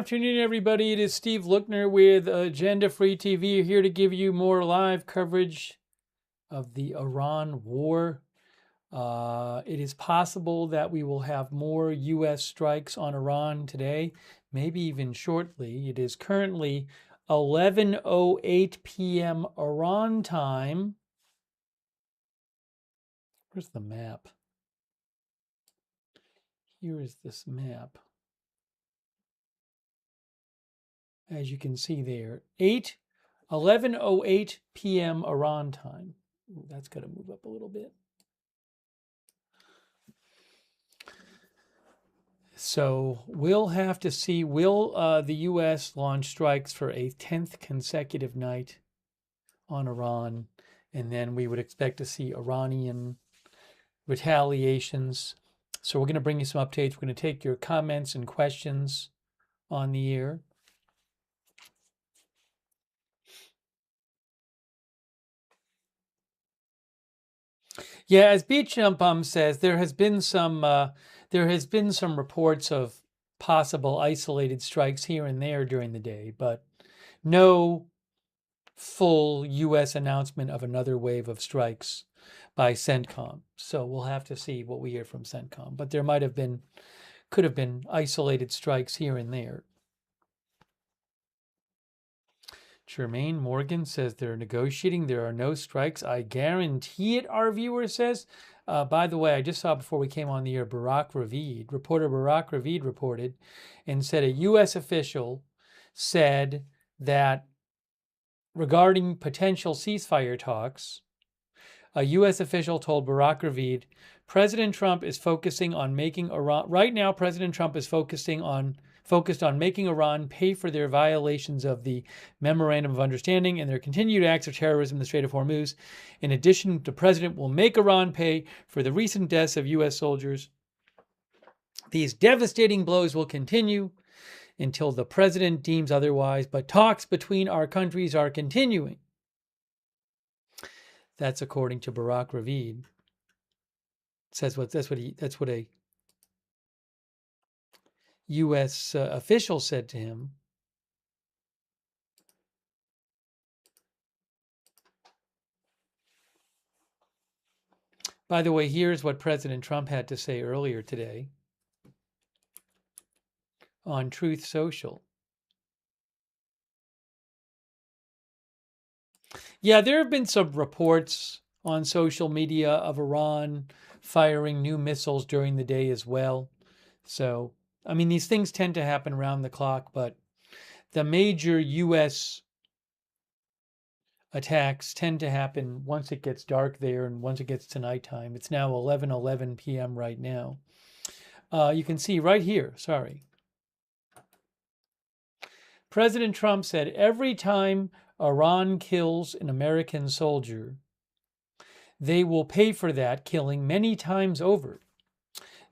afternoon, everybody. It is Steve Lookner with Agenda Free TV here to give you more live coverage of the Iran war. It is possible that we will have more U.S. strikes on Iran today, maybe even shortly. It is currently 11:08 p.m. Iran time. Where's the map? Here is this map. As you can see there, 11:08 p.m. Iran time. Ooh, that's got to move up a little bit. So we'll have to see, will the U.S. launch strikes for a 10th consecutive night on Iran? And then we would expect to see Iranian retaliations. So we're going to bring you some updates. We're going to take your comments and questions on the air. Yeah, as Beach Bum says, there has been some reports of possible isolated strikes here and there during the day, but no full U.S. announcement of another wave of strikes by CENTCOM. So we'll have to see what we hear from CENTCOM. But there could have been isolated strikes here and there. Jermaine Morgan says they're negotiating. There are no strikes. I guarantee it, our viewer says. By the way, I just saw before we came on the air, reporter Barak Ravid reported and said a U.S. official said that regarding potential ceasefire talks, a U.S. official told Barak Ravid, President Trump is focusing on making Iran, right now President Trump is focused on making Iran pay for their violations of the Memorandum of Understanding and their continued acts of terrorism in the Strait of Hormuz. In addition, the president will make Iran pay for the recent deaths of U.S. soldiers. These devastating blows will continue until the president deems otherwise, but talks between our countries are continuing. That's according to Barak Ravid. That's what a U.S. Official said to him. By the way, here's what President Trump had to say earlier today on Truth Social. Yeah, there have been some reports on social media of Iran firing new missiles during the day as well. So, I mean, these things tend to happen around the clock, but the major U.S. attacks tend to happen once it gets dark there and once it gets to nighttime. It's now 11:11 p.m. right now. You can see right here, President Trump said every time Iran kills an American soldier, they will pay for that killing many times over.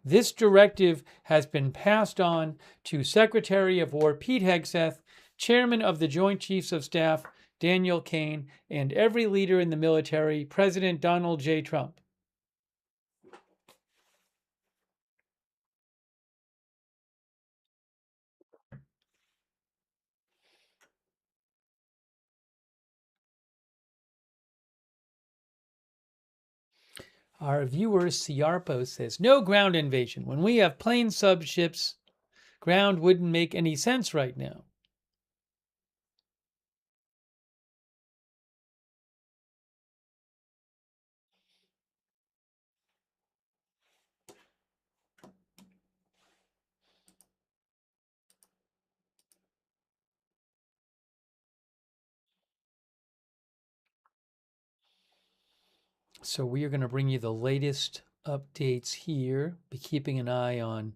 This directive has been passed on to Secretary of War Pete Hegseth, Chairman of the Joint Chiefs of Staff Daniel Kaine, and every leader in the military, President Donald J. Trump. Our viewer Ciarpo says, no ground invasion. When we have planes, subships, ground wouldn't make any sense right now. So we are going to bring you the latest updates here. Be keeping an eye on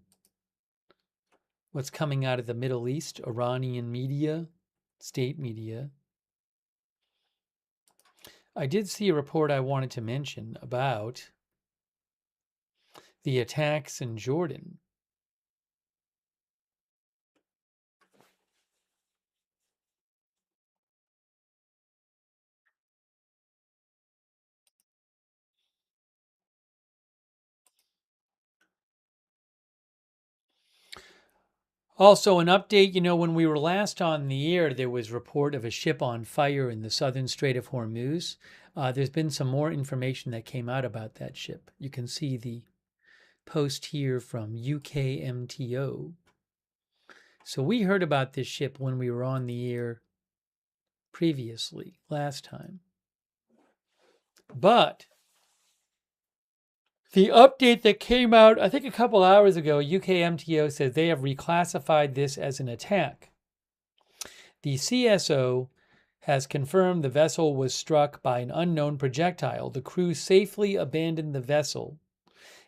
what's coming out of the Middle East, Iranian media, state media. I did see a report I wanted to mention about the attacks in Jordan. Also, an update, when we were last on the air, there was report of a ship on fire in the southern Strait of Hormuz. There's been some more information that came out about that ship. You can see the post here from UKMTO. So we heard about this ship when we were on the air previously, last time. But the update that came out, I think a couple hours ago, UKMTO says they have reclassified this as an attack. The CSO has confirmed the vessel was struck by an unknown projectile. The crew safely abandoned the vessel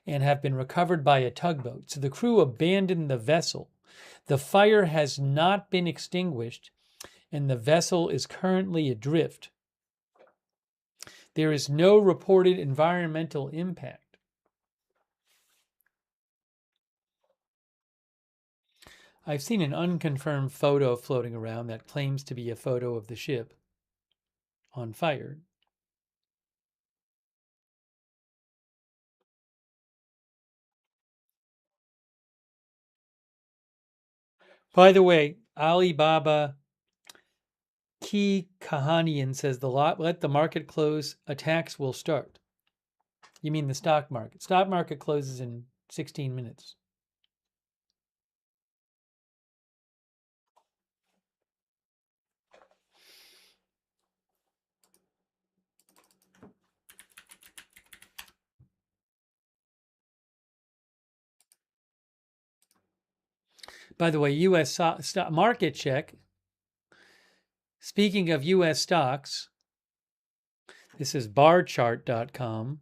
and have been recovered by a tugboat. So the crew abandoned the vessel. The fire has not been extinguished, and the vessel is currently adrift. There is no reported environmental impact. I've seen an unconfirmed photo floating around that claims to be a photo of the ship on fire. By the way, Alibaba Key Kahanian says let the market close, attacks will start. You mean the stock market? Stock market closes in 16 minutes. By the way, U.S. stock market check. Speaking of U.S. stocks, this is barchart.com.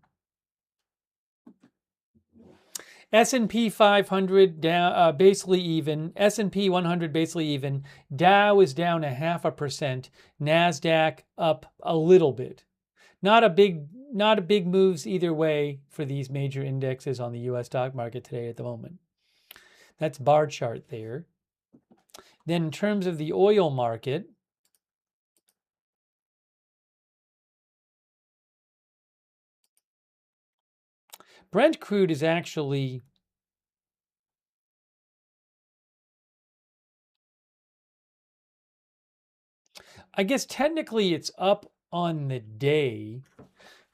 S&P 500 down, basically even. S&P 100 basically even. Dow is down 0.5%. Nasdaq up a little bit. Not a big moves either way for these major indexes on the U.S. stock market today at the moment. That's bar chart there. Then in terms of the oil market, Brent crude is actually I guess technically it's up on the day,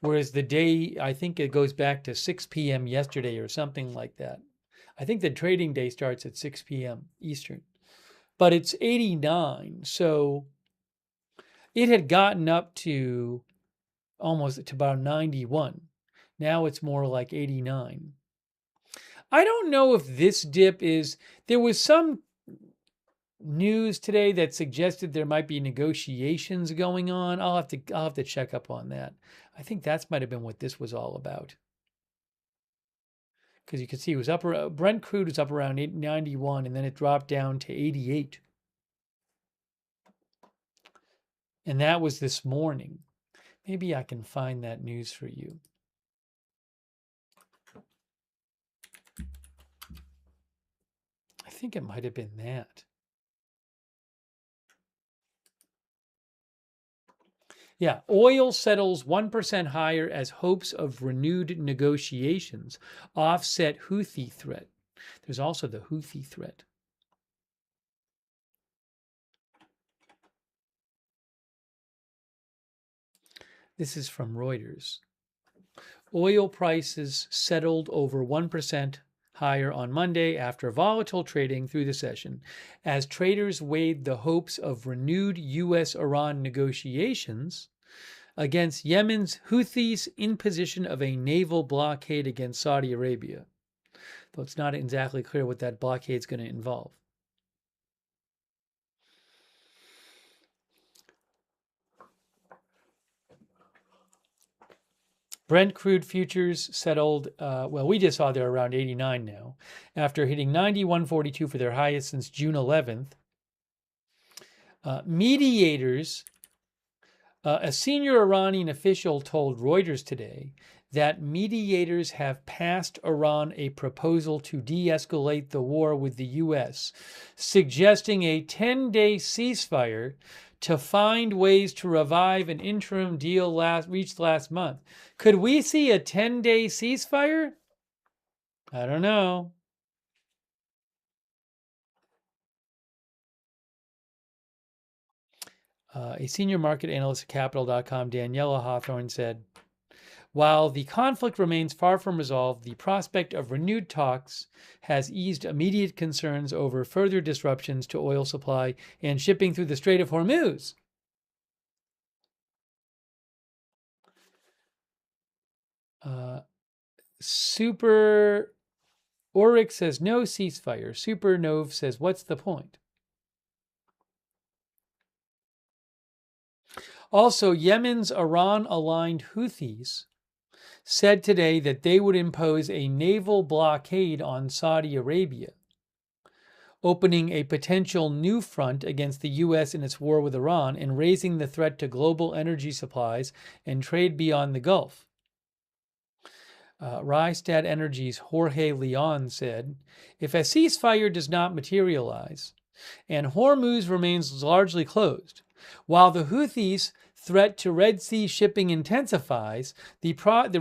whereas the day, I think it goes back to 6 p.m. yesterday or something like that. I think the trading day starts at 6 p.m. Eastern, but it's 89. So it had gotten up to almost to about 91. Now it's more like 89. I don't know if this dip is, there was some news today that suggested there might be negotiations going on. I'll have to check up on that. I think that might have been what this was all about. Because you can see it was up, Brent crude was up around 91 and then it dropped down to 88. And that was this morning. Maybe I can find that news for you. I think it might have been that. Yeah, oil settles 1% higher as hopes of renewed negotiations offset Houthi threat. There's also the Houthi threat. This is from Reuters. Oil prices settled over 1% higher on Monday after volatile trading through the session, as traders weighed the hopes of renewed U.S.-Iran negotiations against Yemen's Houthis' imposition of a naval blockade against Saudi Arabia, though it's not exactly clear what that blockade is going to involve. Brent crude futures settled, we just saw they're around 89 now, after hitting 91.42 for their highest since June 11th. Mediators, a senior Iranian official told Reuters today that mediators have passed Iran a proposal to de-escalate the war with the U.S., suggesting a 10-day ceasefire to find ways to revive an interim deal reached last month. Could we see a 10-day ceasefire? I don't know. A senior market analyst at Capital.com, Daniela Hawthorne, said, while the conflict remains far from resolved, the prospect of renewed talks has eased immediate concerns over further disruptions to oil supply and shipping through the Strait of Hormuz. Super Oryx says no ceasefire. Supernove says, what's the point? Also, Yemen's Iran-aligned Houthis said today that they would impose a naval blockade on Saudi Arabia, opening a potential new front against the U.S. in its war with Iran and raising the threat to global energy supplies and trade beyond the Gulf. Rystad Energy's Jorge Leon said, if a ceasefire does not materialize and Hormuz remains largely closed, while the Houthis' threat to Red Sea shipping intensifies, the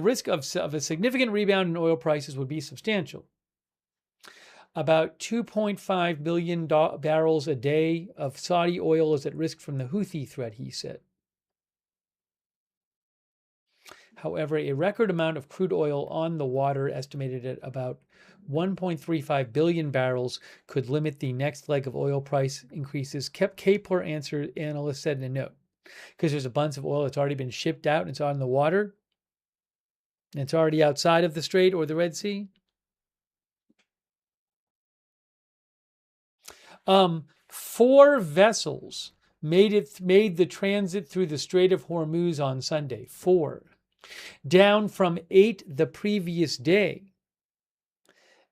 risk of a significant rebound in oil prices would be substantial. About 2.5 million barrels a day of Saudi oil is at risk from the Houthi threat, he said. However, a record amount of crude oil on the water, estimated at about 1.35 billion barrels, could limit the next leg of oil price increases, Kepler analyst said in a note. Because there's a bunch of oil that's already been shipped out and it's on the water, and it's already outside of the Strait or the Red Sea. 4 vessels made the transit through the Strait of Hormuz on Sunday. 4. Down from 8 the previous day,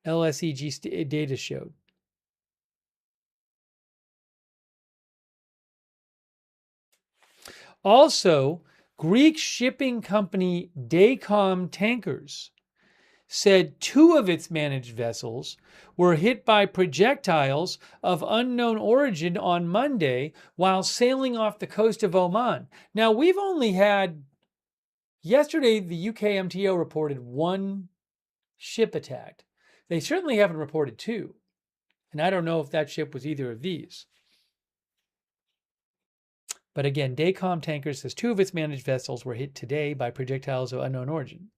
LSEG data showed. Also, Greek shipping company Daycom Tankers said 2 of its managed vessels were hit by projectiles of unknown origin on Monday while sailing off the coast of Oman. Now, we've only had, yesterday, the UK MTO reported 1 ship attacked. They certainly haven't reported 2. And I don't know if that ship was either of these. But again, Daycom Tankers says 2 of its managed vessels were hit today by projectiles of unknown origin.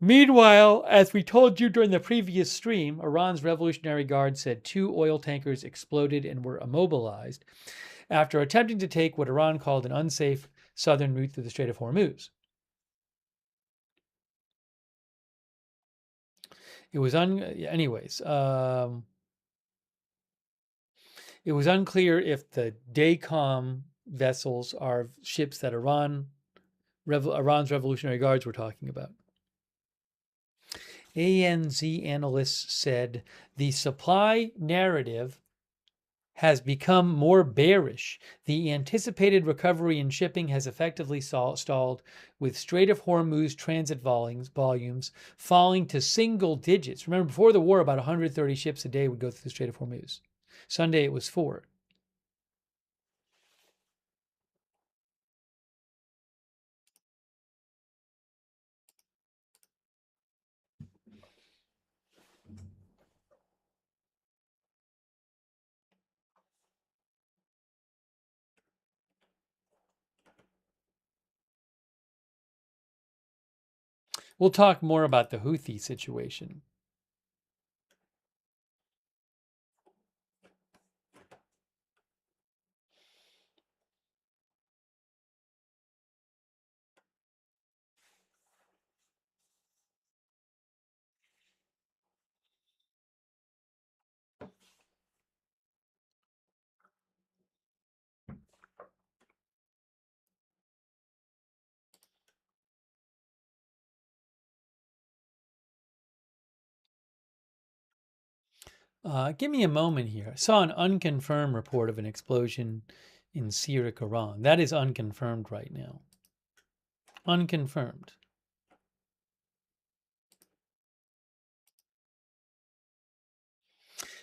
Meanwhile, as we told you during the previous stream, Iran's Revolutionary Guard said 2 oil tankers exploded and were immobilized after attempting to take what Iran called an unsafe southern route through the Strait of Hormuz. It was it was unclear if the Daycom vessels are ships that Iran's Revolutionary Guards were talking about. ANZ analysts said the supply narrative has become more bearish. The anticipated recovery in shipping has effectively stalled, with Strait of Hormuz transit volumes falling to single digits. Remember, before the war, about 130 ships a day would go through the Strait of Hormuz. Sunday, it was 4. We'll talk more about the Houthi situation. Give me a moment here. I saw an unconfirmed report of an explosion in Syriac, Iran. That is unconfirmed right now. Unconfirmed.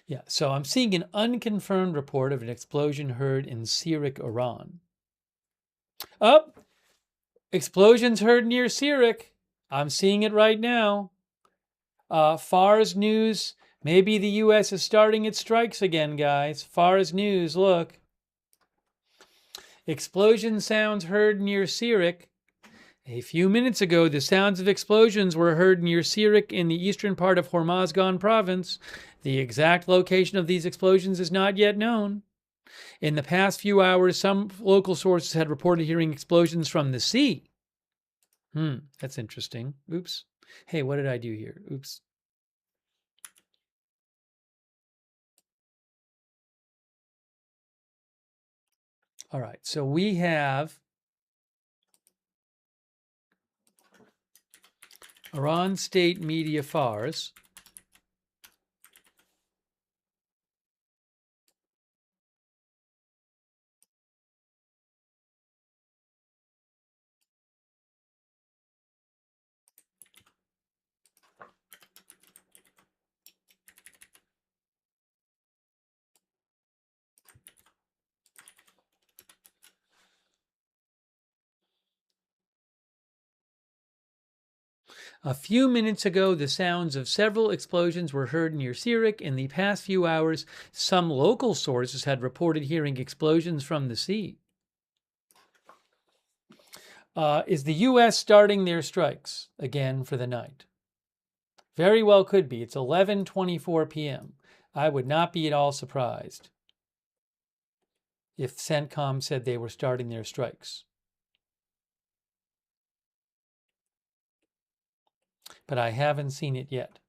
Yeah, so I'm seeing an unconfirmed report of an explosion heard in Syriac, Iran. Oh, explosions heard near Syriac. I'm seeing it right now. Fars News Maybe the U.S. is starting its strikes again, guys. Fars News, look. Explosion sounds heard near Sirik. A few minutes ago, the sounds of explosions were heard near Sirik in the eastern part of Hormozgan province. The exact location of these explosions is not yet known. In the past few hours, some local sources had reported hearing explosions from the sea. That's interesting. Oops. Hey, what did I do here? Oops. All right, so we have Iran State Media Fars. A few minutes ago, the sounds of several explosions were heard near Sirik. In the past few hours, some local sources had reported hearing explosions from the sea. Is the U.S. starting their strikes again for the night? Very well could be. It's 11:24 p.m. I would not be at all surprised if CENTCOM said they were starting their strikes. But I haven't seen it yet.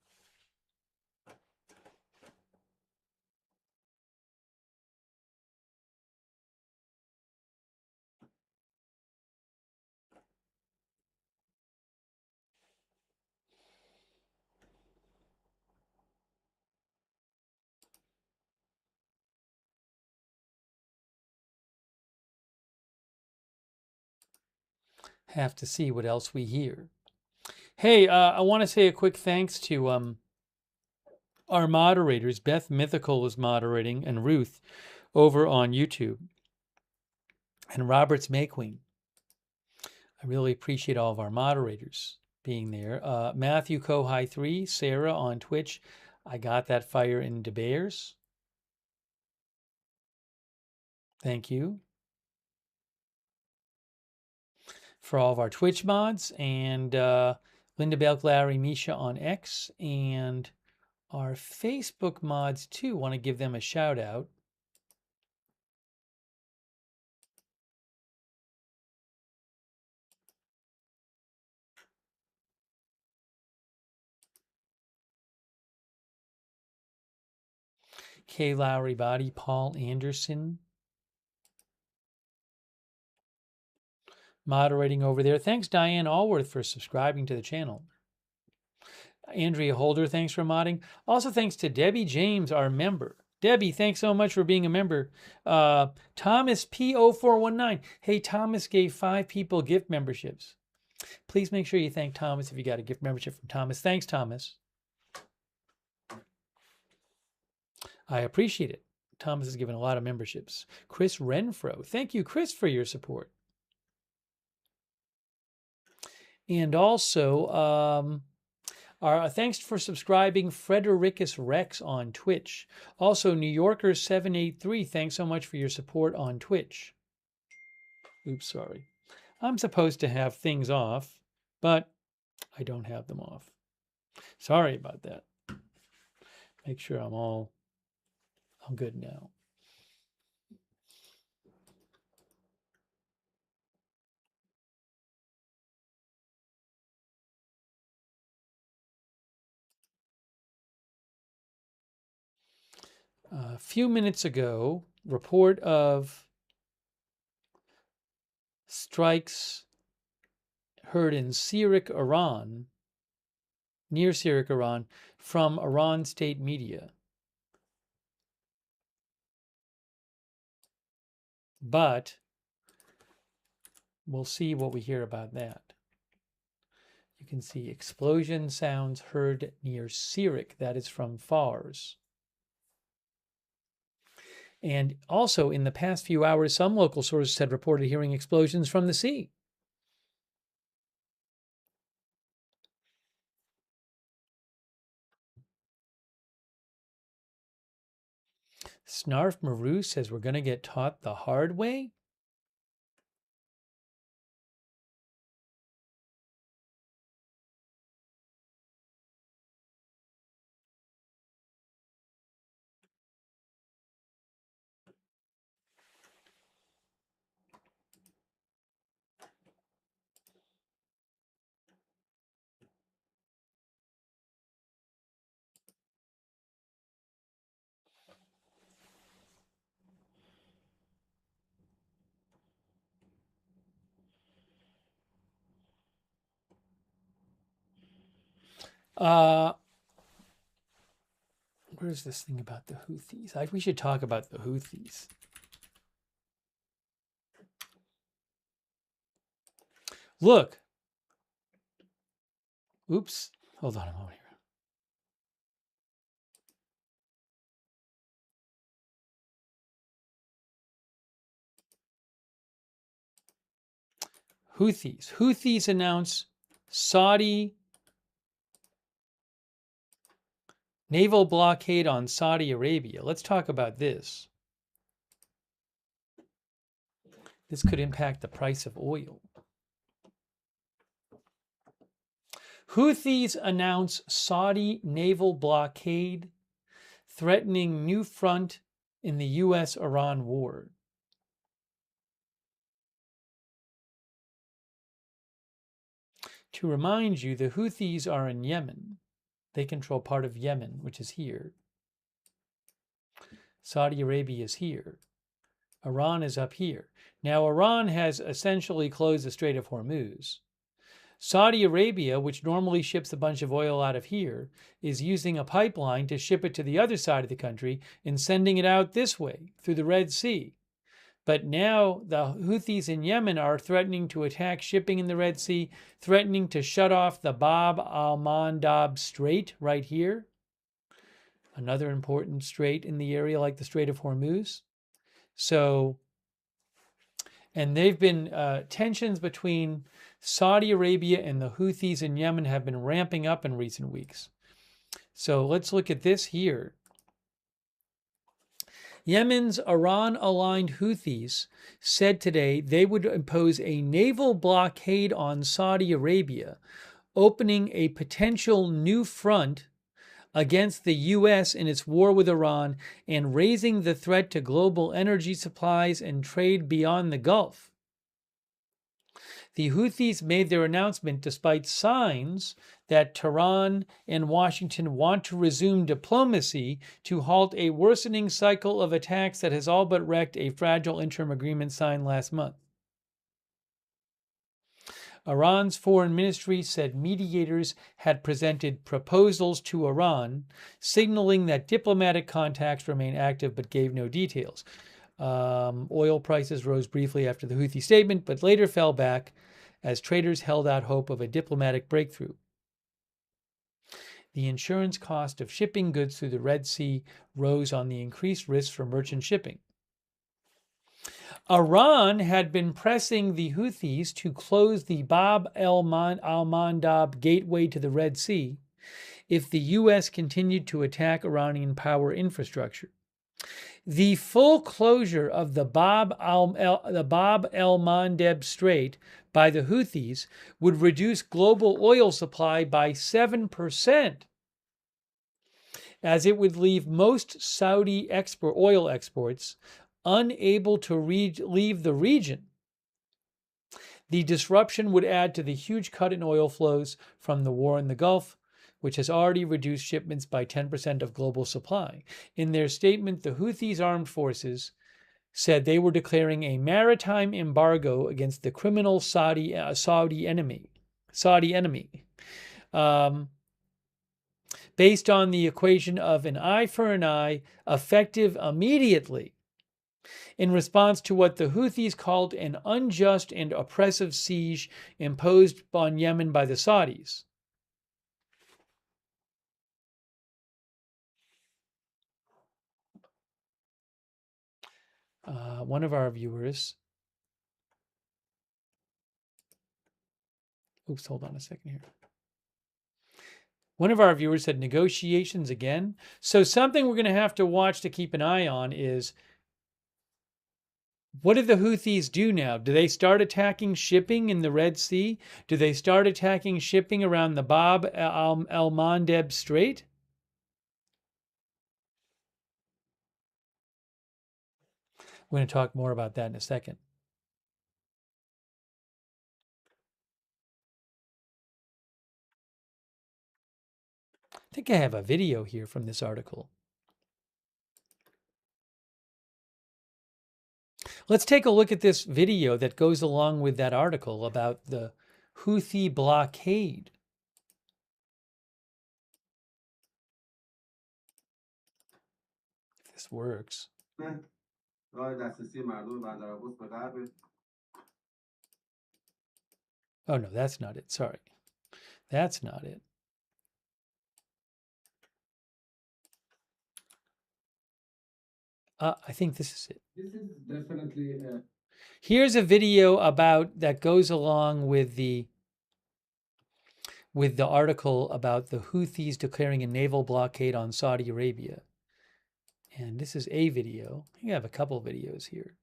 Have to see what else we hear. Hey, I want to say a quick thanks to our moderators. Beth Mythical is moderating, and Ruth over on YouTube, and Robert's Mayqueen. I really appreciate all of our moderators being there. Matthew Kohai 3, Sarah on Twitch. I got that fire in De Beers. Thank you. For all of our Twitch mods, and Linda Belk, Larry, Misha on X, and our Facebook mods too. Want to give them a shout out. Kay Lowry Body, Paul Anderson, moderating over there. Thanks, Diane Allworth, for subscribing to the channel. Andrea Holder, thanks for modding. Also, thanks to Debbie James, our member. Debbie, thanks so much for being a member. Thomas P0419. Hey, Thomas gave 5 people gift memberships. Please make sure you thank Thomas if you got a gift membership from Thomas. Thanks, Thomas. I appreciate it. Thomas has given a lot of memberships. Chris Renfro. Thank you, Chris, for your support. And also, thanks for subscribing, Fredericus Rex on Twitch. Also, New Yorker 783, thanks so much for your support on Twitch. Oops, sorry. I'm supposed to have things off, but I don't have them off. Sorry about that. Make sure I'm good now. A few minutes ago, report of strikes heard in Sirik, Iran, near Sirik, Iran, from Iran state media. But we'll see what we hear about that. You can see explosion sounds heard near Sirik. That is from Fars. And also, in the past few hours, some local sources had reported hearing explosions from the sea. Snarf Maru says we're going to get taught the hard way. Where's this thing about the Houthis? We should talk about the Houthis. Look. Oops. Hold on a moment here. Houthis. Houthis announce Saudi naval blockade on Saudi Arabia. Let's talk about this. This could impact the price of oil. Houthis announce Saudi naval blockade, threatening new front in the U.S.-Iran war. To remind you, the Houthis are in Yemen. They control part of Yemen, which is here. Saudi Arabia is here. Iran is up here. Now, Iran has essentially closed the Strait of Hormuz. Saudi Arabia, which normally ships a bunch of oil out of here, is using a pipeline to ship it to the other side of the country and sending it out this way, through the Red Sea. But now the Houthis in Yemen are threatening to attack shipping in the Red Sea, threatening to shut off the Bab al-Mandab Strait right here. Another important strait in the area, like the Strait of Hormuz. So, and they've been, tensions between Saudi Arabia and the Houthis in Yemen have been ramping up in recent weeks. So let's look at this here. Yemen's Iran-aligned Houthis said today they would impose a naval blockade on Saudi Arabia, opening a potential new front against the U.S. in its war with Iran and raising the threat to global energy supplies and trade beyond the Gulf. The Houthis made their announcement despite signs that Tehran and Washington want to resume diplomacy to halt a worsening cycle of attacks that has all but wrecked a fragile interim agreement signed last month. Iran's foreign ministry said mediators had presented proposals to Iran, signaling that diplomatic contacts remain active but gave no details. Oil prices rose briefly after the Houthi statement, but later fell back as traders held out hope of a diplomatic breakthrough. The insurance cost of shipping goods through the Red Sea rose on the increased risks for merchant shipping. Iran had been pressing the Houthis to close the Bab al-Mandab gateway to the Red Sea if the U.S. continued to attack Iranian power infrastructure. The full closure of the Bab el-Mandeb Strait by the Houthis would reduce global oil supply by 7%, as it would leave most Saudi oil exports unable to leave the region. The disruption would add to the huge cut in oil flows from the war in the Gulf, which has already reduced shipments by 10% of global supply. In their statement, the Houthis' armed forces said they were declaring a maritime embargo against the criminal Saudi enemy, based on the equation of an eye for an eye, effective immediately, in response to what the Houthis called an unjust and oppressive siege imposed on Yemen by the Saudis. One of our viewers, oops, hold on a second here. One of our viewers said negotiations again. So something we're going to have to watch to keep an eye on is, what do the Houthis do now? Do they start attacking shipping in the Red Sea? Do they start attacking shipping around the Bab el-Mandeb Strait? We're going to talk more about that in a second. I think I have a video here from this article. Let's take a look at this video that goes along with that article about the Houthi blockade. If this works. Oh, no, that's not it. Sorry. That's not it. I think this is it. This is definitely Here's a video about that goes along with the article about the Houthis declaring a naval blockade on Saudi Arabia. And this is a video. I think I have a couple videos here.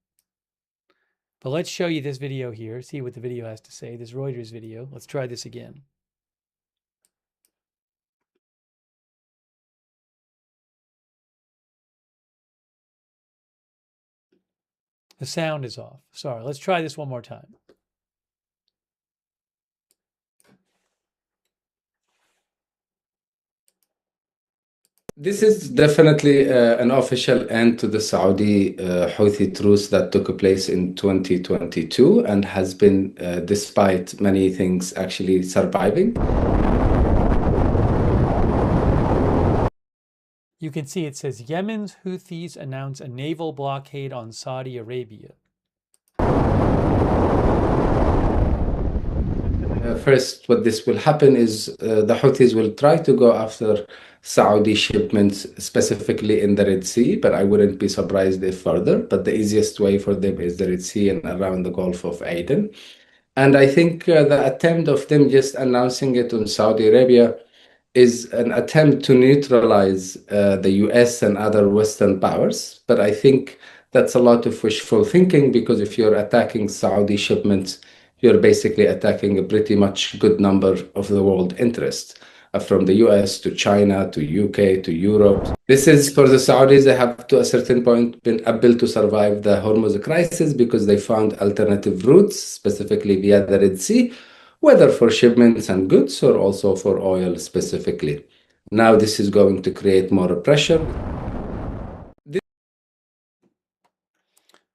But let's show you this video here, see what the video has to say. This Reuters video. Let's try this again. The sound is off. Sorry, let's try this one more time. This is definitely an official end to the Saudi Houthi truce that took place in 2022 and has been, despite many things, actually surviving. You can see it says Yemen's Houthis announce a naval blockade on Saudi Arabia. First, what this will happen is the Houthis will try to go after Saudi shipments, specifically in the Red Sea, but I wouldn't be surprised if further. But the easiest way for them is the Red Sea and around the Gulf of Aden. And I think the attempt of them just announcing it on Saudi Arabia is an attempt to neutralize the US and other Western powers. But I think that's a lot of wishful thinking, because if you're attacking Saudi shipments, you're basically attacking a pretty much good number of the world interests, from the US to China to UK to Europe. This is for the Saudis. They have to a certain point been able to survive the Hormuz crisis because they found alternative routes, specifically via the Red Sea, whether for shipments and goods or also for oil specifically. Now this is going to create more pressure.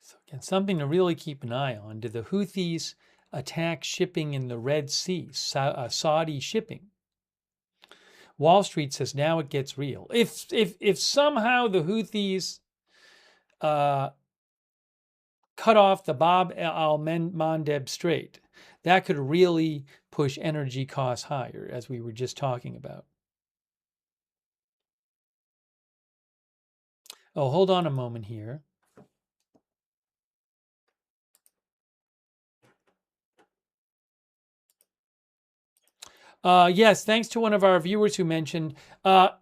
So again, something to really keep an eye on. Did the Houthis attack shipping in the Red Sea, Saudi shipping? Wall Street says now it gets real. If somehow the Houthis cut off the Bab el-Mandeb Strait, that could really push energy costs higher, as we were just talking about. Oh, hold on a moment here. Yes, thanks to one of our viewers who mentioned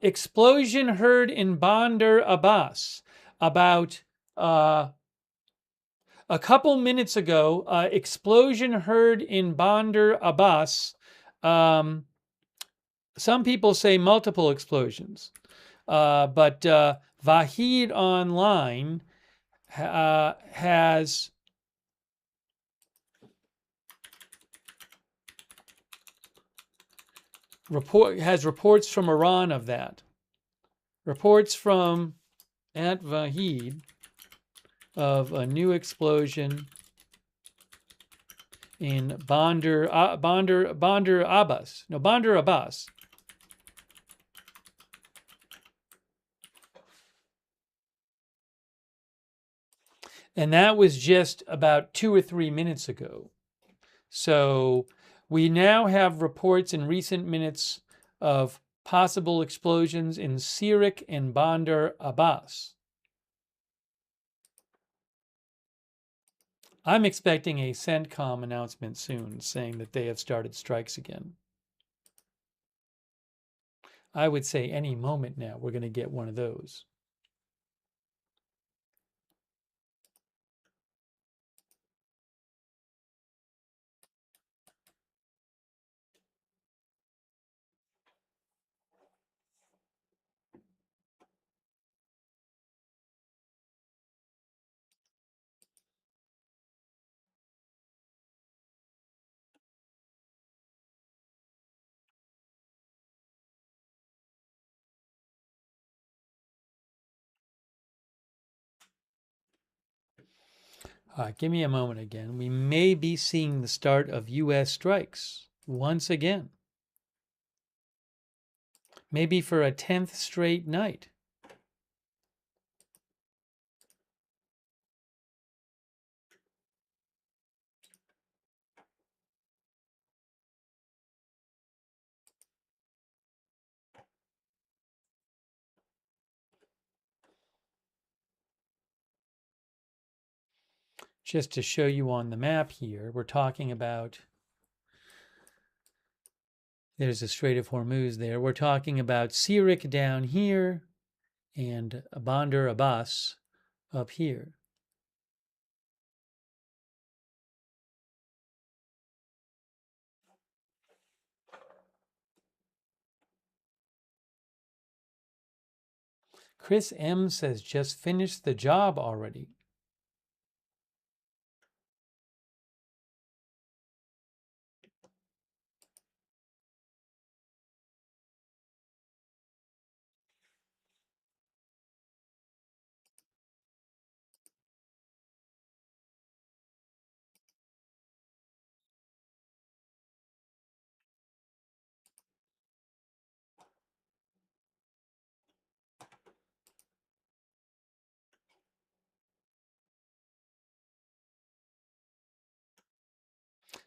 explosion heard in Bandar Abbas about a couple minutes ago. Explosion heard in Bandar Abbas. Some people say multiple explosions, but Vahid Online has reports from Iran of that. Reports from at Vahid of a new explosion in Bandar Abbas. No, Bandar Abbas. And that was just about 2 or 3 minutes ago. So we now have reports in recent minutes of possible explosions in Sirik and Bandar Abbas. I'm expecting a CENTCOM announcement soon saying that they have started strikes again. I would say any moment now we're going to get one of those. Give me a moment again. We may be seeing the start of U.S. strikes once again. Maybe for a 10th straight night. Just to show you on the map here, we're talking about, there's the Strait of Hormuz there. We're talking about Sirik down here and Bandar Abbas up here. Chris M says, just finished the job already.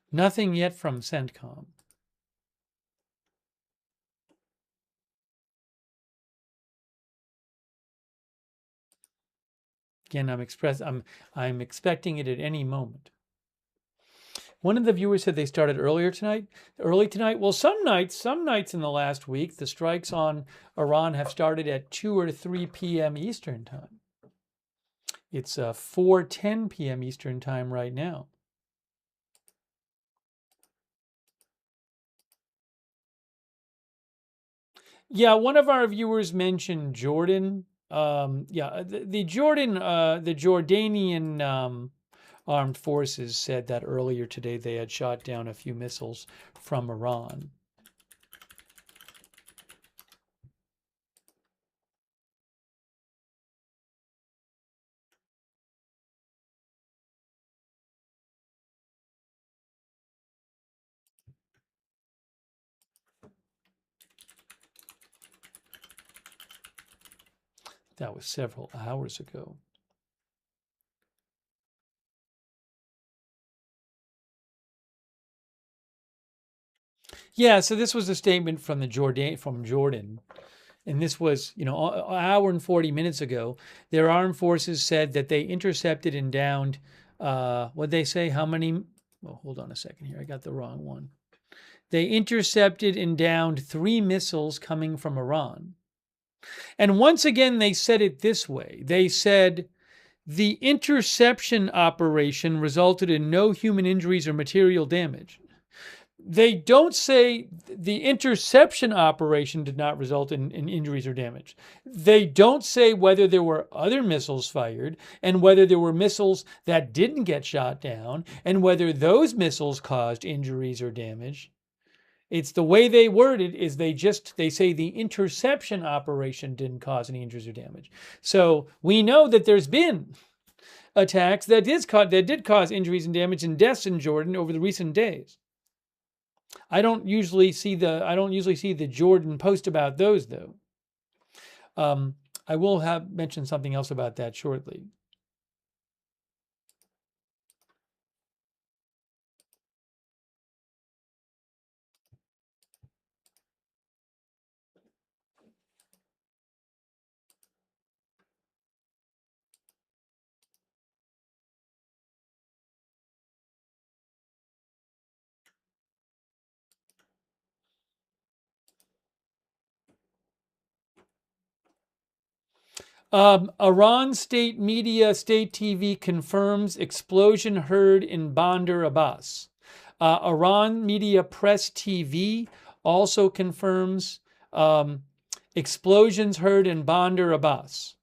Nothing yet from CENTCOM. Again, I'm expecting it at any moment. One of the viewers said they started early tonight. Well, some nights in the last week, the strikes on Iran have started at 2 or 3 p.m. Eastern time. It's 4:10 p.m. Eastern time right now. Yeah, one of our viewers mentioned Jordan. The Jordanian armed forces said that earlier today they had shot down a few missiles from Iran. That was several hours ago. Yeah, so this was a statement from Jordan, and this was, an hour and 40 minutes ago. Their armed forces said that they intercepted and downed, what'd they say? How many? Oh, hold on a second here. I got the wrong one. They intercepted and downed 3 missiles coming from Iran. And once again, they said it this way. They said, the interception operation resulted in no human injuries or material damage. They don't say the interception operation did not result in injuries or damage. They don't say whether there were other missiles fired and whether there were missiles that didn't get shot down and whether those missiles caused injuries or damage. It's the way they word it is they say the interception operation didn't cause any injuries or damage. So we know that there's been attacks that did cause injuries and damage and deaths in Jordan over the recent days. I don't usually see the Jordan post about those though. I will have mentioned something else about that shortly. Iran state media, state TV confirms explosion heard in Bandar Abbas. Iran media press TV also confirms explosions heard in Bandar Abbas.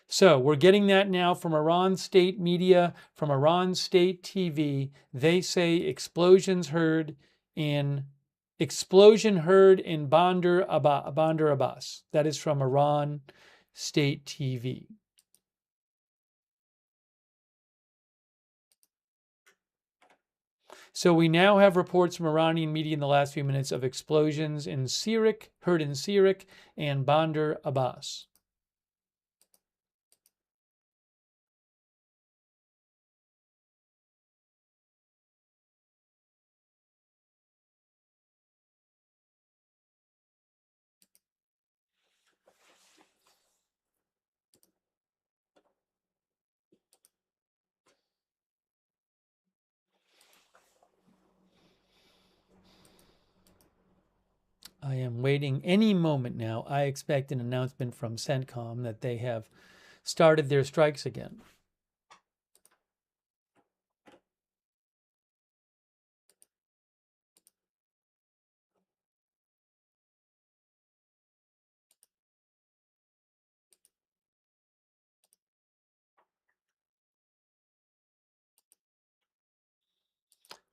So we're getting that now from Iran state media, from Iran state TV. They say explosion heard in Bandar Abbas. That is from Iran state TV. So we now have reports from Iranian media in the last few minutes of explosions in Sirik, heard in Sirik and Bandar Abbas. I am waiting any moment now. I expect an announcement from CENTCOM that they have started their strikes again.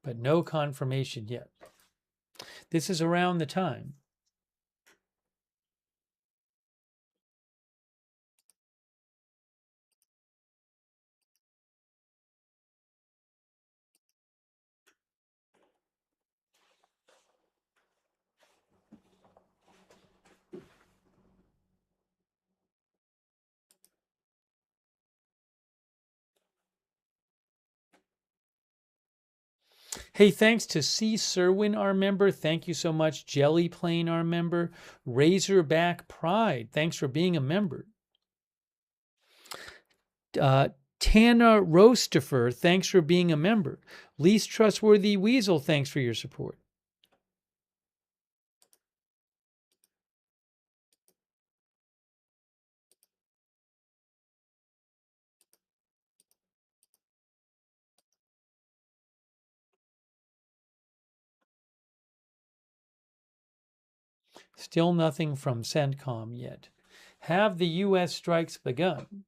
But no confirmation yet. This is around the time. Hey, thanks to C. Serwin, our member. Thank you so much. Jelly Plane, our member. Razorback Pride, thanks for being a member. Tana Rostifer, thanks for being a member. Least Trustworthy Weasel, thanks for your support. Still nothing from CENTCOM yet. Have the U.S. strikes begun?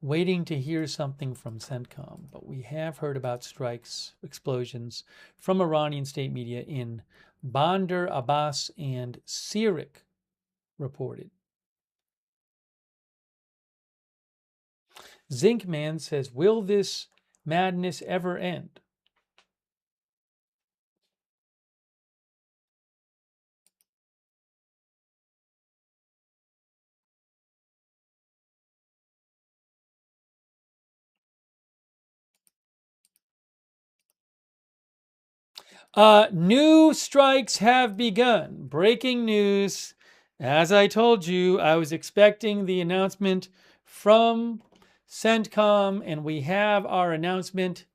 Waiting to hear something from CENTCOM, but we have heard about strikes, explosions from Iranian state media in Bandar Abbas and Sirik reported. Zinc Man says, will this madness ever end? New strikes have begun. Breaking news. As I told you, I was expecting the announcement from CENTCOM, and we have our announcement.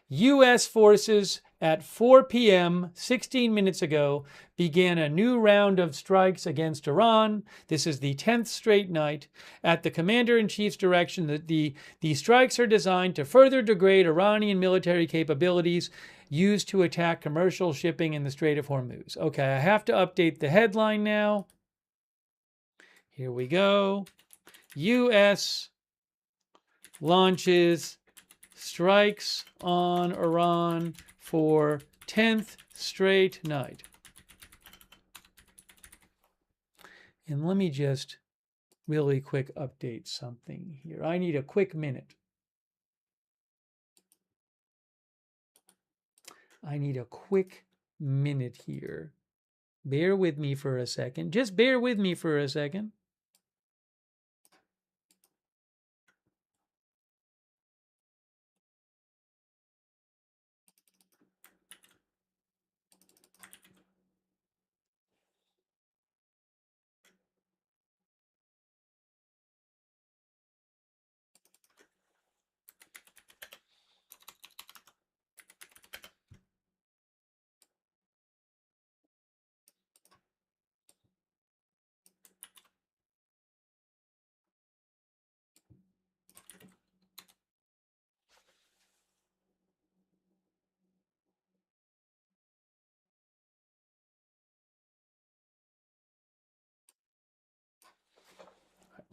U.S. forces at 4 p.m., 16 minutes ago, began a new round of strikes against Iran. This is the 10th straight night. At the commander-in-chief's direction, the strikes are designed to further degrade Iranian military capabilities used to attack commercial shipping in the Strait of Hormuz. Okay, I have to update the headline now. Here we go. U.S. launches strikes on Iran for 10th straight night. And let me just really quick update something here. I need a quick minute. I need a quick minute here. Bear with me for a second. Just bear with me for a second.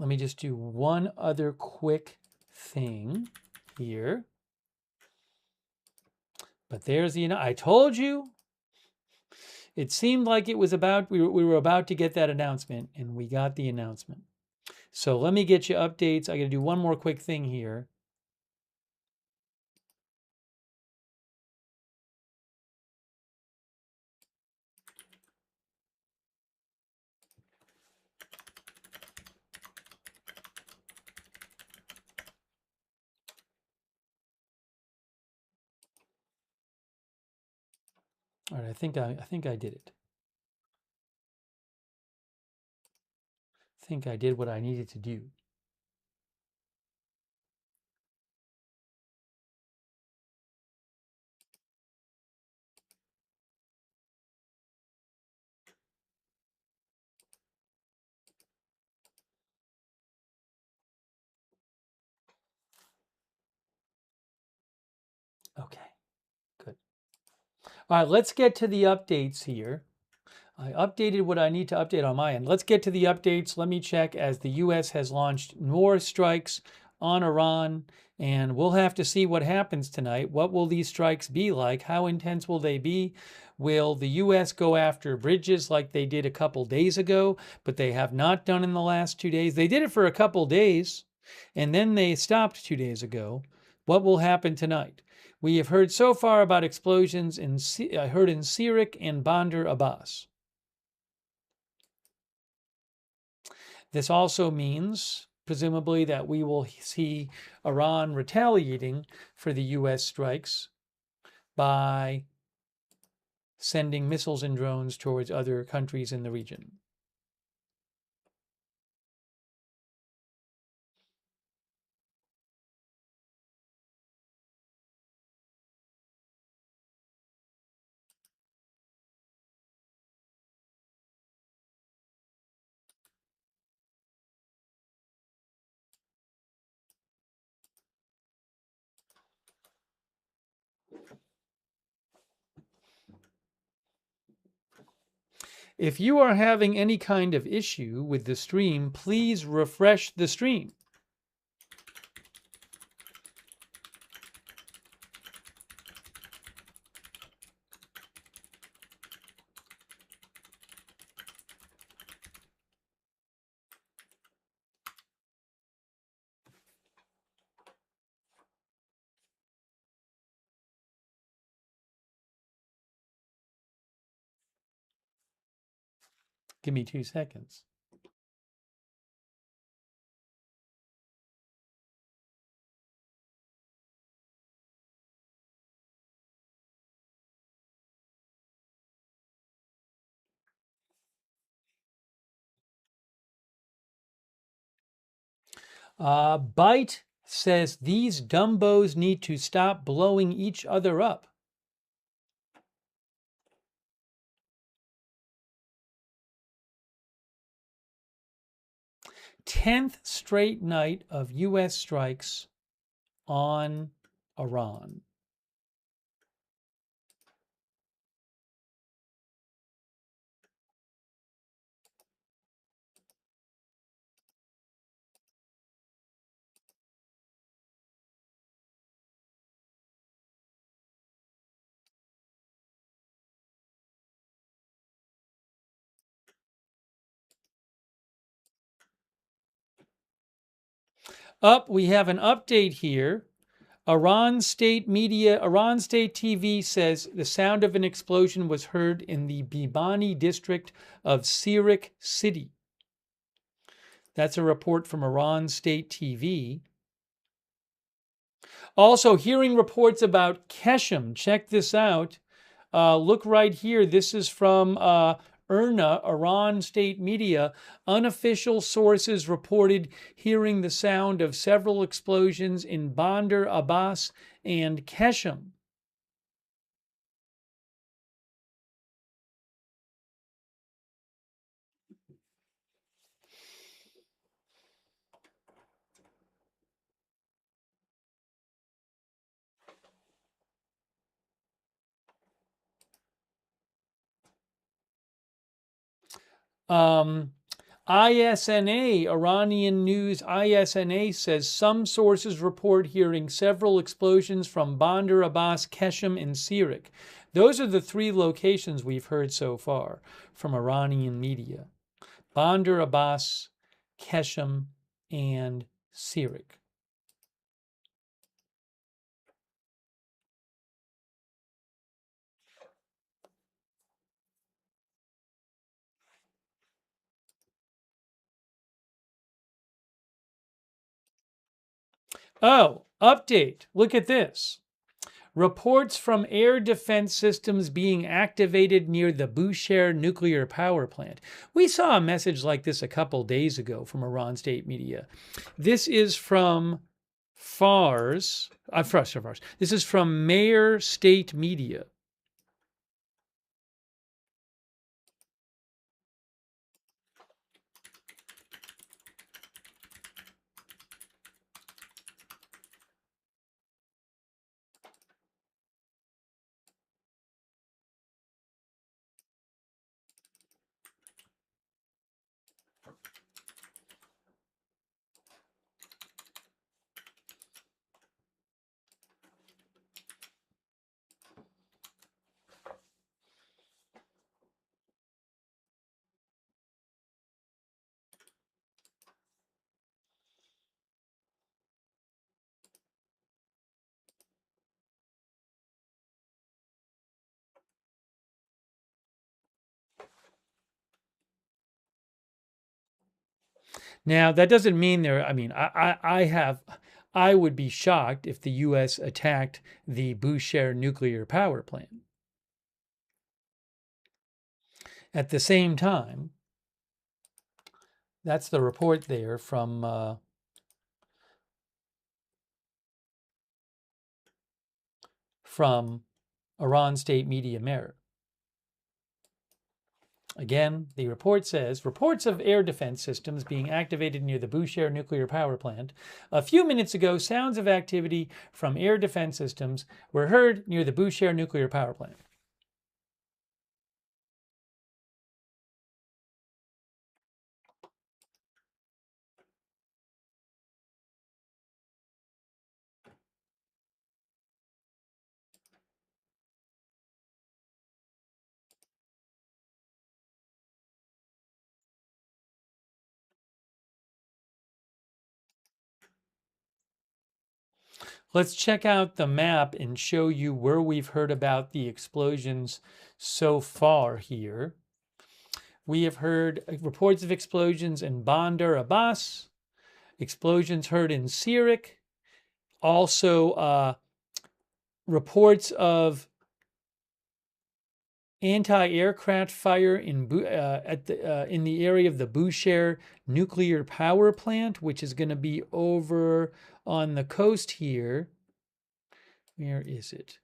let me just do one other quick thing here. But there's the, I told you, it seemed like it was about, we were about to get that announcement, and we got the announcement. So let me get you updates. I got to do one more quick thing here. All right, I think I did it. I think I did what I needed to do. Okay, good. All right, let's get to the updates here. I updated what I need to update on my end. Let's get to the updates. Let me check as the U.S. has launched more strikes on Iran, and we'll have to see what happens tonight. What will these strikes be like? How intense will they be? Will the U.S. go after bridges like they did a couple days ago, but they have not done in the last 2 days? They did it for a couple days, and then they stopped 2 days ago. What will happen tonight? We have heard so far about explosions I heard in Sirik and Bandar Abbas. This also means, presumably, that we will see Iran retaliating for the U.S. strikes by sending missiles and drones towards other countries in the region. If you are having any kind of issue with the stream, please refresh the stream. Give me 2 seconds. Byte says these dumbos need to stop blowing each other up. 10th straight night of U.S. strikes on Iran. Up, we have an update here. Iran state TV says the sound of an explosion was heard in the Bibani district of Sirik City. That's a report from Iran state TV. Also, hearing reports about Keshem. Check this out. Look right here. This is from IRNA, Iran state media. Unofficial sources reported hearing the sound of several explosions in Bandar Abbas and Keshem. ISNA, Iranian news, ISNA says some sources report hearing several explosions from Bandar Abbas, Keshem, and Sirik. Those are the three locations we've heard so far from Iranian media. Bandar Abbas, Keshem, and Sirik. Oh, update. Look at this. Reports from air defense systems being activated near the Bushehr nuclear power plant. We saw a message like this a couple days ago from Iran state media. This is from Fars. This is from Mayor State Media. Now, that doesn't mean there, I mean, I would be shocked if the U.S. attacked the Bushehr nuclear power plant. At the same time, that's the report there from Iran State Media Mer. Again, the report says reports of air defense systems being activated near the Bushehr nuclear power plant. A few minutes ago, sounds of activity from air defense systems were heard near the Bushehr nuclear power plant. Let's check out the map and show you where we've heard about the explosions so far here. We have heard reports of explosions in Bandar Abbas, explosions heard in Sirik, also reports of anti-aircraft fire in the area of the Bushehr nuclear power plant, which is going to be over on the coast here. Where is it?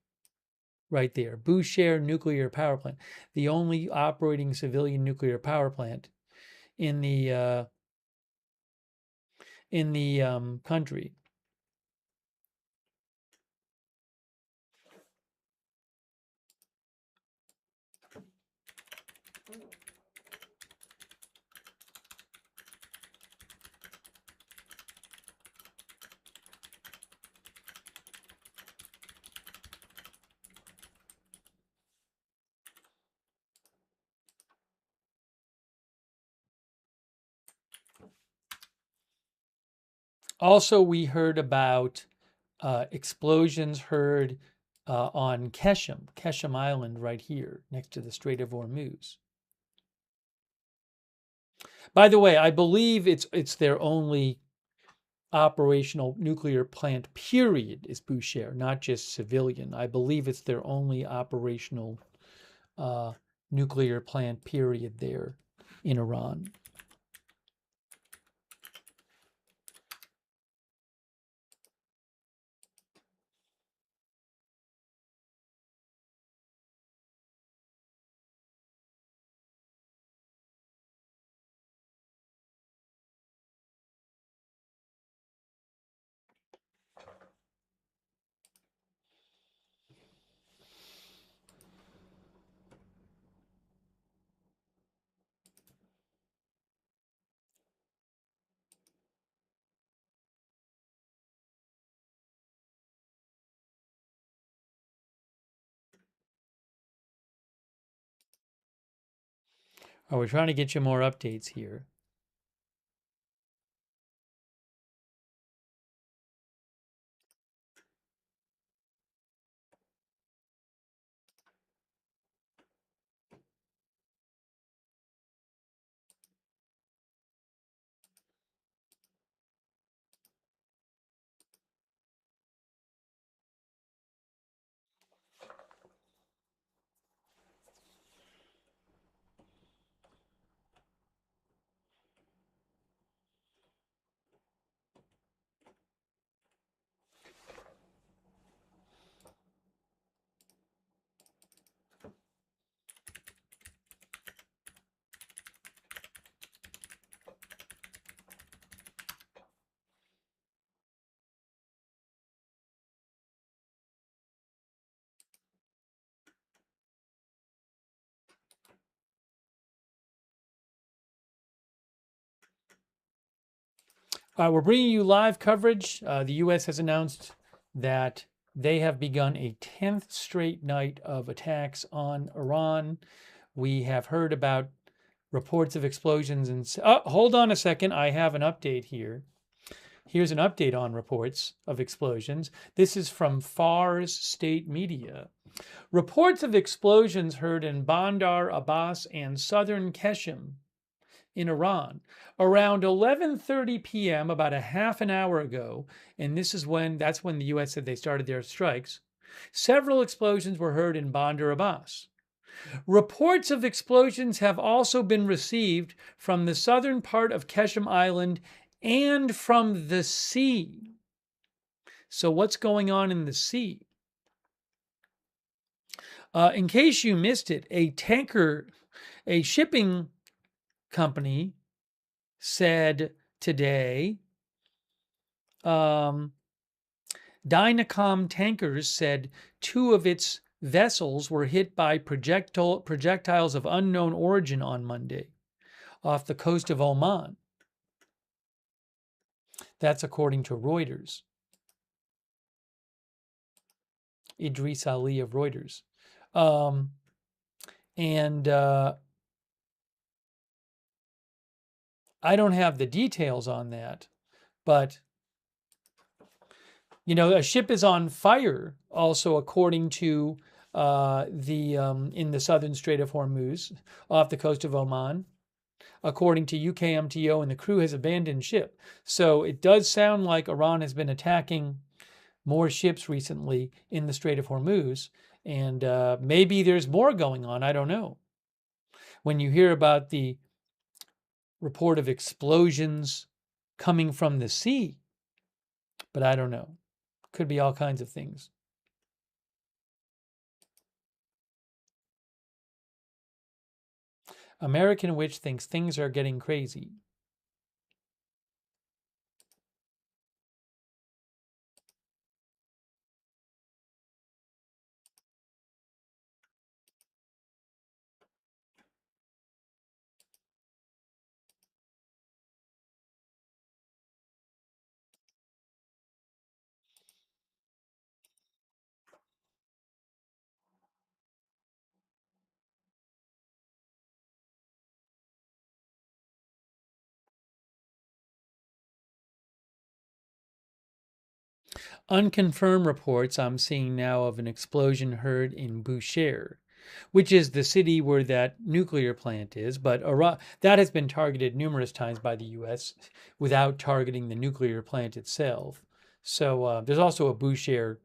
Right there, Bushehr nuclear power plant, the only operating civilian nuclear power plant in the country. Also, we heard about explosions heard on Keshem Island, right here next to the Strait of Hormuz. By the way, I believe it's their only operational nuclear plant, period, is Bushehr, not just civilian. I believe it's their only operational nuclear plant, period, there in Iran. Oh, we're trying to get you more updates here. We're bringing you live coverage. The U.S. has announced that they have begun a 10th straight night of attacks on Iran. We have heard about reports of explosions and hold on a second. I have an update here. Here's an update on reports of explosions. This is from Fars state media. Reports of explosions heard in Bandar Abbas and southern Qeshm in Iran around 11:30 p.m., about a half an hour ago, and that's when the US said they started their strikes. Several explosions were heard in Bandar Abbas. Reports of explosions have also been received from the southern part of Qeshm Island and from the sea. So what's going on in the sea? In case you missed it, a shipping company said today, Dynacom Tankers said two of its vessels were hit by projectiles of unknown origin on Monday off the coast of Oman. That's according to Reuters. Idris Ali of Reuters. And I don't have the details on that, but a ship is on fire also according to in the southern Strait of Hormuz off the coast of Oman, according to UKMTO, and the crew has abandoned ship. So it does sound like Iran has been attacking more ships recently in the Strait of Hormuz, and maybe there's more going on. I don't know. When you hear about the report of explosions coming from the sea, but I don't know. Could be all kinds of things. American Witch thinks things are getting crazy. Unconfirmed reports I'm seeing now of an explosion heard in Bushehr, which is the city where that nuclear plant is, but that has been targeted numerous times by the U.S. without targeting the nuclear plant itself. So there's also a Bushehr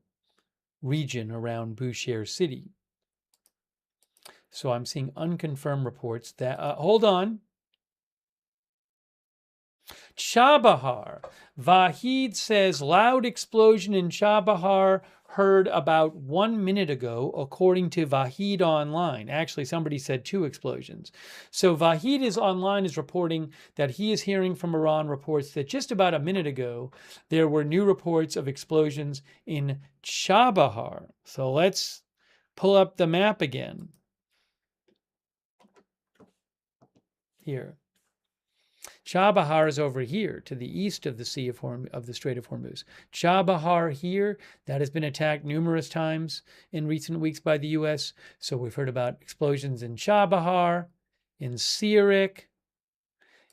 region around Bushehr city. So I'm seeing unconfirmed reports that, hold on. Chabahar. Vahid says loud explosion in Chabahar heard about 1 minute ago, according to Vahid Online. Actually, somebody said 2 explosions. So Vahid is online is reporting that he is hearing from Iran reports that just about a minute ago, there were new reports of explosions in Chabahar. So let's pull up the map again. Here. Chabahar is over here to the east of the Strait of Hormuz. Chabahar here, that has been attacked numerous times in recent weeks by the U.S. So we've heard about explosions in Chabahar, in Sirik,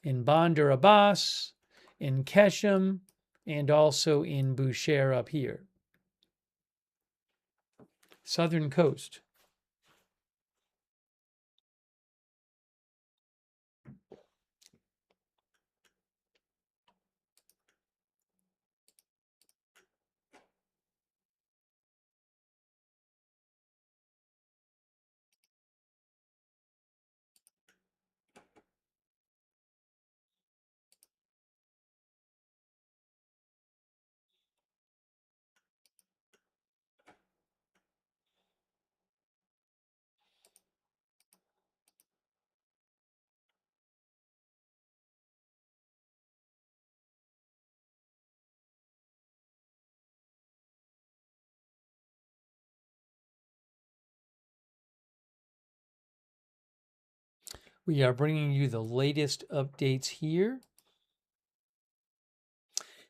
in Bandar Abbas, in Keshem, and also in Bushehr up here. Southern coast. We are bringing you the latest updates here.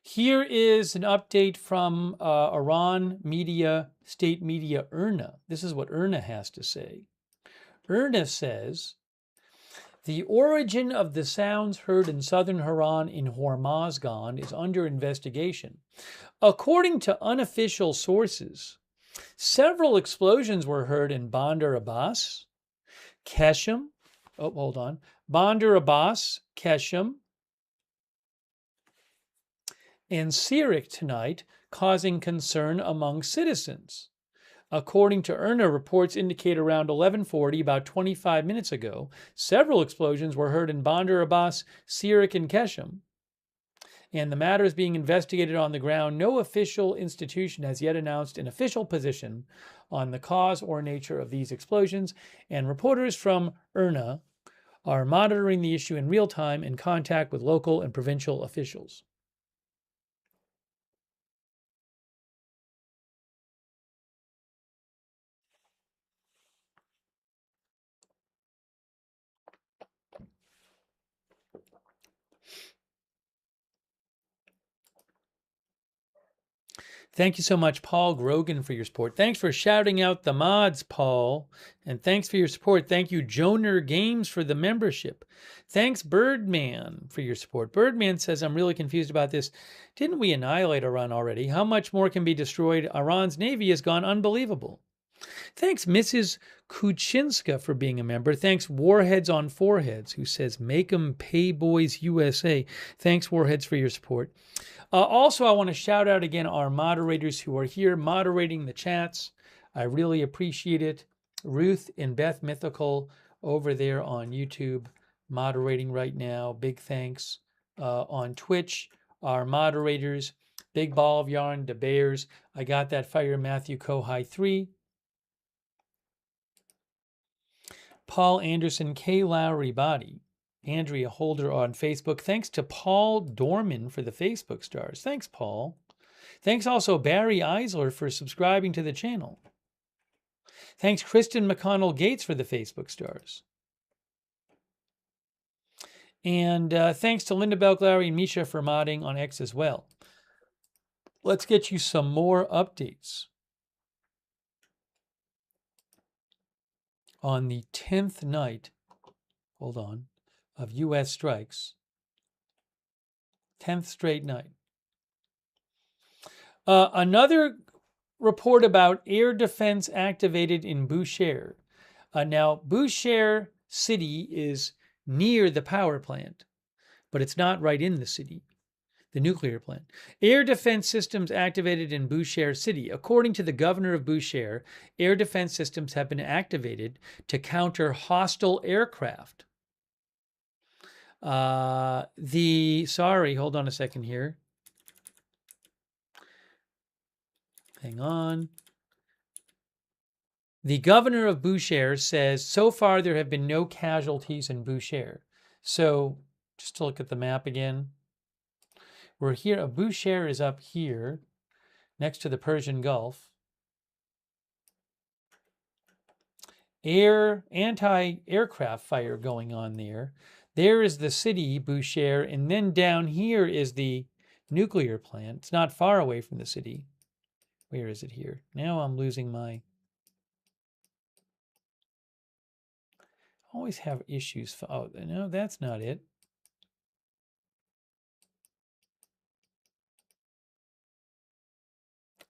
Here is an update from Iran media, state media IRNA. This is what IRNA has to say. IRNA says, the origin of the sounds heard in southern Iran in Hormozgan is under investigation. According to unofficial sources, several explosions were heard in Bandar Abbas, Keshem, Bandar Abbas, Keshem, and Sirik tonight, causing concern among citizens. According to IRNA, reports indicate around 11:40, about 25 minutes ago, several explosions were heard in Bandar Abbas, Sirik, and Keshem, and the matter is being investigated on the ground. No official institution has yet announced an official position on the cause or nature of these explosions, and reporters from IRNA are monitoring the issue in real time in contact with local and provincial officials. Thank you so much, Paul Grogan, for your support. Thanks for shouting out the mods, Paul. And thanks for your support. Thank you, Joner Games, for the membership. Thanks, Birdman, for your support. Birdman says, I'm really confused about this. Didn't we annihilate Iran already? How much more can be destroyed? Iran's navy has gone unbelievable. Thanks, Mrs. Kuchinska, for being a member. Thanks, Warheads on Foreheads, who says, make 'em pay, boys, USA. Thanks, Warheads, for your support. Also, I want to shout out again our moderators who are here moderating the chats. I really appreciate it. Ruth and Beth Mythical over there on YouTube moderating right now. Big thanks. On Twitch, our moderators, Big Ball of Yarn, the Bears. I got that fire, Matthew Kohai 3. Paul Anderson, K. Lowry Body. Andrea Holder on Facebook. Thanks to Paul Dorman for the Facebook stars. Thanks, Paul. Thanks also Barry Eisler for subscribing to the channel. Thanks Kristen McConnell Gates for the Facebook stars. And thanks to Linda Belk, Larry, and Misha for modding on X as well. Let's get you some more updates. On the 10th night, of U.S. strikes, 10th straight night. Another report about air defense activated in Bushehr. Now, Bushehr city is near the power plant, but it's not right in the city, the nuclear plant. Air defense systems activated in Bushehr city. According to the governor of Bushehr, air defense systems have been activated to counter hostile aircraft. Hold on a second here. Hang on. The governor of Bushehr says, so far there have been no casualties in Bushehr. So, just to look at the map again. We're here, Bushehr is up here, next to the Persian Gulf. Anti-aircraft fire going on there. There is the city, Bushehr, and then down here is the nuclear plant. It's not far away from the city. Where is it here? Now I'm losing my... Always have issues. Oh, no, that's not it.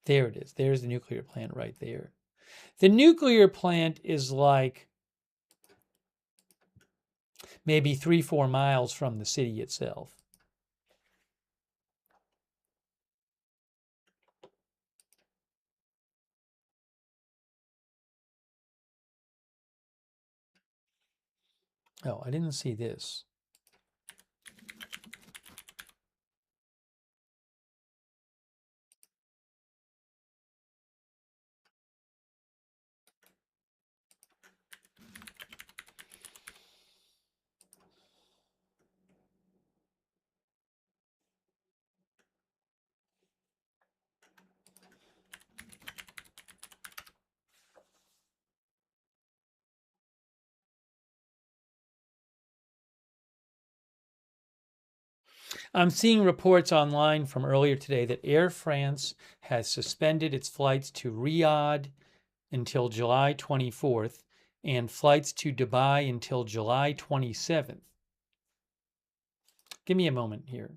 There it is. There's the nuclear plant right there. The nuclear plant is like maybe 3-4 miles from the city itself. Oh, I didn't see this. I'm seeing reports online from earlier today that Air France has suspended its flights to Riyadh until July 24th and flights to Dubai until July 27th. Give me a moment here.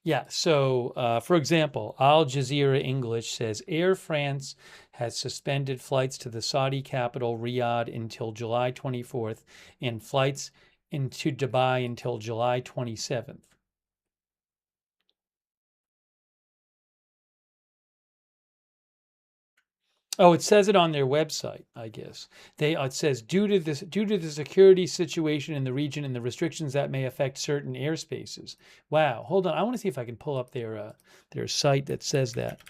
Yeah, so for example, Al Jazeera English says Air France has suspended flights to the Saudi capital Riyadh until July 24th and flights into Dubai until July 27th. Oh, it says it on their website, I guess. It says due to the security situation in the region and the restrictions that may affect certain airspaces. Wow, hold on. I want to see if I can pull up their site that says that.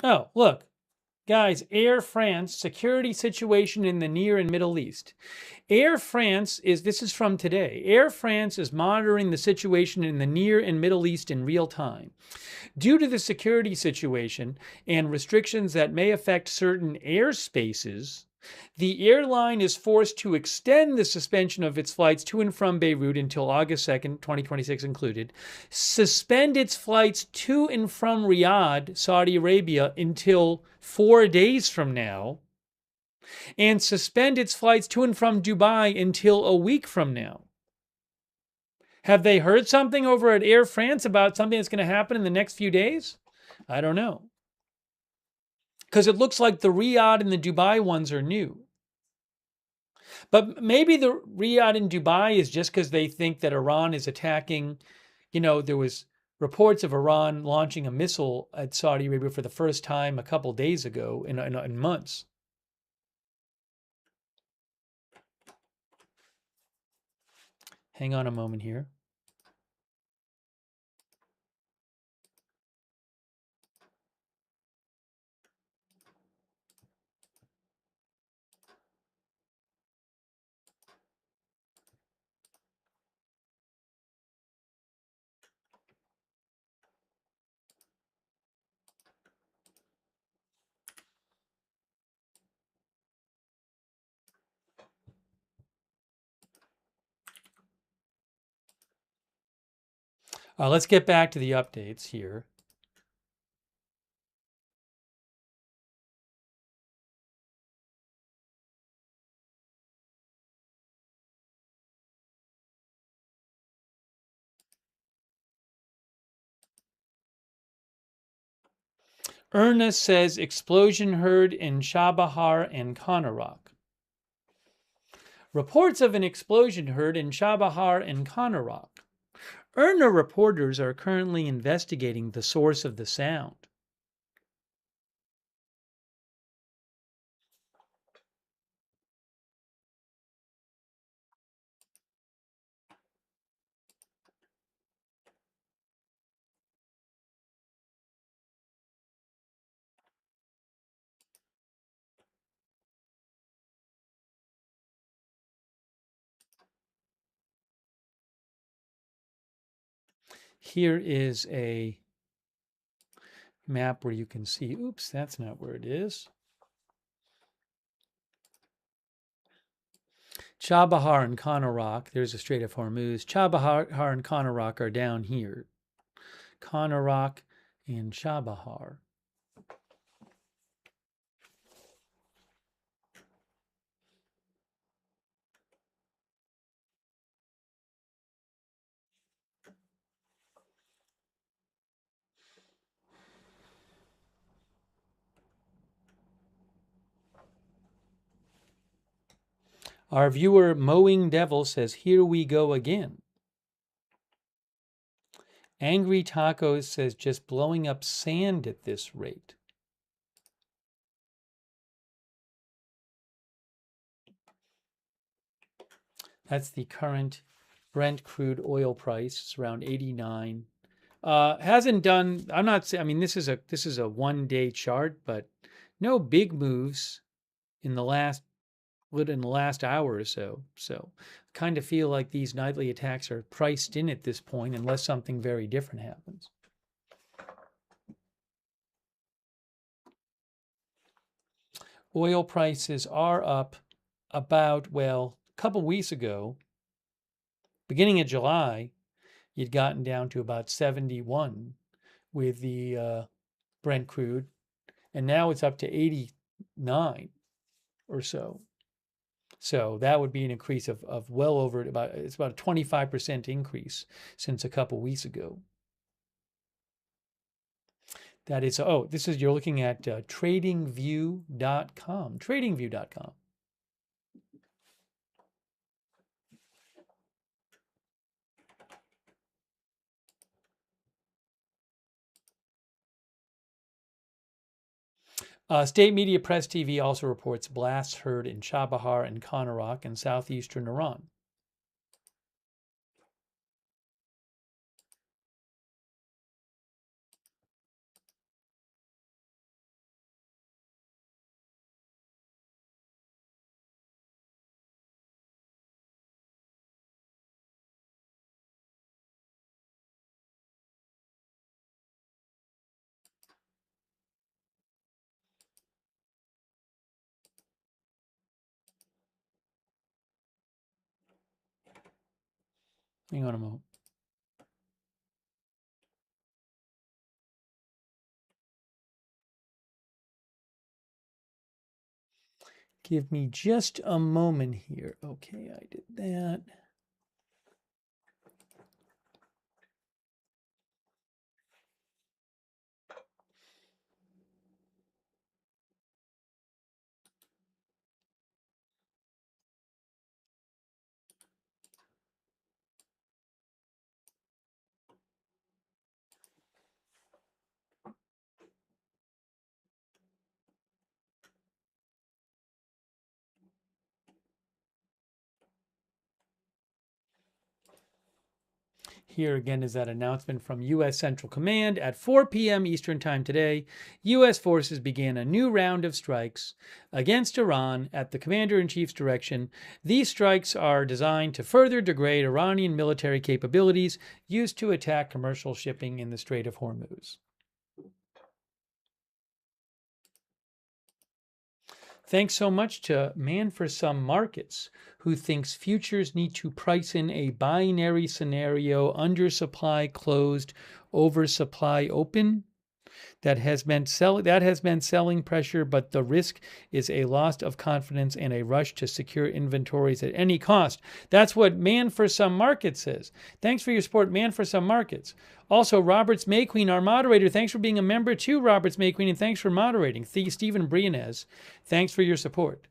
Oh, look. Guys, Air France security situation in the Near and Middle East. This is from today. Air France is monitoring the situation in the Near and Middle East in real time. Due to the security situation and restrictions that may affect certain airspaces, the airline is forced to extend the suspension of its flights to and from Beirut until August 2nd, 2026 included, suspend its flights to and from Riyadh, Saudi Arabia, until 4 days from now, and suspend its flights to and from Dubai until a week from now. Have they heard something over at Air France about something that's going to happen in the next few days? I don't know. Because it looks like the Riyadh and the Dubai ones are new. But maybe the Riyadh and Dubai is just because they think that Iran is attacking. There was reports of Iran launching a missile at Saudi Arabia for the first time a couple days ago in months. Hang on a moment here. Let's get back to the updates here. Ernest says explosion heard in Chabahar and Konarak. Reports of an explosion heard in Chabahar and Konarak. IRNA reporters are currently investigating the source of the sound. Here is a map where you can see, oops, that's not where it is. Chabahar and Konarak, there's the Strait of Hormuz. Chabahar and Konarak are down here. Konarak and Chabahar. Our viewer Mowing Devil says, here we go again. Angry Tacos says, just blowing up sand at this rate. That's the current Brent crude oil price. It's around 89. Hasn't done, I'm not saying, I mean, this is a 1 day chart, but no big moves in the last hour or so. So kind of feel like these nightly attacks are priced in at this point unless something very different happens. Oil prices are up about, well, a couple weeks ago, beginning of July, you'd gotten down to about 71 with the Brent crude, and now it's up to 89 or so. So that would be an increase of well over it's about a 25% increase since a couple weeks ago. That is, this is, you're looking at tradingview.com. Tradingview.com. State media Press TV also reports blasts heard in Chabahar and Konarak in southeastern Iran. Hang on a moment. Give me just a moment here. Okay, I did that. Here again is that announcement from U.S. Central Command. At 4 p.m. Eastern Time today, U.S. forces began a new round of strikes against Iran at the Commander-in-Chief's direction. These strikes are designed to further degrade Iranian military capabilities used to attack commercial shipping in the Strait of Hormuz. Thanks so much to Man for Some Markets, who thinks futures need to price in a binary scenario, undersupply closed, oversupply open. That has been selling pressure, but the risk is a loss of confidence and a rush to secure inventories at any cost. That's what Man for Some Markets says. Thanks for your support, Man for Some Markets. Also, Roberts Mayqueen, our moderator, thanks for being a member too, Roberts Mayqueen, and thanks for moderating. Stephen Briones, thanks for your support.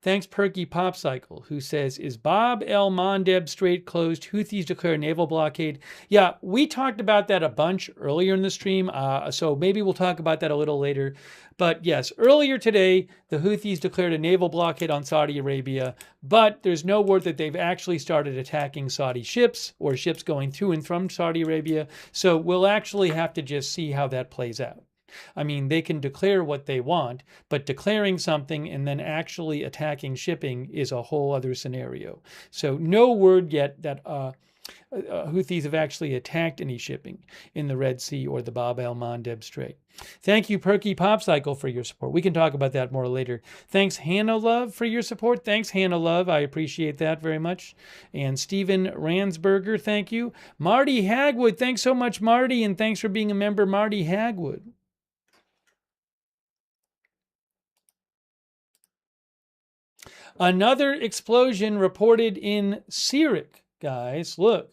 Thanks, Perky Popcycle, who says, is Bab el Mandeb Strait closed? Houthis declare naval blockade. Yeah, we talked about that a bunch earlier in the stream, so maybe we'll talk about that a little later. But yes, earlier today, the Houthis declared a naval blockade on Saudi Arabia, but there's no word that they've actually started attacking Saudi ships or ships going to and from Saudi Arabia. So we'll actually have to just see how that plays out. I mean, they can declare what they want, but declaring something and then actually attacking shipping is a whole other scenario. So no word yet that Houthis have actually attacked any shipping in the Red Sea or the Bab el Mandeb Strait. Thank you, Perky Popcycle, for your support. We can talk about that more later. Thanks, Hannah Love, for your support. Thanks, Hannah Love. I appreciate that very much. And Stephen Ransberger, thank you. Marty Hagwood, thanks so much, Marty, and thanks for being a member, Marty Hagwood. Another explosion reported in Sirik, guys. Look.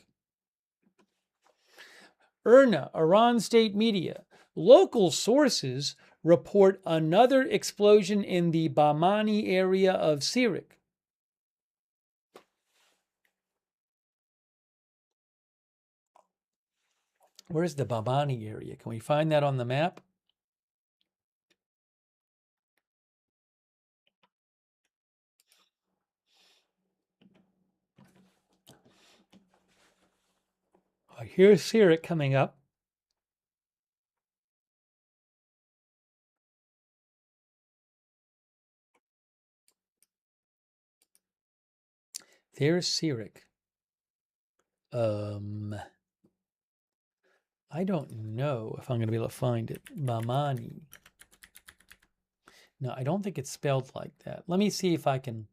IRNA, Iran State Media. Local sources report another explosion in the Bamani area of Sirik. Where's the Bamani area? Can we find that on the map? Here's Sirik coming up. There's Sirik. I don't know if I'm going to be able to find it. Bamani. No, I don't think it's spelled like that. Let me see if I can.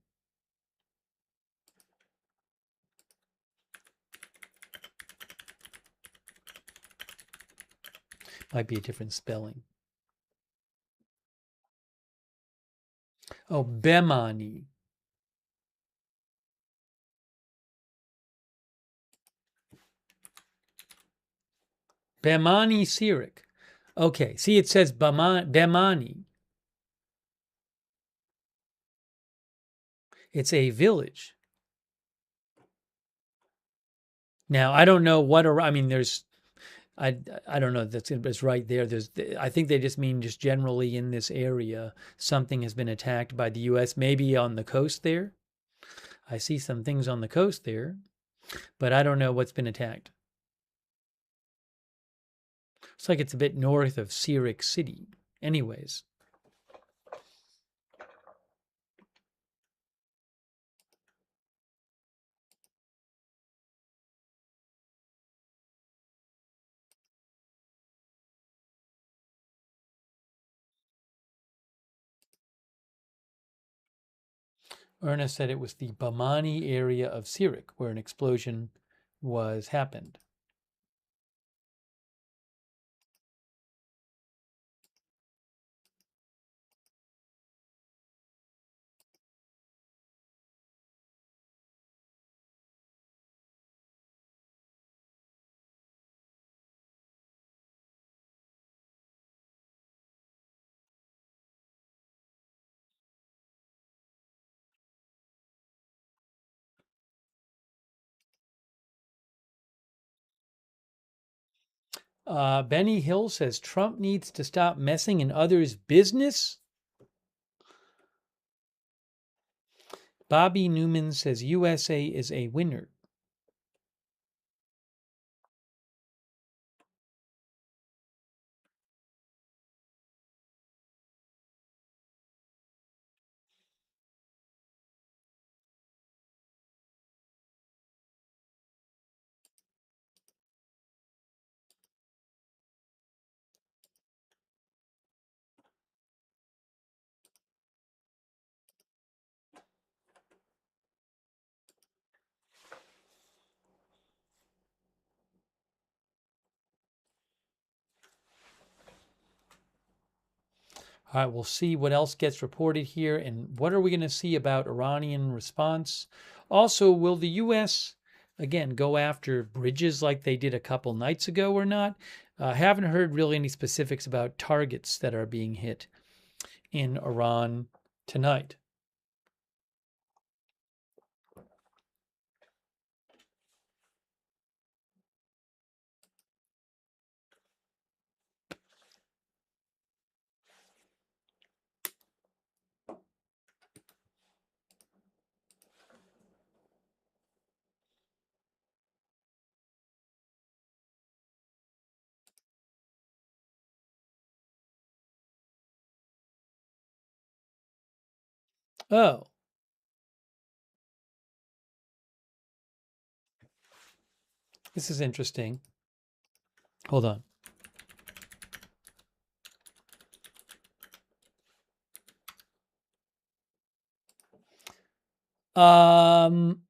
Might be a different spelling. Oh, Bemani. Bemani Sirik. Okay, see, it says Bemani. It's a village. Now, I don't know what, I mean, there's, I don't know, it's right there. I think they just mean just generally in this area, something has been attacked by the U.S., maybe on the coast there. I see some things on the coast there, but I don't know what's been attacked. Looks like it's a bit north of Sirik City. Anyways. Ernest said it was the Bamani area of Sirik where an explosion was happened. Benny Hill says Trump needs to stop messing in others' business. Bobby Newman says USA is a winner. All right, we'll see what else gets reported here and what are we going to see about Iranian response. Also, will the U.S., again, go after bridges like they did a couple nights ago or not? Haven't heard really any specifics about targets that are being hit in Iran tonight. Oh, This is interesting. Hold on. Um,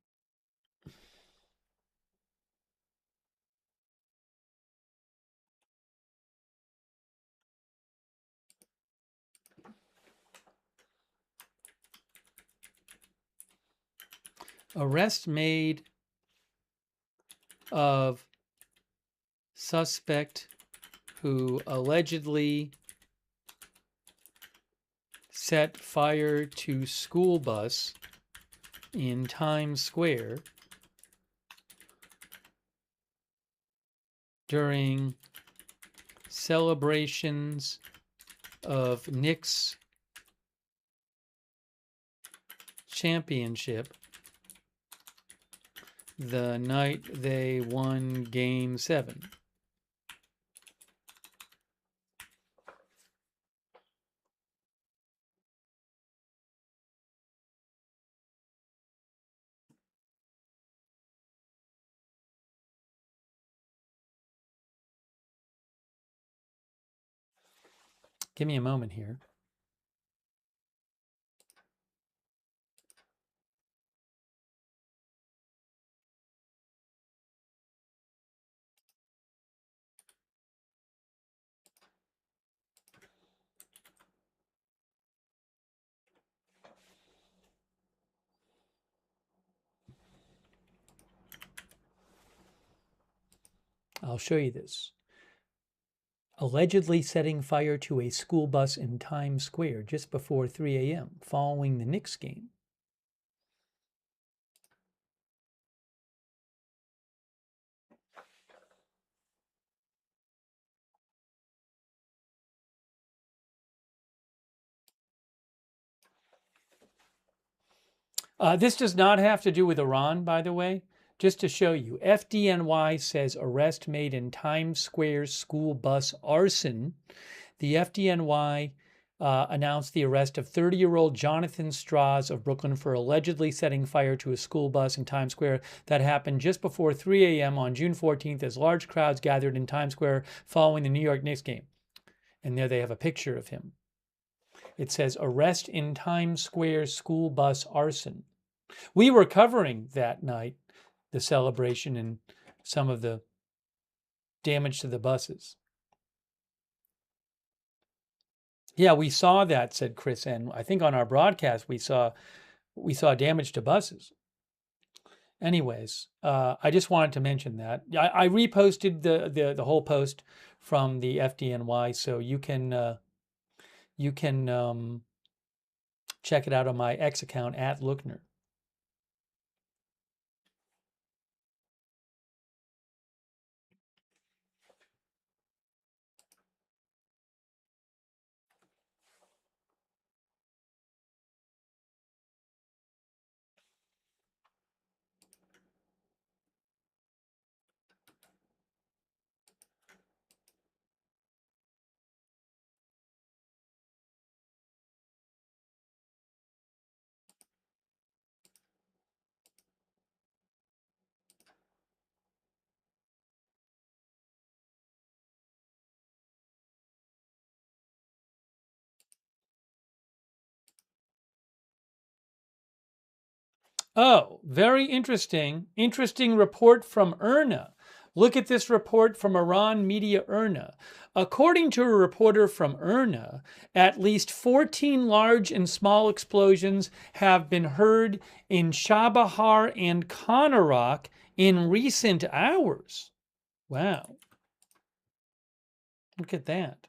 Arrest made of suspect who allegedly set fire to school bus in Times Square during celebrations of Knicks championship the night they won Game 7. Give me a moment here. I'll show you this. Allegedly setting fire to a school bus in Times Square just before 3 a.m. following the Knicks game. This does not have to do with Iran, by the way. Just to show you, FDNY says arrest made in Times Square school bus arson. The FDNY announced the arrest of 30-year-old Jonathan Strauss of Brooklyn for allegedly setting fire to a school bus in Times Square. That happened just before 3 a.m. on June 14th as large crowds gathered in Times Square following the New York Knicks game. And there they have a picture of him. It says arrest in Times Square school bus arson. We were covering that night the celebration and some of the damage to the buses. Yeah, we saw that, said Chris, and I think on our broadcast we saw damage to buses. Anyways, I just wanted to mention that. I reposted the whole post from the FDNY, so you can check it out on my X account at Lookner. Oh, very interesting. Interesting report from IRNA. Look at this report from Iran Media IRNA. According to a reporter from IRNA, at least 14 large and small explosions have been heard in Chabahar and Konarak in recent hours. Wow. Look at that.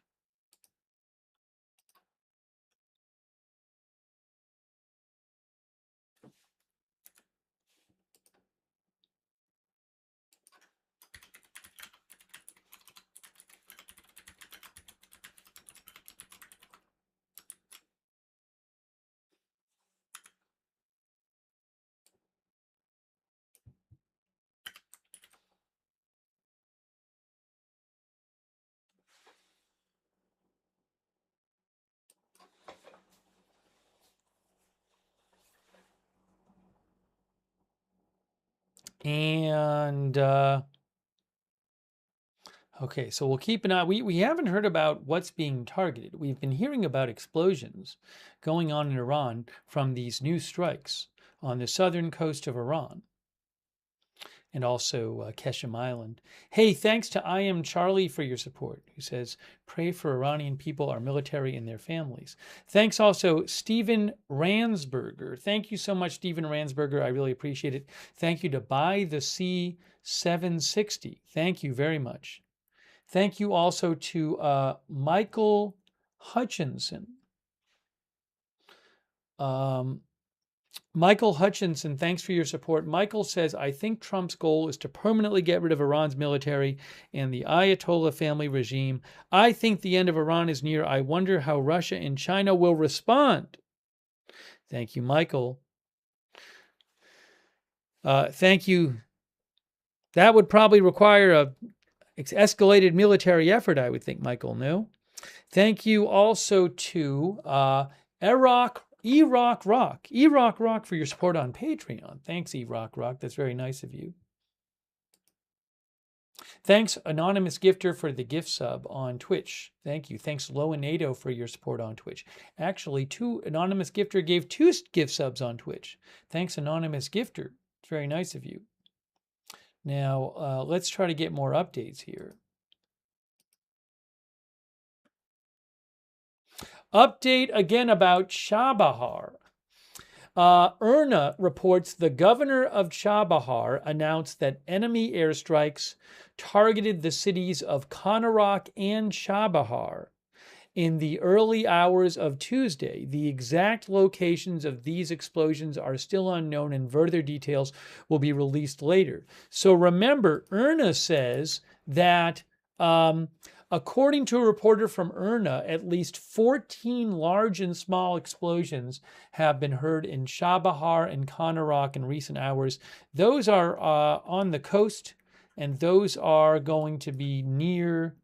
And Okay, so we'll keep an eye. We haven't heard about what's being targeted. We've been hearing about explosions going on in Iran from these new strikes on the southern coast of Iran and also Keshem Island. Hey, thanks to I Am Charlie for your support, who says, pray for Iranian people, our military, and their families. Thanks also, Stephen Ransberger. Thank you so much, Stephen Ransberger. I really appreciate it. Thank you to Buy the Sea 760. Thank you very much. Thank you also to Michael Hutchinson. Michael Hutchinson, thanks for your support. Michael says, I think Trump's goal is to permanently get rid of Iran's military and the Ayatollah family regime. I think the end of Iran is near. I wonder how Russia and China will respond. Thank you, Michael. Thank you. That would probably require a escalated military effort, I would think, Michael. No? Thank you also to Iraq Rock for your support on Patreon. Thanks, Iraq Rock. That's very nice of you. Thanks, Anonymous Gifter, for the gift sub on Twitch. Thank you. Thanks, Loanado, for your support on Twitch. Actually, Anonymous Gifter gave 2 gift subs on Twitch. Thanks, Anonymous Gifter. It's very nice of you. Now, let's try to get more updates here. Update again about Chabahar. IRNA reports the governor of Chabahar announced that enemy airstrikes targeted the cities of Konarak and Chabahar in the early hours of Tuesday. The exact locations of these explosions are still unknown, and further details will be released later. So remember, IRNA says that according to a reporter from IRNA, at least 14 large and small explosions have been heard in Chabahar and Konarak in recent hours. Those are on the coast, and those are going to be near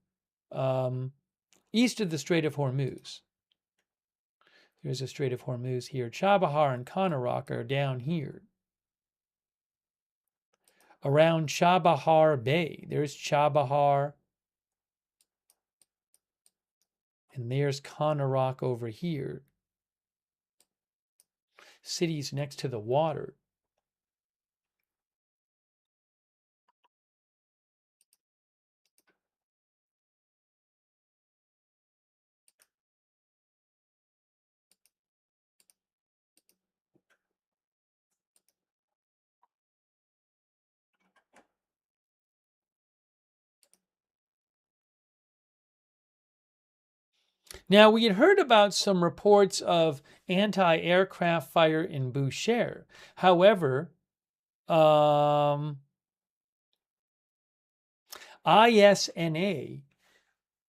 east of the Strait of Hormuz. There's a Strait of Hormuz here. Chabahar and Konarak are down here. Around Chabahar Bay. There's Chabahar. And there's Konarak over here. Cities next to the water. Now, we had heard about some reports of anti-aircraft fire in Bushehr. However, ISNA,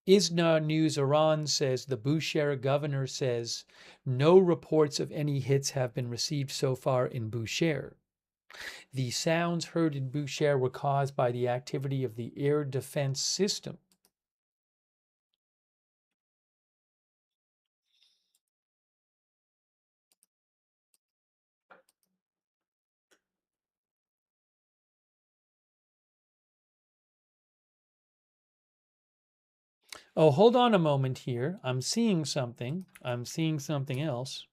ISNA News Iran says, the Bushehr governor says, no reports of any hits have been received so far in Bushehr. The sounds heard in Bushehr were caused by the activity of the air defense system. Oh, hold on a moment here. I'm seeing something. I'm seeing something else.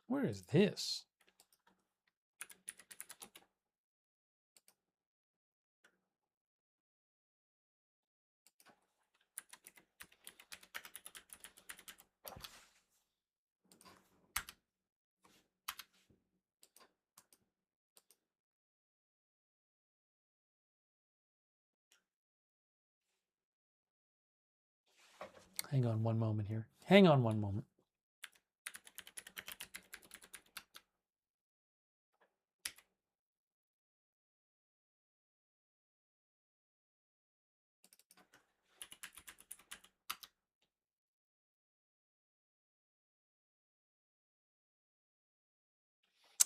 Where is this? Hang on one moment here. Hang on one moment.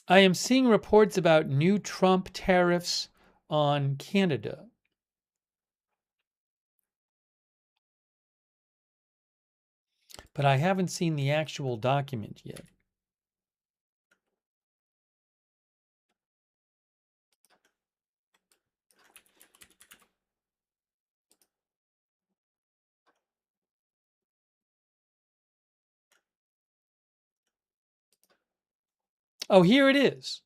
I am seeing reports about new Trump tariffs on Canada. but I haven't seen the actual document yet. Oh, here it is.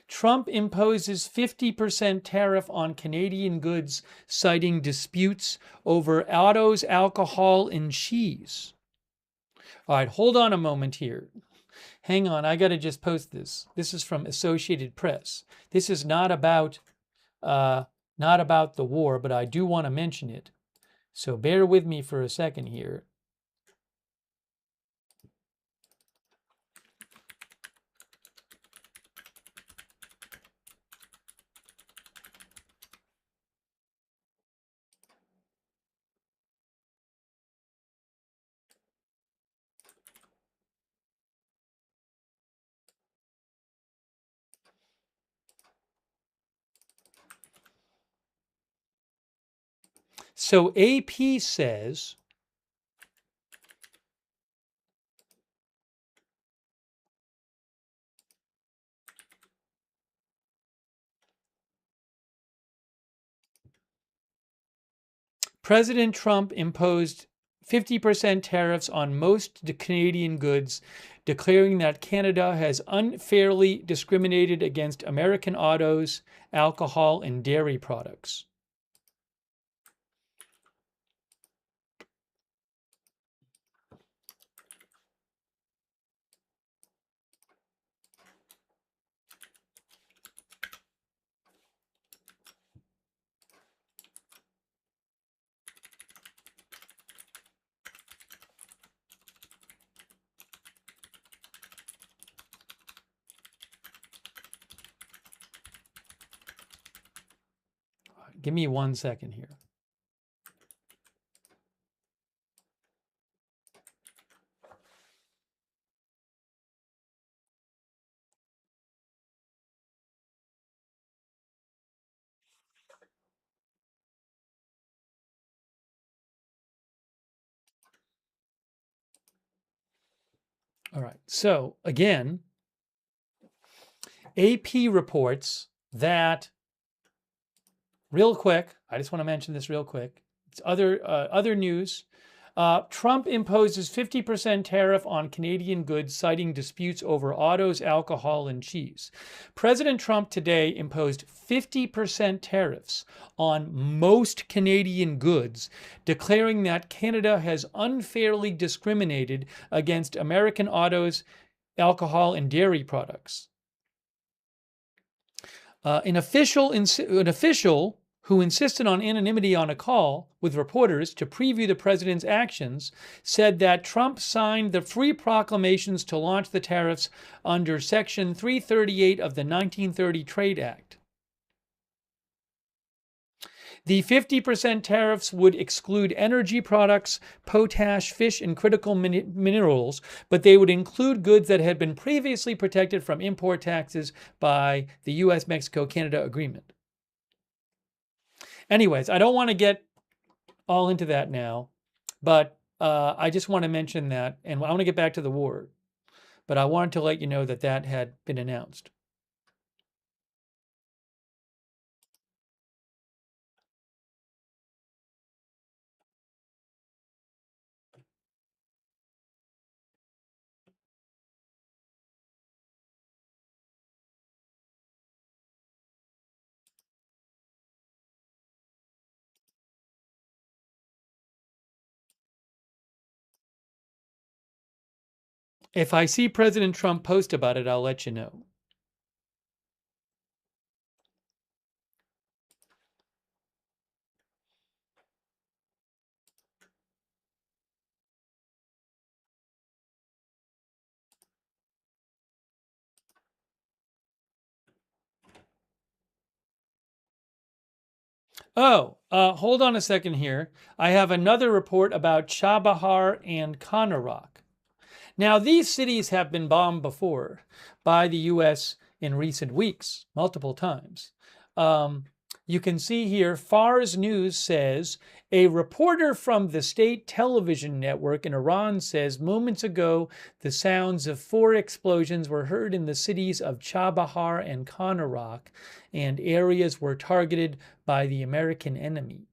Trump imposes 50% tariff on Canadian goods, citing disputes over autos, alcohol, and cheese. All right, hold on a moment here. Hang on, I got to just post this. This is from Associated Press. This is not about the war, but I do want to mention it. So bear with me for a second here. So AP says President Trump imposed 50% tariffs on most Canadian goods, declaring that Canada has unfairly discriminated against American autos, alcohol, and dairy products. Give me 1 second here. All right. So again, AP reports that, real quick, I just want to mention this real quick. It's other news. Trump imposes 50% tariff on Canadian goods, citing disputes over autos, alcohol, and cheese. President Trump today imposed 50% tariffs on most Canadian goods, declaring that Canada has unfairly discriminated against American autos, alcohol, and dairy products. An official who insisted on anonymity on a call with reporters to preview the president's actions said that Trump signed the free proclamations to launch the tariffs under Section 338 of the 1930 Trade Act. The 50% tariffs would exclude energy products, potash, fish, and critical minerals, but they would include goods that had been previously protected from import taxes by the U.S.-Mexico-Canada agreement. Anyways, I don't want to get all into that now, but I just want to mention that, and I want to get back to the war, but I wanted to let you know that that had been announced. If I see President Trump post about it, I'll let you know. Oh, hold on a second here. I have another report about Chabahar and Konarak. Now, these cities have been bombed before by the U.S. in recent weeks, multiple times. You can see here, Fars News says, a reporter from the state television network in Iran says moments ago the sounds of 4 explosions were heard in the cities of Chabahar and Kanarak, and areas were targeted by the American enemy.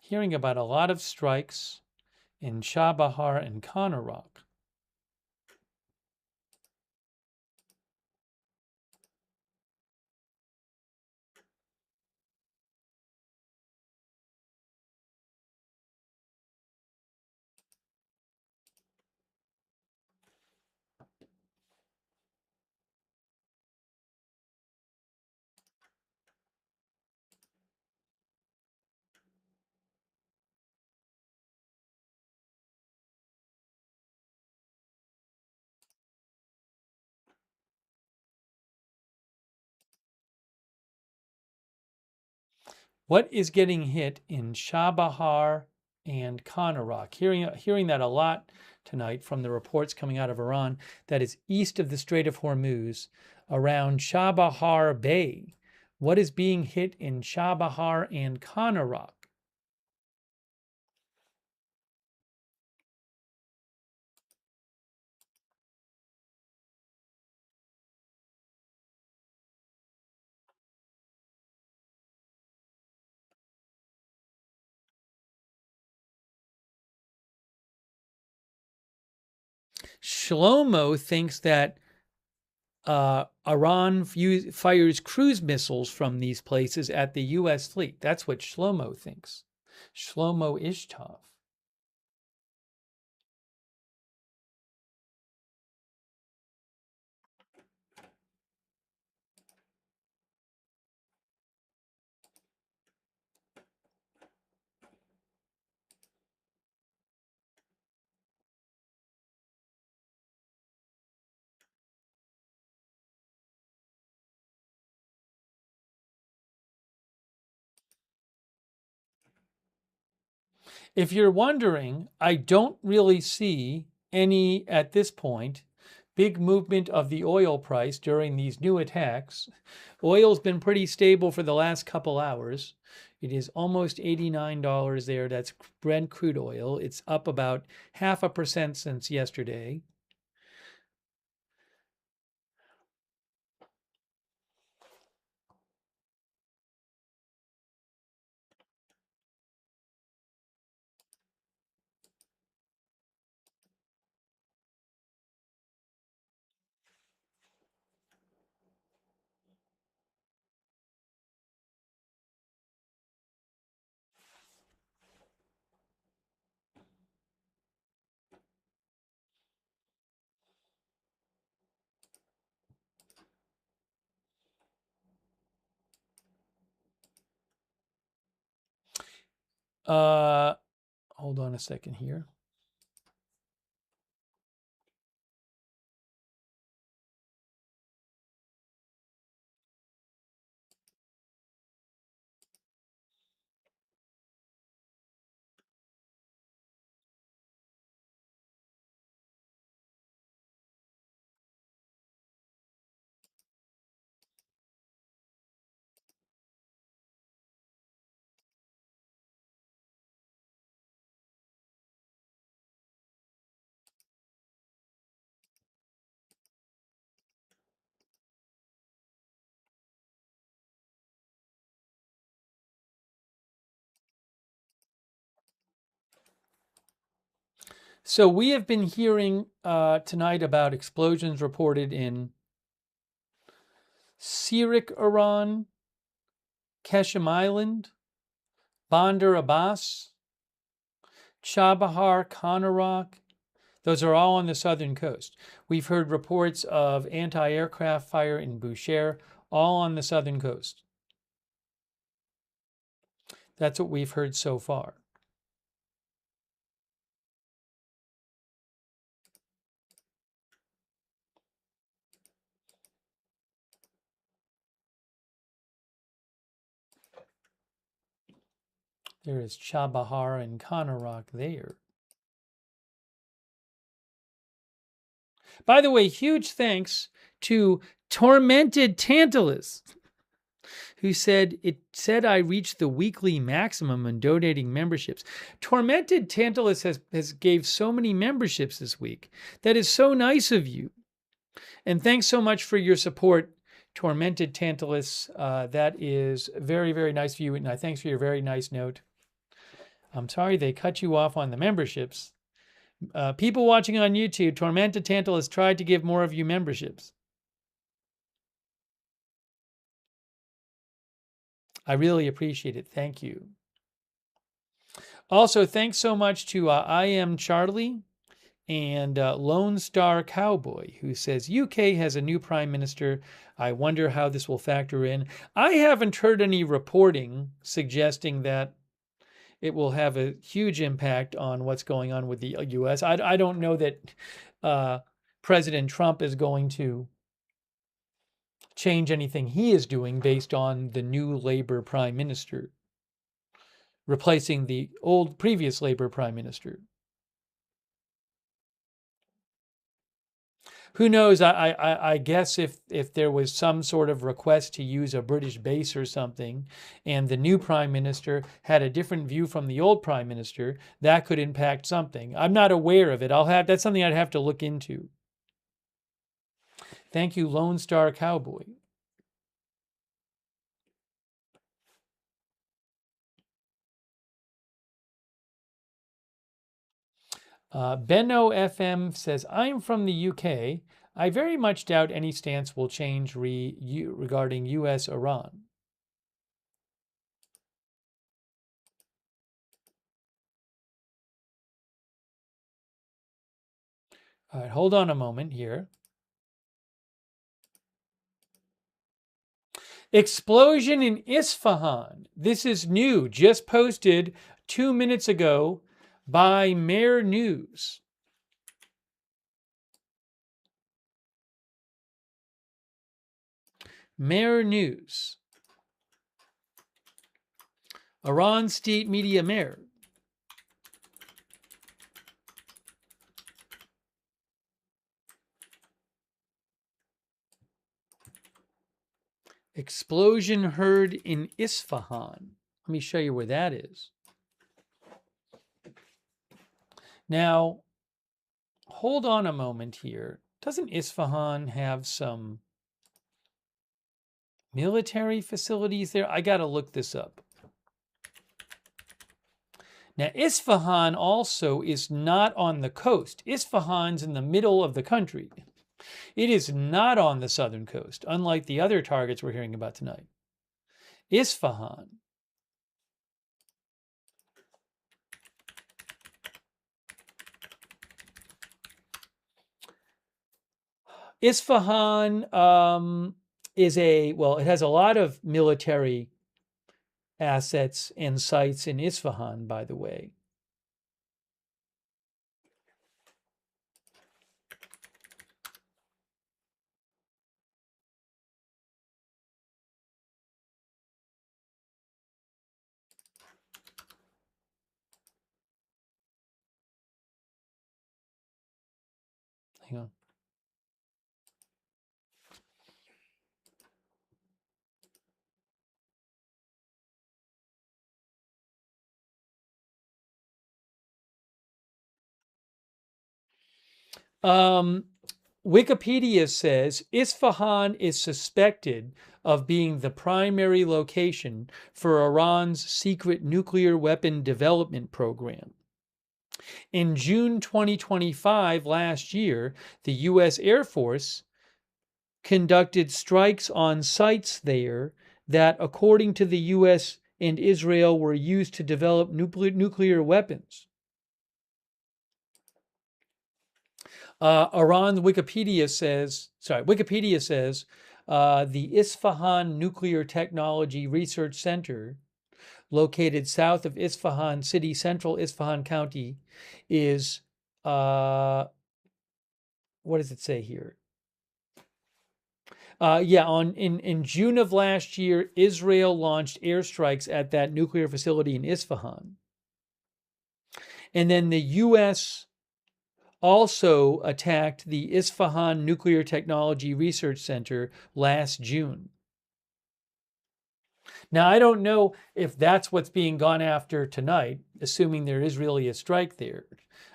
Hearing about a lot of strikes in Chabahar and Kanarak. What is getting hit in Chabahar and Kanarak? Hearing that a lot tonight from the reports coming out of Iran, that is east of the Strait of Hormuz, around Chabahar Bay. What is being hit in Chabahar and Kanarak? Shlomo thinks that Iran fires cruise missiles from these places at the U.S. fleet. That's what Shlomo thinks. Shlomo Ishtov. If you're wondering, I don't really see any, at this point, big movement of the oil price during these new attacks. Oil's been pretty stable for the last couple hours. It is almost $89 there. That's Brent crude oil. It's up about 0.5% since yesterday. Hold on a second here. So we have been hearing tonight about explosions reported in Sirik, Iran, Keshem Island, Bandar Abbas, Chabahar, Kanarak. Those are all on the southern coast. We've heard reports of anti-aircraft fire in Bushehr, all on the southern coast. That's what we've heard so far. There is Chabahar and Konarak there. By the way, huge thanks to Tormented Tantalus, who said, it said I reached the weekly maximum in donating memberships. Tormented Tantalus has gave so many memberships this week. That is so nice of you. And thanks so much for your support, Tormented Tantalus. That is very, very nice of you. And thanks for your very nice note. I'm sorry they cut you off on the memberships. People watching on YouTube, Tormented Tantalus tried to give more of you memberships. I really appreciate it. Thank you. Also, thanks so much to I Am Charlie and Lone Star Cowboy, who says, UK has a new prime minister. I wonder how this will factor in. I haven't heard any reporting suggesting that it will have a huge impact on what's going on with the U.S. I don't know that President Trump is going to change anything he is doing based on the new Labor prime minister, replacing the previous Labor prime minister. Who knows? I guess if there was some sort of request to use a British base or something, and the new prime minister had a different view from the old prime minister, that could impact something. I'm not aware of it. That's something I'd have to look into. Thank you, Lone Star Cowboy. Benno FM says, I'm from the UK. I very much doubt any stance will change regarding US-Iran. All right, hold on a moment here. Explosion in Isfahan. This is new, just posted 2 minutes ago by Mer News. Mer News. Iran State Media Mer. Explosion heard in Isfahan. Let me show you where that is. Now, hold on a moment here. Doesn't Isfahan have some military facilities there? I got to look this up. Now, Isfahan also is not on the coast. Isfahan's in the middle of the country. It is not on the southern coast, unlike the other targets we're hearing about tonight. Isfahan. Isfahan it has a lot of military assets and sites in Isfahan, by the way. Hang on. Wikipedia says Isfahan is suspected of being the primary location for Iran's secret nuclear weapon development program. In June 2025, last year, the U.S. Air Force conducted strikes on sites there that, according to the U.S. and Israel, were used to develop nuclear weapons. Wikipedia says the Isfahan Nuclear Technology Research Center located south of Isfahan city, central Isfahan County, is, what does it say here? In June of last year, Israel launched airstrikes at that nuclear facility in Isfahan. And then the U.S. also attacked the Isfahan Nuclear Technology Research Center last June. Now, I don't know if that's what's being gone after tonight, assuming there is really a strike there.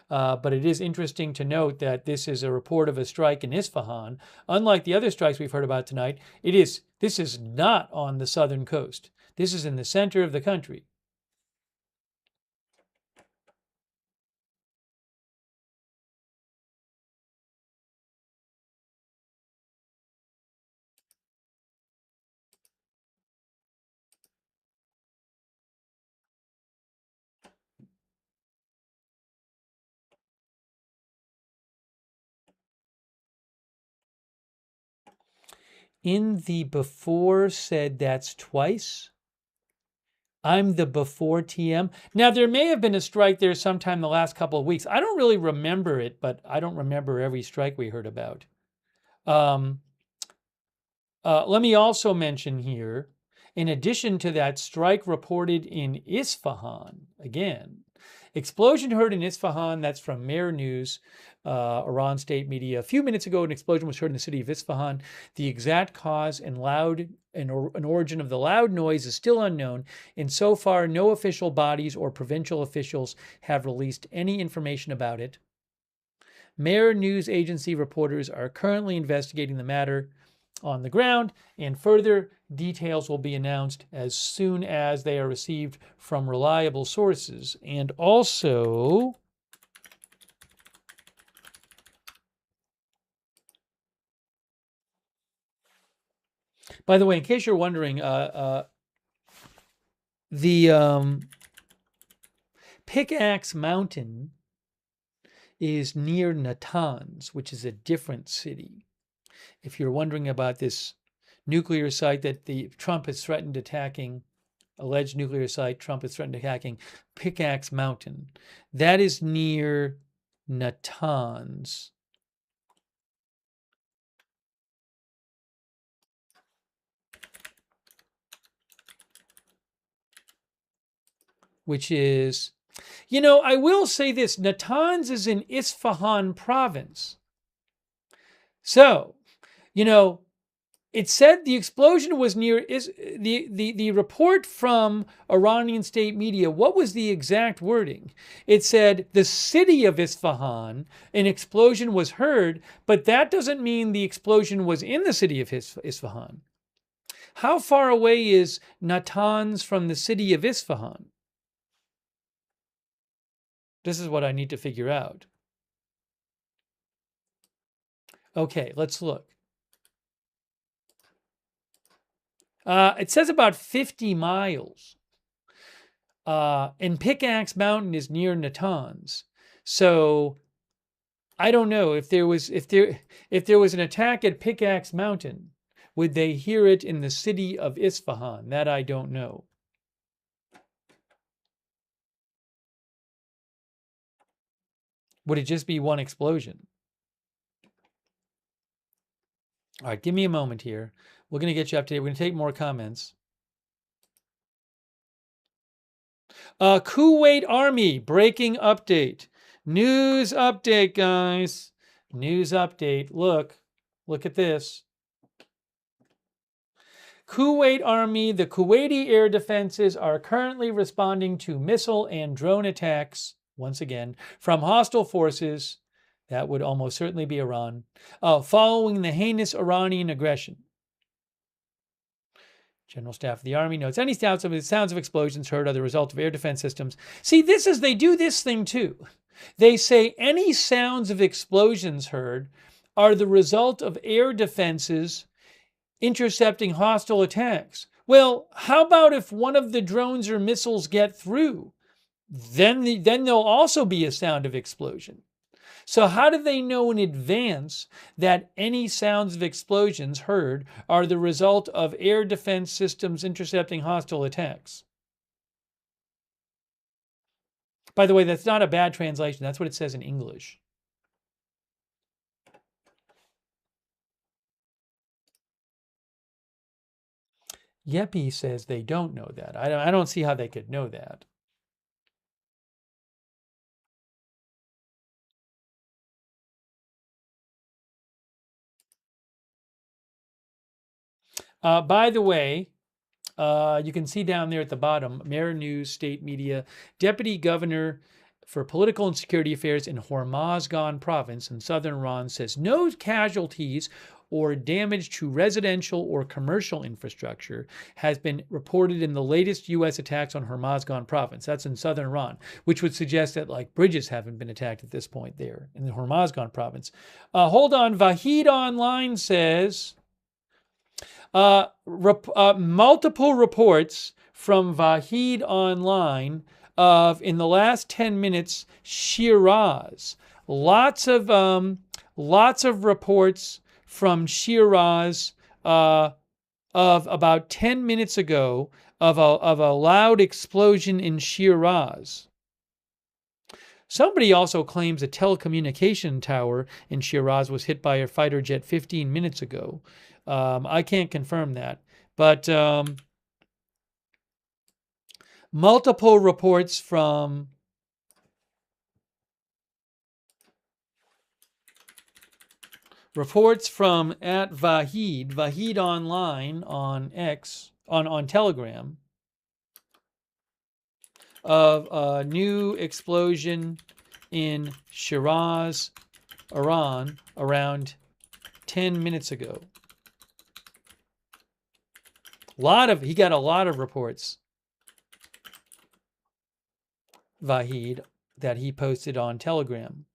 But it is interesting to note that this is a report of a strike in Isfahan. Unlike the other strikes we've heard about tonight, this is not on the southern coast. This is in the center of the country. In the before said that's twice. I'm the before TM. Now, there may have been a strike there sometime the last couple of weeks. I don't really remember it, but I don't remember every strike we heard about. Let me also mention here, in addition to that strike reported in Isfahan, again, explosion heard in Isfahan, that's from Mehr News, Iran state media. A few minutes ago, an explosion was heard in the city of Isfahan. The exact cause and origin of the loud noise is still unknown, and so far, no official bodies or provincial officials have released any information about it. Mehr News Agency reporters are currently investigating the matter on the ground, and further details will be announced as soon as they are received from reliable sources. And also, by the way, in case you're wondering, the Pickaxe Mountain is near Natanz, which is a different city. If you're wondering about this nuclear site that Trump has threatened attacking, alleged nuclear site Trump has threatened attacking, Pickaxe Mountain, that is near Natanz. Which is, I will say this, Natanz is in Isfahan province. So, it said the explosion was near the report from Iranian state media. What was the exact wording? It said the city of Isfahan, an explosion was heard, but that doesn't mean the explosion was in the city of Isfahan. How far away is Natanz from the city of Isfahan? This is what I need to figure out. Okay, let's look. It says about 50 miles. And Pickaxe Mountain is near Natanz. So I don't know if there was an attack at Pickaxe Mountain, would they hear it in the city of Isfahan? That I don't know. Would it just be one explosion? All right, give me a moment here. We're going to get you up to date. We're going to take more comments. Kuwait Army breaking update. News update, guys. News update. Look at this. Kuwait Army, the Kuwaiti air defenses are currently responding to missile and drone attacks, once again, from hostile forces. That would almost certainly be Iran, following the heinous Iranian aggression. General Staff of the Army notes any sounds of explosions heard are the result of air defense systems. See, they do this thing too. They say any sounds of explosions heard are the result of air defenses intercepting hostile attacks. Well, how about if one of the drones or missiles get through? Then there'll also be a sound of explosion. So how do they know in advance that any sounds of explosions heard are the result of air defense systems intercepting hostile attacks? By the way, that's not a bad translation. That's what it says in English. Yeppy says they don't know that. I don't see how they could know that. By the way, you can see down there at the bottom, Mirror News, State Media, Deputy Governor for Political and Security Affairs in Hormozgan Province in southern Iran says no casualties or damage to residential or commercial infrastructure has been reported in the latest U.S. attacks on Hormozgan Province. That's in southern Iran, which would suggest that like bridges haven't been attacked at this point there in the Hormozgan Province. Hold on, Vahid Online says multiple reports from Vahid Online of in the last 10 minutes Shiraz. Lots of reports from Shiraz of about 10 minutes ago of a loud explosion in Shiraz. Somebody also claims a telecommunication tower in Shiraz was hit by a fighter jet 15 minutes ago. I can't confirm that, but multiple reports from at Vahid Online on X on Telegram of a new explosion in Shiraz, Iran, around 10 minutes ago. He got a lot of reports, Vahid, that he posted on Telegram.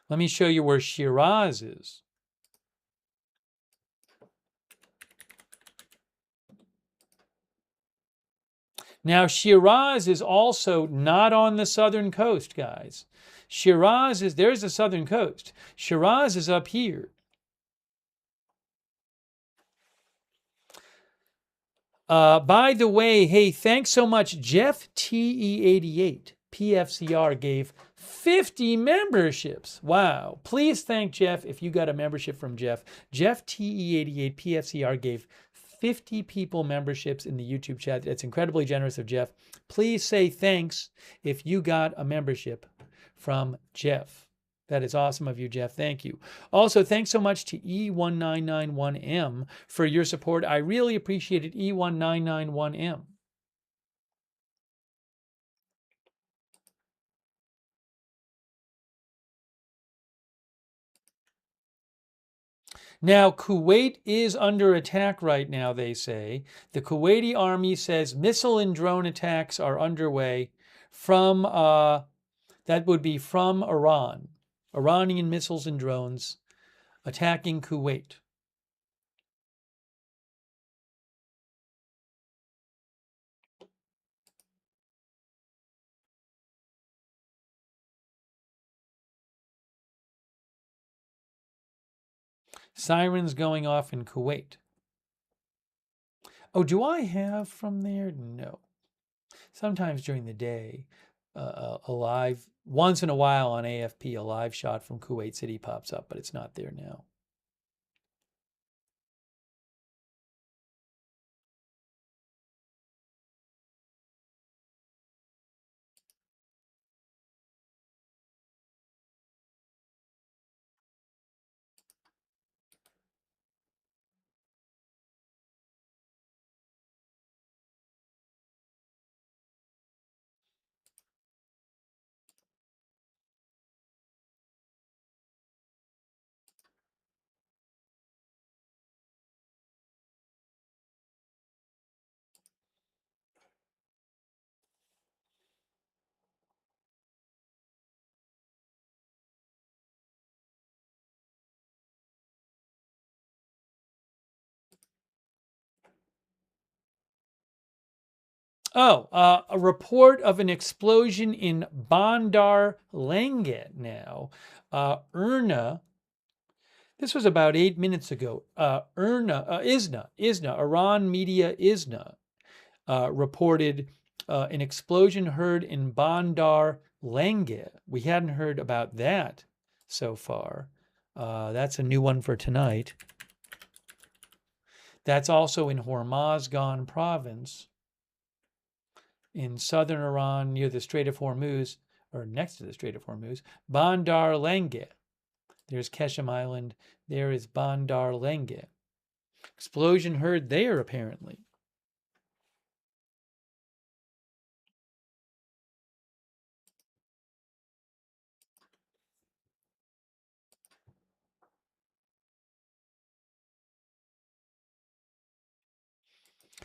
Let me show you where Shiraz is. Now, Shiraz is also not on the southern coast, guys. There's the southern coast. Shiraz is up here. By the way, hey, thanks so much. Jeff TE88, PFCR, gave 50 memberships. Wow. Please thank Jeff if you got a membership from Jeff. Jeff TE88, PFCR, gave 50 people memberships in the YouTube chat. That's incredibly generous of Jeff. Please say thanks if you got a membership from Jeff. That is awesome of you, Jeff. Thank you. Also, thanks so much to E1991M for your support. I really appreciate it, E1991M. Now, Kuwait is under attack right now, they say. The Kuwaiti army says missile and drone attacks are underway from, that would be from Iran. Iranian missiles and drones attacking Kuwait. Sirens going off in Kuwait. Oh, do I have from there? No. Sometimes during the day, a live, once in a while on AFP, a live shot from Kuwait City pops up, but it's not there now. Oh, a report of an explosion in Bandar Langet now. IRNA This was about 8 minutes ago. ISNA, Iran media ISNA, reported an explosion heard in Bandar Lenge. We hadn't heard about that so far. That's a new one for tonight. That's also in Hormozgan province in southern Iran near the Strait of Hormuz, or next to the Strait of Hormuz, Bandar Lenge. There's Keshem Island. There is Bandar Lenge. Explosion heard there, apparently.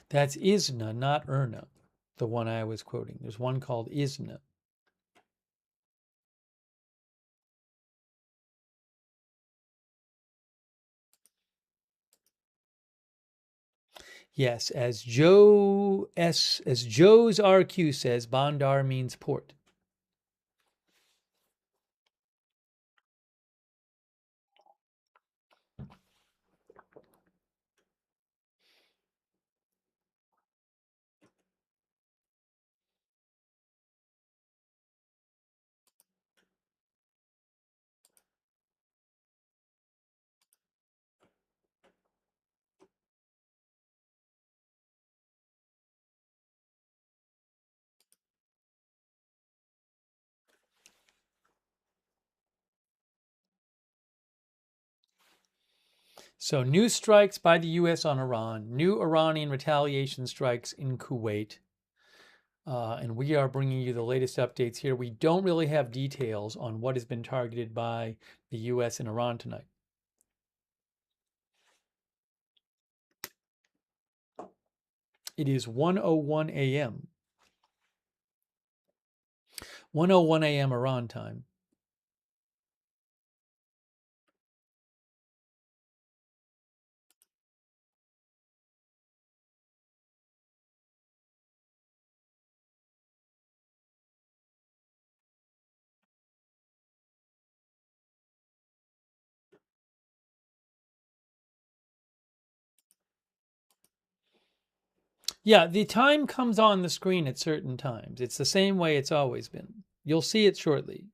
That's ISNA, not IRNA, the one I was quoting. There's one called ISNA. Yes, as Joe's RQ says, Bandar means port. So, new strikes by the U.S. on Iran, new Iranian retaliation strikes in Kuwait. And we are bringing you the latest updates here. We don't really have details on what has been targeted by the U.S. and Iran tonight. It is 1:01 a.m. 1:01 a.m. Iran time. Yeah, the time comes on the screen at certain times. It's the same way it's always been. You'll see it shortly.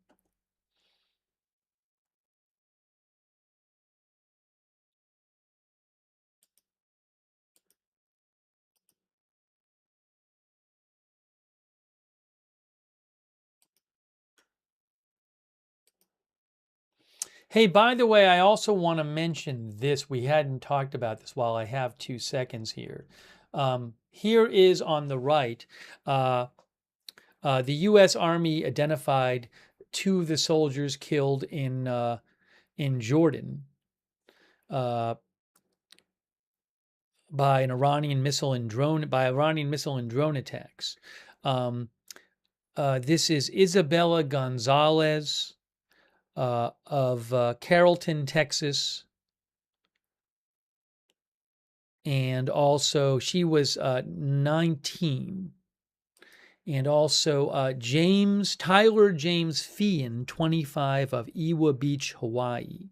Hey, by the way, I also want to mention this. We hadn't talked about this while I have 2 seconds here. Here is on the right, the U.S. Army identified two of the soldiers killed in Jordan uh, by Iranian missile and drone attacks. This is Isabella Gonzalez of Carrollton, Texas. And also, she was 19. And also, Tyler James Feehan, 25, of Ewa Beach, Hawaii.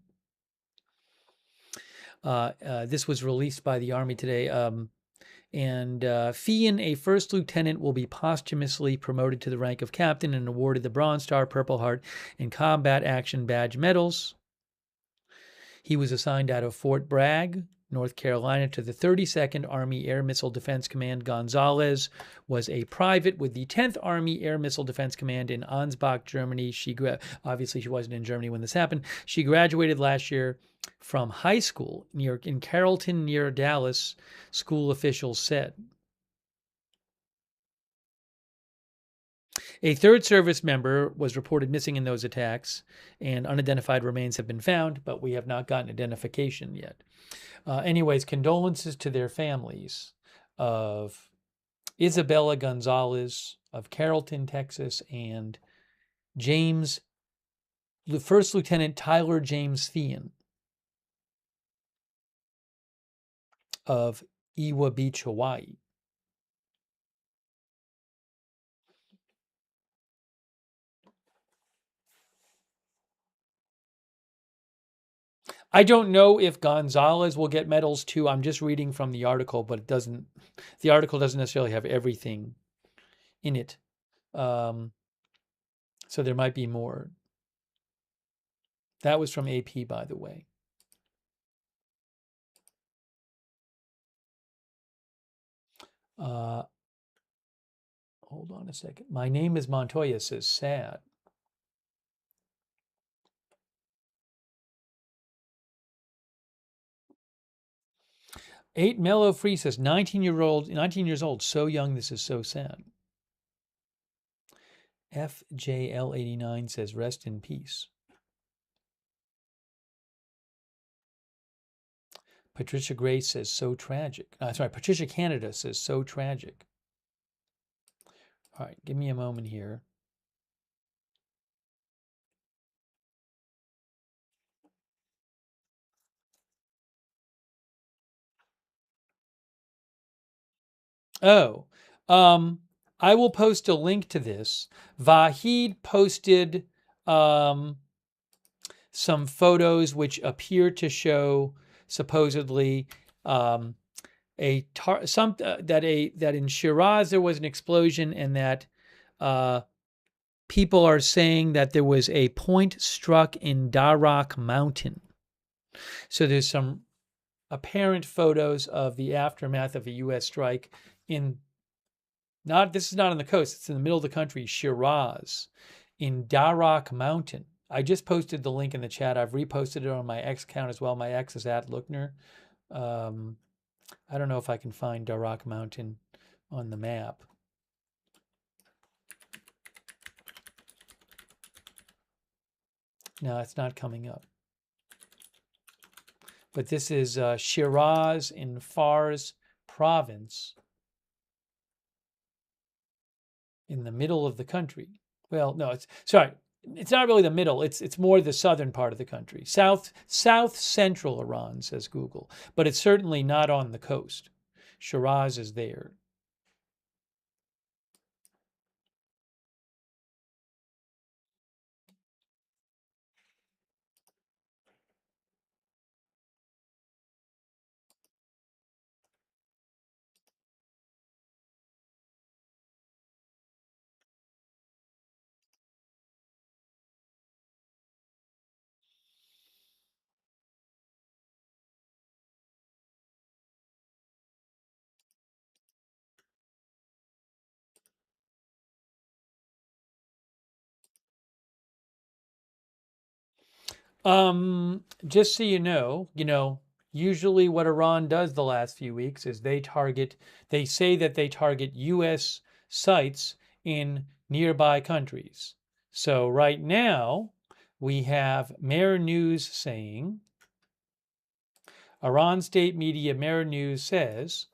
This was released by the Army today. And Feehan, a first lieutenant, will be posthumously promoted to the rank of captain and awarded the Bronze Star, Purple Heart, and Combat Action Badge medals. He was assigned out of Fort Bragg, North Carolina, to the 32nd Army Air Missile Defense Command. Gonzalez was a private with the 10th Army Air Missile Defense Command in Ansbach, Germany. Obviously, she wasn't in Germany when this happened. She graduated last year from high school in Carrollton, near Dallas, school officials said. A third service member was reported missing in those attacks, and unidentified remains have been found, but we have not gotten identification yet. Anyways, condolences to their families of Isabella Gonzalez of Carrollton, Texas, and First Lieutenant Tyler James Feehan of Ewa Beach, Hawaii. I don't know if Gonzalez will get medals too. I'm just reading from the article, but the article doesn't necessarily have everything in it. So there might be more. That was from AP, by the way. Hold on a second. My name is Montoya says sad. 8 Mellow Free says 19 years old, so young, this is so sad. FJL89 says rest in peace. Patricia Gray says so tragic. Patricia Canada says so tragic. All right, give me a moment here. Oh, I will post a link to this. Vahid posted some photos which appear to show supposedly that in Shiraz there was an explosion, and that people are saying that there was a point struck in Darak Mountain. So there's some apparent photos of the aftermath of a U.S. strike this is not on the coast, it's in the middle of the country, Shiraz, in Darak Mountain. I just posted the link in the chat. I've reposted it on my X account as well. My X is at Lookner. I don't know if I can find Darak Mountain on the map. No, it's not coming up. But this is Shiraz in Fars province, in the middle of the country. Well, no, it's not really the middle. It's more the southern part of the country. South central Iran, says Google. But it's certainly not on the coast. Shiraz is there. Just so you know, usually what Iran does the last few weeks is they say that they target U.S. sites in nearby countries. So right now, we have Mer News saying, Iran state media Mer News says,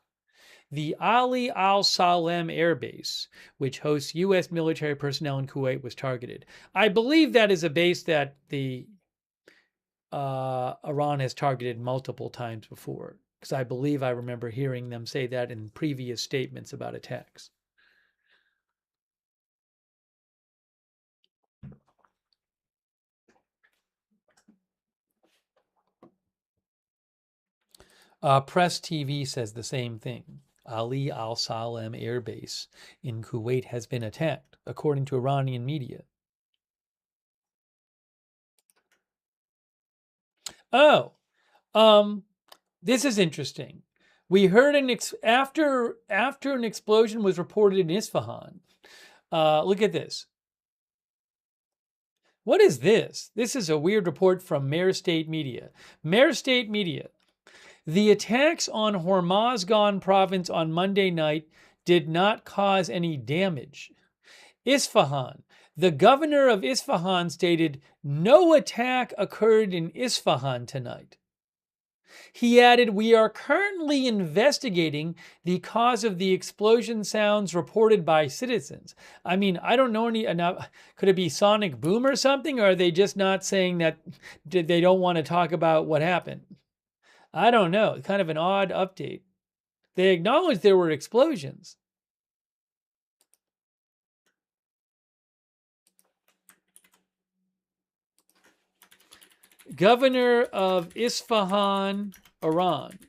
the Ali Al Salem Air Base, which hosts U.S. military personnel in Kuwait, was targeted. I believe that is a base that the Iran has targeted multiple times before, because I believe I remember hearing them say that in previous statements about attacks. Press TV says the same thing. Ali Al Salem Air Base in Kuwait has been attacked, according to Iranian media. Oh, this is interesting. We heard after an explosion was reported in Isfahan. Look at this. What is this? This is a weird report from Mer State Media. Mer State Media. The attacks on Hormozgan province on Monday night did not cause any damage. Isfahan. The governor of Isfahan stated no attack occurred in Isfahan tonight. He added, we are currently investigating the cause of the explosion sounds reported by citizens. I mean, I don't know enough. Could it be sonic boom or something? Or are they just not saying that they don't want to talk about what happened? I don't know. Kind of an odd update. They acknowledged there were explosions. Governor of Isfahan, Iran.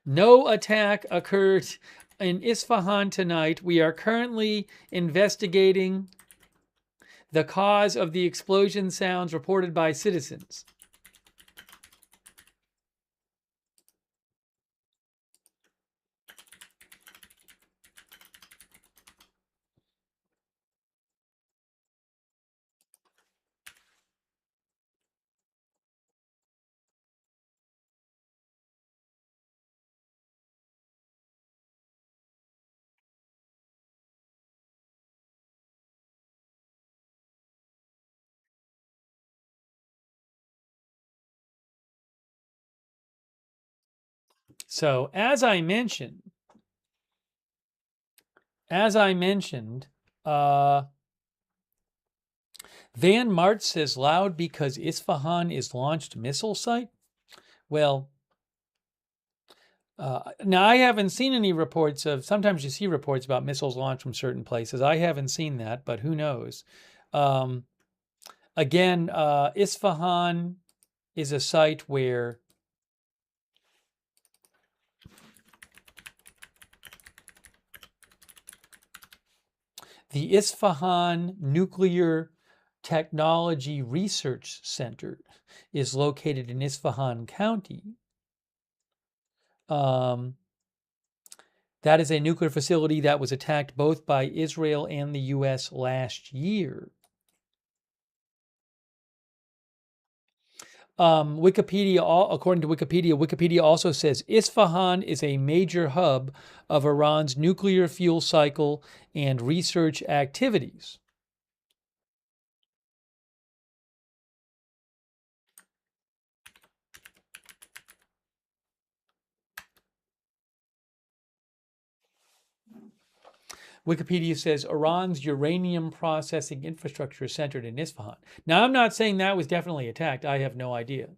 No attack occurred in Isfahan tonight. We are currently investigating the cause of the explosion sounds reported by citizens. So, as I mentioned, Van Mart says loud because Isfahan is launched missile site. Well, now I haven't seen any reports of. Sometimes you see reports about missiles launched from certain places. I haven't seen that, but who knows? Again, Isfahan is a site where the Isfahan Nuclear Technology Research Center is located in Isfahan County. That is a nuclear facility that was attacked both by Israel and the U.S. last year. Wikipedia, according to Wikipedia also says Isfahan is a major hub of Iran's nuclear fuel cycle and research activities. Wikipedia says Iran's uranium processing infrastructure is centered in Isfahan. Now, I'm not saying that was definitely attacked. I have no idea.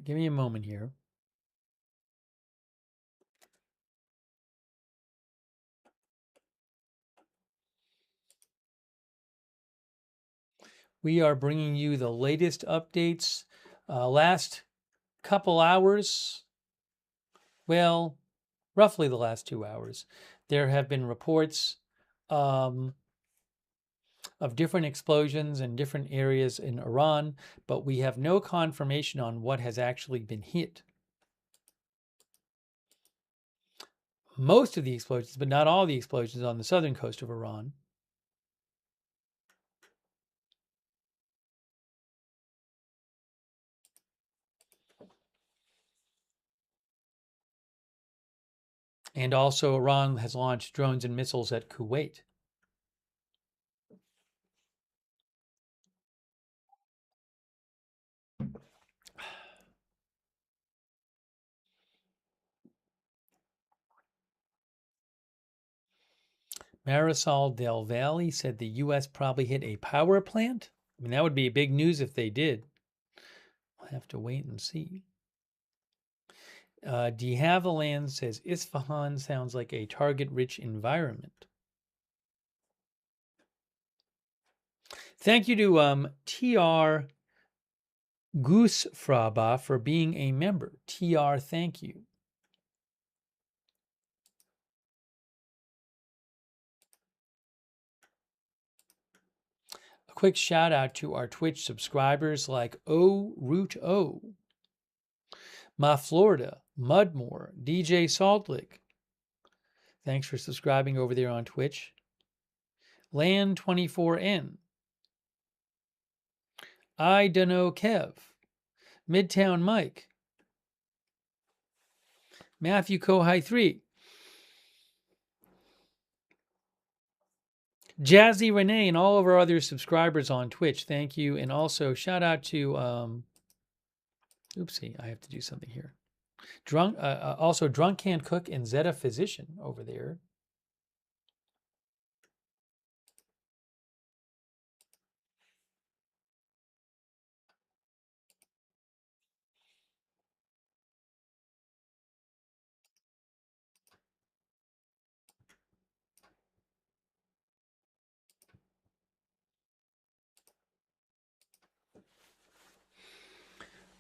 Give me a moment here. We are bringing you the latest updates. Last couple hours, well, roughly the last 2 hours, there have been reports of different explosions in different areas in Iran, but we have no confirmation on what has actually been hit. Most of the explosions, but not all the explosions, on the southern coast of Iran. And also, Iran has launched drones and missiles at Kuwait. Marisol Del Valle said the U.S. probably hit a power plant. I mean, that would be big news if they did. We'll have to wait and see. De Havilland says Isfahan sounds like a target-rich environment. Thank you to TR Goosefraba for being a member. TR, thank you. quick shout out to our Twitch subscribers like O Root O, Ma Florida, Mudmore, DJ Saltlick. Thanks for subscribing over there on Twitch. Land24N, I Dunno Kev, Midtown Mike, Matthew Kohai 3, Jazzy Renee, and all of our other subscribers on Twitch. Thank you. And also shout out to oopsie, I have to do something here. Also Drunk Can't Cook and Zeta Physician over there.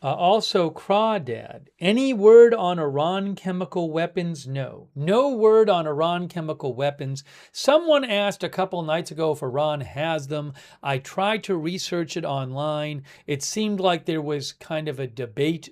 Also, Crawdad, any word on Iran chemical weapons? No. No word on Iran chemical weapons. Someone asked a couple nights ago if Iran has them. I tried to research it online. It seemed like there was kind of a debate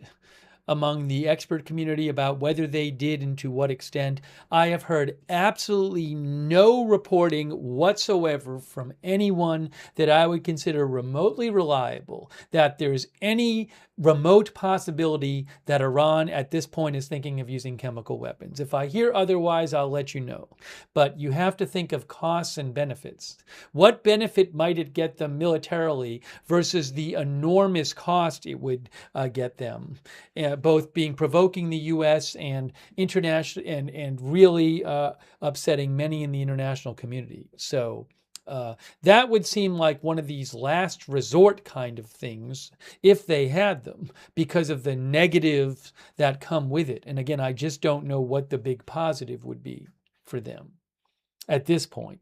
among the expert community about whether they did and to what extent. I have heard absolutely no reporting whatsoever from anyone that I would consider remotely reliable that there's any remote possibility that Iran at this point is thinking of using chemical weapons. If I hear otherwise, I'll let you know. But you have to think of costs and benefits. What benefit might it get them militarily versus the enormous cost it would get them? Both being provoking the U.S. and international and really upsetting many in the international community. So that would seem like one of these last resort kind of things if they had them because of the negatives that come with it. And again, I just don't know what the big positive would be for them at this point.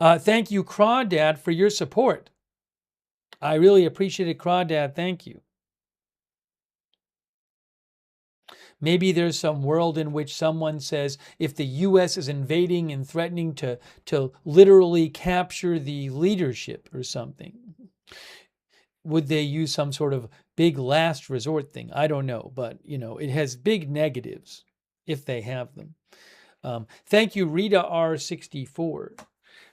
Thank you, Crawdad, for your support. I really appreciate it, Crawdad. Thank you. Maybe there's some world in which someone says if the U.S. is invading and threatening to literally capture the leadership or something, would they use some sort of big last resort thing? I don't know, but it has big negatives if they have them. Thank you, Rita R64,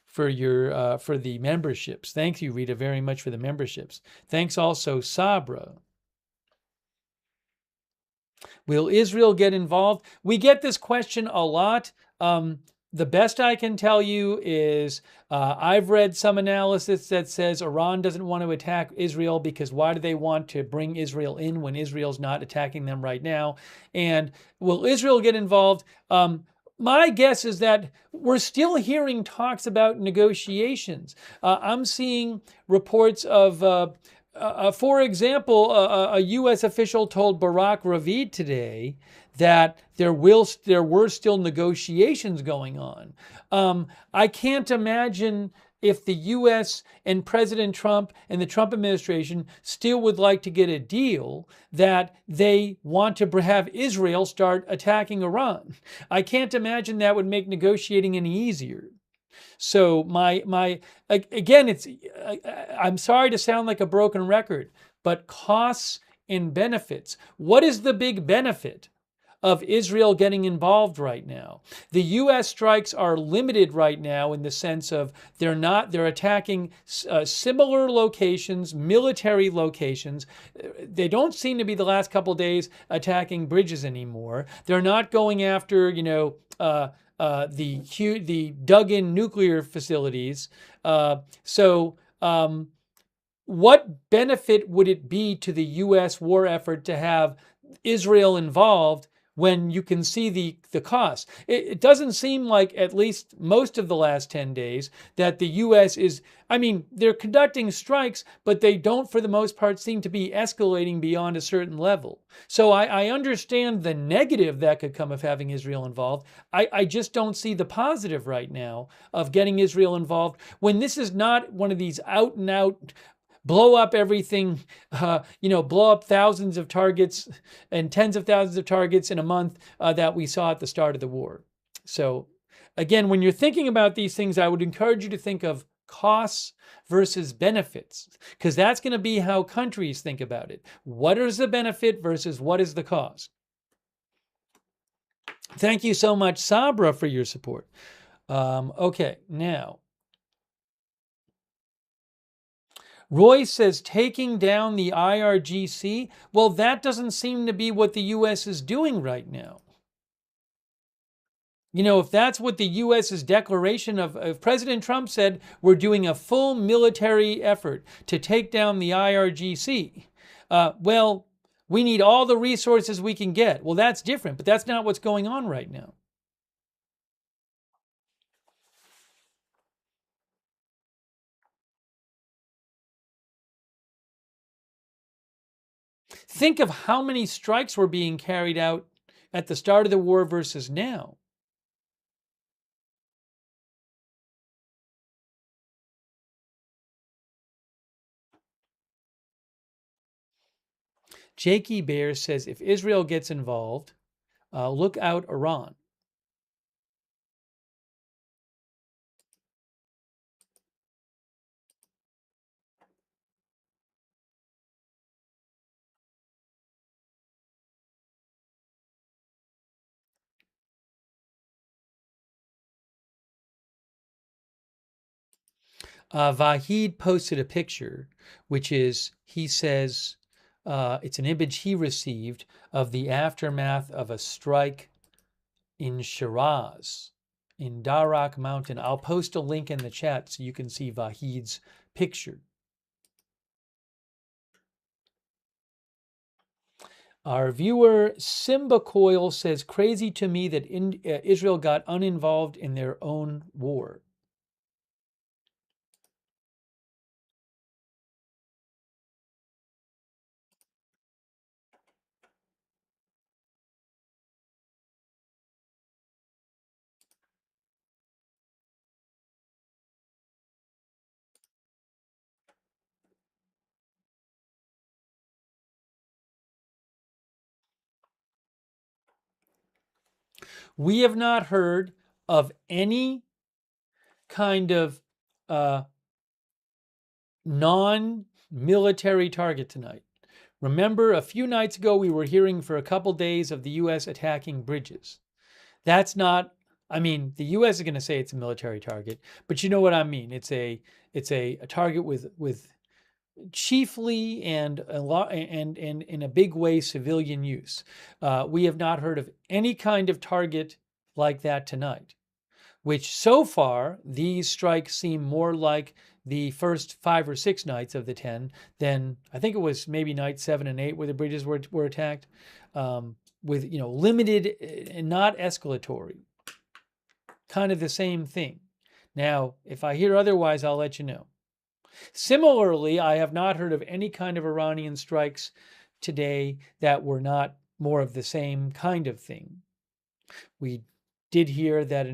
for your for the memberships. Thank you, Rita, very much for the memberships. Thanks also, Sabra. Will Israel get involved? We get this question a lot. The best I can tell you is I've read some analysis that says Iran doesn't want to attack Israel because why do they want to bring Israel in when Israel's not attacking them right now? And will Israel get involved? My guess is that we're still hearing talks about negotiations. I'm seeing reports of for example, a U.S. official told Barack Ravid today that there were still negotiations going on. I can't imagine if the U.S. and President Trump and the Trump administration still would like to get a deal that they want to have Israel start attacking Iran. I can't imagine that would make negotiating any easier. So again, I'm sorry to sound like a broken record, but costs and benefits. What is the big benefit of Israel getting involved right now? The U.S. strikes are limited right now in the sense of they're attacking similar locations, military locations. They don't seem to be the last couple of days attacking bridges anymore. They're not going after, the dug-in nuclear facilities. What benefit would it be to the U.S. war effort to have Israel involved when you can see the cost? It doesn't seem like, at least most of the last 10 days, that the U.S. is, they're conducting strikes, but they don't, for the most part, seem to be escalating beyond a certain level. So I understand the negative that could come of having Israel involved. I just don't see the positive right now of getting Israel involved when this is not one of these out and out blow up everything, blow up thousands of targets and tens of thousands of targets in a month that we saw at the start of the war. So again, when you're thinking about these things, I would encourage you to think of costs versus benefits, because that's going to be how countries think about it. What is the benefit versus what is the cost? Thank you so much, Sabra, for your support. Okay, now, Roy says taking down the IRGC. Well, that doesn't seem to be what the U.S. is doing right now. You know, if that's what the U.S.'s declaration of if President Trump said we're doing a full military effort to take down the IRGC, well, we need all the resources we can get. Well, that's different, but that's not what's going on right now. Think of how many strikes were being carried out at the start of the war versus now. Jakey Bear says if Israel gets involved, look out Iran. Vahid posted a picture, which is, he says, it's an image he received of the aftermath of a strike in Shiraz, in Darak Mountain. I'll post a link in the chat so you can see Vahid's picture. Our viewer Simba Coil says, crazy to me that Israel got uninvolved in their own war. We have not heard of any kind of non-military target tonight. Remember, a few nights ago, we were hearing for a couple days of the U.S. attacking bridges. That's not, I mean, the U.S. is going to say it's a military target, but you know what I mean. It's a target with chiefly and a lot and in a big way civilian use. We have not heard of any kind of target like that tonight, which so far these strikes seem more like the first 5 or 6 nights of the 10 than I think it was maybe night 7 and 8 where the bridges were attacked, with limited and not escalatory, kind of the same thing. Now, if I hear otherwise, I'll let you know. Similarly, I have not heard of any kind of Iranian strikes today that were not more of the same kind of thing. We did hear that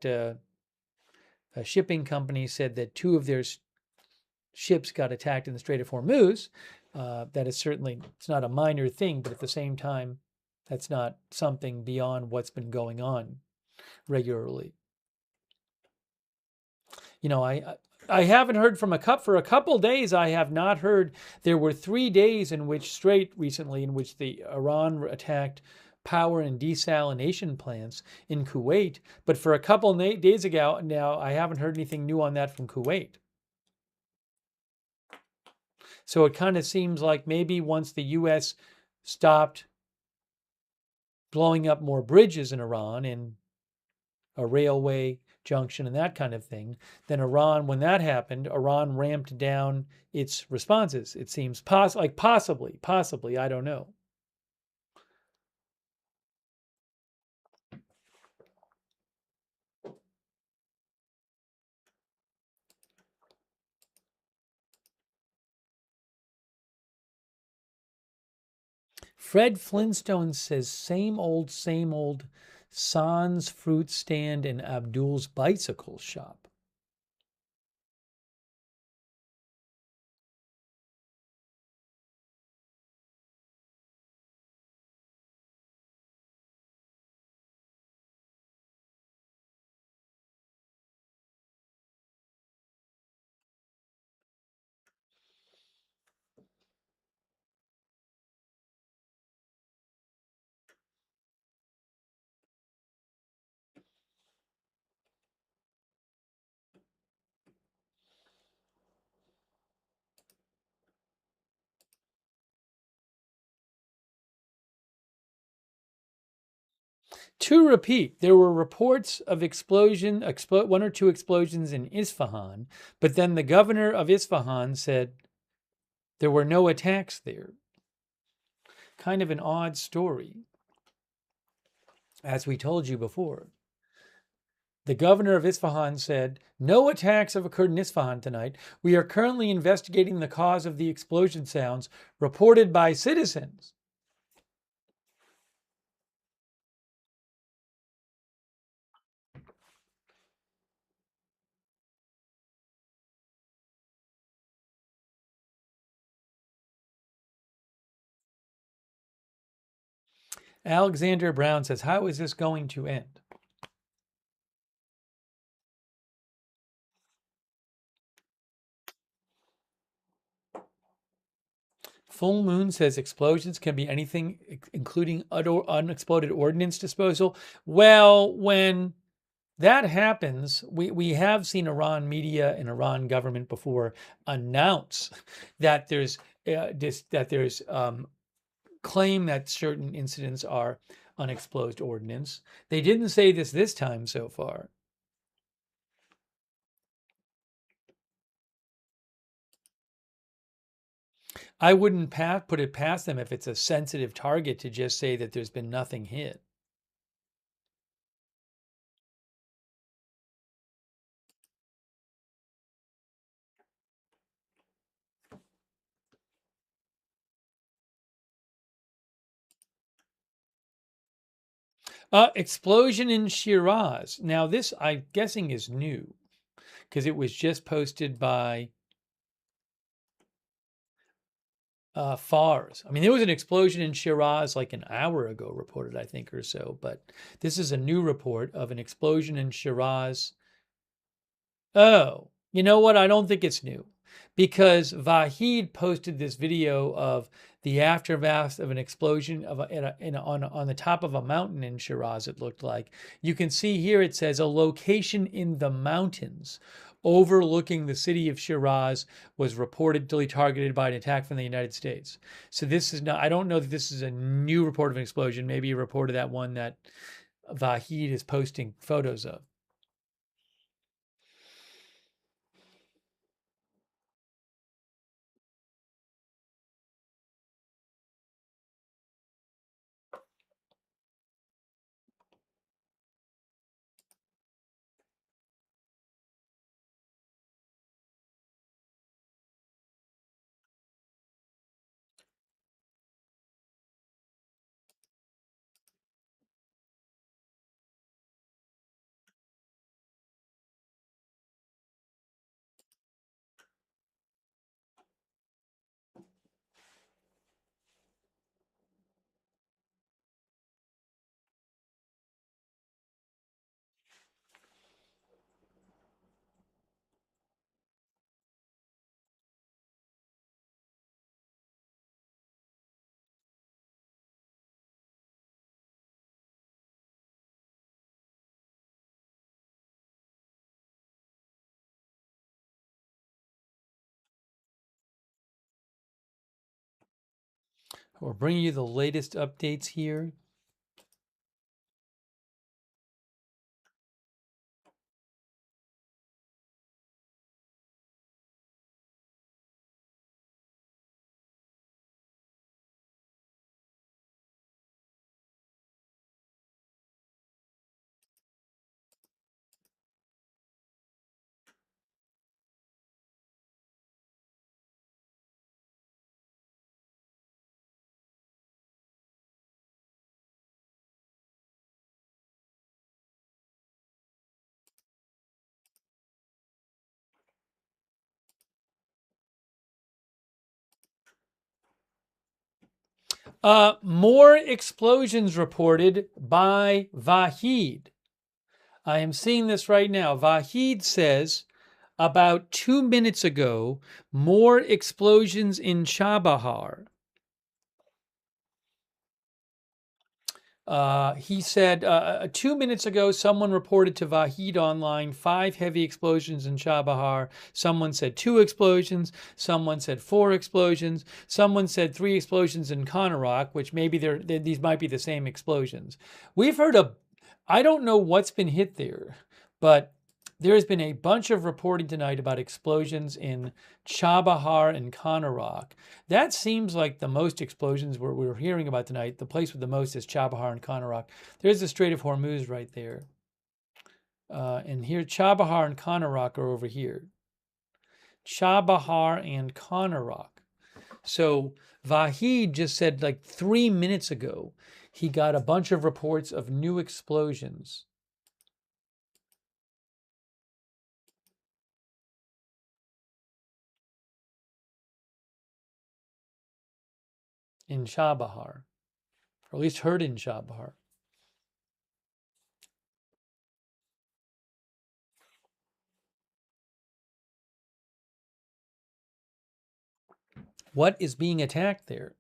a shipping company said that 2 of their ships got attacked in the Strait of Hormuz. That is certainly, it's not a minor thing, but at the same time, that's not something beyond what's been going on regularly. You know, I haven't heard for a couple days. I have not heard. There were 3 days in which recently in which the Iran attacked power and desalination plants in Kuwait. But for a couple days ago now, I haven't heard anything new on that from Kuwait. So it kind of seems like maybe once the U.S. stopped blowing up more bridges in Iran and a railway junction and that kind of thing, then Iran, when that happened, Iran ramped down its responses. It seems possibly, I don't know. Fred Flintstone says, same old, Sans fruit stand and Abdul's bicycle shop. To repeat, there were reports of one or two explosions in Isfahan, but then the governor of Isfahan said there were no attacks there. Kind of an odd story, as we told you before. The governor of Isfahan said, no attacks have occurred in Isfahan tonight. We are currently investigating the cause of the explosion sounds reported by citizens. Alexander Brown says, how is this going to end? Full Moon says explosions can be anything, including unexploded ordnance disposal. Well, when that happens, we have seen Iran media and Iran government before announce that there's claim that certain incidents are unexploded ordnance. They didn't say this time so far. I wouldn't put it past them if it's a sensitive target to just say that there's been nothing hit. Explosion in Shiraz. Now this, I'm guessing, is new because it was just posted by Fars. I mean, there was an explosion in Shiraz like an hour ago, reported, I think, or so. But this is a new report of an explosion in Shiraz. Oh, you know what? I don't think it's new because Vahid posted this video of the aftermath of an explosion on the top of a mountain in Shiraz, it looked like. You can see here it says a location in the mountains overlooking the city of Shiraz was reportedly targeted by an attack from the United States. So this is not, I don't know that this is a new report of an explosion. Maybe a report of that one that Vahid is posting photos of. We're bringing you the latest updates here. More explosions reported by Vahid. I am seeing this right now. Vahid says about 2 minutes ago, more explosions in Chabahar. He said 2 minutes ago, someone reported to Vahid Online 5 heavy explosions in Chabahar. Someone said 2 explosions. Someone said 4 explosions. Someone said 3 explosions in Konarak, which maybe these might be the same explosions. We've heard I don't know what's been hit there, but there's been a bunch of reporting tonight about explosions in Chabahar and Konarak. That seems like the most explosions we're hearing about tonight. The place with the most is Chabahar and Konarak. There's the Strait of Hormuz right there. And here, Chabahar and Konarak are over here. Chabahar and Konarak. So Vahid just said like 3 minutes ago, he got a bunch of reports of new explosions in Chabahar, or at least heard in Chabahar. What is being attacked there?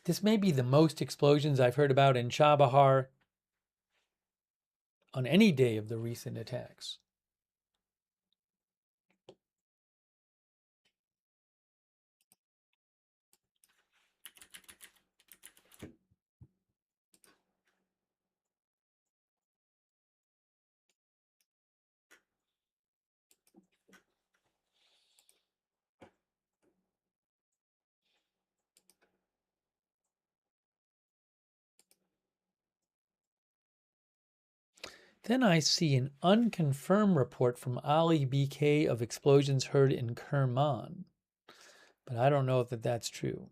This may be the most explosions I've heard about in Chabahar on any day of the recent attacks. Then I see an unconfirmed report from Ali BK of explosions heard in Kerman, but I don't know if that's true.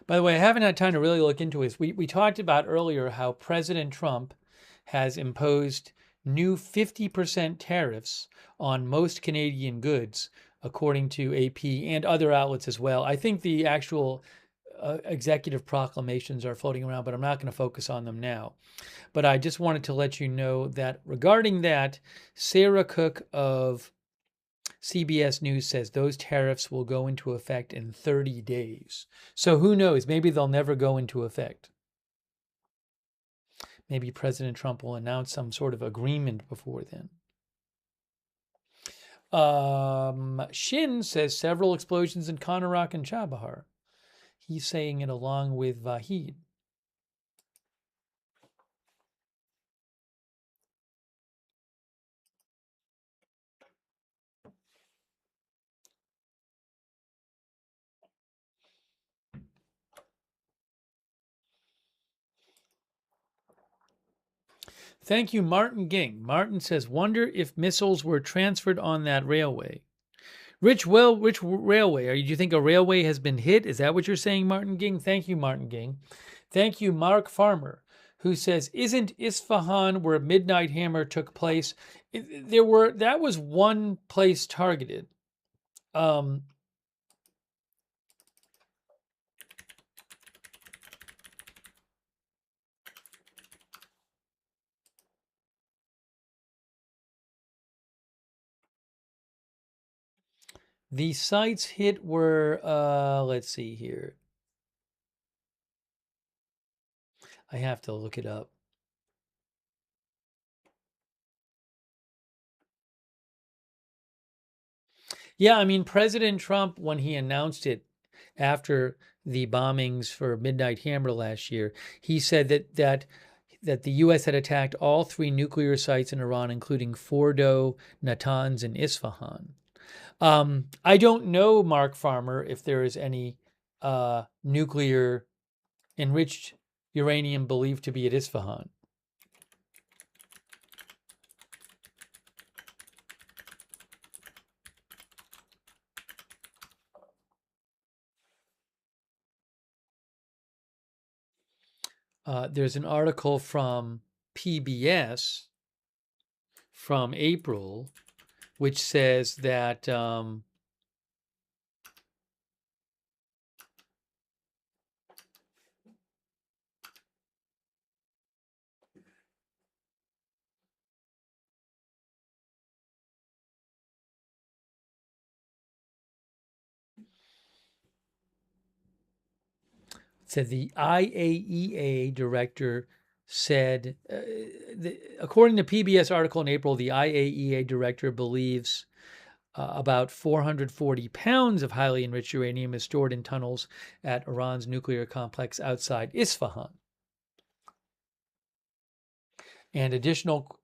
By the way, I haven't had time to really look into this. We talked about earlier how President Trump has imposed new 50% tariffs on most Canadian goods, according to AP and other outlets as well. I think the actual executive proclamations are floating around, but I'm not going to focus on them now. But I just wanted to let you know that regarding that, Sarah Cook of CBS News says those tariffs will go into effect in 30 days. So who knows? Maybe they'll never go into effect. Maybe President Trump will announce some sort of agreement before then. Shin says several explosions in Konarak and Chabahar. He's saying it along with Vahid. Thank you, Martin Ging. Martin says, wonder if missiles were transferred on that railway. Which railway? Do you think a railway has been hit? Is that what you're saying, Martin Ging? Thank you, Martin Ging. Thank you, Mark Farmer, who says, isn't Isfahan where Midnight Hammer took place? That was one place targeted. The sites hit were, let's see here. I have to look it up. Yeah, I mean, President Trump, when he announced it after the bombings for Midnight Hammer last year, he said that that the U.S. had attacked all 3 nuclear sites in Iran, including Fordo, Natanz, and Isfahan. I don't know, Mark Farmer, if there is any nuclear enriched uranium believed to be at Isfahan. There's an article from PBS from April, which says that the IAEA director said, according to PBS article in April, the IAEA director believes about 440 pounds of highly enriched uranium is stored in tunnels at Iran's nuclear complex outside Isfahan. And additional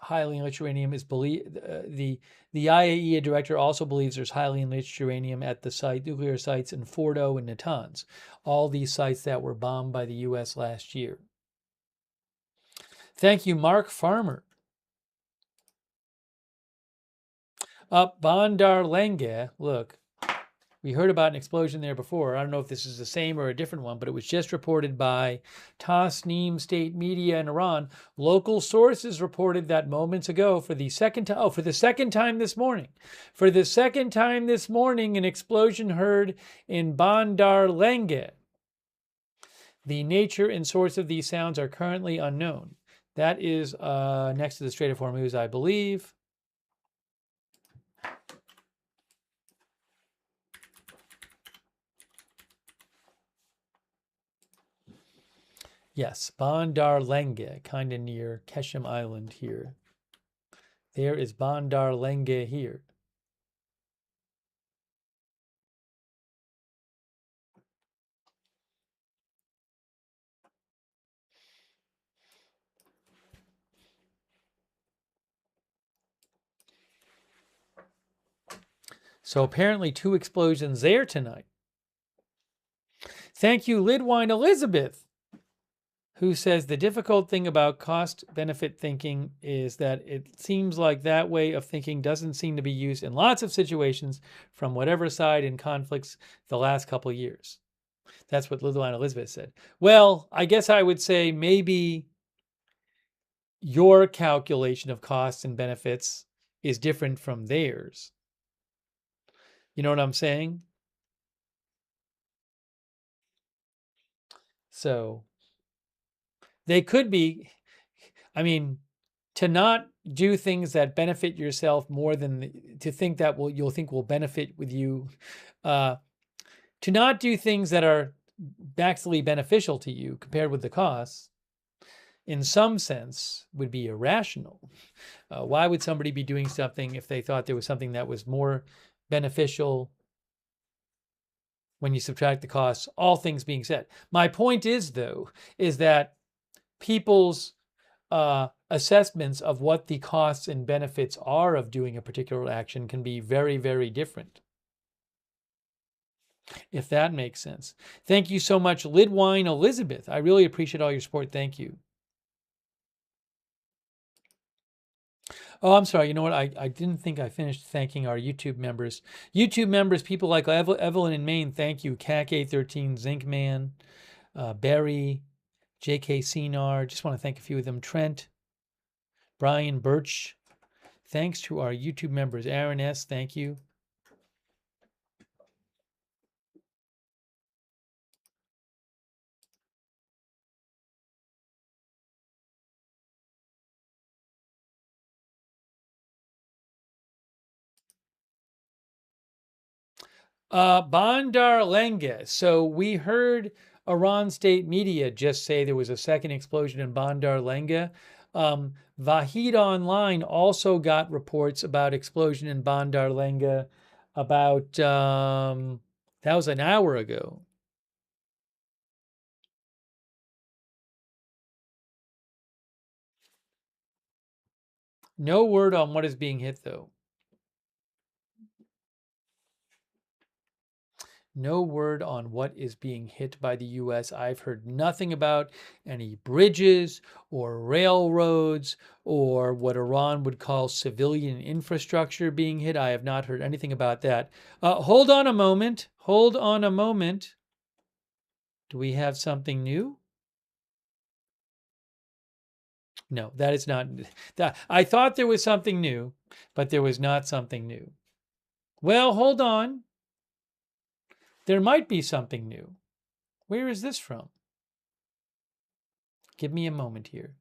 highly enriched uranium is believed. The IAEA director also believes there's highly enriched uranium at the nuclear sites in Fordo and Natanz, all these sites that were bombed by the U.S. last year. Thank you, Mark Farmer. Bandar Lenge, look, we heard about an explosion there before. I don't know if this is the same or a different one, but it was just reported by Tasnim state media in Iran. Local sources reported that moments ago for the second time. For the second time this morning. For the second time this morning, an explosion heard in Bandar Lenge. The nature and source of these sounds are currently unknown. That is next to the Strait of Hormuz, I believe. Yes, Bandar Lenge, kind of near Keshem Island here. There is Bandar Lenge here. So apparently 2 explosions there tonight. Thank you, Lidwine Elizabeth, who says the difficult thing about cost-benefit thinking is that it seems like that way of thinking doesn't seem to be used in lots of situations from whatever side in conflicts the last couple of years. That's what Lidwine Elizabeth said. Well, I guess I would say maybe your calculation of costs and benefits is different from theirs. You know what I'm saying? So they could be, I mean, to not do things that benefit yourself more than to think that you'll think will benefit with you, to not do things that are actually beneficial to you compared with the costs, in some sense, would be irrational. Why would somebody be doing something if they thought there was something that was more beneficial when you subtract the costs, all things being said? My point is, though, is that people's assessments of what the costs and benefits are of doing a particular action can be very, very different. If that makes sense. Thank you so much, Lidwine Elizabeth. I really appreciate all your support. Thank you. Oh, I'm sorry. You know what? I didn't think I finished thanking our YouTube members. YouTube members, people like Evelyn in Maine, thank you. CAC813, Zinkman, Barry, JK Cinar. Just want to thank a few of them. Trent, Brian Birch. Thanks to our YouTube members. Aaron S., thank you. Bandar Lenge. So we heard Iran state media just say there was a second explosion in Bandar Lenge. Vahid Online also got reports about explosion in Bandar Lenge about, that was an hour ago. No word on what is being hit, though. No word on what is being hit by the U.S. I've heard nothing about any bridges or railroads or what Iran would call civilian infrastructure being hit. I have not heard anything about that. Hold on a moment. Hold on a moment. Do we have something new? No, that is not. I thought there was something new, but there was not something new. Well, hold on. There might be something new. Where is this from? Give me a moment here.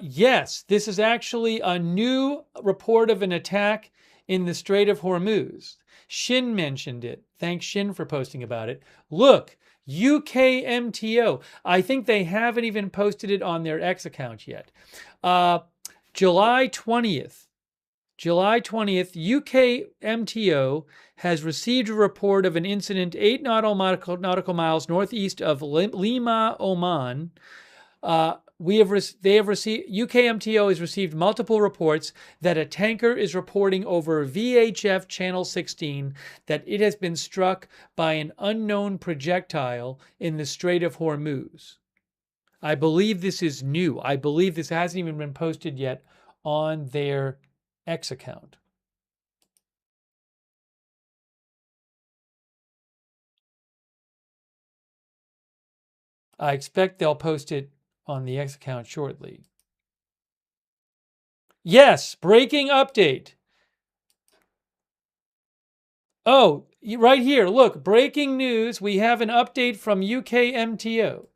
Yes, this is actually a new report of an attack in the Strait of Hormuz. Shin mentioned it. Thanks, Shin, for posting about it. Look, UKMTO. I think they haven't even posted it on their X account yet. July 20th. July 20th, UKMTO has received a report of an incident 8 nautical miles northeast of Lima, Oman. UKMTO has received multiple reports that a tanker is reporting over VHF Channel 16 that it has been struck by an unknown projectile in the Strait of Hormuz. I believe this is new. I believe this hasn't even been posted yet on their X account. I expect they'll post it on the X account shortly. Yes, breaking update. Oh, right here, look, breaking news. We have an update from UKMTO.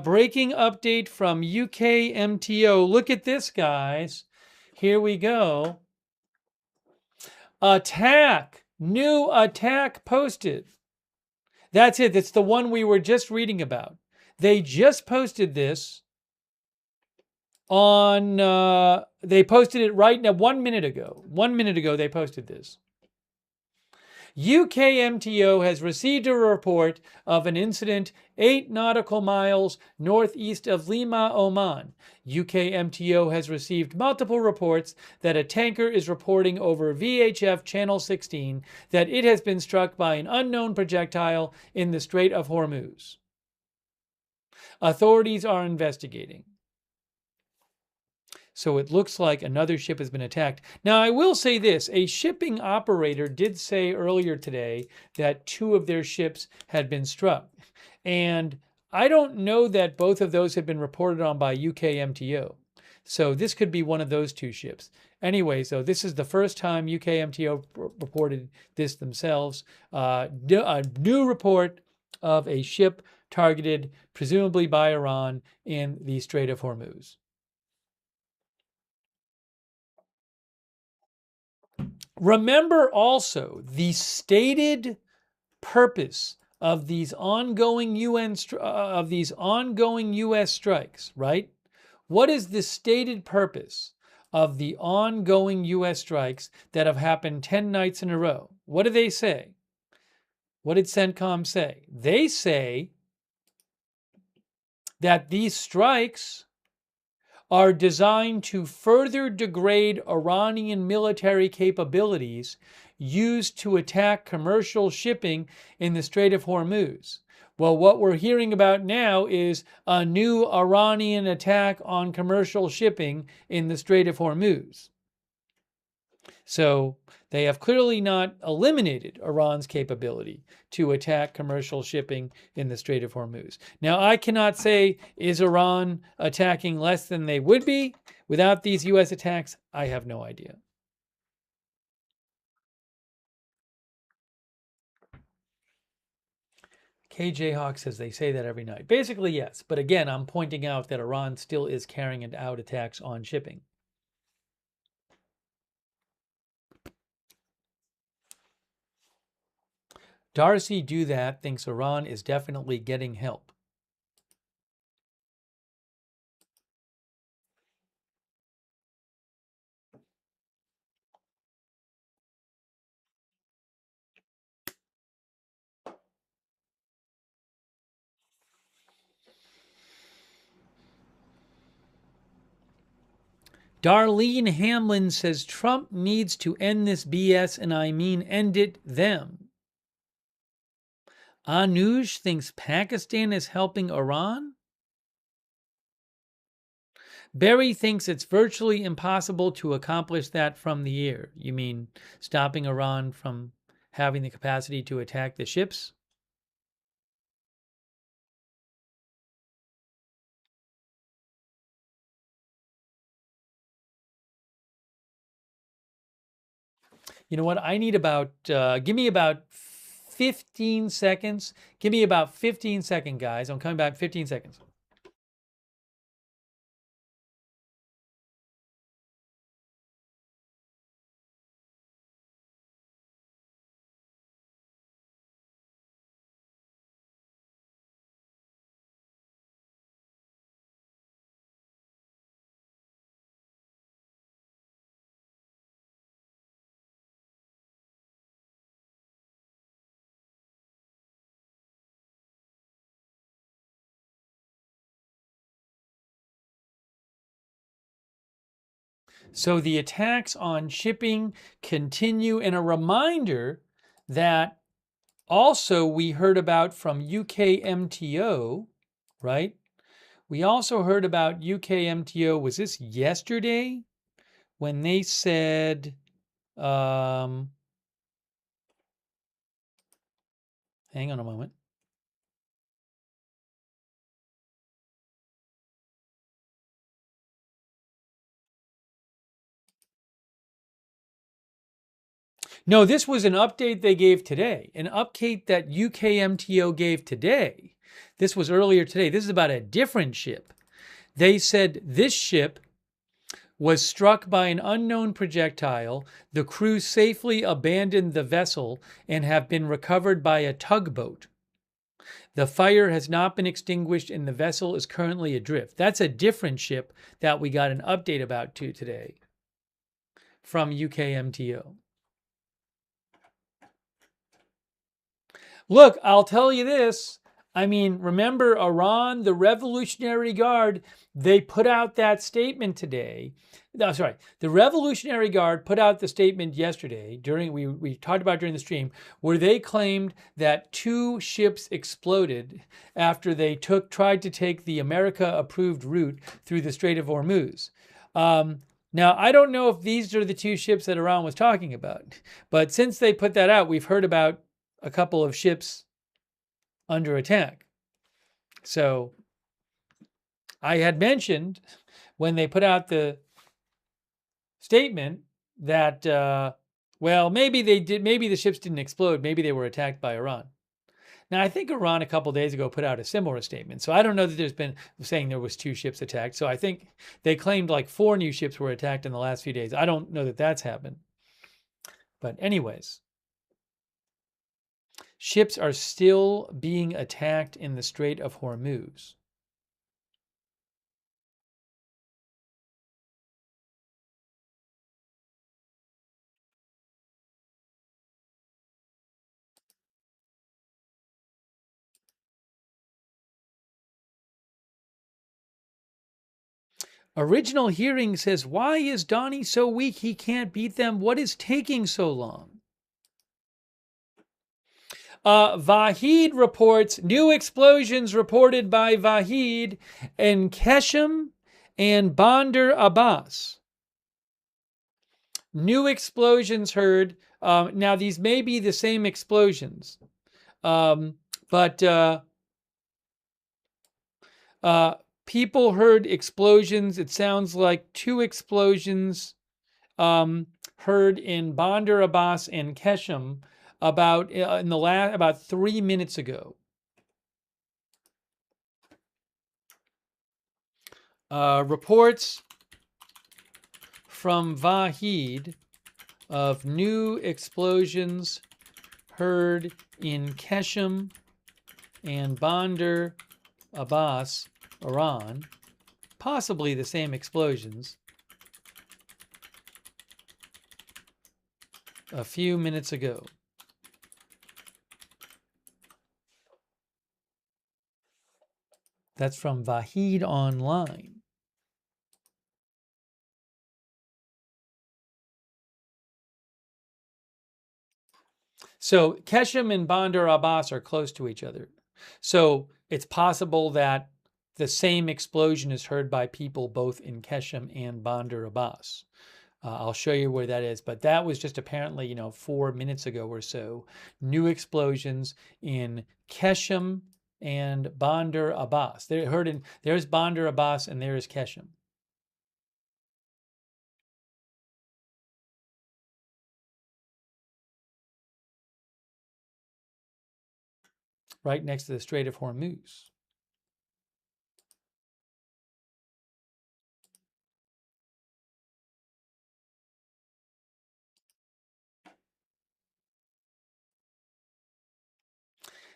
Breaking update from UKMTO. Look at this, guys. Here we go. Attack. New attack posted. That's it. That's the one we were just reading about. They just posted this on, they posted it right now, 1 minute ago. 1 minute ago, they posted this. UKMTO has received a report of an incident 8 nautical miles northeast of Lima, Oman. UKMTO has received multiple reports that a tanker is reporting over VHF Channel 16 that it has been struck by an unknown projectile in the Strait of Hormuz. Authorities are investigating. So it looks like another ship has been attacked. Now, I will say this. A shipping operator did say earlier today that 2 of their ships had been struck. And I don't know that both of those have been reported on by UKMTO. So this could be one of those 2 ships. Anyway, so this is the first time UKMTO reported this themselves. A new report of a ship targeted, presumably by Iran, in the Strait of Hormuz. Remember also the stated purpose of these ongoing U.S. strikes, right? What is the stated purpose of the ongoing U.S. strikes that have happened 10 nights in a row? What do they say? What did CENTCOM say? They say that these strikes are designed to further degrade Iranian military capabilities used to attack commercial shipping in the Strait of Hormuz. Well, what we're hearing about now is a new Iranian attack on commercial shipping in the Strait of Hormuz. So they have clearly not eliminated Iran's capability to attack commercial shipping in the Strait of Hormuz. Now, I cannot say, is Iran attacking less than they would be without these U.S. attacks? I have no idea. KJ Hawk says they say that every night. Basically, yes. But again, I'm pointing out that Iran still is carrying out attacks on shipping. Darcy Do That thinks Iran is definitely getting help. Darlene Hamlin says Trump needs to end this BS, and I mean end it them. Anuj thinks Pakistan is helping Iran. Barry thinks it's virtually impossible to accomplish that from the air. You mean stopping Iran from having the capacity to attack the ships? You know what? I need about, give me about 15 seconds. Give me about 15 seconds, guys. I'm coming back 15 seconds. So the attacks on shipping continue, and a reminder that also we heard about from UKMTO, right? We also heard about UKMTO, was this yesterday? When they said, hang on a moment. No, this was an update they gave today, an update that UKMTO gave today. This was earlier today. This is about a different ship. They said this ship was struck by an unknown projectile. The crew safely abandoned the vessel and have been recovered by a tugboat. The fire has not been extinguished and the vessel is currently adrift. That's a different ship that we got an update about today from UKMTO. Look, I'll tell you this. I mean, remember Iran, the Revolutionary Guard, they put out that statement today. No, sorry, the Revolutionary Guard put out the statement yesterday during we talked about during the stream, where they claimed that 2 ships exploded after they tried to take the America-approved route through the Strait of Hormuz. Now, I don't know if these are the 2 ships that Iran was talking about, but since they put that out, we've heard about a couple of ships under attack. So I had mentioned when they put out the statement that, well, maybe the ships didn't explode. Maybe they were attacked by Iran. Now, I think Iran a couple days ago put out a similar statement. So I don't know that there's been saying there was 2 ships attacked. So I think they claimed like 4 new ships were attacked in the last few days. I don't know that that's happened. But anyways, ships are still being attacked in the Strait of Hormuz. Original Hearing says, why is Donnie so weak he can't beat them? What is taking so long? Vahid reports, new explosions reported by Vahid in Keshem and Bandar Abbas. New explosions heard. Now, these may be the same explosions, but people heard explosions. It sounds like 2 explosions heard in Bandar Abbas and Keshem about 3 minutes ago. Reports from Vahid of new explosions heard in Keshem and Bandar Abbas, Iran, possibly the same explosions, a few minutes ago. That's from Vahid Online. So Keshem and Bandar Abbas are close to each other. So it's possible that the same explosion is heard by people both in Keshem and Bandar Abbas. I'll show you where that is, but that was just apparently, 4 minutes ago or so. New explosions in Keshem and Bandar Abbas. There's Bandar Abbas and there's Keshem. Right next to the Strait of Hormuz.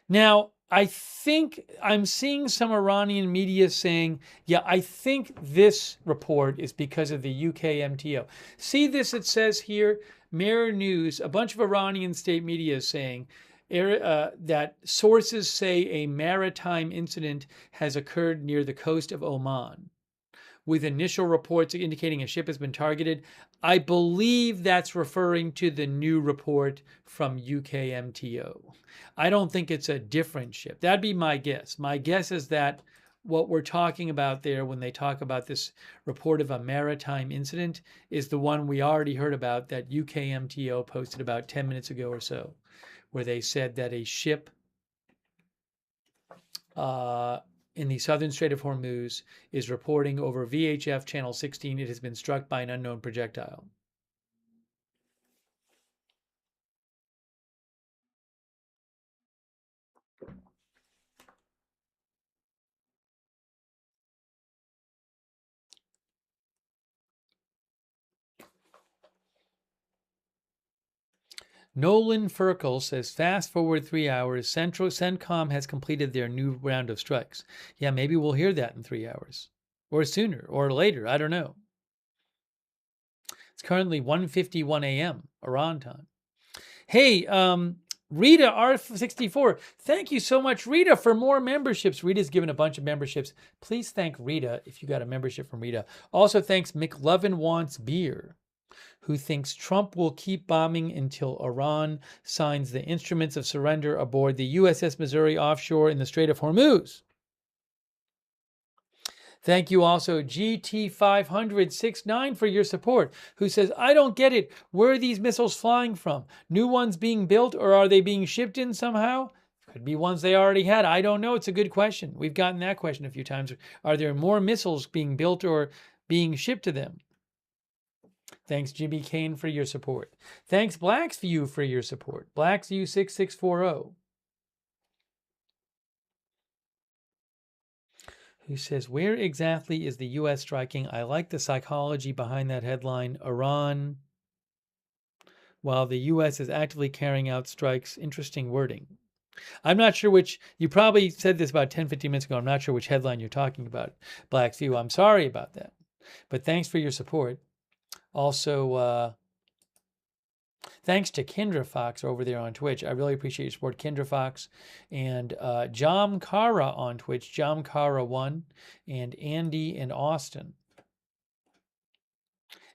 Now, I think I'm seeing some Iranian media saying, yeah, I think this report is because of the UK MTO. See this, it says here, Mirror News, a bunch of Iranian state media is saying that sources say a maritime incident has occurred near the coast of Oman, with initial reports indicating a ship has been targeted. I believe that's referring to the new report from UK MTO. I don't think it's a different ship. That'd be my guess. My guess is that what we're talking about there when they talk about this report of a maritime incident is the one we already heard about that UK MTO posted about 10 minutes ago or so, where they said that a ship in the southern Strait of Hormuz is reporting over VHF channel 16 it has been struck by an unknown projectile. Nolan Ferkel says, fast forward 3 hours, CENTCOM has completed their new round of strikes. Yeah, maybe we'll hear that in 3 hours. Or sooner, or later, I don't know. It's currently 1:51 a.m. Iran time. Hey, Rita R64, thank you so much, Rita, for more memberships. Rita's given a bunch of memberships. Please thank Rita if you got a membership from Rita. Also, thanks McLovin Wants Beer, who thinks Trump will keep bombing until Iran signs the instruments of surrender aboard the USS Missouri offshore in the Strait of Hormuz. Thank you also GT50069 for your support, who says, I don't get it. Where are these missiles flying from? New ones being built, or are they being shipped in somehow? Could be ones they already had. I don't know. It's a good question. We've gotten that question a few times. Are there more missiles being built or being shipped to them? Thanks, Jimmy Kane, for your support. Thanks, Blacksview, for your support. Blacksview6640. Who says, where exactly is the U.S. striking? I like the psychology behind that headline. Iran, while the U.S. is actively carrying out strikes. Interesting wording. I'm not sure which, you probably said this about 10, 15 minutes ago. I'm not sure which headline you're talking about, Blacksview. I'm sorry about that. But thanks for your support. Also, thanks to Kendra Fox over there on Twitch. I really appreciate your support, Kendra Fox. And Jam Kara on Twitch, Jam Kara1, and Andy and Austin.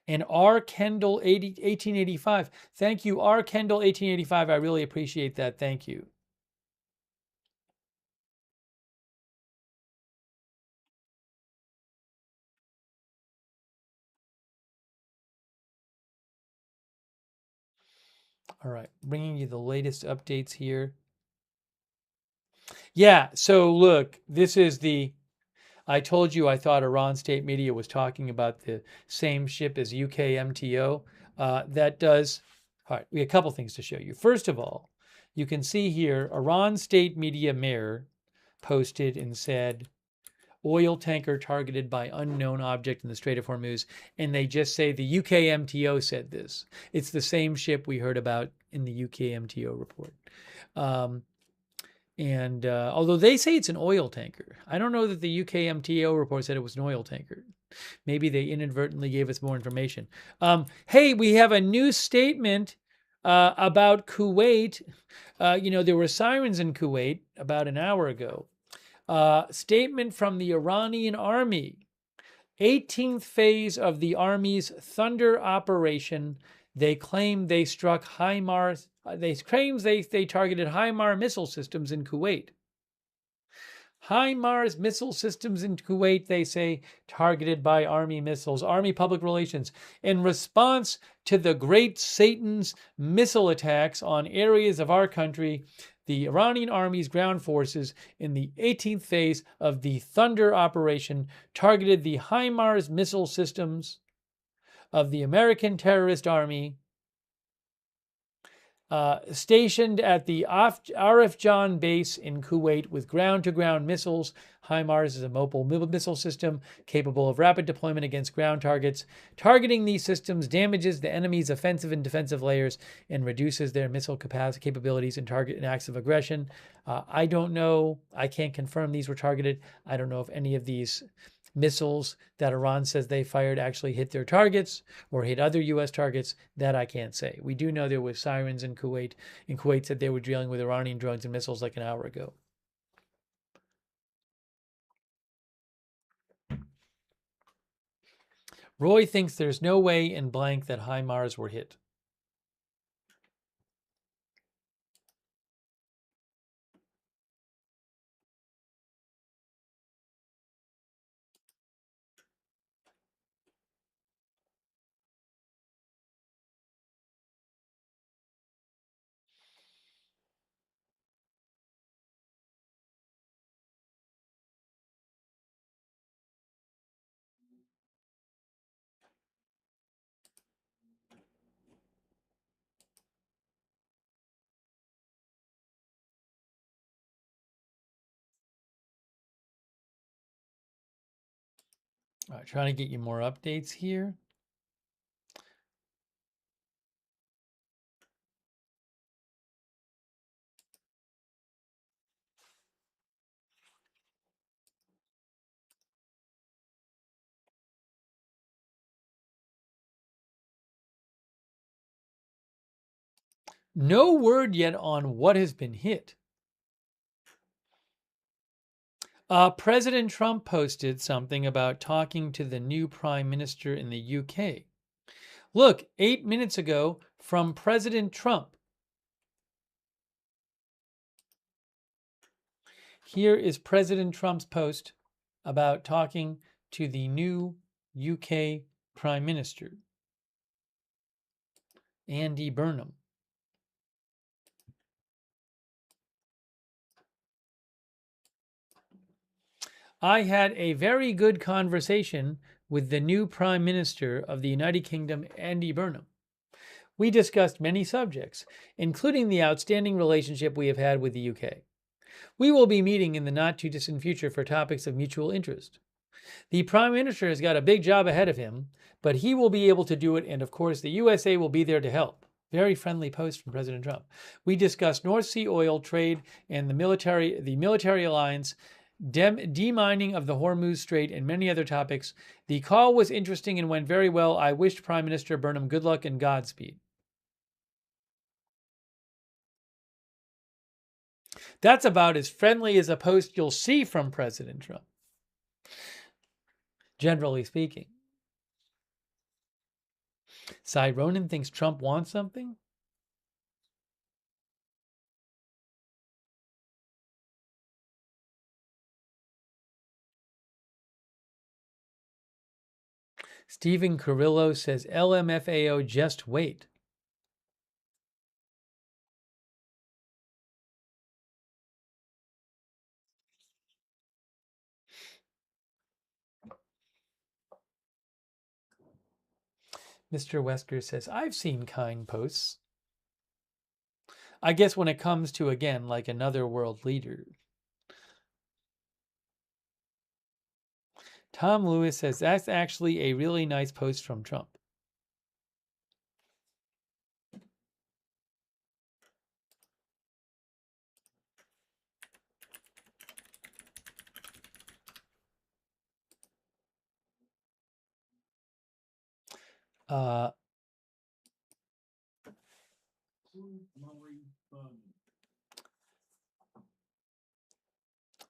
And R. Kendall 1885. Thank you, R. Kendall 1885. I really appreciate that. Thank you. All right, bringing you the latest updates here. Yeah, so look, this is I told you I thought Iran state media was talking about the same ship as UK MTO. That does, all right, we have a couple things to show you. First of all, you can see here, Iran state media Mirror posted and said, oil tanker targeted by unknown object in the Strait of Hormuz. And they just say the UK MTO said this. It's the same ship we heard about in the UK MTO report. Although they say it's an oil tanker, I don't know that the UK MTO report said it was an oil tanker. Maybe they inadvertently gave us more information. Hey, we have a new statement about Kuwait. There were sirens in Kuwait about an hour ago. Statement from the Iranian army. 18th phase of the army's Thunder operation. They claim they struck HIMARS. They claims they targeted HIMARS missile systems in Kuwait. HIMARS missile systems in Kuwait, they say, targeted by Army missiles. Army Public Relations. In response to the Great Satan's missile attacks on areas of our country, the Iranian Army's ground forces in the 18th phase of the Thunder operation targeted the HIMARS missile systems of the American terrorist army stationed at the Arifjan base in Kuwait with ground-to-ground missiles. HIMARS is a mobile missile system capable of rapid deployment against ground targets. Targeting these systems damages the enemy's offensive and defensive layers and reduces their missile capabilities and target acts of aggression. I don't know. I can't confirm these were targeted. I don't know if any of these missiles that Iran says they fired actually hit their targets or hit other U.S. targets. That I can't say. We do know there was sirens in Kuwait. And Kuwait said they were dealing with Iranian drones and missiles like an hour ago. Roy thinks there's no way in blank that HIMARS were hit. All right, trying to get you more updates here. No word yet on what has been hit. President Trump posted something about talking to the new prime minister in the UK. Look, 8 minutes ago from President Trump. Here is President Trump's post about talking to the new UK prime minister, Andy Burnham. I had a very good conversation with the new Prime Minister of the United Kingdom, Andy Burnham. We discussed many subjects, including the outstanding relationship we have had with the UK. We will be meeting in the not-too-distant future for topics of mutual interest. The Prime Minister has got a big job ahead of him, but he will be able to do it, and of course the USA will be there to help. Very friendly post from President Trump. We discussed North Sea oil trade and the military alliance, demining of the Hormuz Strait, and many other topics. The call was interesting and went very well. I wished Prime Minister Burnham good luck and Godspeed. That's about as friendly as a post you'll see from President Trump, generally speaking. Cy Ronan thinks Trump wants something? Stephen Carrillo says, LMFAO, just wait. Mr. Wesker says, I've seen kind posts. I guess when it comes to, again, like another world leader. Tom Lewis says, that's actually a really nice post from Trump.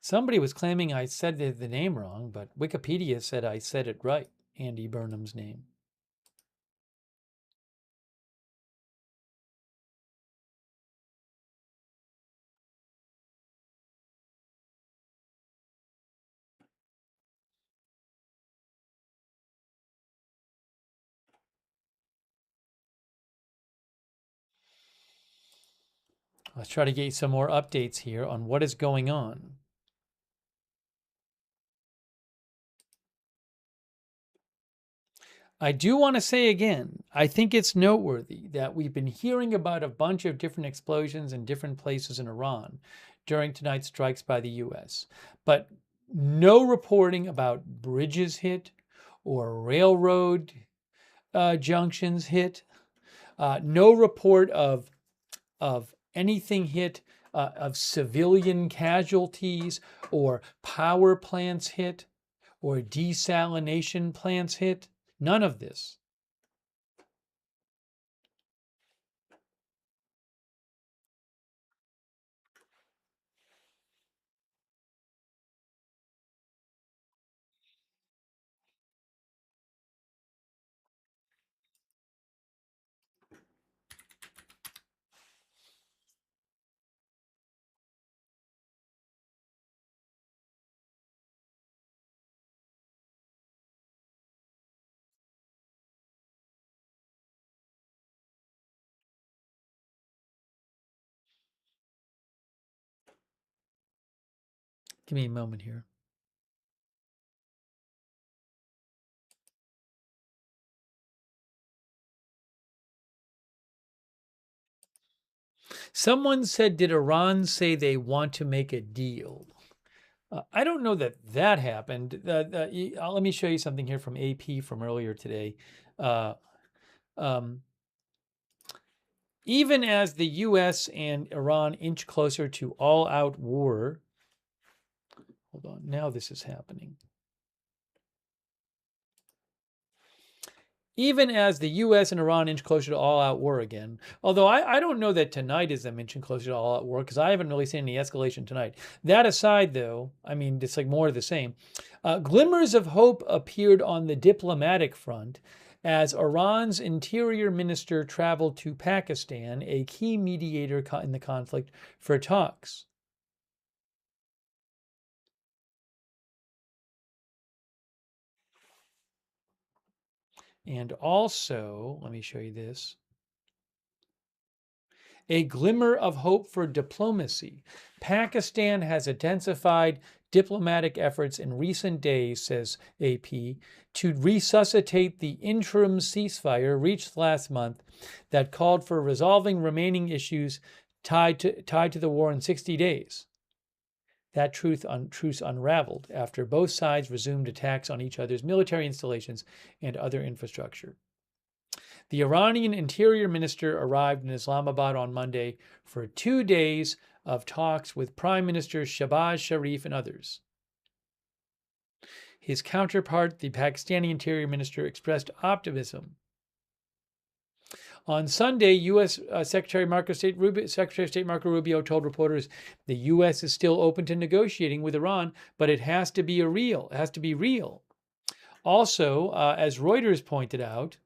Somebody was claiming I said the name wrong, but Wikipedia said I said it right, Andy Burnham's name. Let's try to get some more updates here on what is going on. I do want to say again, I think it's noteworthy that we've been hearing about a bunch of different explosions in different places in Iran during tonight's strikes by the US, but no reporting about bridges hit or railroad junctions hit. No report of anything hit, of civilian casualties or power plants hit or desalination plants hit. None of this. Give me a moment here. Someone said, did Iran say they want to make a deal? I don't know that that happened. Let me show you something here from AP from earlier today. Uh, um, Even as the US and Iran inch closer to all out war, hold on, now this is happening. Even as the US and Iran inch closer to all out war again, although I don't know that tonight is them inching closer to all out war because I haven't really seen any escalation tonight. That aside, though, I mean, it's like more of the same. Glimmers of hope appeared on the diplomatic front as Iran's interior minister traveled to Pakistan, a key mediator in the conflict, for talks. And also, let me show you this. A glimmer of hope for diplomacy. Pakistan has intensified diplomatic efforts in recent days, says AP, to resuscitate the interim ceasefire reached last month that called for resolving remaining issues tied to the war in 60 days. That truce unraveled after both sides resumed attacks on each other's military installations and other infrastructure. The Iranian interior minister arrived in Islamabad on Monday for 2 days of talks with Prime Minister Shehbaz Sharif and others. His counterpart, the Pakistani interior minister, expressed optimism. On Sunday, U.S. Secretary of State Marco Rubio told reporters the U.S. is still open to negotiating with Iran, but it has to be real. It has to be real. Also, as Reuters pointed out,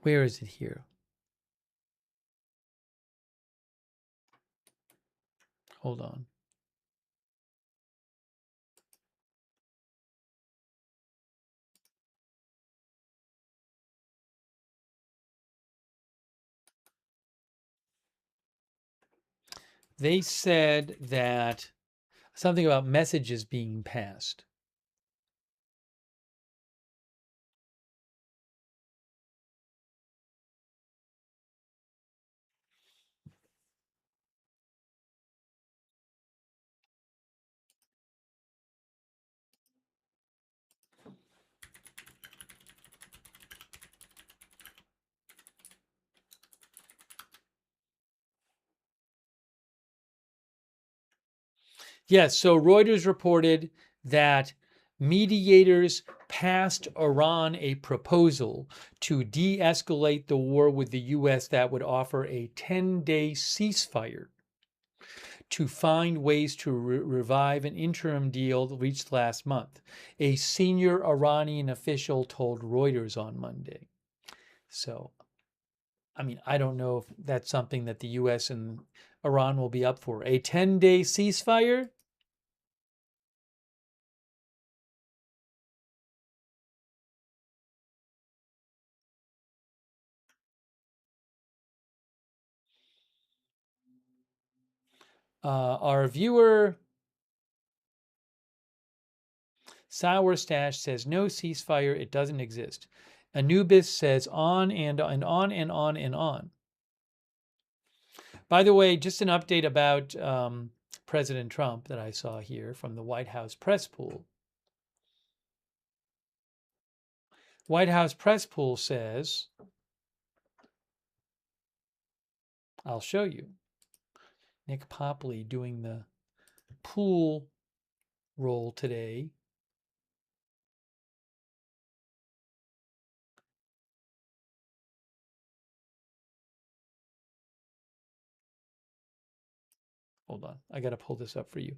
where is it here? Hold on. They said that something about messages being passed. Yes, so Reuters reported that mediators passed Iran a proposal to de-escalate the war with the U.S. that would offer a 10-day ceasefire to find ways to revive an interim deal reached last month, a senior Iranian official told Reuters on Monday. So I mean, I don't know if that's something that the U.S. and Iran will be up for. A 10-day ceasefire? Our viewer Sour Stash says no ceasefire, it doesn't exist. Anubis says on and on and on and on and on. By the way, just an update about President Trump that I saw here from the White House press pool. White House press pool says, I'll show you. Nick Popley doing the pool roll today. Hold on. I got to pull this up for you.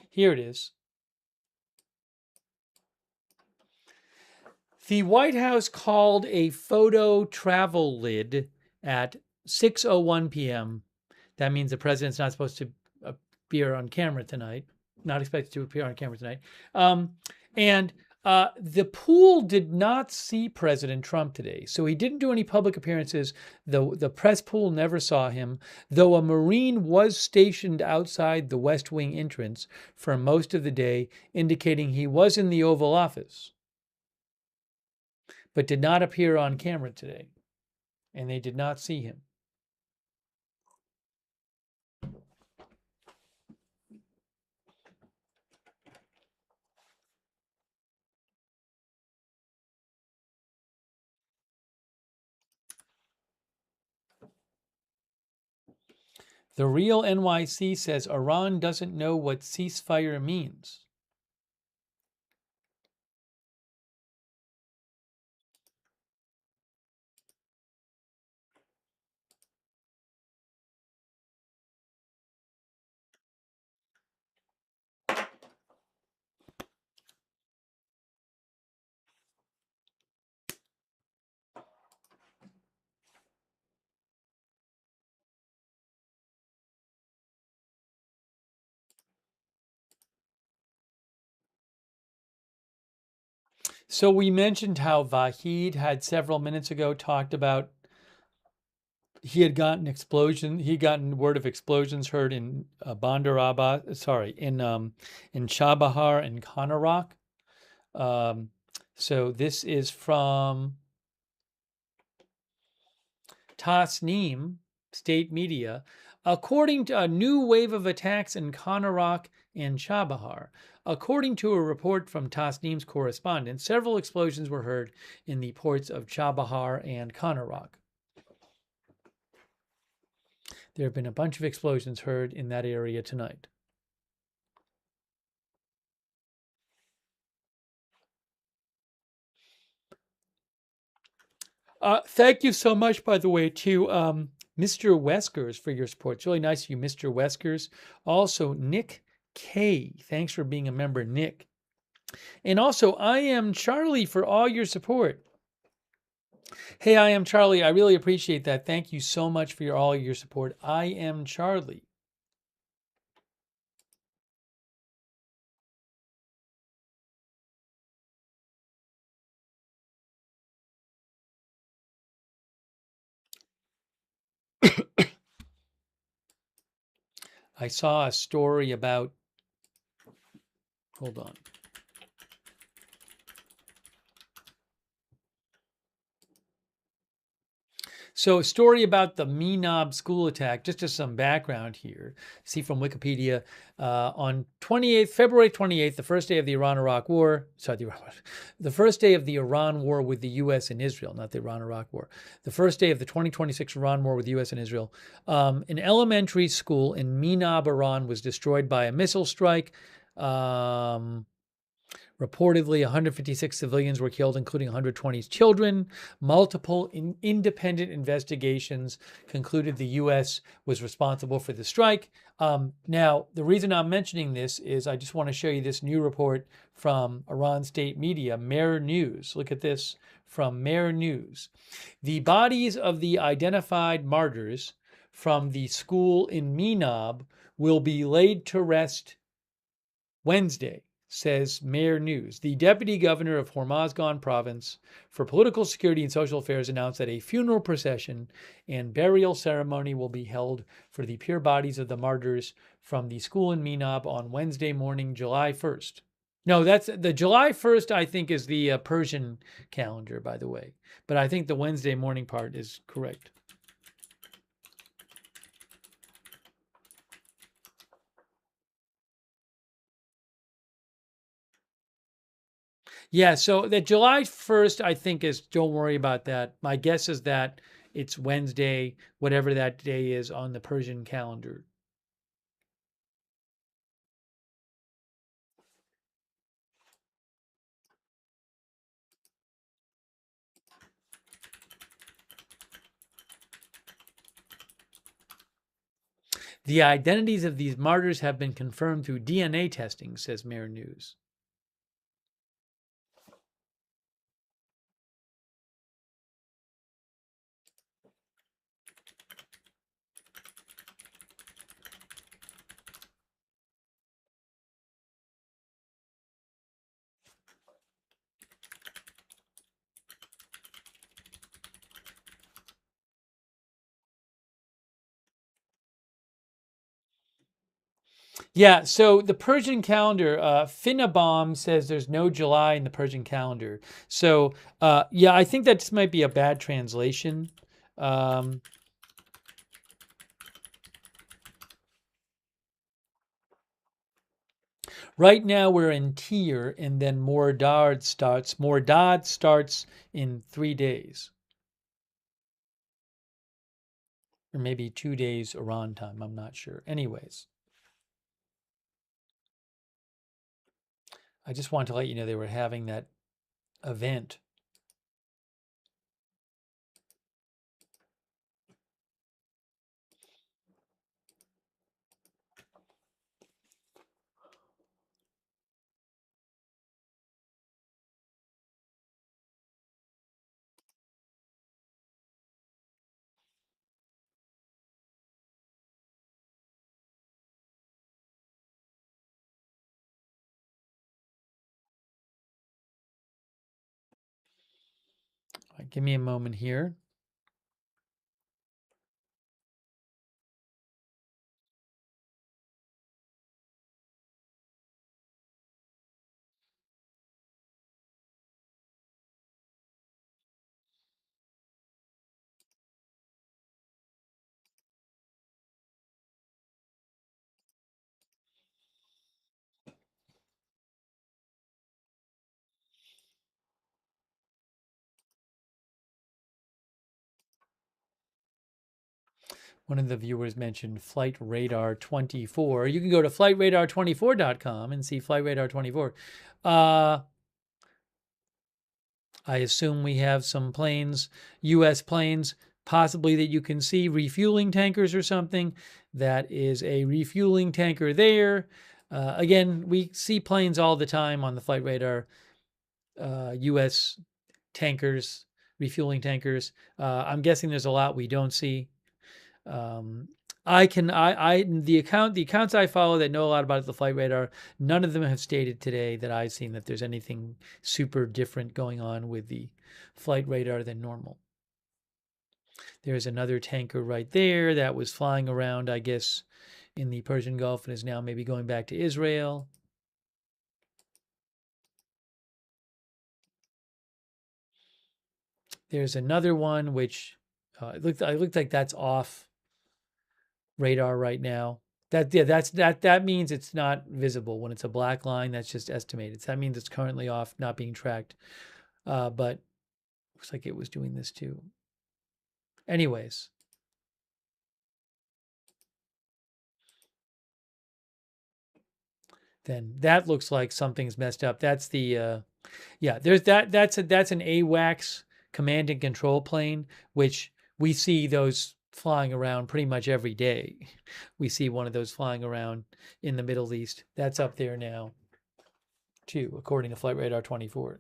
Here it is. The White House called a photo travel lid at 6:01 p.m. That means the president's not supposed to appear on camera tonight, not expected to appear on camera tonight. And the pool did not see President Trump today. So he didn't do any public appearances. The press pool never saw him, though a Marine was stationed outside the West Wing entrance for most of the day, indicating he was in the Oval Office, but did not appear on camera today. And they did not see him. The real NYC says Iran doesn't know what ceasefire means. So we mentioned how Vahid had several minutes ago talked about he had gotten word of explosions heard in Bandar Abbas, in Chabahar and Kanarak. So this is from Tasnim, state media. According to a new wave of attacks in Kanarak and Chabahar. According to a report from Tasnim's correspondent, several explosions were heard in the ports of Chabahar and Kanarak. There have been a bunch of explosions heard in that area tonight. Thank you so much, by the way, to Mr. Weskers for your support. It's really nice of you, Mr. Weskers. Also, Nick K. Thanks for being a member, Nick. And also, I Am Charlie for all your support. Hey, I Am Charlie. I really appreciate that. Thank you so much for all your support. I Am Charlie. I saw a story about, hold on. So a story about the Meenab school attack, just as some background here, see from Wikipedia, on February 28th, the first day of the Iran-Iraq War, the first day of the Iran war with the U.S. and Israel, not the Iran-Iraq war, the first day of the 2026 Iran war with the U.S. and Israel, an elementary school in Meenab, Iran was destroyed by a missile strike. Reportedly, 156 civilians were killed, including 120 children. Multiple independent investigations concluded the U.S. was responsible for the strike. Now, the reason I'm mentioning this is I just want to show you this new report from Iran state media, Mer News. Look at this from Mer News. The bodies of the identified martyrs from the school in Minab will be laid to rest Wednesday, says Mer News. The deputy governor of Hormozgan province for political security and social affairs announced that a funeral procession and burial ceremony will be held for the pure bodies of the martyrs from the school in Minab on Wednesday morning, July 1st. No, that's the July 1st, I think, is the Persian calendar, by the way. But I think the Wednesday morning part is correct. Yeah, so the July 1st, I think, is, don't worry about that. My guess is that it's Wednesday, whatever that day is on the Persian calendar. The identities of these martyrs have been confirmed through DNA testing, says Mer News. Yeah, so the Persian calendar, Finnabom says there's no July in the Persian calendar. So, yeah, I think that just might be a bad translation. Right now we're in Tir, and then Mordad starts. Mordad starts in 3 days, or maybe 2 days Iran time. I'm not sure. Anyways, I just wanted to let you know they were having that event. Give me a moment here. One of the viewers mentioned Flight Radar 24. You can go to flightradar24.com and see Flight Radar 24. I assume we have some planes, U.S. planes, possibly that you can see, refueling tankers or something. That is a refueling tanker there. Again, we see planes all the time on the flight radar, U.S. tankers, refueling tankers. I'm guessing there's a lot we don't see. The accounts I follow that know a lot about the flight radar, none of them have stated today that I've seen that there's anything super different going on with the flight radar than normal. There's another tanker right there that was flying around, I guess, in the Persian Gulf and is now maybe going back to Israel. There's another one which it looked like that's off radar right now. That means it's not visible. When it's a black line, that's just estimated. So that means it's currently off, not being tracked. But looks like it was doing this too. Anyways, then that looks like something's messed up. That's the yeah. There's that's an AWACS command and control plane, which we see those flying around pretty much every day. We see one of those flying around in the Middle East. That's up there now, too, according to Flight Radar 24.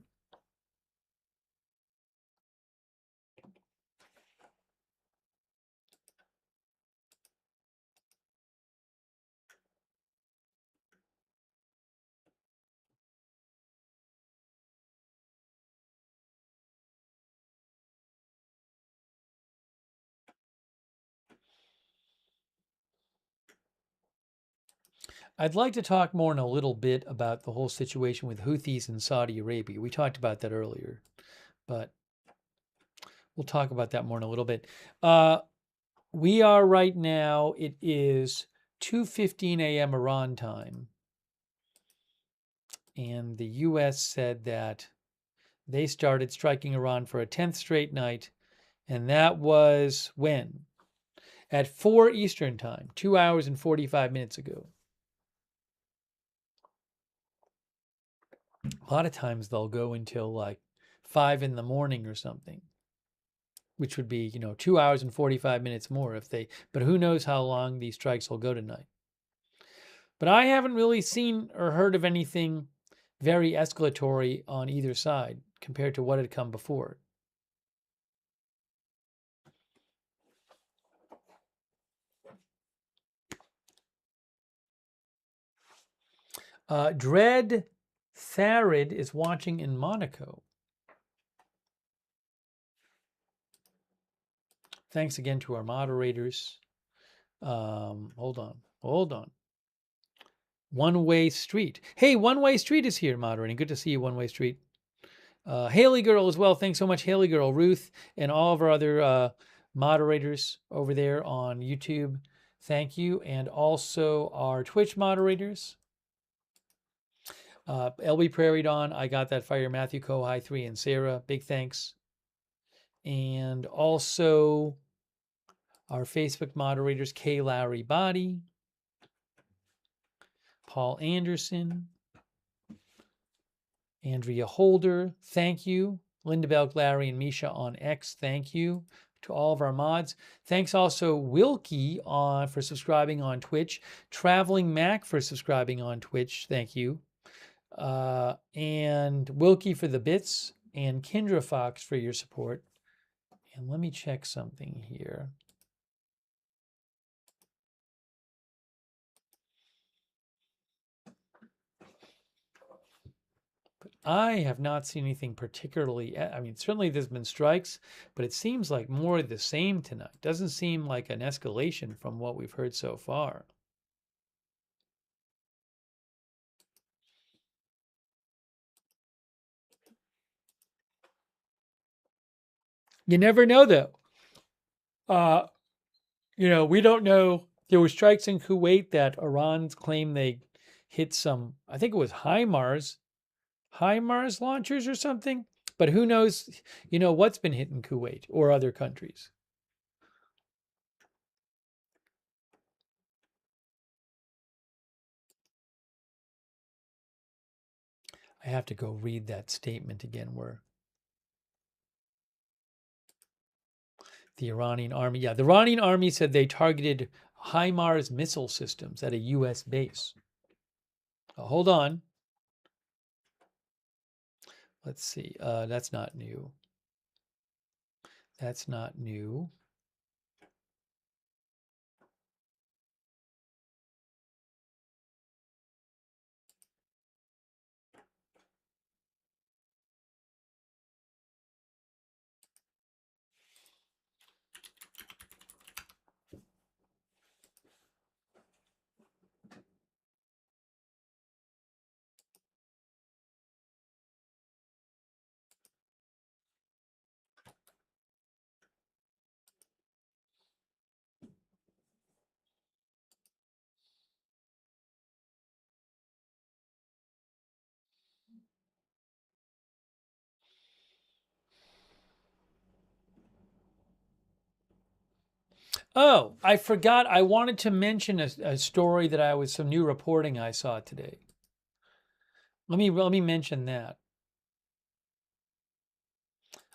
I'd like to talk more in a little bit about the whole situation with Houthis in Saudi Arabia. We talked about that earlier, but we'll talk about that more in a little bit. We are right now, it is 2:15 a.m. Iran time. And the U.S. said that they started striking Iran for a 10th straight night. And that was when? At 4 Eastern time, 2 hours and 45 minutes ago. A lot of times they'll go until like 5 in the morning or something, which would be, 2 hours and 45 minutes more if they, but who knows how long these strikes will go tonight. But I haven't really seen or heard of anything very escalatory on either side compared to what had come before. Dread Tharid is watching in Monaco. Thanks again to our moderators. Hold on. One Way Street. Hey, One Way Street is here moderating. Good to see you, One Way Street. Haley Girl as well. Thanks so much, Haley Girl, Ruth, and all of our other moderators over there on YouTube. Thank you. And also our Twitch moderators. LB Prairie Dawn, I Got That Fire, Matthew Kohai 3, and Sarah. Big thanks. And also our Facebook moderators, K. Larry Body, Paul Anderson, Andrea Holder, thank you. Linda Belk, Larry, and Misha on X, thank you to all of our mods. Thanks also Wilkie for subscribing on Twitch, Traveling Mac for subscribing on Twitch, thank you. And Wilkie for the bits, and Kendra Fox for your support. And let me check something here. I have not seen anything particularly, I mean, certainly there's been strikes, but it seems like more of the same tonight. Doesn't seem like an escalation from what we've heard so far. You never know, though. We don't know. There were strikes in Kuwait that Iran's claimed they hit some, I think it was HIMARS launchers or something. But who knows, what's been hit in Kuwait or other countries. I have to go read that statement again where the Iranian army, the Iranian army said they targeted HIMARS missile systems at a U.S. base. Hold on. Let's see. That's not new. That's not new. Oh, I forgot. I wanted to mention a story that some new reporting I saw today. Let me mention that.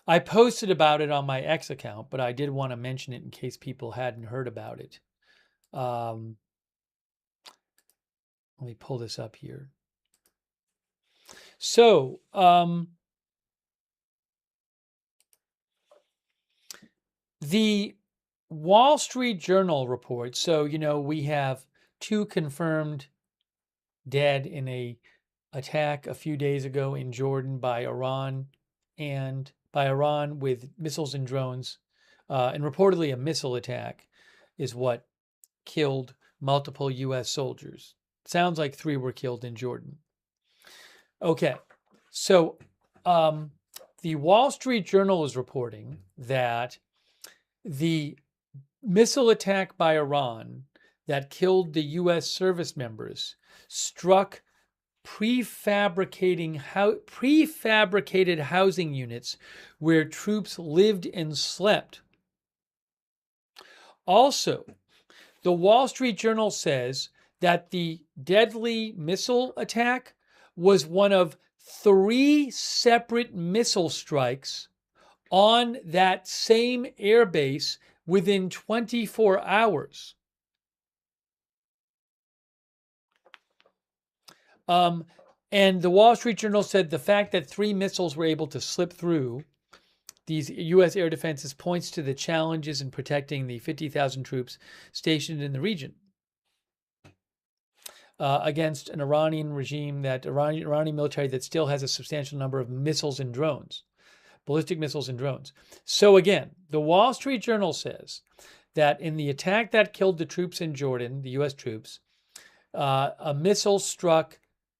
I posted about it on my X account, but I did want to mention it in case people hadn't heard about it. Let me pull this up here. So, the Wall Street Journal reports, so, we have 2 confirmed dead in a attack a few days ago in Jordan by Iran with missiles and drones, and reportedly a missile attack is what killed multiple U.S. soldiers. Sounds like 3 were killed in Jordan. Okay, so the Wall Street Journal is reporting that the missile attack by Iran that killed the U.S. service members struck prefabricated housing units where troops lived and slept. Also, the Wall Street Journal says that the deadly missile attack was one of 3 separate missile strikes on that same airbase within 24 hours. And the Wall Street Journal said the fact that 3 missiles were able to slip through these U.S. air defenses points to the challenges in protecting the 50,000 troops stationed in the region against an Iranian military that still has a substantial number of missiles and drones, ballistic missiles and drones. So again, the Wall Street Journal says that in the attack that killed the troops in Jordan, the U.S. troops, a missile struck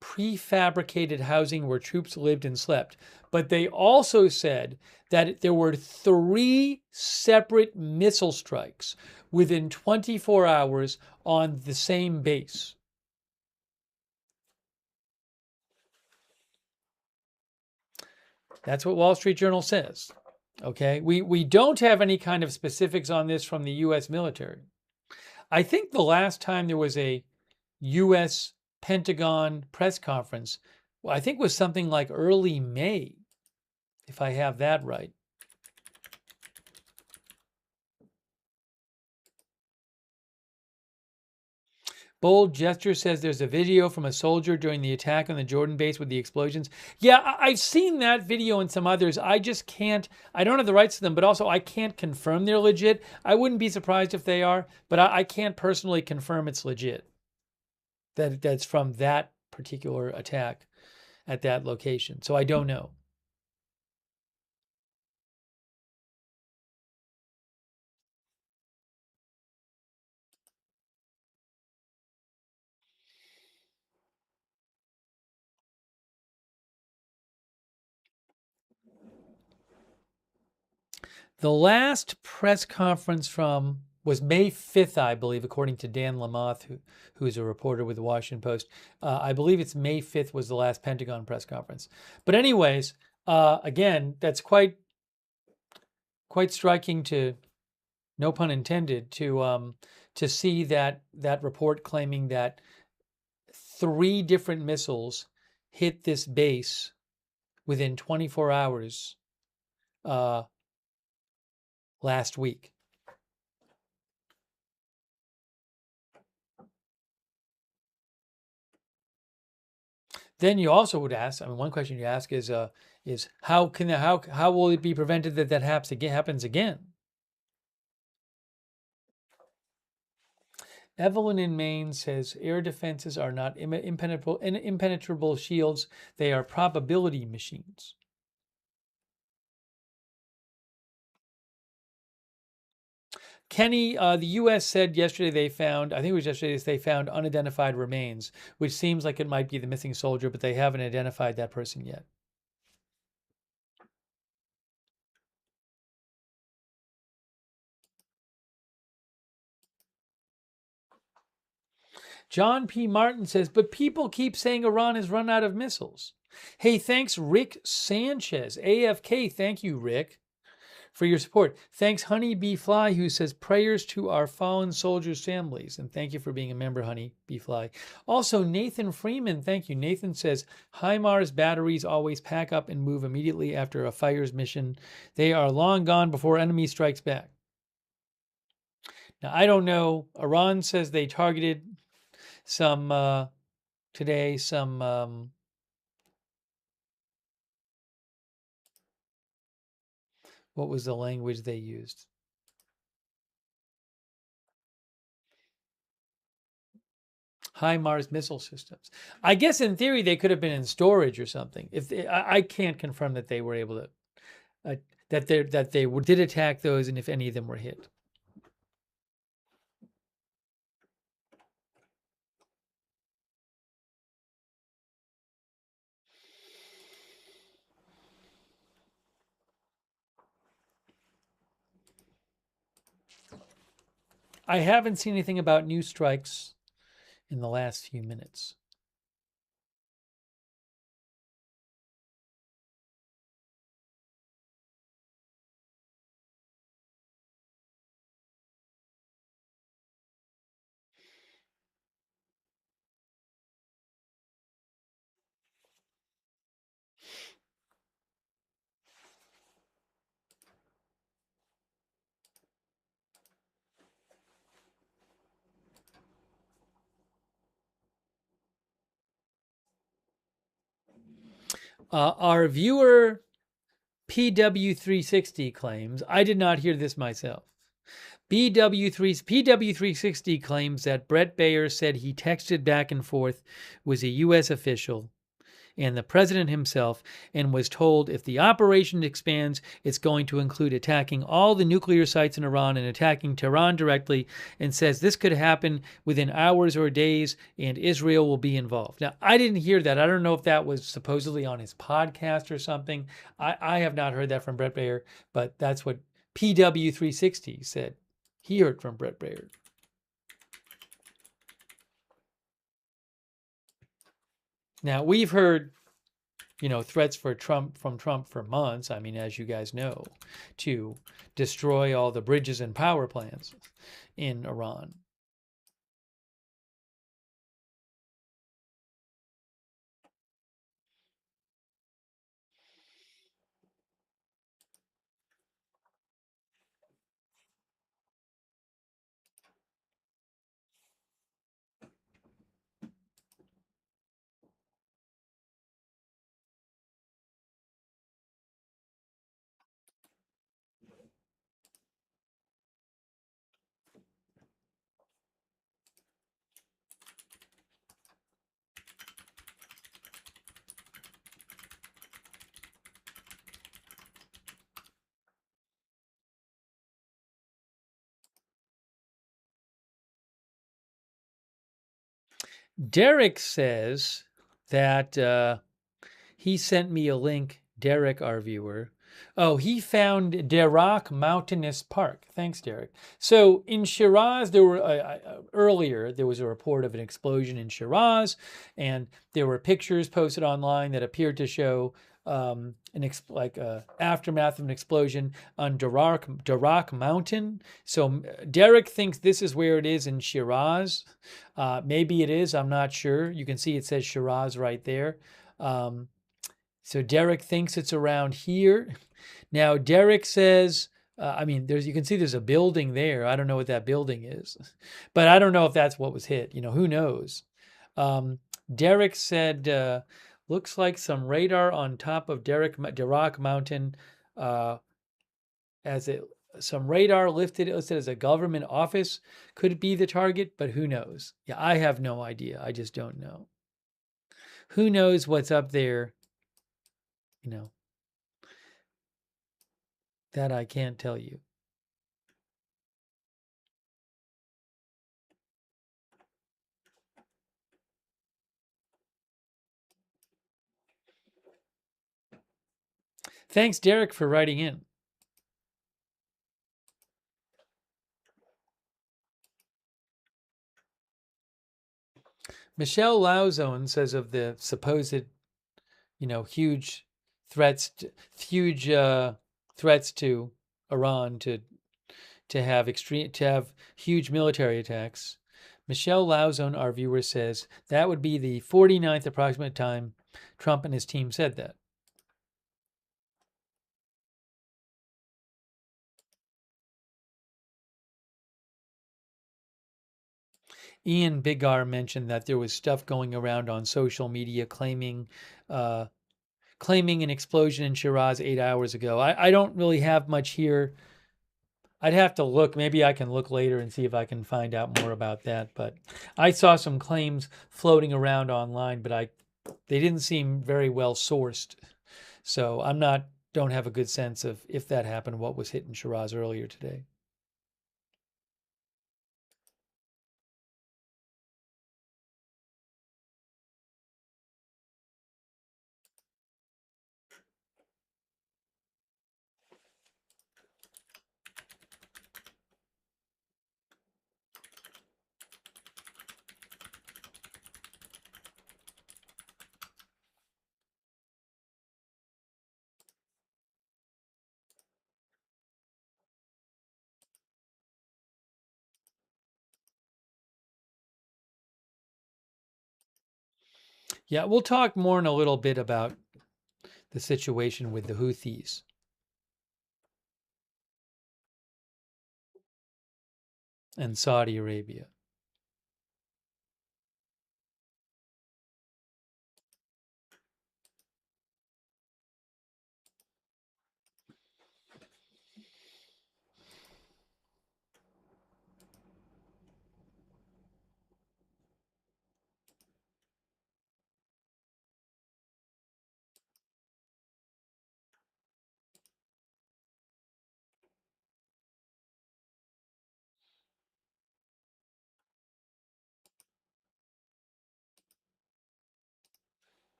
prefabricated housing where troops lived and slept. But they also said that there were 3 separate missile strikes within 24 hours on the same base. That's what Wall Street Journal says. Okay, we don't have any kind of specifics on this from the U.S. military. I think the last time there was a U.S. Pentagon press conference, I think was something like early May, if I have that right. Bold Gesture says there's a video from a soldier during the attack on the Jordan base with the explosions. Yeah, I've seen that video and some others. I just can't, I don't have the rights to them, but also I can't confirm they're legit. I wouldn't be surprised if they are, but I can't personally confirm it's legit. That's from that particular attack at that location. So I don't know. The last press conference was May 5th, I believe, according to Dan Lamoth, who's a reporter with the Washington Post. I believe it's May 5th was the last Pentagon press conference. But anyways, again, that's quite striking to, no pun intended, to see that report claiming that 3 different missiles hit this base within 24 hours last week. Then you also would ask, I mean, one question you ask is how will it be prevented that happens again? Evelyn in Maine says air defenses are not impenetrable shields. They are probability machines. Kenny, the U.S. said yesterday they found unidentified remains, which seems like it might be the missing soldier, but they haven't identified that person yet. John P. Martin says, but people keep saying Iran has run out of missiles. Hey, thanks, Rick Sanchez. AFK, thank you, Rick, for your support. Thanks, Honey Bee Fly, who says prayers to our fallen soldiers' families. And thank you for being a member, Honey Bee Fly. Also, Nathan Freeman, thank you. Nathan says, HIMARS batteries always pack up and move immediately after a fire's mission. They are long gone before enemy strikes back. Now, I don't know. Iran says they targeted some, today, some, what was the language they used? HIMARS missile systems. I guess in theory they could have been in storage or something. If they, I can't confirm that they were able to, that they did attack those, and if any of them were hit. I haven't seen anything about new strikes in the last few minutes. Our viewer PW360 claims, I did not hear this myself. PW360 claims that Brett Baer said he texted back and forth with a U.S. official and the president himself, and was told if the operation expands, it's going to include attacking all the nuclear sites in Iran and attacking Tehran directly, and says this could happen within hours or days, and Israel will be involved. Now, I didn't hear that. I don't know if that was supposedly on his podcast or something. I have not heard that from Brett Baer, but that's what PW360 said. He heard from Brett Baer. Now, we've heard, threats from Trump for months. I mean, as you guys know, to destroy all the bridges and power plants in Iran. Derek says that he sent me a link. Derek, our viewer. Oh, he found Derak Mountainous Park. Thanks, Derek. So in Shiraz, there were earlier there was a report of an explosion in Shiraz, and there were pictures posted online that appeared to show aftermath of an explosion on Derak Mountain. So Derek thinks this is where it is in Shiraz. Maybe it is. I'm not sure. You can see it says Shiraz right there. So Derek thinks it's around here. Now Derek says, you can see there's a building there. I don't know what that building is, but I don't know if that's what was hit. Who knows? Derek said, looks like some radar on top of Derak Mountain. Some radar lifted listed as a government office could be the target, but who knows? Yeah, I have no idea. I just don't know. Who knows what's up there? That I can't tell you. Thanks, Derek, for writing in. Michelle Lauzone says of the supposed, huge threats to Iran to have huge military attacks. Michelle Lauzon, our viewer, says that would be the 49th approximate time Trump and his team said that. Ian Bigar mentioned that there was stuff going around on social media uh, claiming an explosion in Shiraz 8 hours ago. I don't really have much here. I'd have to look. Maybe I can look later and see if I can find out more about that. But I saw some claims floating around online, but they didn't seem very well sourced. So don't have a good sense of if that happened, what was hit in Shiraz earlier today. Yeah, we'll talk more in a little bit about the situation with the Houthis and Saudi Arabia.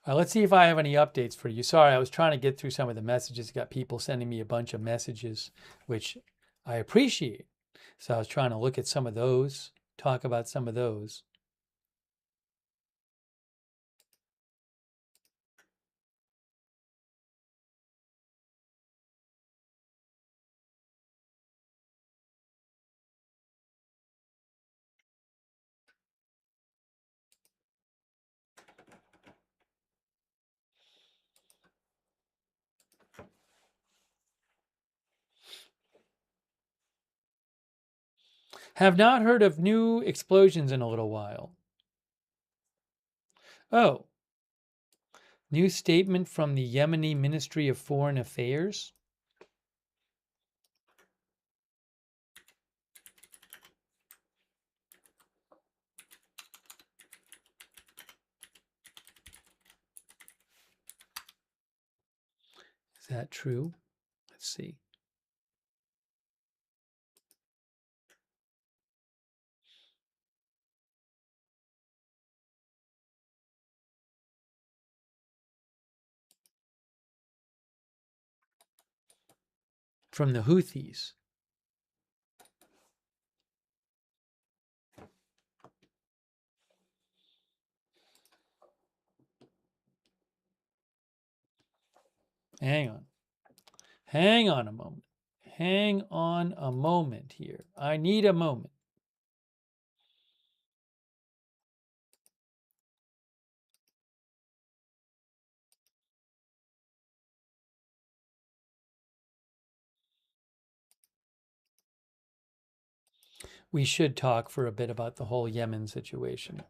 Let's see if I have any updates for you. Sorry, I was trying to get through some of the messages. Got people sending me a bunch of messages, which I appreciate. So I was trying to look at some of those, talk about some of those. Have not heard of new explosions in a little while. Oh, new statement from the Yemeni Ministry of Foreign Affairs. Is that true? Let's see. From the Houthis. Hang on. Hang on a moment. Hang on a moment here. I need a moment. We should talk for a bit about the whole Yemen situation.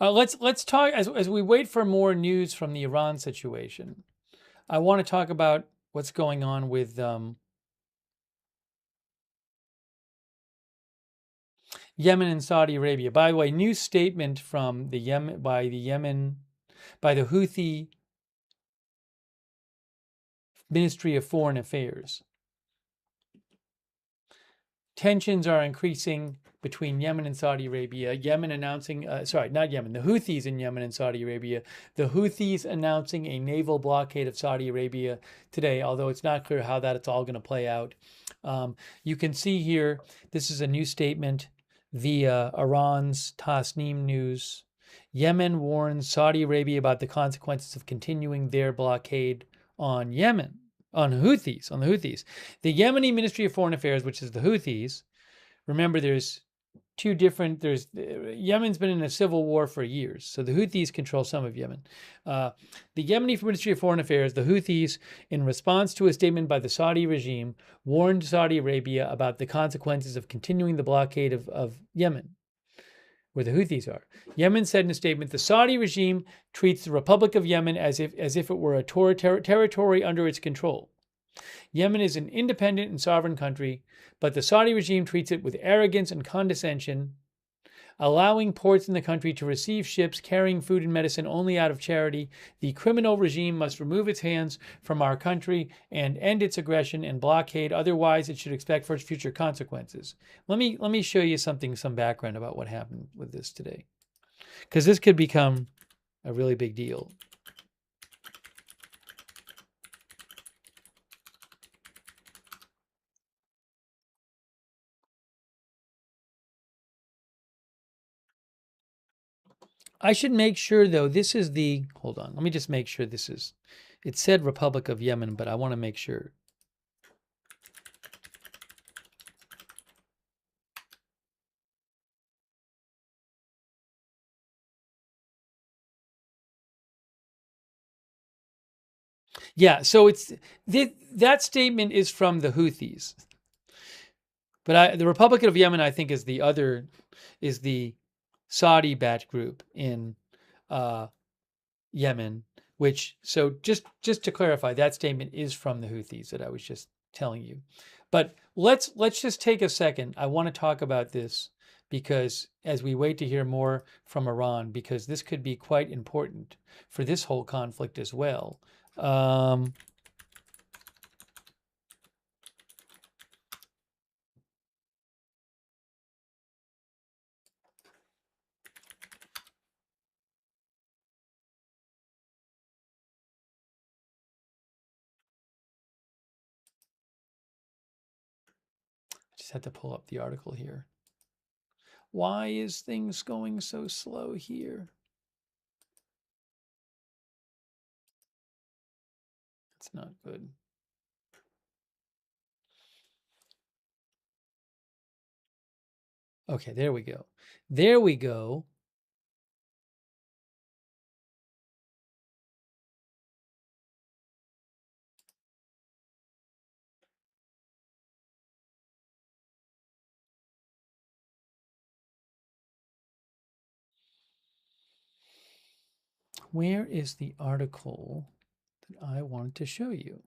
Let's talk as we wait for more news from the Iran situation. I want to talk about what's going on with Yemen and Saudi Arabia. By the way, new statement from the Yemen by the Houthi Ministry of Foreign Affairs. Tensions are increasing between Yemen and Saudi Arabia. Yemen announcing, not Yemen, the Houthis in Yemen and Saudi Arabia. The Houthis announcing a naval blockade of Saudi Arabia today, although it's not clear how it's all going to play out. You can see here, this is a new statement via Iran's Tasnim news. Yemen warns Saudi Arabia about the consequences of continuing their blockade on Yemen. On the Houthis. The Yemeni Ministry of Foreign Affairs, which is the Houthis, remember there's Yemen's been in a civil war for years, so the Houthis control some of Yemen. The Yemeni Ministry of Foreign Affairs, the Houthis, in response to a statement by the Saudi regime, warned Saudi Arabia about the consequences of continuing the blockade of Yemen, where the Houthis are. Yemen said in a statement, the Saudi regime treats the Republic of Yemen as if it were a territory under its control. Yemen is an independent and sovereign country, but the Saudi regime treats it with arrogance and condescension, allowing ports in the country to receive ships carrying food and medicine only out of charity. The criminal regime must remove its hands from our country and end its aggression and blockade. Otherwise, it should expect future consequences. Let me show you some background about what happened with this today, because this could become a really big deal. I should make sure, though, this is the, hold on, let me just make sure this is, it said Republic of Yemen, but I want to make sure. Yeah, so that statement is from the Houthis. But the Republic of Yemen, I think, is the Saudi batch group in Yemen, which, so just to clarify, that statement is from the Houthis that I was just telling you. But let's just take a second. I want to talk about this because as we wait to hear more from Iran, because this could be quite important for this whole conflict as well. Just had to pull up the article here. Why is things going so slow here? It's not good. Okay, there we go. There we go. Where is the article that I wanted to show you?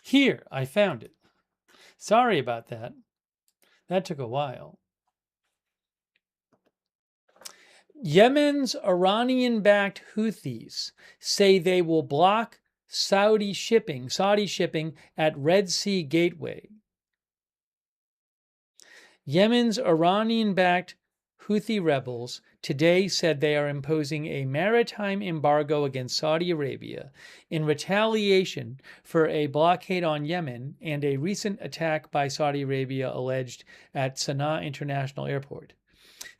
Here, I found it. Sorry about that. That took a while. Yemen's Iranian-backed Houthis say they will block Saudi shipping at Red Sea Gateway. Yemen's Iranian-backed Houthi rebels today said they are imposing a maritime embargo against Saudi Arabia in retaliation for a blockade on Yemen and a recent attack by Saudi Arabia alleged at Sana'a International Airport,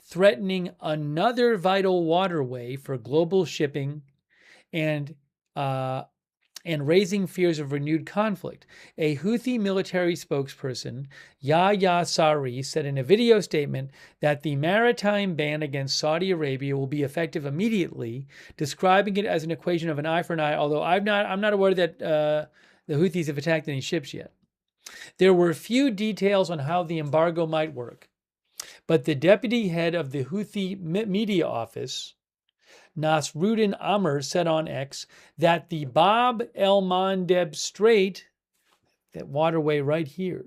threatening another vital waterway for global shipping and and raising fears of renewed conflict. A Houthi military spokesperson, Yahya Sari, said in a video statement that the maritime ban against Saudi Arabia will be effective immediately, describing it as an equation of an eye for an eye, although I'm not aware that the Houthis have attacked any ships yet. There were few details on how the embargo might work, but the deputy head of the Houthi media office, Nasruddin Amr, said on X that the Bab el-Mandeb Strait, that waterway right here,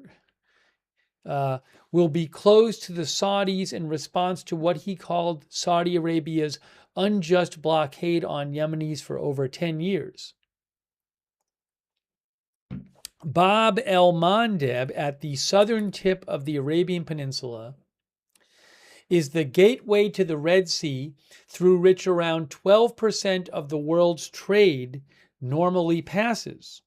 will be closed to the Saudis in response to what he called Saudi Arabia's unjust blockade on Yemenis for over 10 years. Bab el-Mandeb, at the southern tip of the Arabian Peninsula, is the gateway to the Red Sea through which around 12% of the world's trade normally passes.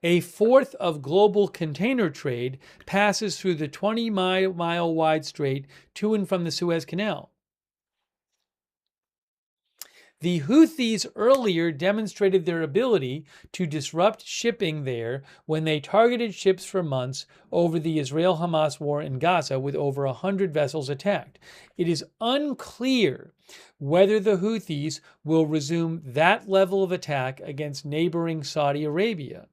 A fourth of global container trade passes through the 20-mile wide strait to and from the Suez Canal. The Houthis earlier demonstrated their ability to disrupt shipping there when they targeted ships for months over the Israel-Hamas war in Gaza, with over 100 vessels attacked. It is unclear whether the Houthis will resume that level of attack against neighboring Saudi Arabia.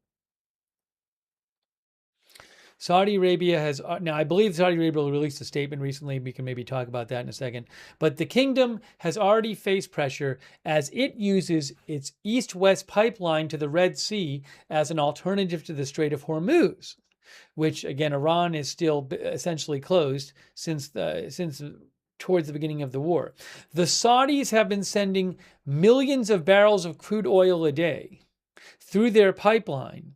Saudi Arabia has, now I believe Saudi Arabia released a statement recently. We can maybe talk about that in a second. But the kingdom has already faced pressure as it uses its east-west pipeline to the Red Sea as an alternative to the Strait of Hormuz, which again, Iran is still essentially closed since towards the beginning of the war. The Saudis have been sending millions of barrels of crude oil a day through their pipeline,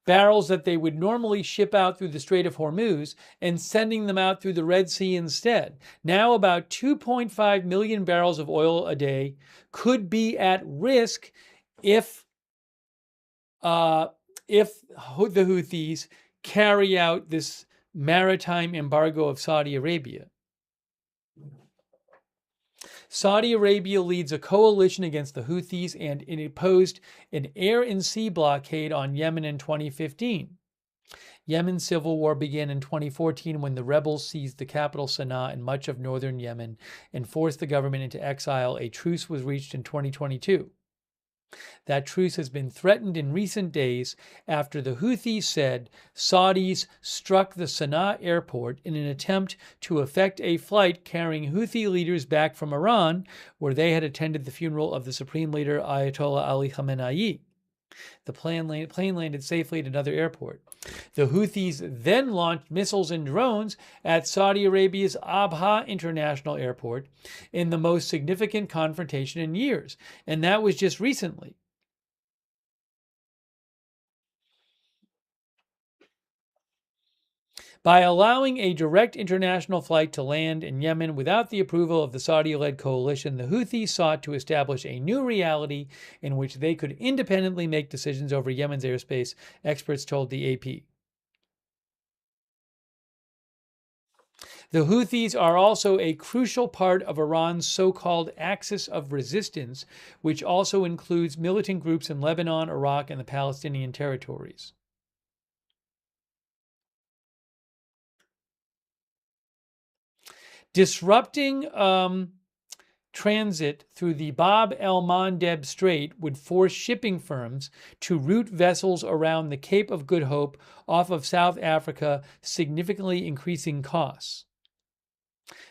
barrels that they would normally ship out through the Strait of Hormuz, and sending them out through the Red Sea instead. Now about 2.5 million barrels of oil a day could be at risk if the Houthis carry out this maritime embargo of Saudi Arabia. Saudi Arabia leads a coalition against the Houthis, and it imposed an air and sea blockade on Yemen in 2015. Yemen's civil war began in 2014 when the rebels seized the capital Sana'a and much of northern Yemen and forced the government into exile. A truce was reached in 2022. That truce has been threatened in recent days after the Houthis said Saudis struck the Sana'a airport in an attempt to effect a flight carrying Houthi leaders back from Iran, where they had attended the funeral of the supreme leader Ayatollah Ali Khamenei. The plane landed safely at another airport. The Houthis then launched missiles and drones at Saudi Arabia's Abha International Airport in the most significant confrontation in years, and that was just recently. By allowing a direct international flight to land in Yemen without the approval of the Saudi-led coalition, the Houthis sought to establish a new reality in which they could independently make decisions over Yemen's airspace, experts told the AP. The Houthis are also a crucial part of Iran's so-called axis of resistance, which also includes militant groups in Lebanon, Iraq, and the Palestinian territories. Disrupting transit through the Bab el-Mandeb Strait would force shipping firms to route vessels around the Cape of Good Hope off of South Africa, significantly increasing costs.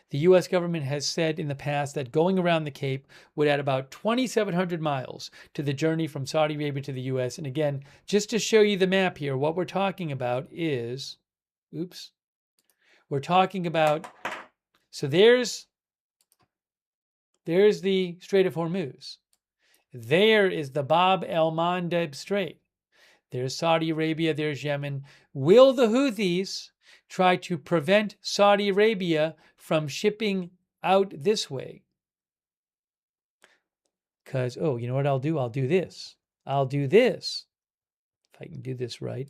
The U.S. government has said in the past that going around the Cape would add about 2,700 miles to the journey from Saudi Arabia to the U.S. And again, just to show you the map here, what we're talking about is, we're talking about, so there's the Strait of Hormuz. There is the Bab el-Mandeb Strait. There's Saudi Arabia, there's Yemen. Will the Houthis try to prevent Saudi Arabia from shipping out this way? Because, oh, you know what I'll do? I'll do this. I'll do this. If I can do this right.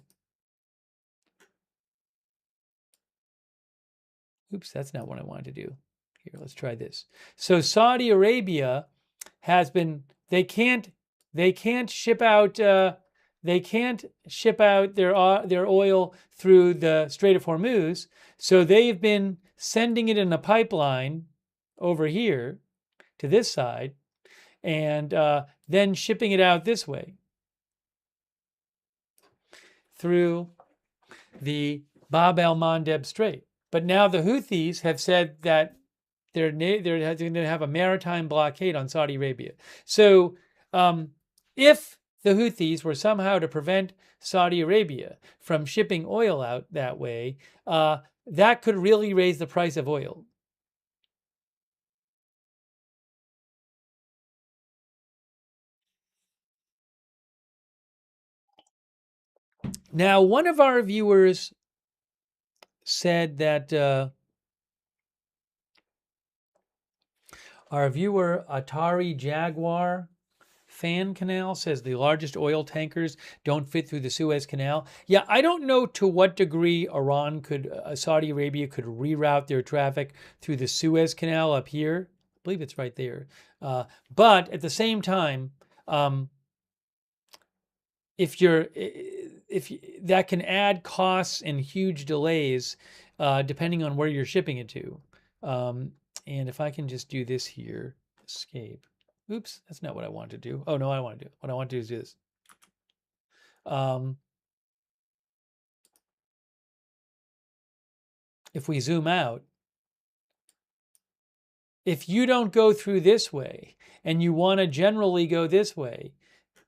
Oops, that's not what I wanted to do. Here, let's try this. So Saudi Arabia has been, they can't they can't ship out their oil through the Strait of Hormuz, so they've been sending it in a pipeline over here to this side, and then shipping it out this way through the Bab el Mandeb Strait. But now the Houthis have said that they're going to have a maritime blockade on Saudi Arabia. So if the Houthis were somehow to prevent Saudi Arabia from shipping oil out that way, that could really raise the price of oil. Now, one of our viewers said that our viewer Atari Jaguar Fan Canal says the largest oil tankers don't fit through the Suez Canal. Yeah, I don't know to what degree Saudi Arabia could reroute their traffic through the Suez Canal up here. I believe it's right there. But at the same time, if that can add costs and huge delays depending on where you're shipping it to. And if I can just do this here, escape. Oops, that's not what I want to do. Oh, no, I want to do. What I want to do is do this. If we zoom out, if you don't go through this way and you want to generally go this way,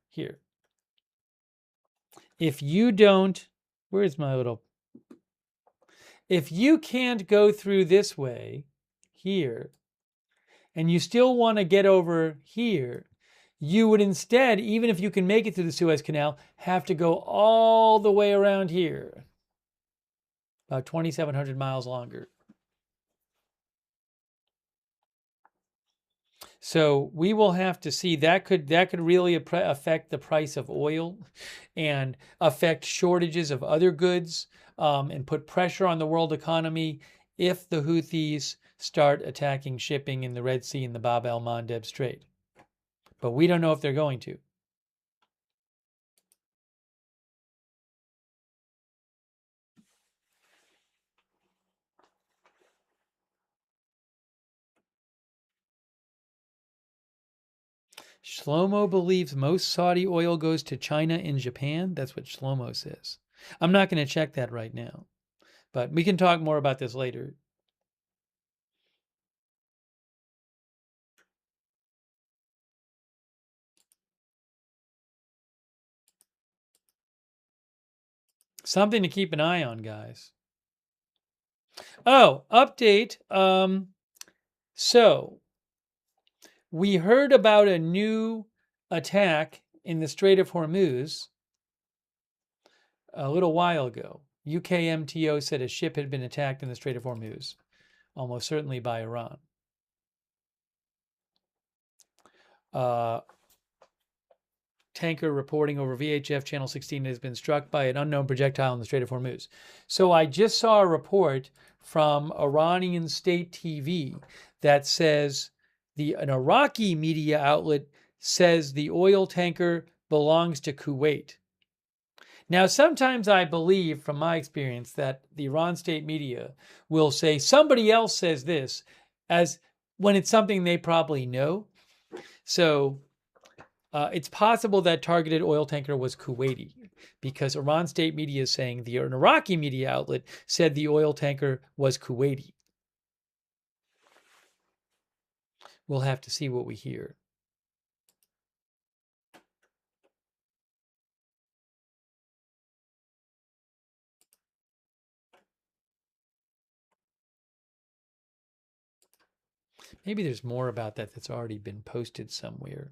here. If you don't, where's my little, if you can't go through this way, here, and you still want to get over here, you would instead, even if you can make it through the Suez Canal, have to go all the way around here, about 2,700 miles longer. So we will have to see that could really affect the price of oil and affect shortages of other goods and put pressure on the world economy if the Houthis start attacking shipping in the Red Sea and the Bab el Mandeb Strait. But we don't know if they're going to. Shlomo believes most Saudi oil goes to China and Japan. That's what Shlomo says. I'm not going to check that right now, but we can talk more about this later. Something to keep an eye on, guys. Oh, update. So we heard about a new attack in the Strait of Hormuz a little while ago. UKMTO said a ship had been attacked in the Strait of Hormuz, almost certainly by Iran. Tanker reporting over VHF Channel 16 has been struck by an unknown projectile in the Strait of Hormuz. So I just saw a report from Iranian state TV that says an Iraqi media outlet says the oil tanker belongs to Kuwait. Now, sometimes I believe, from my experience, that the Iran state media will say somebody else says this, as when it's something they probably know. So it's possible that targeted oil tanker was Kuwaiti, because Iran state media is saying an Iraqi media outlet said the oil tanker was Kuwaiti. We'll have to see what we hear. Maybe there's more about that that's already been posted somewhere.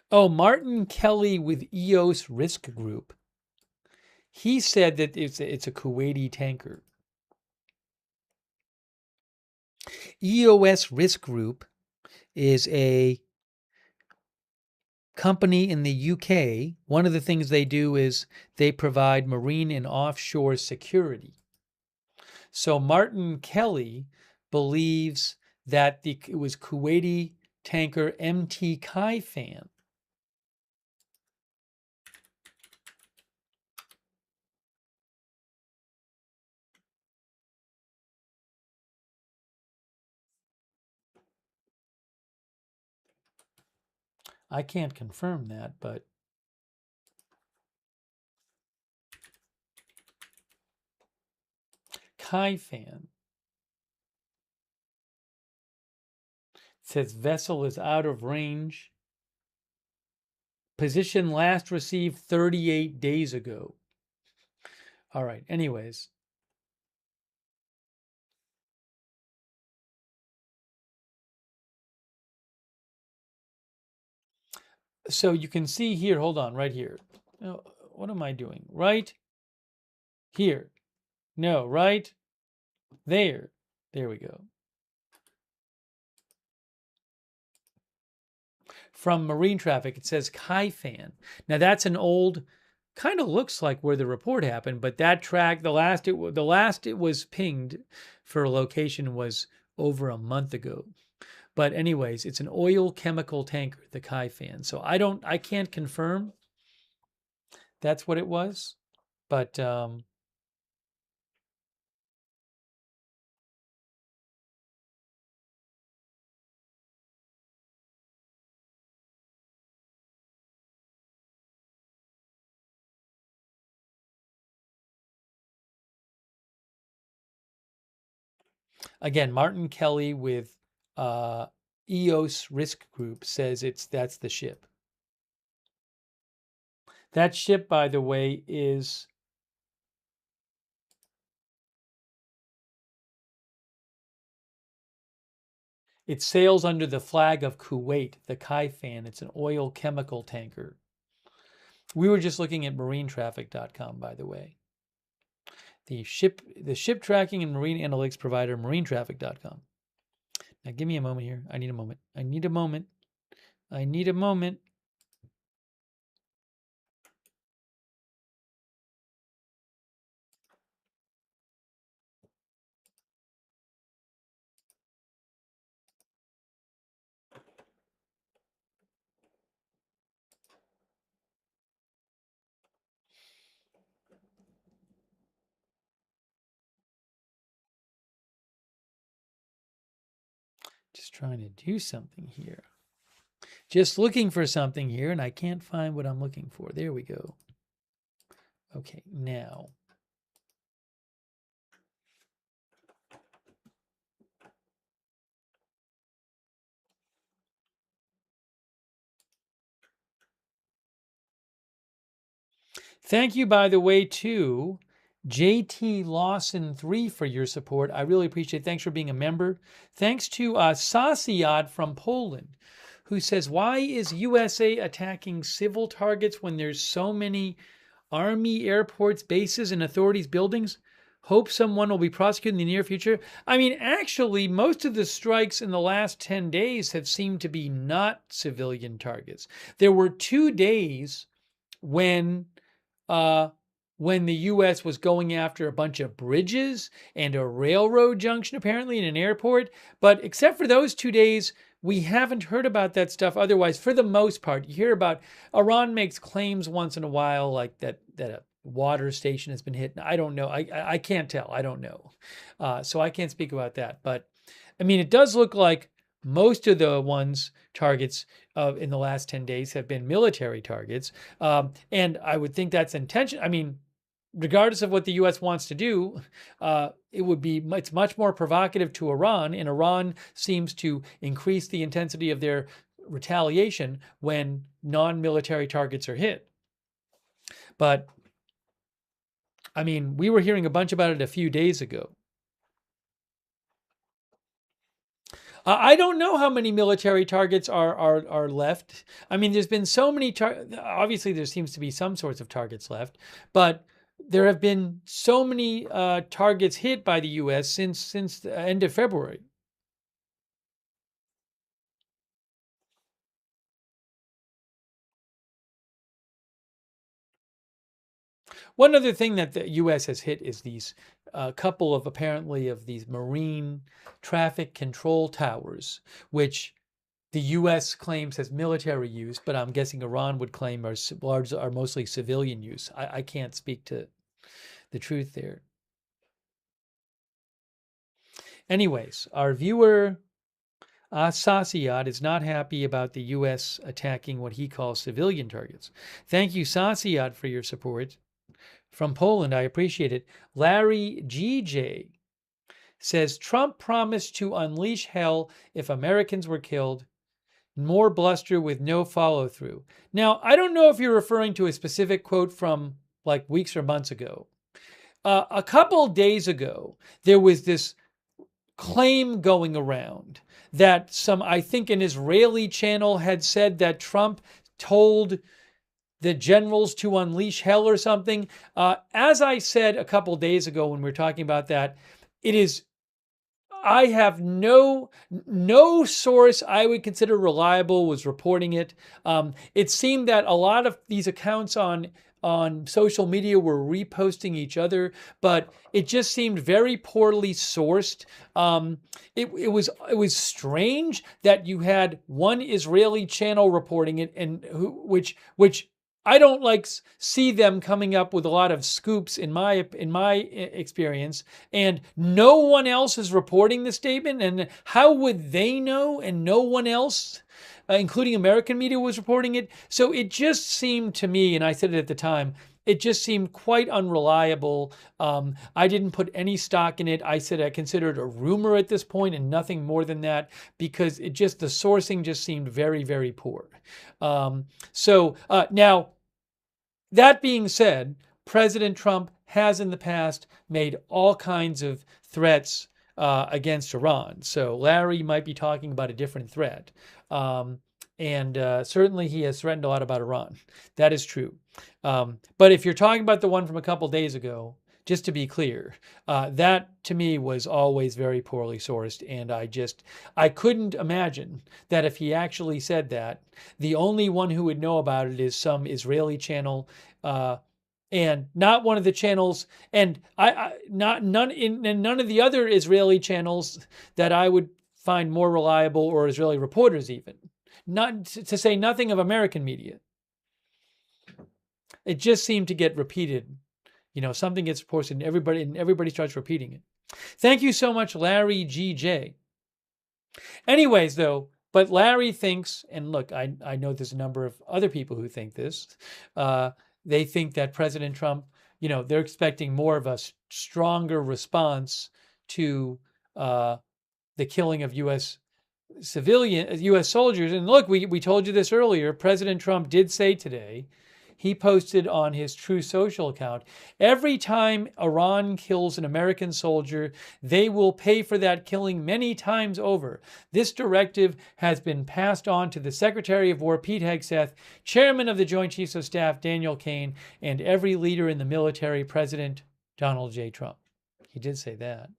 Oh, Martin Kelly with EOS Risk Group. He said that it's a Kuwaiti tanker. EOS Risk Group is a company in the UK, one of the things they do is they provide marine and offshore security. So Martin Kelly believes that it was Kuwaiti tanker MT Kaifan. I can't confirm that, but Kaifan says vessel is out of range. Position last received 38 days ago. All right, anyways. So you can see here, hold on, right here. No, what am I doing? Right here. No, right there. There we go. From marine traffic, it says Kaifan. Now that's an old, kind of looks like where the report happened, but that track, the last it was pinged for a location was over a month ago. But anyways, it's an oil chemical tanker, the Kaifan. So I can't confirm that's what it was, but again, Martin Kelly with EOS Risk Group says that's the ship. That ship, by the way, it sails under the flag of Kuwait, the Kaifan. It's an oil chemical tanker. We were just looking at marinetraffic.com, by the way. The ship tracking and marine analytics provider, marinetraffic.com. Now give me a moment here. I need a moment. I need a moment. I need a moment. Just trying to do something here. Just looking for something here, and I can't find what I'm looking for. There we go. Okay, now. Thank you, by the way, to JT Lawson 3 for your support. I really appreciate it. Thanks for being a member. Thanks to Sasiad from Poland, who says, why is USA attacking civil targets when there's so many army airports, bases, and authorities buildings? Hope someone will be prosecuted in the near future. I mean, actually, most of the strikes in the last 10 days have seemed to be not civilian targets. There were 2 days when the U.S. was going after a bunch of bridges and a railroad junction, apparently, in an airport. But except for those 2 days, we haven't heard about that stuff otherwise. For the most part, you hear about Iran makes claims once in a while, like that a water station has been hit. I don't know. I can't tell. I don't know. So I can't speak about that. But I mean, it does look like most of the targets in the last 10 days have been military targets. And I would think that's intention. I mean, regardless of what the U.S. wants to do, it's much more provocative to Iran, and Iran seems to increase the intensity of their retaliation when non-military targets are hit. But I mean, we were hearing a bunch about it a few days ago. I don't know how many military targets are left. I mean, there's been so many obviously there seems to be some sorts of targets left, but there have been so many targets hit by the U.S. since the end of February. one other thing that the U.S. has hit is these couple of apparently of these marine traffic control towers, which the U.S. claims as military use, but I'm guessing Iran would claim are mostly civilian use. I can't speak to the truth there. Anyways, our viewer Sasiad is not happy about the U.S. attacking what he calls civilian targets. Thank you, Sasiad, for your support. From Poland, I appreciate it. Larry GJ says Trump promised to unleash hell if Americans were killed. More bluster with no follow through. Now, I don't know if you're referring to a specific quote from like weeks or months ago. A couple days ago, there was this claim going around that I think, an Israeli channel had said that Trump told the generals to unleash hell or something. As I said a couple days ago when we were talking about that, I have no source I would consider reliable was reporting it. It seemed that a lot of these accounts on social media were reposting each other, but it just seemed very poorly sourced. It was strange that you had one Israeli channel reporting it, and which I don't see them coming up with a lot of scoops in my experience, and no one else is reporting the statement. And how would they know? And no one else, including American media, was reporting it. So it just seemed to me, and I said it at the time, it just seemed quite unreliable. I didn't put any stock in it. I said I considered it a rumor at this point and nothing more than that, because the sourcing just seemed very, very poor. Now, that being said, President Trump has in the past made all kinds of threats against Iran. So Larry might be talking about a different threat. Certainly he has threatened a lot about Iran. That is true. But if you're talking about the one from a couple days ago, just to be clear, that to me was always very poorly sourced. And I couldn't imagine that if he actually said that, the only one who would know about it is some Israeli channel, and not one of the channels, and none of the other Israeli channels that I would find more reliable, or Israeli reporters even. Not to say nothing of American media. It just seemed to get repeated. Something gets posted and everybody starts repeating it. Thank you so much, Larry GJ. Anyways, though, but Larry thinks, and look, I know there's a number of other people who think this. They think that President Trump, they're expecting more of a stronger response to the killing of U.S. soldiers. And look, we told you this earlier. President Trump did say today, he posted on his True Social account, every time Iran kills an American soldier, they will pay for that killing many times over. This directive has been passed on to the Secretary of War, Pete Hegseth, Chairman of the Joint Chiefs of Staff, Daniel Kaine, and every leader in the military, President Donald J. Trump. He did say that.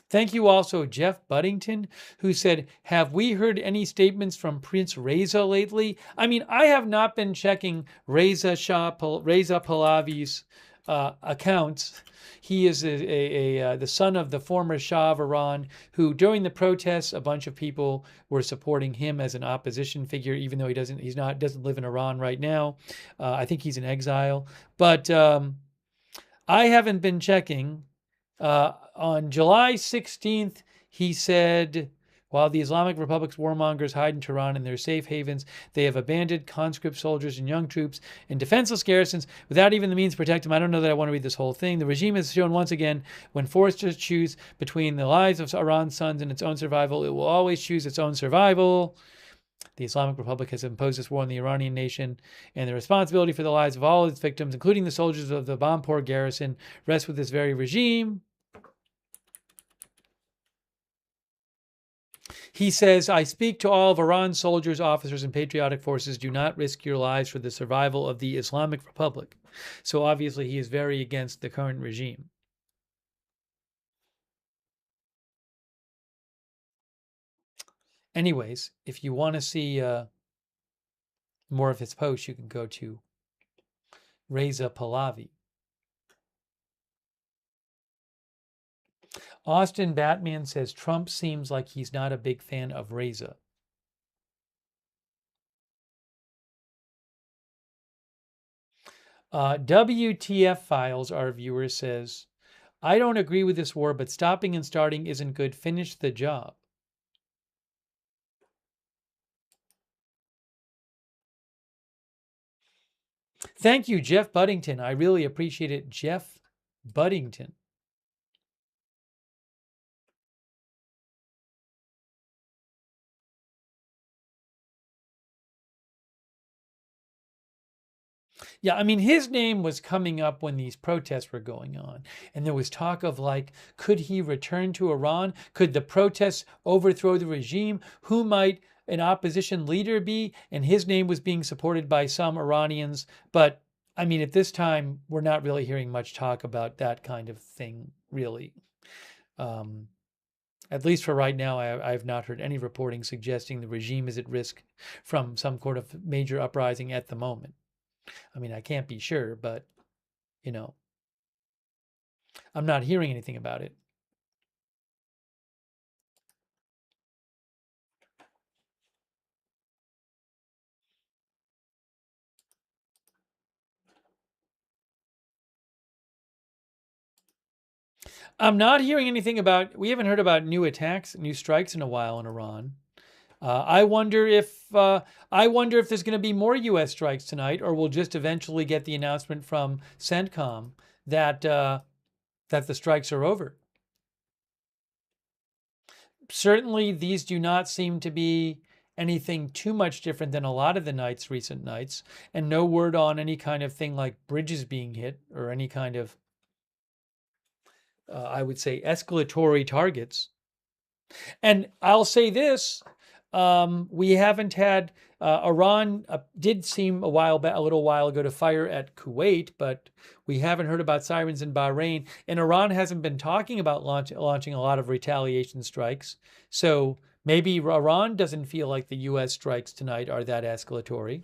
Thank you also, Jeff Buddington, who said, have we heard any statements from Prince Reza lately? I mean, I have not been checking Reza Pahlavi's accounts. He is the son of the former Shah of Iran, who during the protests, a bunch of people were supporting him as an opposition figure, even though he doesn't live in Iran right now. I think he's in exile. But I haven't been checking. On July 16th, he said, while the Islamic Republic's warmongers hide in Tehran in their safe havens, they have abandoned conscript soldiers and young troops in defenseless garrisons without even the means to protect them. I don't know that I want to read this whole thing. The regime has shown once again, when forced to choose between the lives of Iran's sons and its own survival, it will always choose its own survival. The Islamic Republic has imposed this war on the Iranian nation, and the responsibility for the lives of all its victims, including the soldiers of the Bombpur garrison, rests with this very regime. He says, I speak to all of Iran's soldiers, officers, and patriotic forces. Do not risk your lives for the survival of the Islamic Republic. So obviously he is very against the current regime. Anyways, if you want to see more of his posts, you can go to Reza Pahlavi. Austin Batman says Trump seems like he's not a big fan of Reza. WTF Files, our viewer says, I don't agree with this war, but stopping and starting isn't good. Finish the job. Thank you, Jeff Buddington. I really appreciate it, Jeff Buddington. Yeah, I mean, his name was coming up when these protests were going on. And there was talk of like, could he return to Iran? Could the protests overthrow the regime? Who might an opposition leader be? And his name was being supported by some Iranians. But I mean, at this time, we're not really hearing much talk about that kind of thing, really. At least for right now, I have not heard any reporting suggesting the regime is at risk from some sort of major uprising at the moment. I mean, I can't be sure, but, you know, I'm not hearing anything about it. I'm not hearing anything about, we haven't heard about new attacks, new strikes in a while in Iran. I wonder if there's going to be more U.S. strikes tonight, or we'll just eventually get the announcement from CENTCOM that that the strikes are over. Certainly, these do not seem to be anything too much different than a lot of the recent nights, and no word on any kind of thing like bridges being hit or any kind of, I would say, escalatory targets. And I'll say this. We haven't had Iran did seem a little while ago to fire at Kuwait, but we haven't heard about sirens in Bahrain, and Iran hasn't been talking about launching a lot of retaliation strikes. So maybe Iran doesn't feel like the U.S. strikes tonight are that escalatory.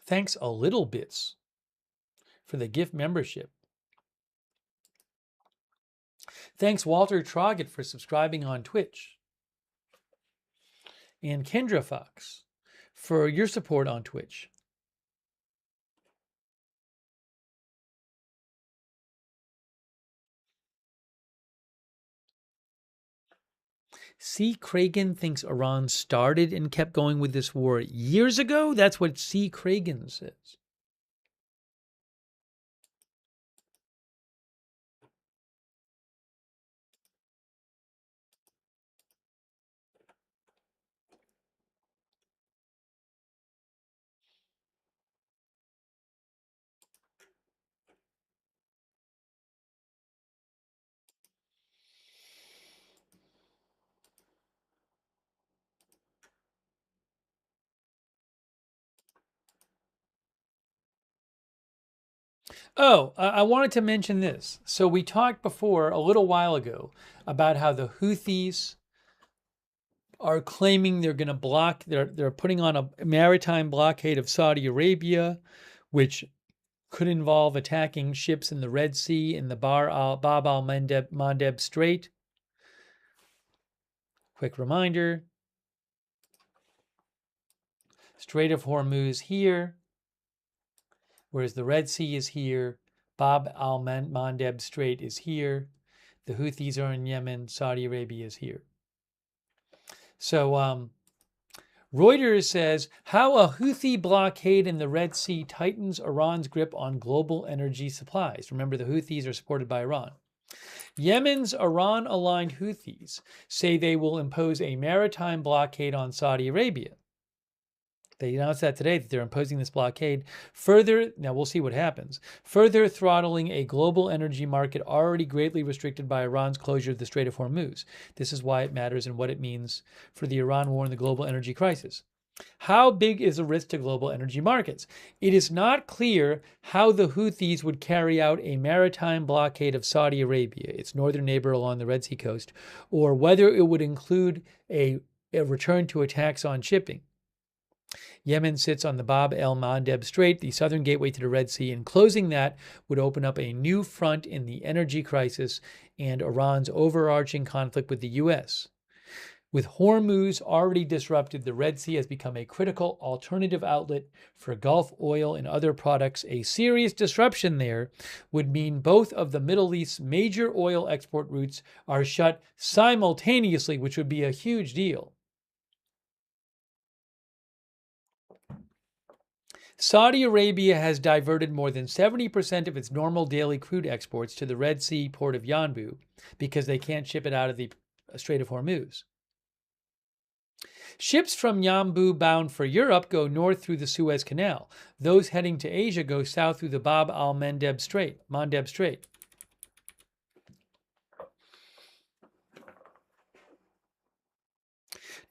Thanks a little bits for the gift membership. Thanks, Walter Troggett, for subscribing on Twitch. And Kendra Fox for your support on Twitch. C. Cragen thinks Iran started and kept going with this war years ago. That's what C. Cragen says. Oh, I wanted to mention this. So we talked before, a little while ago, about how the Houthis are claiming they're going to block, they're putting on a maritime blockade of Saudi Arabia, which could involve attacking ships in the Red Sea in the Bab al-Mandeb Strait. Quick reminder, Strait of Hormuz here, whereas the Red Sea is here, Bab al-Mandeb Strait is here, the Houthis are in Yemen, Saudi Arabia is here. So Reuters says how a Houthi blockade in the Red Sea tightens Iran's grip on global energy supplies. Remember, the Houthis are supported by Iran. Yemen's Iran-aligned Houthis say they will impose a maritime blockade on Saudi Arabia. They announced that today, that they're imposing this blockade. Further, now we'll see what happens, further throttling a global energy market already greatly restricted by Iran's closure of the Strait of Hormuz. This is why it matters and what it means for the Iran war and the global energy crisis. How big is the risk to global energy markets? It is not clear how the Houthis would carry out a maritime blockade of Saudi Arabia, its northern neighbor along the Red Sea coast, or whether it would include a return to attacks on shipping. Yemen sits on the Bab el-Mandeb Strait, the southern gateway to the Red Sea, and closing that would open up a new front in the energy crisis and Iran's overarching conflict with the U.S. With Hormuz already disrupted, the Red Sea has become a critical alternative outlet for Gulf oil and other products. A serious disruption there would mean both of the Middle East's major oil export routes are shut simultaneously, which would be a huge deal. Saudi Arabia has diverted more than 70% of its normal daily crude exports to the Red Sea port of Yanbu because they can't ship it out of the Strait of Hormuz. Ships from Yanbu bound for Europe go north through the Suez Canal. Those heading to Asia go south through the Bab al-Mandeb Strait.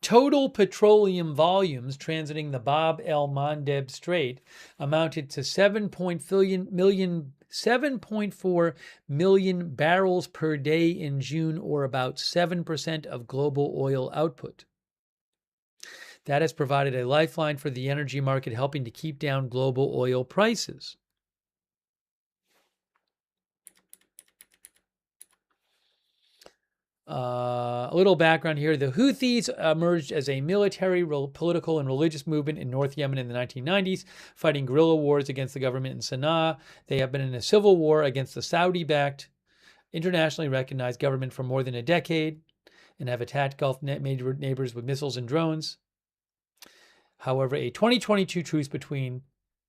Total petroleum volumes transiting the Bab el-Mandeb Strait amounted to 7.4 million barrels per day in June, or about 7% of global oil output. That has provided a lifeline for the energy market, helping to keep down global oil prices. A little background here. The Houthis emerged as a military, political, and religious movement in North Yemen in the 1990s, fighting guerrilla wars against the government in Sana'a. They have been in a civil war against the Saudi-backed, internationally recognized government for more than a decade and have attacked Gulf neighbors with missiles and drones. However, a 2022 truce between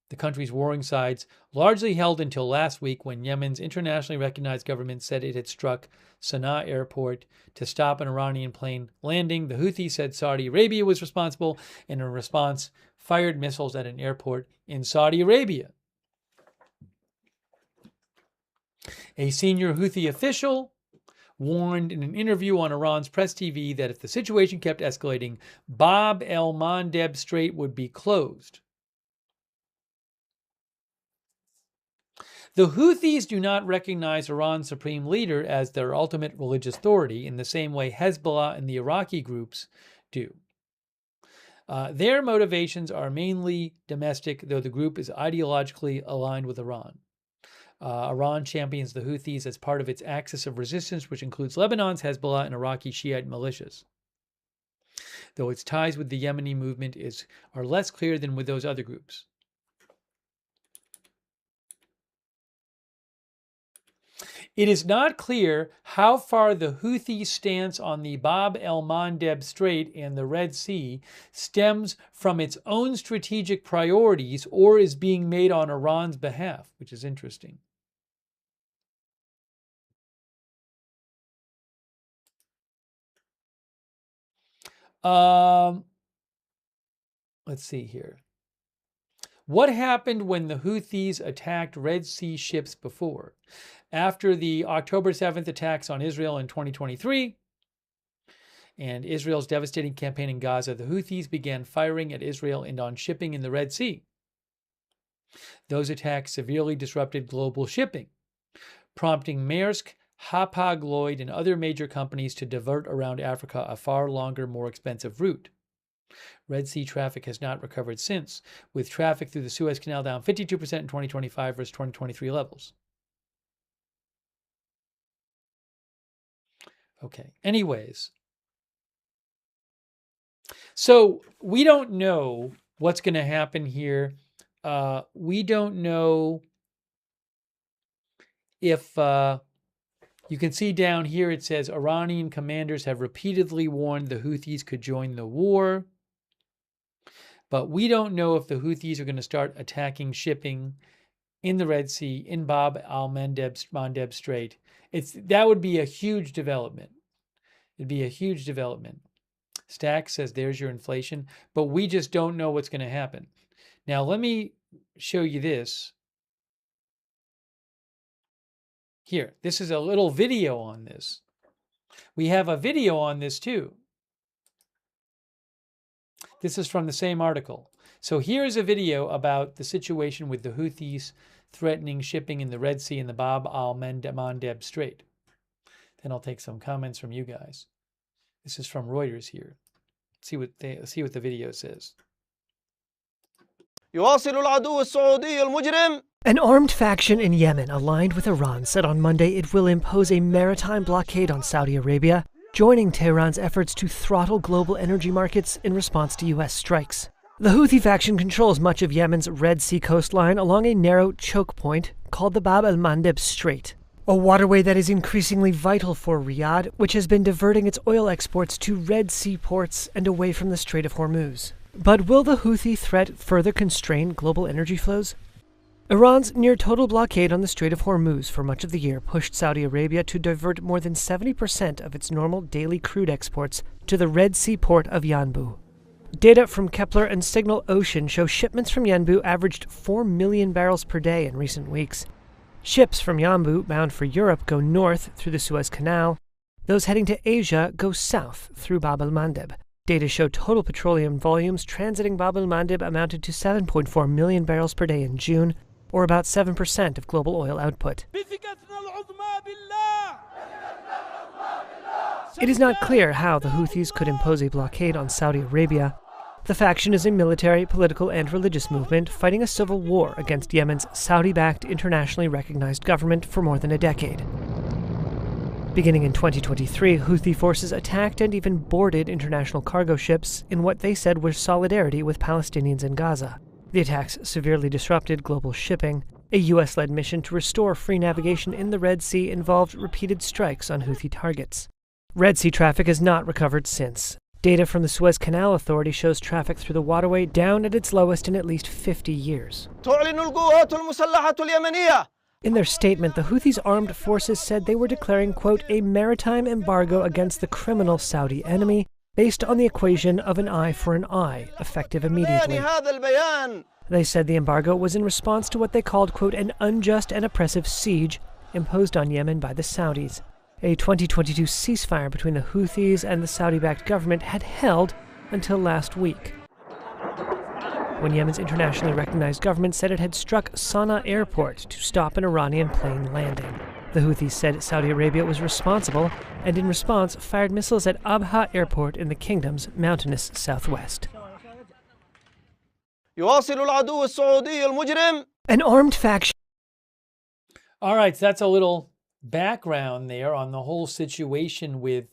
the country's warring sides largely held until last week, when Yemen's internationally recognized government said it had struck Sana'a airport to stop an Iranian plane landing. The Houthis said Saudi Arabia was responsible, and in response, fired missiles at an airport in Saudi Arabia. A senior Houthi official warned in an interview on Iran's press TV that if the situation kept escalating, Bab el-Mandeb Strait would be closed. The Houthis do not recognize Iran's supreme leader as their ultimate religious authority in the same way Hezbollah and the Iraqi groups do. Their motivations are mainly domestic, though the group is ideologically aligned with Iran. Iran champions the Houthis as part of its axis of resistance, which includes Lebanon's Hezbollah and Iraqi Shiite militias, though its ties with the Yemeni movement are less clear than with those other groups. It is not clear how far the Houthi stance on the Bab el-Mandeb Strait and the Red Sea stems from its own strategic priorities or is being made on Iran's behalf, which is interesting. Let's see here. What happened when the Houthis attacked Red Sea ships before? After the October 7th attacks on Israel in 2023 and Israel's devastating campaign in Gaza, the Houthis began firing at Israel and on shipping in the Red Sea. Those attacks severely disrupted global shipping, prompting Maersk, Hapag-Lloyd, and other major companies to divert around Africa, a far longer, more expensive route. Red Sea traffic has not recovered since, with traffic through the Suez Canal down 52% in 2025 versus 2023 levels. Okay, anyways. So we don't know what's going to happen here. We don't know if, you can see down here, it says Iranian commanders have repeatedly warned the Houthis could join the war. But we don't know if the Houthis are going to start attacking shipping in the Red Sea, in Bab al-Mandeb Strait. That would be a huge development. It'd be a huge development. Stack says there's your inflation, but we just don't know what's going to happen. Now, let me show you this. Here, this is a little video on this. We have a video on this too. This is from the same article. So here's a video about the situation with the Houthis threatening shipping in the Red Sea and the Bab al-Mandeb Strait. Then I'll take some comments from you guys. This is from Reuters here. See what the video says. An armed faction in Yemen aligned with Iran said on Monday it will impose a maritime blockade on Saudi Arabia, joining Tehran's efforts to throttle global energy markets in response to U.S. strikes. The Houthi faction controls much of Yemen's Red Sea coastline along a narrow choke point called the Bab el-Mandeb Strait, a waterway that is increasingly vital for Riyadh, which has been diverting its oil exports to Red Sea ports and away from the Strait of Hormuz. But will the Houthi threat further constrain global energy flows? Iran's near-total blockade on the Strait of Hormuz for much of the year pushed Saudi Arabia to divert more than 70% of its normal daily crude exports to the Red Sea port of Yanbu. Data from Kepler and Signal Ocean show shipments from Yanbu averaged 4 million barrels per day in recent weeks. Ships from Yanbu bound for Europe go north through the Suez Canal. Those heading to Asia go south through Bab el-Mandeb. Data show total petroleum volumes transiting Bab el-Mandeb amounted to 7.4 million barrels per day in June, or about 7% of global oil output. It is not clear how the Houthis could impose a blockade on Saudi Arabia. The faction is a military, political, and religious movement fighting a civil war against Yemen's Saudi-backed, internationally recognized government for more than a decade. Beginning in 2023, Houthi forces attacked and even boarded international cargo ships in what they said was solidarity with Palestinians in Gaza. The attacks severely disrupted global shipping. A U.S.-led mission to restore free navigation in the Red Sea involved repeated strikes on Houthi targets. Red Sea traffic has not recovered since. Data from the Suez Canal Authority shows traffic through the waterway down at its lowest in at least 50 years. In their statement, the Houthis' armed forces said they were declaring, quote, a maritime embargo against the criminal Saudi enemy based on the equation of an eye for an eye, effective immediately. They said the embargo was in response to what they called, quote, an unjust and oppressive siege imposed on Yemen by the Saudis. A 2022 ceasefire between the Houthis and the Saudi-backed government had held until last week, when Yemen's internationally recognized government said it had struck Sana'a airport to stop an Iranian plane landing. The Houthis said Saudi Arabia was responsible, and in response fired missiles at Abha airport in the kingdom's mountainous southwest. An armed faction. All right, so that's a little background there on the whole situation with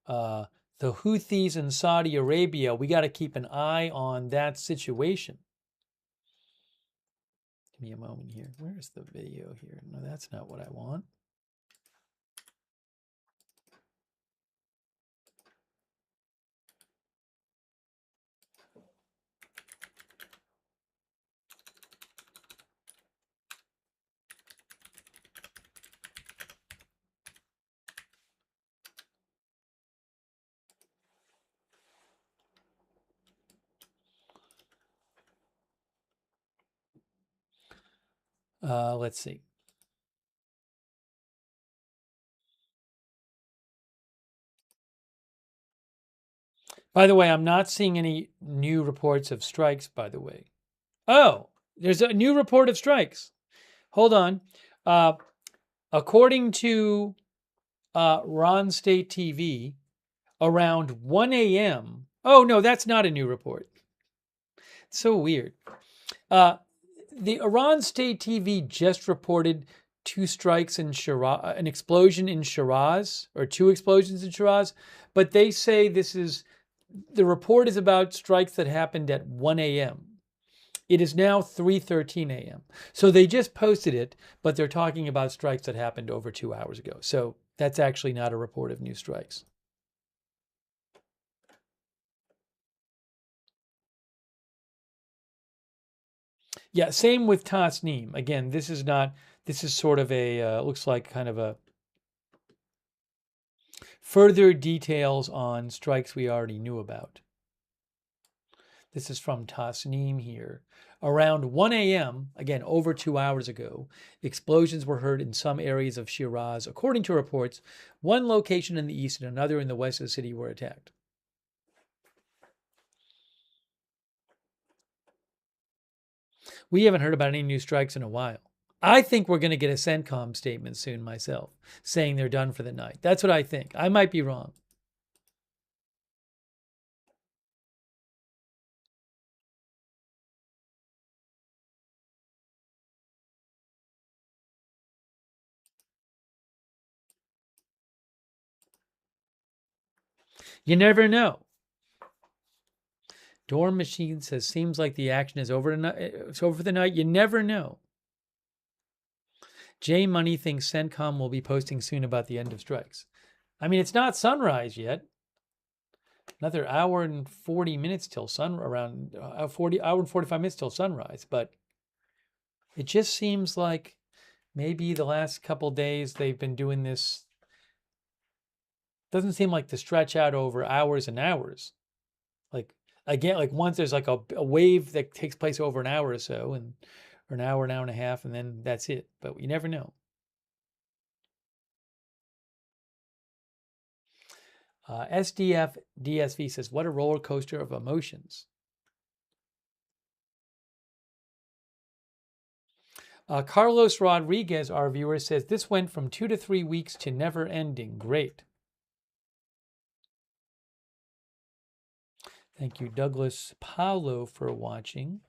the Houthis in Saudi Arabia. We got to keep an eye on that situation. Give me a moment here. Where's the video here? No, that's not what I want. Let's see. By the way, I'm not seeing any new reports of strikes, by the way. Oh, there's a new report of strikes. Hold on. According to Ron State TV, around 1 a.m. Oh, no, that's not a new report. It's so weird. The Iran State TV just reported 2 strikes in Shiraz, an explosion in Shiraz, or 2 explosions in Shiraz, but they say the report is about strikes that happened at 1 a.m. It is now 3:13 a.m. So they just posted it, but they're talking about strikes that happened over 2 hours ago. So that's actually not a report of new strikes. Yeah, same with Tasnim. Again, this is sort of a, looks like kind of a further details on strikes we already knew about. This is from Tasnim here. Around 1 a.m., again, over 2 hours ago, explosions were heard in some areas of Shiraz. According to reports, one location in the east and another in the west of the city were attacked. We haven't heard about any new strikes in a while. I think we're going to get a CENTCOM statement soon myself, saying they're done for the night. That's what I think. I might be wrong. You never know. Dorm Machine says, seems like the action is over tonight. It's over for the night. You never know. J Money thinks CENTCOM will be posting soon about the end of strikes. I mean, it's not sunrise yet. Another hour and 40 minutes till around 40 hour and 45 minutes till sunrise. But it just seems like maybe the last couple days they've been doing this. Doesn't seem like to stretch out over hours and hours. Like, again, like once there's like a wave that takes place over an hour or so, or an hour and a half, and then that's it. But you never know. SDF DSV says, what a roller coaster of emotions. Carlos Rodriguez, our viewer, says, this went from 2 to 3 weeks to never ending. Great. Thank you, Douglas Paulo, for watching.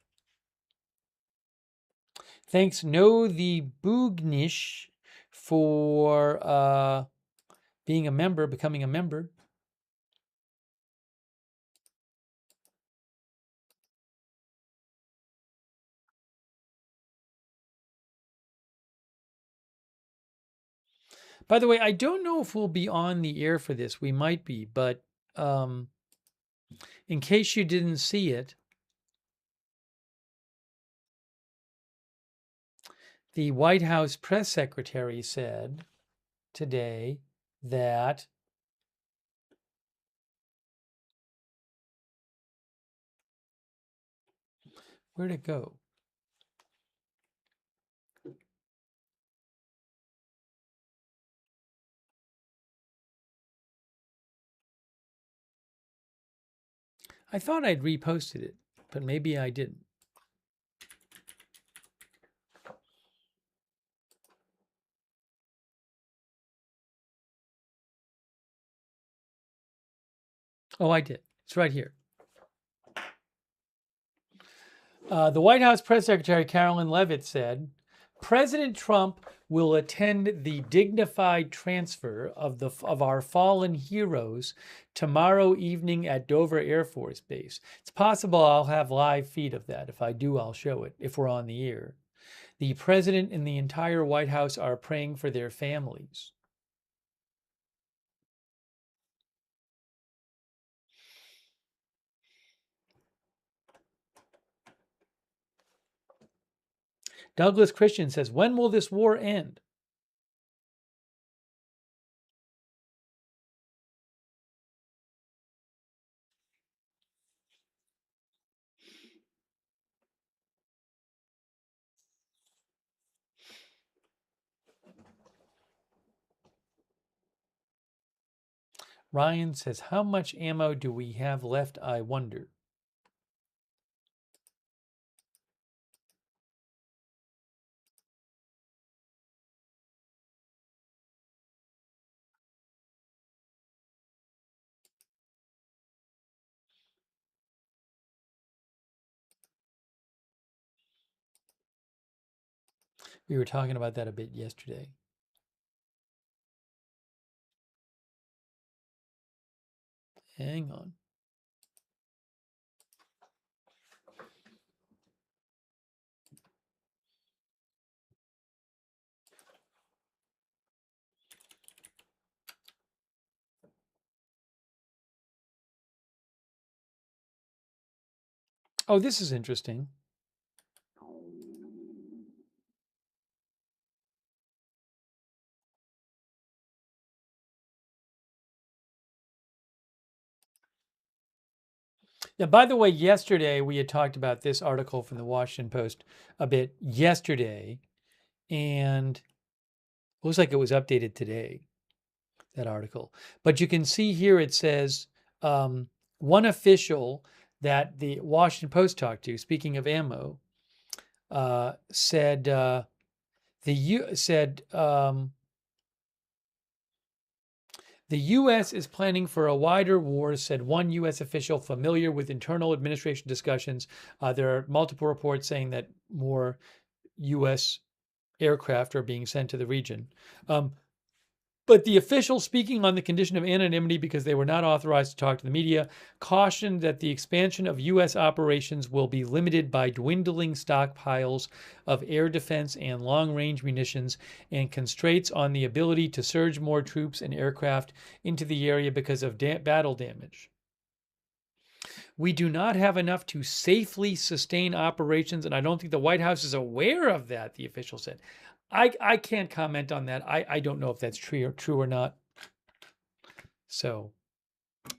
Thanks, No the Boognish, for being a member, becoming a member. By the way, I don't know if we'll be on the air for this. We might be, but in case you didn't see it, the White House press secretary said today that where'd it go? I thought I'd reposted it, but maybe I didn't. Oh, I did. It's right here. The White House press secretary, Carolyn Leavitt, said, President Trump will attend the dignified transfer of our fallen heroes tomorrow evening at Dover Air Force Base. It's possible I'll have live feed of that. If I do, I'll show it if we're on the air. The president and the entire White House are praying for their families. Douglas Christian says, when will this war end? Ryan says, how much ammo do we have left, I wonder? We were talking about that a bit yesterday. Hang on. Oh, this is interesting. Yeah, by the way, yesterday we had talked about this article from the Washington Post a bit yesterday, and it looks like it was updated today, that article. But you can see here it says one official that the Washington Post talked to, speaking of ammo, said the U.S. is planning for a wider war, said one U.S. official familiar with internal administration discussions. There are multiple reports saying that more U.S. aircraft are being sent to the region. But the official, speaking on the condition of anonymity because they were not authorized to talk to the media, cautioned that the expansion of U.S. operations will be limited by dwindling stockpiles of air defense and long range munitions and constraints on the ability to surge more troops and aircraft into the area because of battle damage. We do not have enough to safely sustain operations, and I don't think the White House is aware of that, the official said. I can't comment on that. I don't know if that's true or not. So,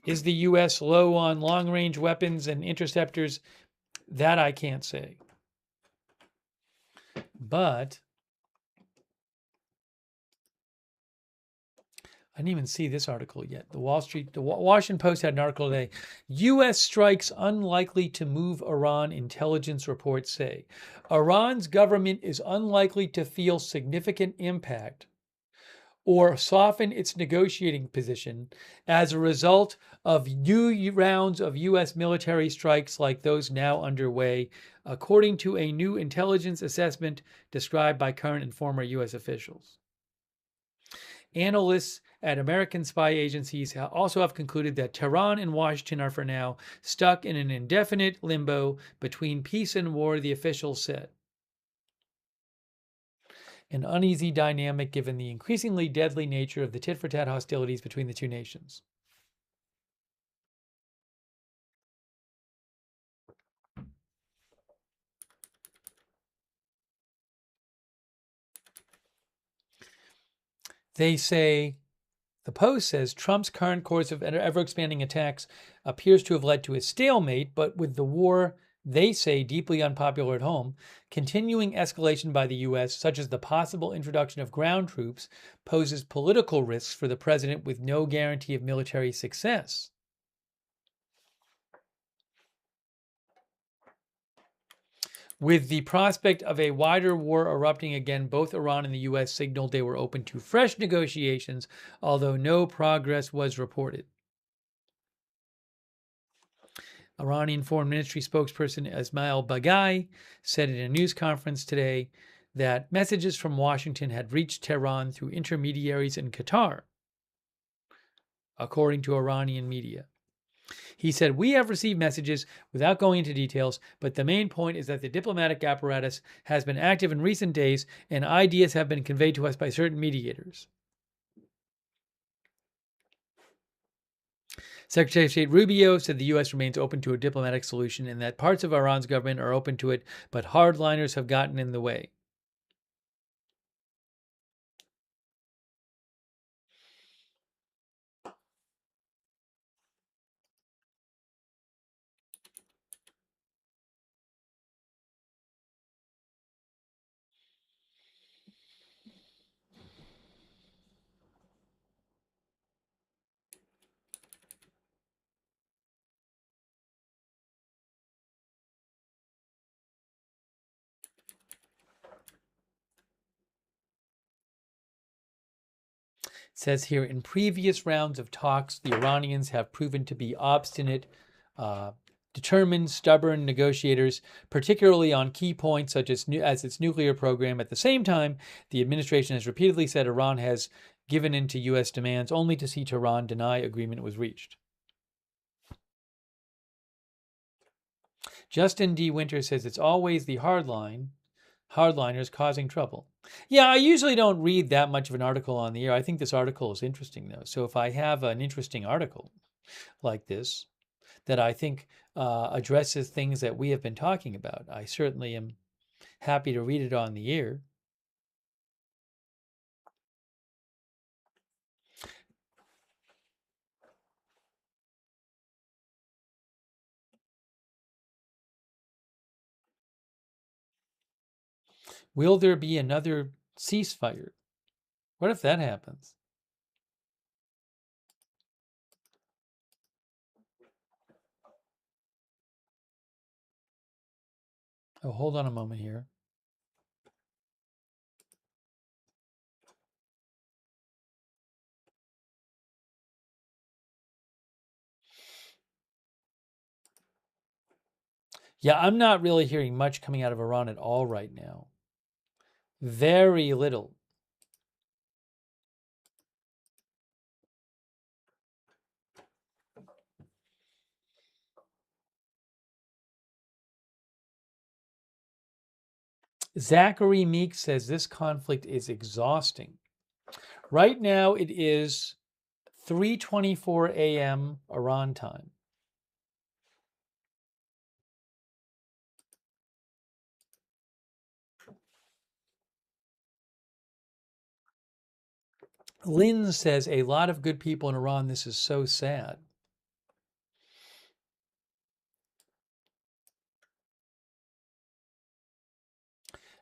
is the U.S. low on long-range weapons and interceptors? That I can't say. But I didn't even see this article yet. The Washington Post had an article today. U.S. strikes unlikely to move Iran, intelligence reports say. Iran's government is unlikely to feel significant impact or soften its negotiating position as a result of new rounds of U.S. military strikes like those now underway, according to a new intelligence assessment described by current and former U.S. officials. Analysts at American spy agencies also have concluded that Tehran and Washington are for now stuck in an indefinite limbo between peace and war, the officials said. An uneasy dynamic given the increasingly deadly nature of the tit-for-tat hostilities between the two nations. They say, the Post says, Trump's current course of ever-expanding attacks appears to have led to a stalemate, but with the war, they say, deeply unpopular at home, continuing escalation by the U.S., such as the possible introduction of ground troops, poses political risks for the president with no guarantee of military success. With the prospect of a wider war erupting again, both Iran and the U.S. signaled they were open to fresh negotiations, although no progress was reported. Iranian Foreign Ministry spokesperson Ismail Baghai said in a news conference today that messages from Washington had reached Tehran through intermediaries in Qatar, according to Iranian media. He said, we have received messages without going into details, but the main point is that the diplomatic apparatus has been active in recent days and ideas have been conveyed to us by certain mediators. Secretary of State Rubio said the U.S. remains open to a diplomatic solution and that parts of Iran's government are open to it, but hardliners have gotten in the way. It says here, in previous rounds of talks, the Iranians have proven to be obstinate, determined, stubborn negotiators, particularly on key points such as its nuclear program. At the same time, the administration has repeatedly said Iran has given in to U.S. demands only to see Tehran deny agreement was reached. Justin D. Winter says it's always the hardliners causing trouble. Yeah, I usually don't read that much of an article on the air. I think this article is interesting, though. So if I have an interesting article like this that I think addresses things that we have been talking about, I certainly am happy to read it on the air. Will there be another ceasefire? What if that happens? Oh, hold on a moment here. Yeah, I'm not really hearing much coming out of Iran at all right now. Very little. Zachary Meek says this conflict is exhausting. Right now it is 3:24 a.m. Iran time. Lynn says a lot of good people in Iran. This is so sad.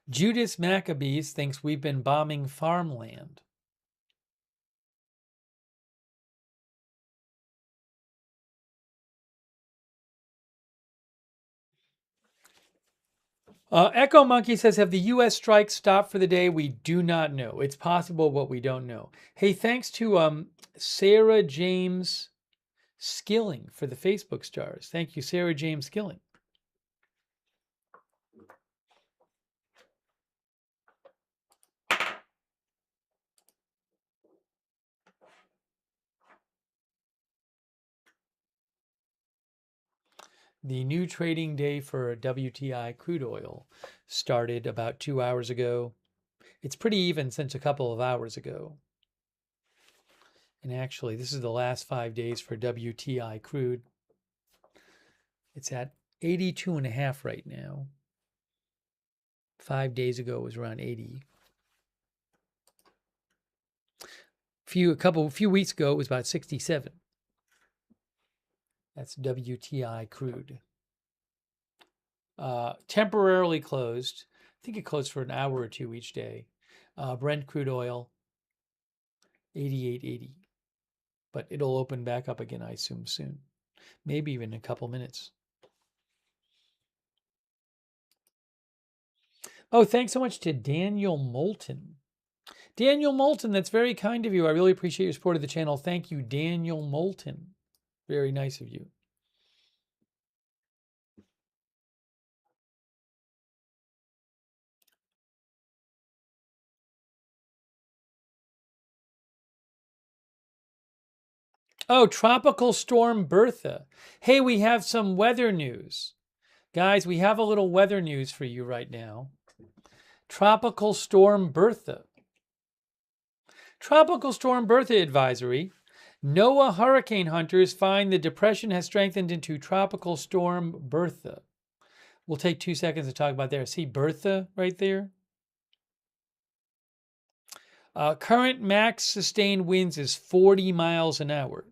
Judas Maccabees thinks we've been bombing farmland. Echo Monkey says, have the U.S. strikes stopped for the day? We do not know. It's possible, but we don't know. Hey, thanks to Sarah James Skilling for the Facebook stars. Thank you, Sarah James Skilling. The new trading day for WTI crude oil started about 2 hours ago. It's pretty even since a couple of hours ago. And actually, this is the last 5 days for WTI crude. It's at 82.5 right now. 5 days ago it was around 80. A few weeks ago it was about 67. That's WTI crude. Temporarily closed. I think it closed for an hour or two each day. Brent crude oil, 88.80. But it'll open back up again, I assume, soon. Maybe even in a couple minutes. Oh, thanks so much to Daniel Moulton. Daniel Moulton, that's very kind of you. I really appreciate your support of the channel. Thank you, Daniel Moulton. Very nice of you. Oh, Tropical Storm Bertha. Hey, we have some weather news. Guys, we have a little weather news for you right now. Tropical Storm Bertha. Tropical Storm Bertha advisory. NOAA hurricane hunters find the depression has strengthened into Tropical Storm Bertha. We'll take 2 seconds to talk about there. See Bertha right there? Current max sustained winds is 40 miles an hour.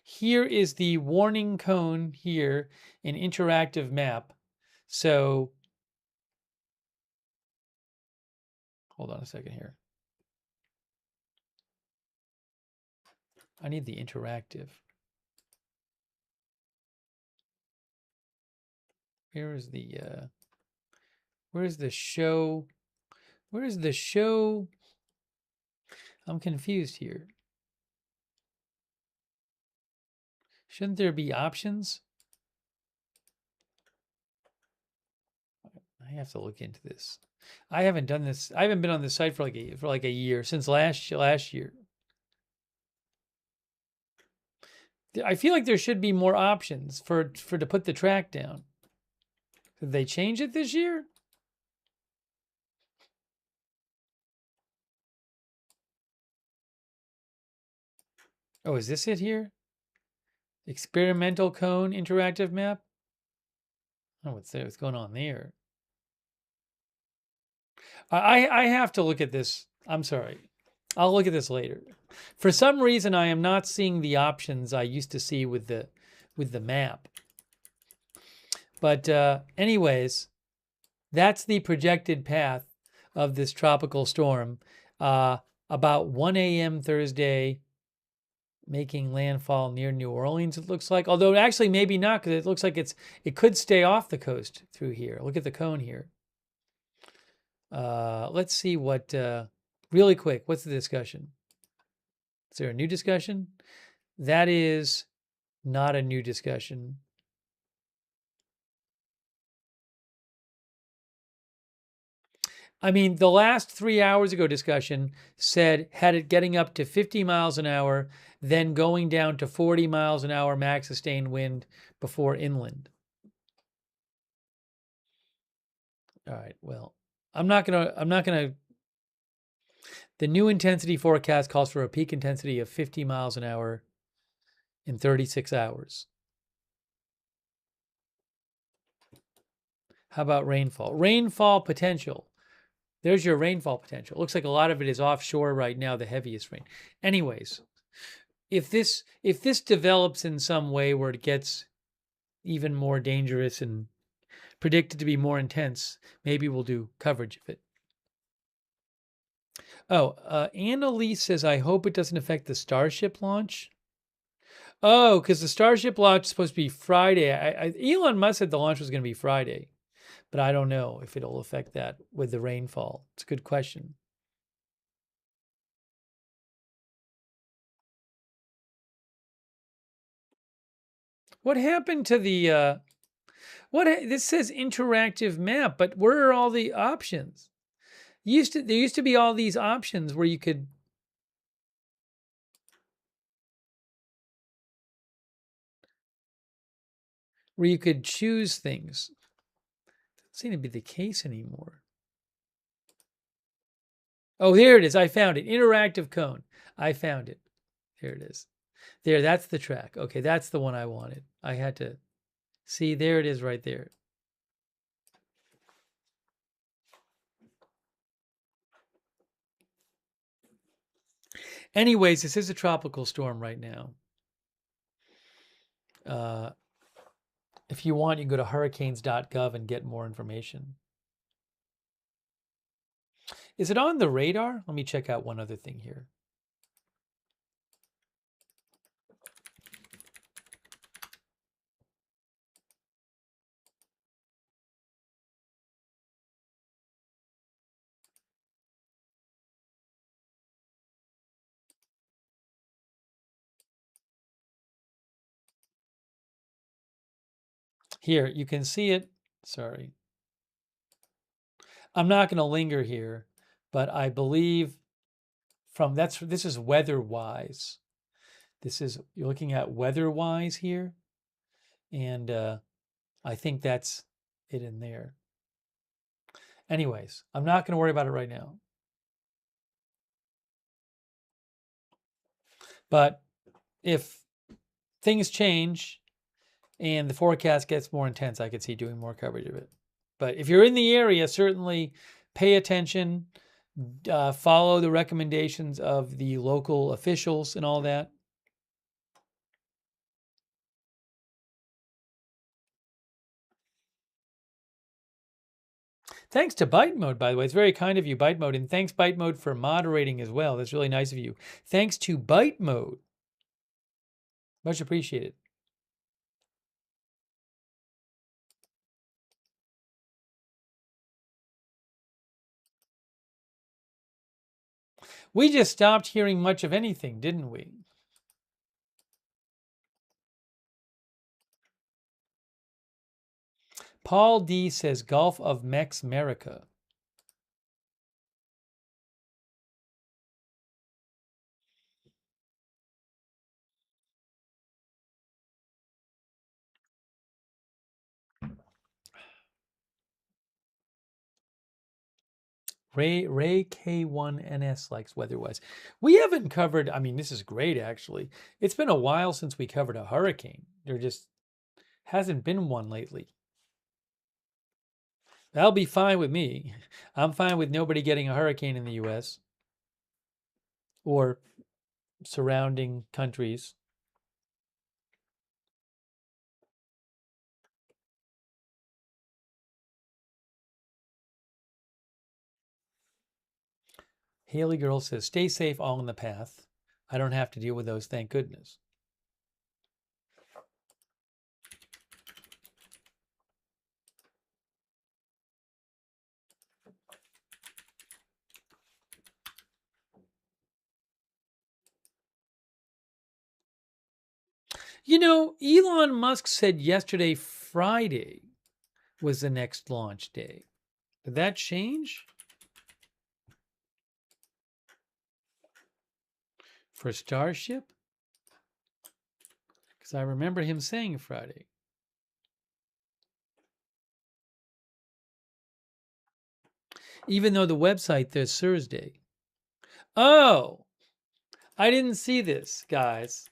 Here is the warning cone here, an interactive map. So, hold on a second here. I need the interactive. Where's the show? Where's the show? I'm confused here. Shouldn't there be options? I have to look into this. I haven't done this. I haven't been on this site for like a year, since last year. I feel like there should be more options for to put the track down. Did they change it this year? Oh, is this it here? Experimental cone interactive map? Oh, what's there? What's going on there? I have to look at this. I'm sorry. I'll look at this later. For some reason, I am not seeing the options I used to see with the map. But anyways, that's the projected path of this tropical storm. About 1 a.m. Thursday, making landfall near New Orleans, it looks like. Although actually maybe not, because it looks like it could stay off the coast through here. Look at the cone here. Let's see what, really quick, what's the discussion? Is there a new discussion? That is not a new discussion. I mean, the last 3 hours ago discussion had it getting up to 50 miles an hour, then going down to 40 miles an hour max sustained wind before inland. All right. Well, I'm not gonna. The new intensity forecast calls for a peak intensity of 50 miles an hour in 36 hours. How about rainfall? Rainfall potential. There's your rainfall potential. Looks like a lot of it is offshore right now, the heaviest rain. Anyways, if this develops in some way where it gets even more dangerous and predicted to be more intense, maybe we'll do coverage of it. Oh, Annalise says, I hope it doesn't affect the Starship launch. Oh, because the Starship launch is supposed to be Friday. Elon Musk said the launch was going to be Friday, but I don't know if it'll affect that with the rainfall. It's a good question. What happened to the, this says interactive map, but where are all the options? There used to be all these options where you could choose things. Doesn't seem to be the case anymore. Oh, here it is. I found it. Interactive cone. I found it. Here it is. There, that's the track. Okay, that's the one I wanted. I had to see. There it is right there. Anyways, this is a tropical storm right now. If you want, you can go to hurricanes.gov and get more information. Is it on the radar? Let me check out one other thing here. Here, you can see it. Sorry. I'm not going to linger here, but I believe this is weather-wise. You're looking at weather-wise here, and I think that's it in there. Anyways, I'm not going to worry about it right now. But if things change and the forecast gets more intense, I could see doing more coverage of it. But if you're in the area, certainly pay attention, follow the recommendations of the local officials and all that. Thanks to Byte Mode, by the way. It's very kind of you, Byte Mode. And thanks, Byte Mode, for moderating as well. That's really nice of you. Thanks to Byte Mode. Much appreciated. We just stopped hearing much of anything, didn't we? Paul D says Gulf of Mex-America. Ray K1NS likes weather-wise. We haven't covered, I mean, this is great, actually. It's been a while since we covered a hurricane. There just hasn't been one lately. That'll be fine with me. I'm fine with nobody getting a hurricane in the U.S. or surrounding countries. Haley Girl says, stay safe all in the path. I don't have to deal with those, thank goodness. You know, Elon Musk said yesterday, Friday, was the next launch day. Did that change? For Starship? Because I remember him saying Friday. Even though the website says Thursday. Oh, I didn't see this, guys.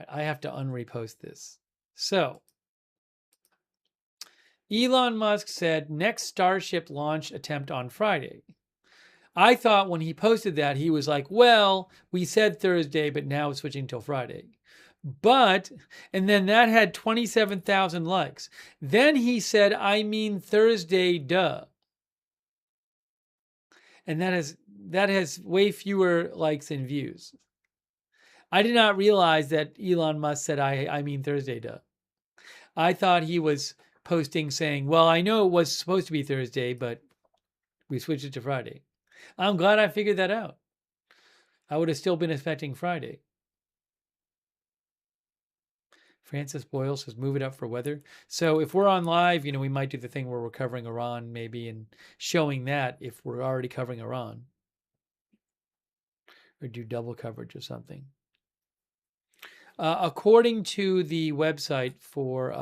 I have to unrepost this. So, Elon Musk said next Starship launch attempt on Friday. I thought when he posted that, he was like, well, we said Thursday, but now it's switching till Friday. But, and then that had 27,000 likes. Then he said, I mean Thursday, duh. And that has way fewer likes and views. I did not realize that Elon Musk said, I mean Thursday, duh. I thought he was posting saying, well, I know it was supposed to be Thursday, but we switched it to Friday. I'm glad I figured that out. I would have still been expecting Friday. Francis Boyle says, move it up for weather. So if we're on live, we might do the thing where we're covering Iran maybe and showing that if we're already covering Iran. Or do double coverage or something. According to the website for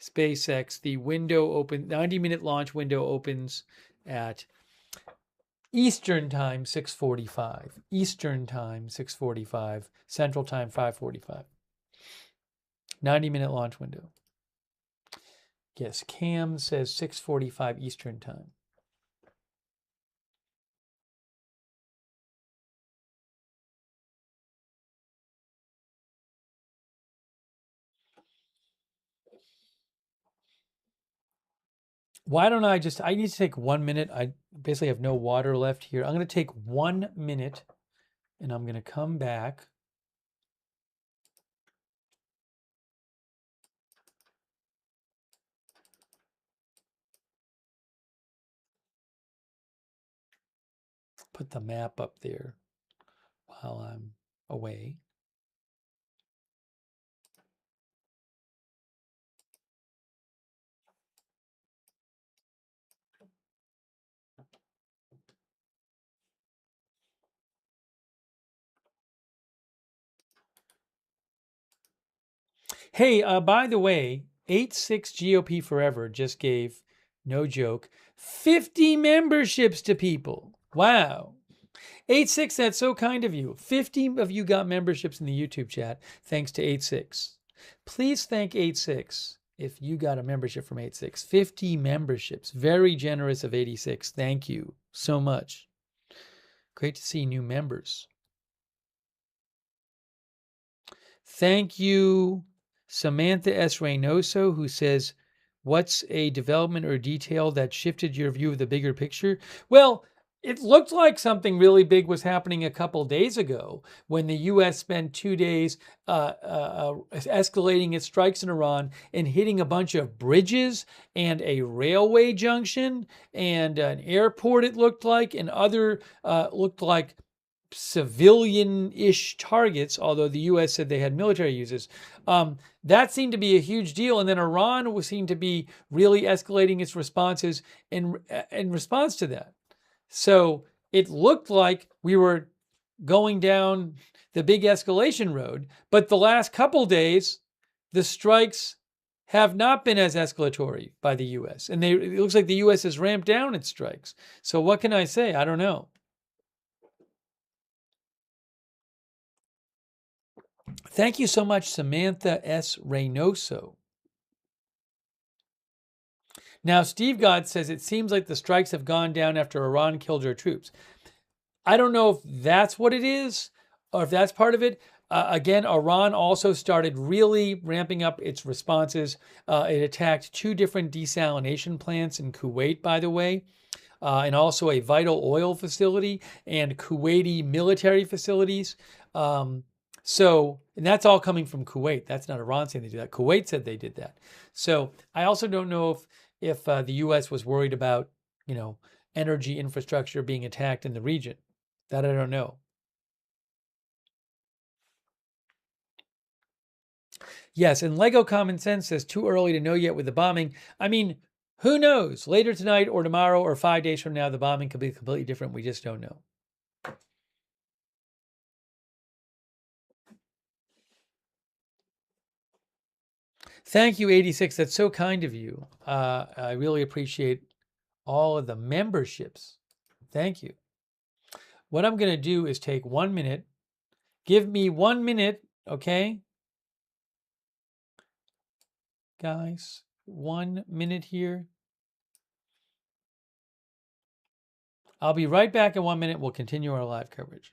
SpaceX, the 90-minute launch window opens at Eastern time 6:45. Eastern time 6:45. Central time 5:45. 90-minute launch window. Yes, Cam says 6:45 Eastern time. Why don't I need to take 1 minute. I basically have no water left here. I'm going to take 1 minute and I'm going to come back. Put the map up there while I'm away. Hey, by the way, 86 GOP Forever just gave, no joke, 50 memberships to people. Wow. 86, that's so kind of you. 50 of you got memberships in the YouTube chat, thanks to 86. Please thank 86 if you got a membership from 86. 50 memberships. Very generous of 86. Thank you so much. Great to see new members. Thank you, Samantha S. Reynoso, who says, what's a development or detail that shifted your view of the bigger picture? Well, it looked like something really big was happening a couple days ago when the U.S. spent 2 days escalating its strikes in Iran and hitting a bunch of bridges and a railway junction and an airport, it looked like, and other looked like civilian-ish targets, although the U.S. said they had military uses. That seemed to be a huge deal. And then Iran seemed to be really escalating its responses in response to that. So it looked like we were going down the big escalation road. But the last couple days, the strikes have not been as escalatory by the U.S. And it looks like the U.S. has ramped down its strikes. So what can I say? I don't know. Thank you so much, Samantha S. Reynoso. Now, Steve God says it seems like the strikes have gone down after Iran killed our troops. I don't know if that's what it is or if that's part of it. Again, Iran also started really ramping up its responses. It attacked 2 different desalination plants in Kuwait, by the way, and also a vital oil facility and Kuwaiti military facilities. And that's all coming from Kuwait. That's not Iran saying they did that. Kuwait said they did that. So I also don't know if the U.S. was worried about, energy infrastructure being attacked in the region. That I don't know. Yes, and Lego Common Sense says too early to know yet with the bombing. I mean, Who knows? Later tonight or tomorrow or 5 days from now, the bombing could be completely different. We just don't know. Thank you, 86. That's so kind of you. I really appreciate all of the memberships. Thank you. What I'm going to do is take 1 minute. Give me 1 minute, okay? Guys, 1 minute here. I'll be right back in 1 minute. We'll continue our live coverage.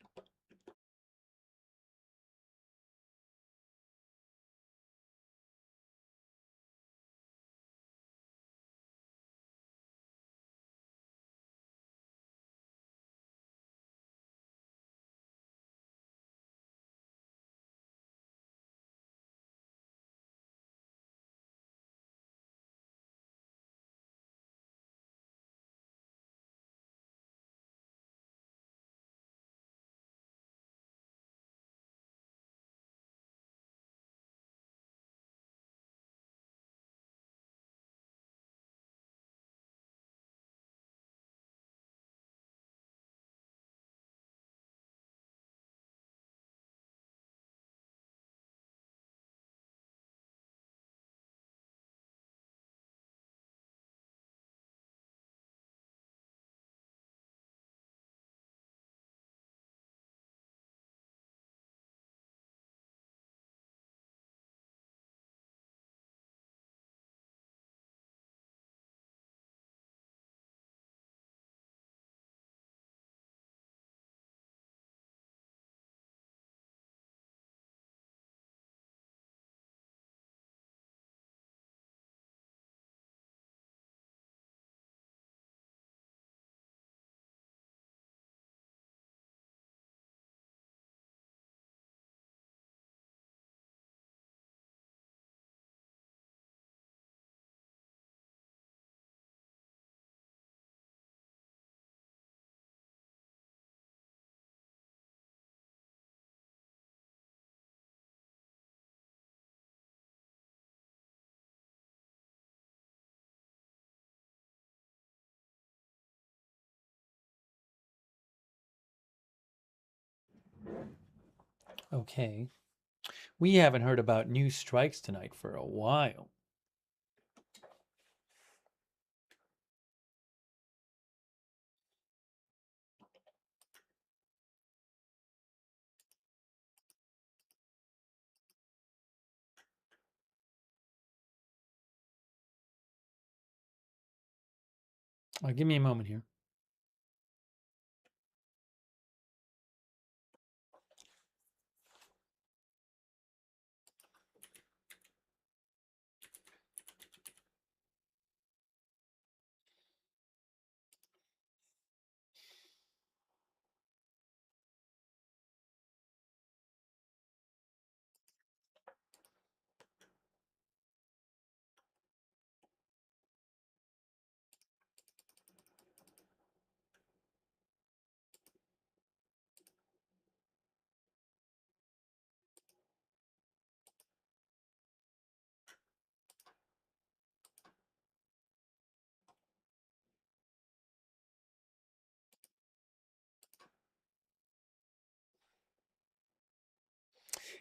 Okay. We haven't heard about new strikes tonight for a while. Give me a moment here.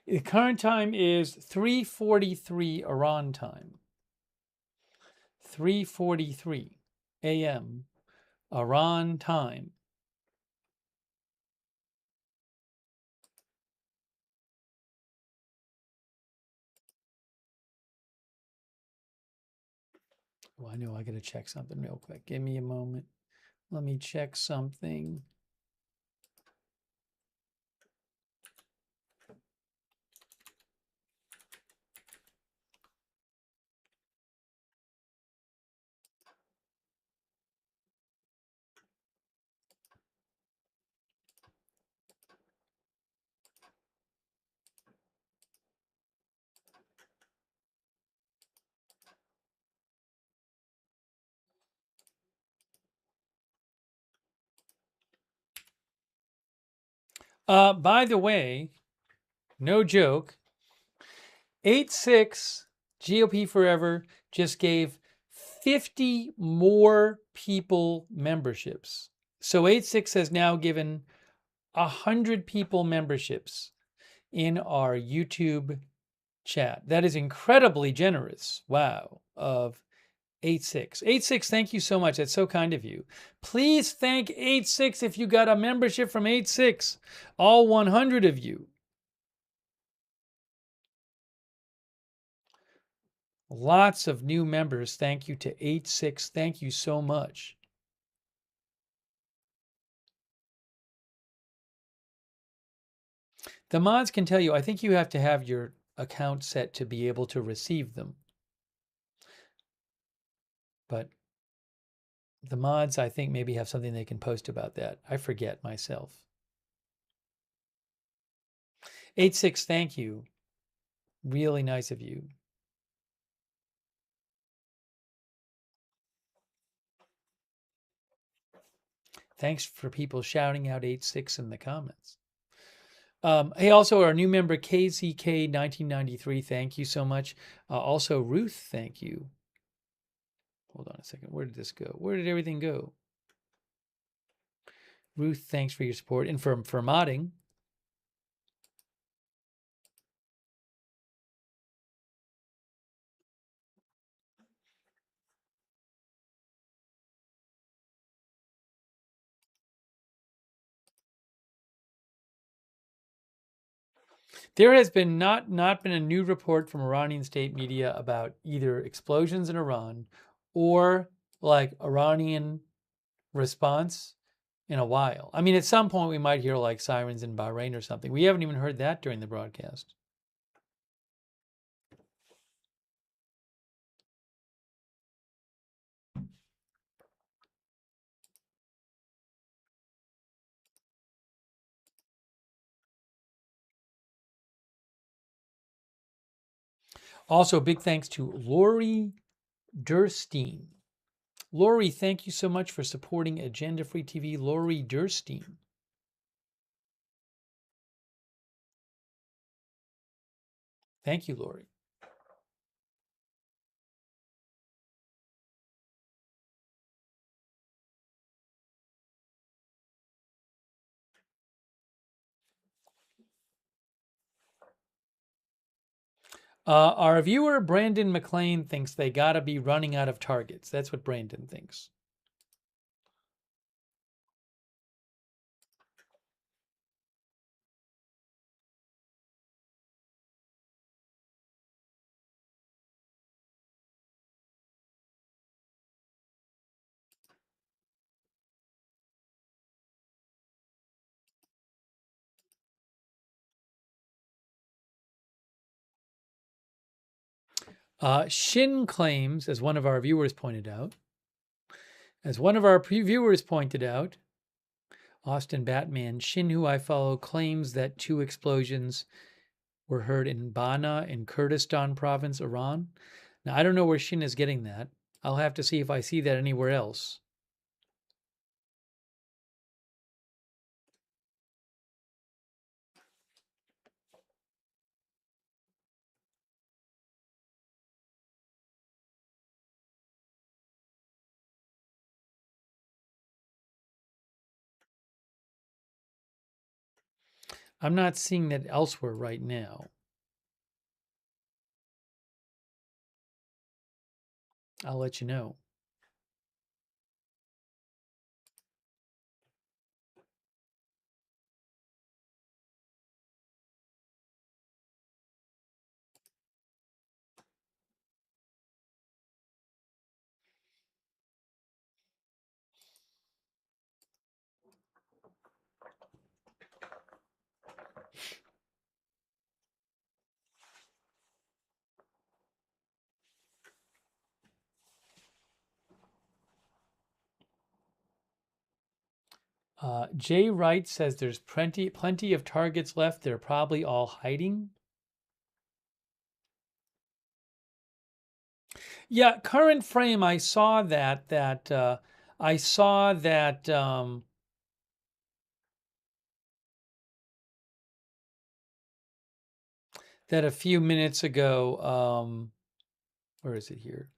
The current time is 3:43 Iran time. 3:43 a.m. Iran time. Oh, I know I gotta check something real quick. Give me a moment. Let me check something. By the way, no joke, 8-6 GOP Forever just gave 50 more people memberships. So 86 has now given 100 people memberships in our YouTube chat. That is incredibly generous. Wow. Of 86. 86, thank you so much. That's so kind of you. Please thank 86 if you got a membership from 86. All 100 of you. Lots of new members. Thank you to 86. Thank you so much. The mods can tell you, I think you have to have your account set to be able to receive them. But the mods, I think, maybe have something they can post about that. I forget myself. 86, thank you. Really nice of you. Thanks for people shouting out 86 in the comments. Hey, also our new member KZK1993, thank you so much. Also Ruth, thank you. Hold on a second. Where did this go? Where did everything go? Ruth, thanks for your support and for modding. There has been not been a new report from Iranian state media about either explosions in Iran or like Iranian response in a while. I mean, at some point we might hear like sirens in Bahrain or something. We haven't even heard that during the broadcast. Also, big thanks to Lori Durstein. Lori, thank you so much for supporting Agenda Free TV. Lori Durstein. Thank you, Lori. Our viewer, Brandon McLean, thinks they got to be running out of targets. That's what Brandon thinks. Shin claims, as one of our viewers pointed out, Austin Batman, Shin, who I follow, claims that 2 explosions were heard in Bana in Kurdistan province, Iran. Now, I don't know where Shin is getting that. I'll have to see if I see that anywhere else. I'm not seeing that elsewhere right now. I'll let you know. Jay Wright says there's plenty of targets left. They're probably all hiding. Yeah, current frame. I saw that that a few minutes ago. Where is it here?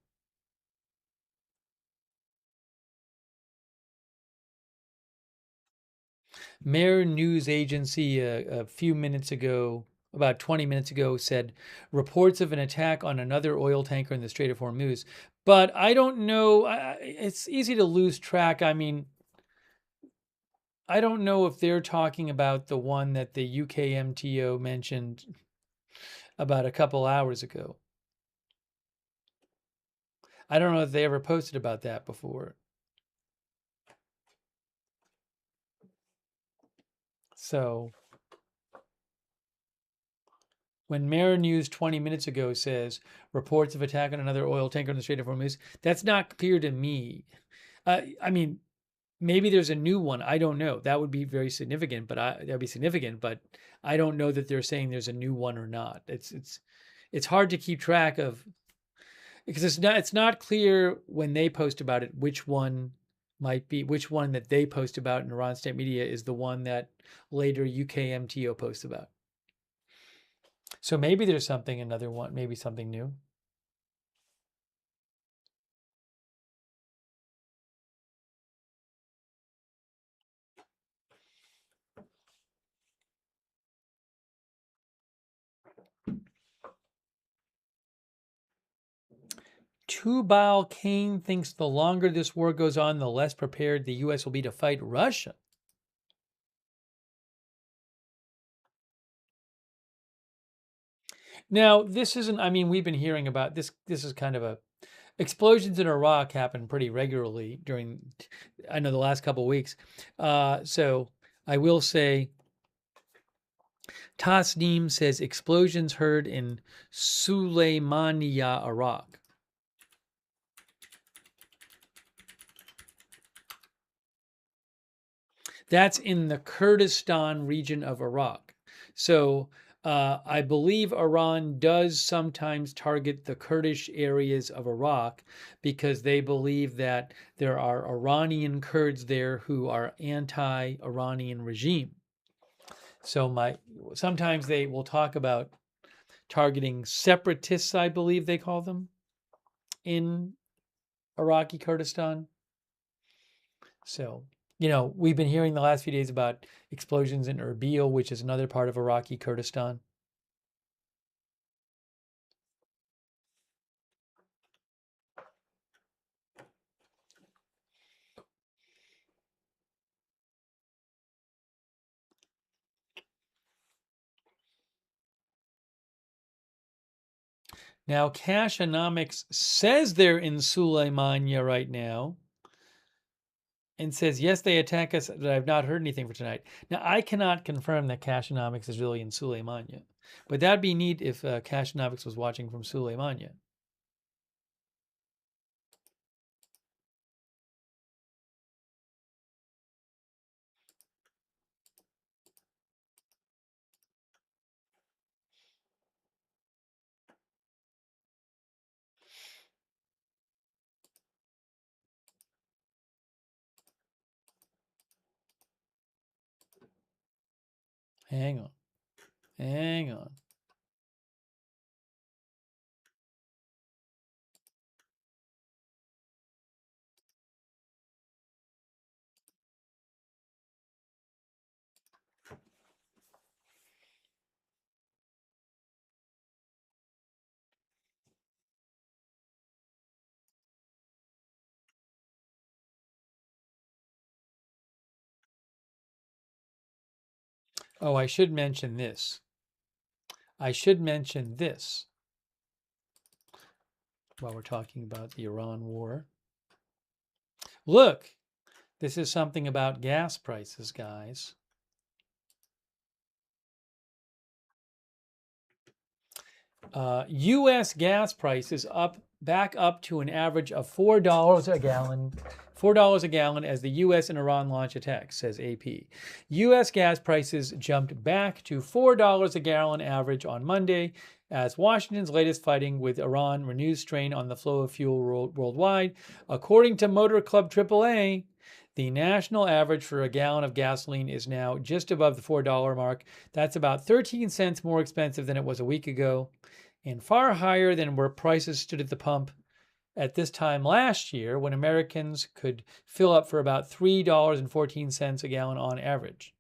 Mehr News Agency a few minutes ago, about 20 minutes ago, said reports of an attack on another oil tanker in the Strait of Hormuz. But I don't know. It's easy to lose track. I mean, I don't know if they're talking about the one that the UKMTO mentioned about a couple hours ago. I don't know if they ever posted about that before. So when Mirror News 20 minutes ago says reports of attack on another oil tanker in the Strait of Hormuz, that's not clear to me. I mean, maybe there's a new one. I don't know. That would be very significant, but that'd be significant. But I don't know that they're saying there's a new one or not. It's hard to keep track of because it's not clear when they post about it which one might be which one that they post about in Iran State Media is the one that later UKMTO posts about. So maybe there's something, another one, maybe something new. Tubal Cain thinks the longer this war goes on, the less prepared the U.S. will be to fight Russia. Now, this isn't, I mean, we've been hearing about this. This is kind of a, explosions in Iraq happen pretty regularly during, I know, the last couple of weeks. So I will say, Tasnim says explosions heard in Suleimania, Iraq. That's in the Kurdistan region of Iraq. So I believe Iran does sometimes target the Kurdish areas of Iraq because they believe that there are Iranian Kurds there who are anti-Iranian regime. So sometimes they will talk about targeting separatists, I believe they call them, in Iraqi Kurdistan. So, you know, we've been hearing the last few days about explosions in Erbil, which is another part of Iraqi Kurdistan. Now, Cashonomics says they're in Suleimania right now and says, yes, they attack us, but I've not heard anything for tonight. Now, I cannot confirm that Cashonomics is really in Suleimania, but that'd be neat if Cashonomics was watching from Suleimania. Hang on. Hang on. Oh, I should mention this. I should mention this while we're talking about the Iran war. Look, this is something about gas prices, guys. U.S. gas prices back up to an average of $4 a gallon. $4 a gallon as the U.S. and Iran launch attacks, says AP. U.S. gas prices jumped back to $4 a gallon average on Monday as Washington's latest fighting with Iran renews strain on the flow of fuel worldwide. According to Motor Club AAA, the national average for a gallon of gasoline is now just above the $4 mark. That's about 13 cents more expensive than it was a week ago, and far higher than where prices stood at the pump at this time last year, when Americans could fill up for about $3.14 a gallon on average.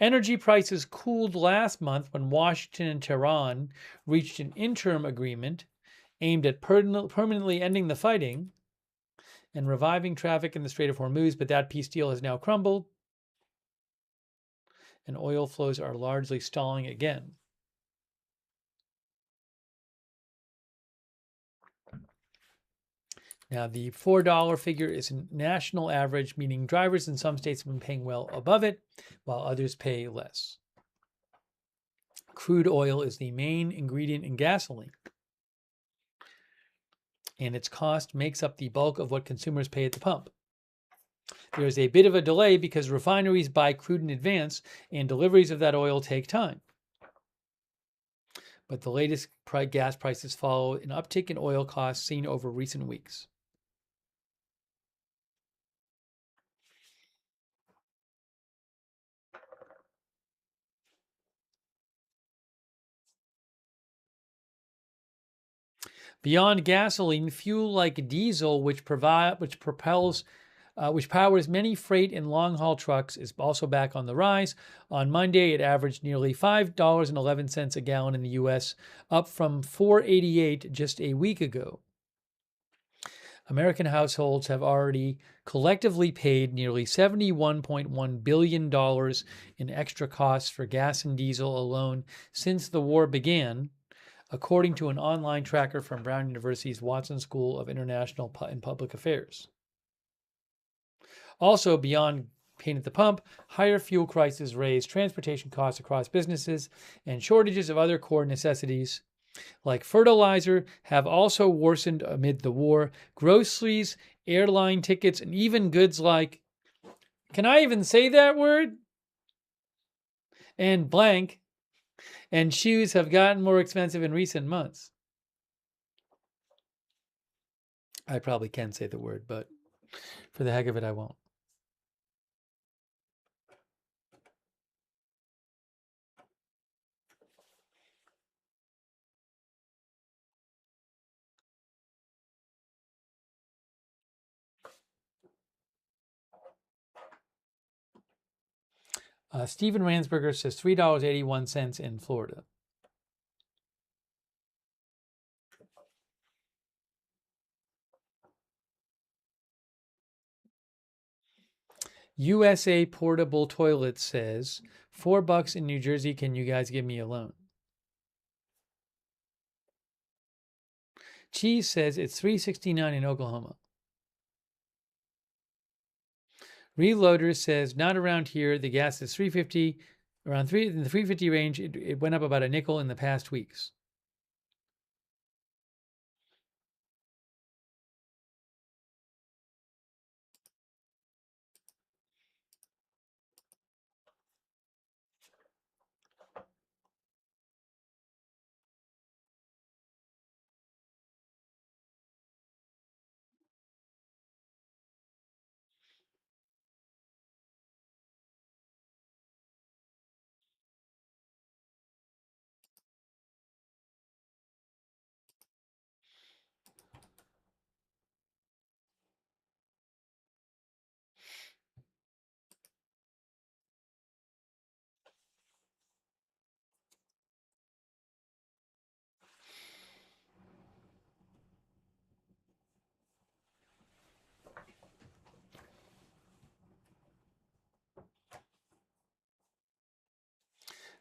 Energy prices cooled last month when Washington and Tehran reached an interim agreement aimed at permanently ending the fighting and reviving traffic in the Strait of Hormuz, but that peace deal has now crumbled, and oil flows are largely stalling again. Now, the $4 figure is a national average, meaning drivers in some states have been paying well above it, while others pay less. Crude oil is the main ingredient in gasoline, and its cost makes up the bulk of what consumers pay at the pump. There is a bit of a delay because refineries buy crude in advance, and deliveries of that oil take time. But the latest gas prices follow an uptick in oil costs seen over recent weeks. Beyond gasoline, fuel like diesel, which powers many freight and long-haul trucks, is also back on the rise. On Monday, it averaged nearly $5.11 a gallon in the U.S., up from $4.88 just a week ago. American households have already collectively paid nearly $71.1 billion in extra costs for gas and diesel alone since the war began, according to an online tracker from Brown University's Watson School of International and Public Affairs. Also, beyond pain at the pump, higher fuel prices raise transportation costs across businesses, and shortages of other core necessities like fertilizer have also worsened amid the war. Groceries, airline tickets, and even goods like, can I even say that word? And blank, and shoes have gotten more expensive in recent months. I probably can say the word, but for the heck of it, I won't. Steven Ransberger says $3.81 in Florida. USA Portable Toilet says $4 in New Jersey. Can you guys give me a loan? Cheese says it's $3.69 in Oklahoma. Reloader says not around here. The gas is $3.50, around in the $3.50 range. It went up about a nickel in the past weeks.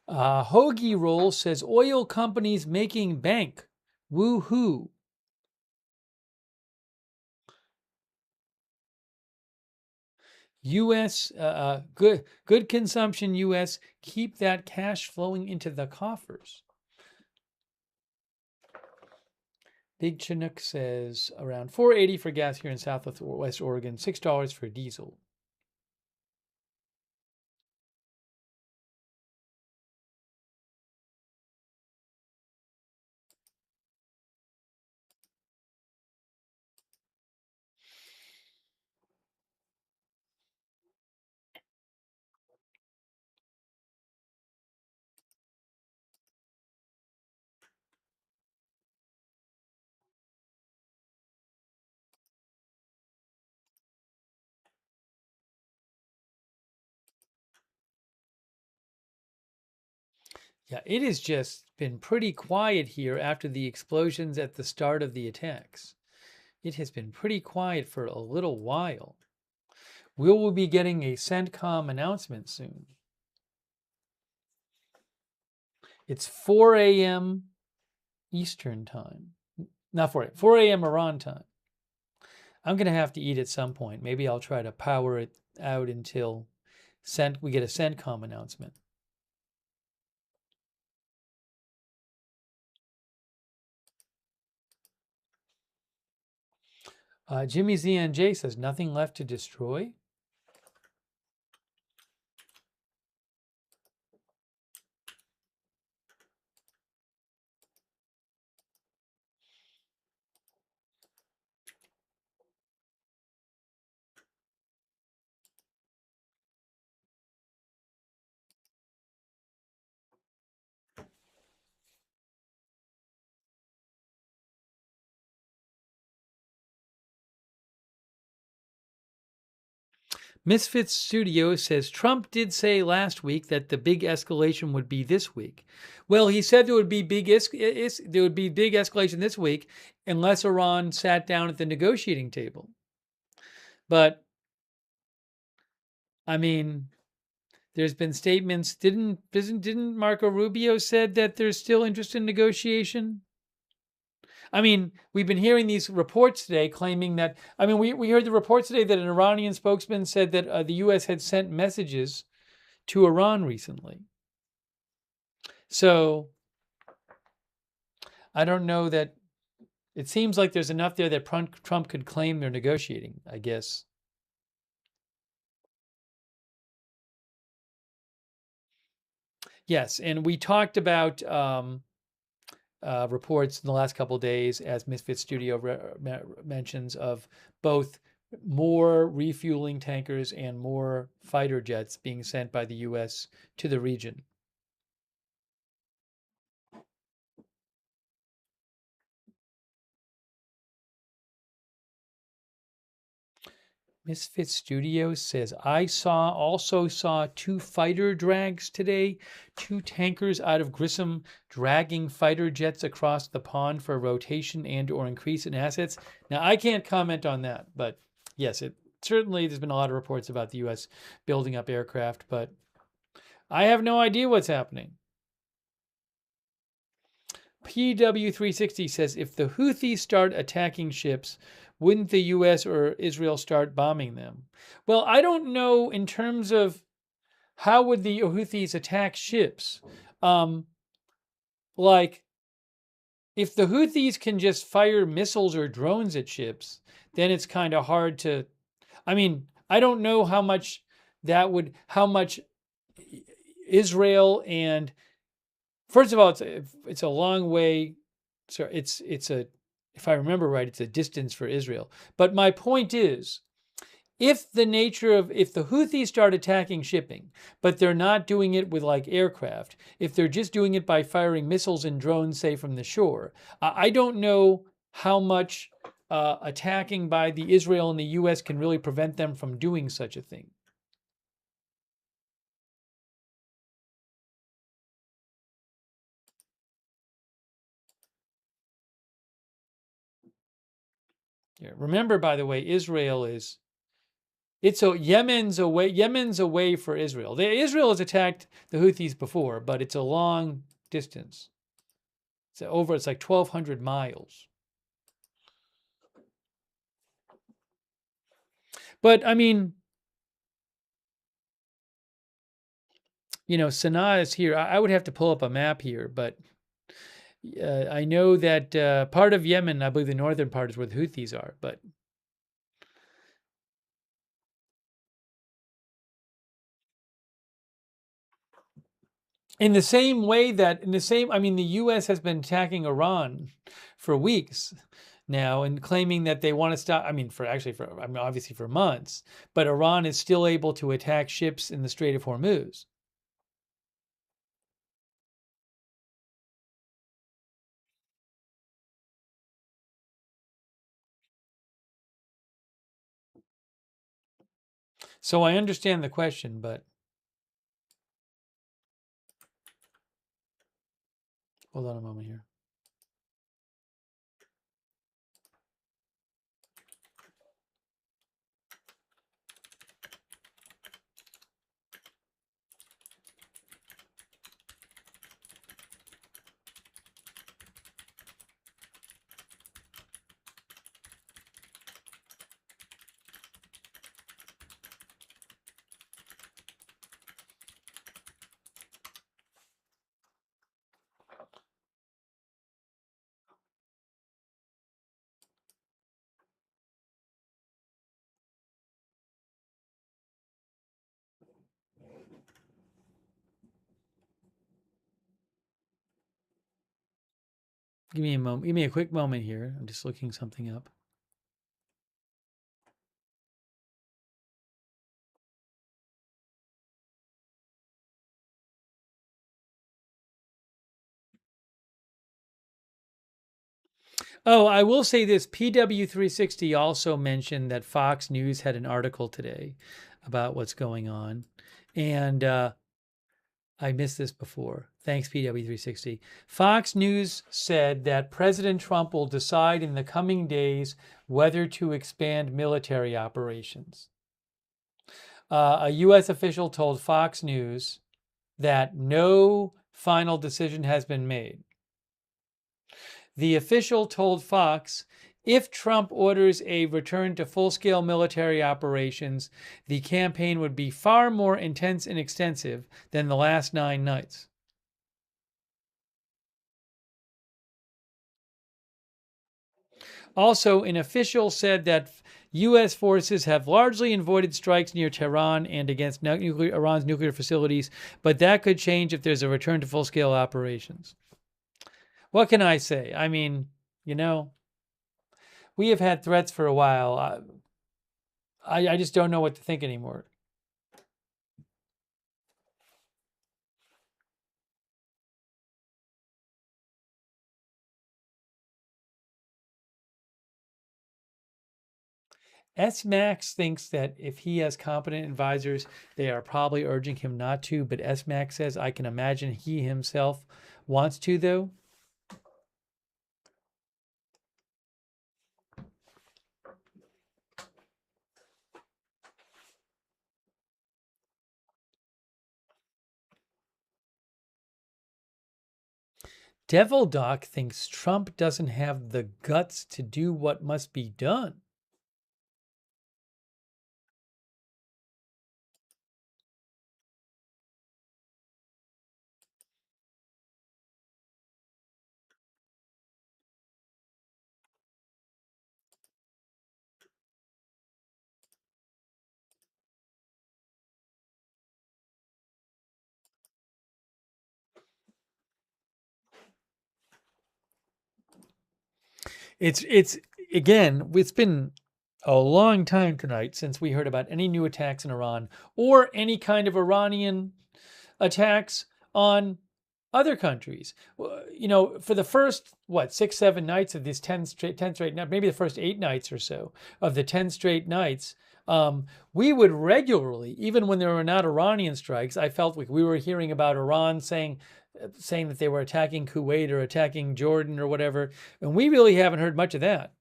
Hoagie Roll says oil companies making bank. Woo-hoo. U.S. Good consumption. U.S. Keep that cash flowing into the coffers. Big Chinook says around $4.80 for gas here in Southwest Oregon, $6 for diesel. Yeah, it has just been pretty quiet here after the explosions at the start of the attacks. It has been pretty quiet for a little while. We will be getting a CENTCOM announcement soon. It's 4 a.m. Eastern time. Not 4 a.m. Iran time. I'm going to have to eat at some point. Maybe I'll try to power it out until we get a CENTCOM announcement. Jimmy ZNJ says, nothing left to destroy? Misfits Studio says Trump did say last week that the big escalation would be this week. Well, he said there would be big escalation this week unless Iran sat down at the negotiating table. But I mean, there's been statements. Didn't Marco Rubio said that there's still interest in negotiation? I mean, we've been hearing these reports today claiming that, we heard the reports today that an Iranian spokesman said that the U.S. had sent messages to Iran recently. So I don't know that it seems like there's enough there that Trump could claim they're negotiating, I guess. Yes, and we talked about reports in the last couple of days, as Misfit Studio mentions, of both more refueling tankers and more fighter jets being sent by the U.S. to the region. Misfit Studios says, I also saw 2 fighter drags today, 2 tankers out of Grissom dragging fighter jets across the pond for rotation and or increase in assets. Now, I can't comment on that, but yes, certainly there's been a lot of reports about the U.S. building up aircraft, but I have no idea what's happening. PW360 says, if the Houthis start attacking ships, wouldn't the U.S. or Israel start bombing them? Well, I don't know in terms of how would the Houthis attack ships. Like, if the Houthis can just fire missiles or drones at ships, then it's kind of hard to. I don't know how much Israel and. First of all, it's a long way. So if I remember right, it's a distance for Israel. But my point is, if the Houthis start attacking shipping, but they're not doing it with like aircraft, if they're just doing it by firing missiles and drones, say from the shore, I don't know how much attacking by the Israel and the U.S. can really prevent them from doing such a thing. Yeah. Remember, by the way, Yemen's away for Israel. Israel has attacked the Houthis before, but it's a long distance. It's like 1,200 miles. But Sana'a is here. I would have to pull up a map here, but I know that part of Yemen, I believe the northern part, is where the Houthis are. But in the same way the U.S. has been attacking Iran for weeks now and claiming that they want to stop. Obviously for months, but Iran is still able to attack ships in the Strait of Hormuz. So I understand the question, but Hold on a moment here. Give me a moment. Give me a quick moment here. I'm just looking something up. Oh, I will say this. PW360 also mentioned that Fox News had an article today about what's going on. And I missed this before. Thanks, PW360. Fox News said that President Trump will decide in the coming days whether to expand military operations. A U.S. official told Fox News that no final decision has been made. The official told Fox, if Trump orders a return to full-scale military operations, the campaign would be far more intense and extensive than the last 9 nights. Also, an official said that U.S. forces have largely avoided strikes near Tehran and against Iran's nuclear facilities, but that could change if there's a return to full-scale operations. What can I say? I mean, we have had threats for a while. I just don't know what to think anymore. S-Max thinks that if he has competent advisors, they are probably urging him not to, but S-Max says, I can imagine he himself wants to, though. Devil Doc thinks Trump doesn't have the guts to do what must be done. It's again, it's been a long time tonight since we heard about any new attacks in Iran or any kind of Iranian attacks on other countries. For the first 6, 7 nights of these 10 straight nights, maybe the first 8 nights or so of the 10 straight nights, we would regularly, even when there were not Iranian strikes, I felt like we were hearing about Iran saying that they were attacking Kuwait or attacking Jordan or whatever, and we really haven't heard much of that.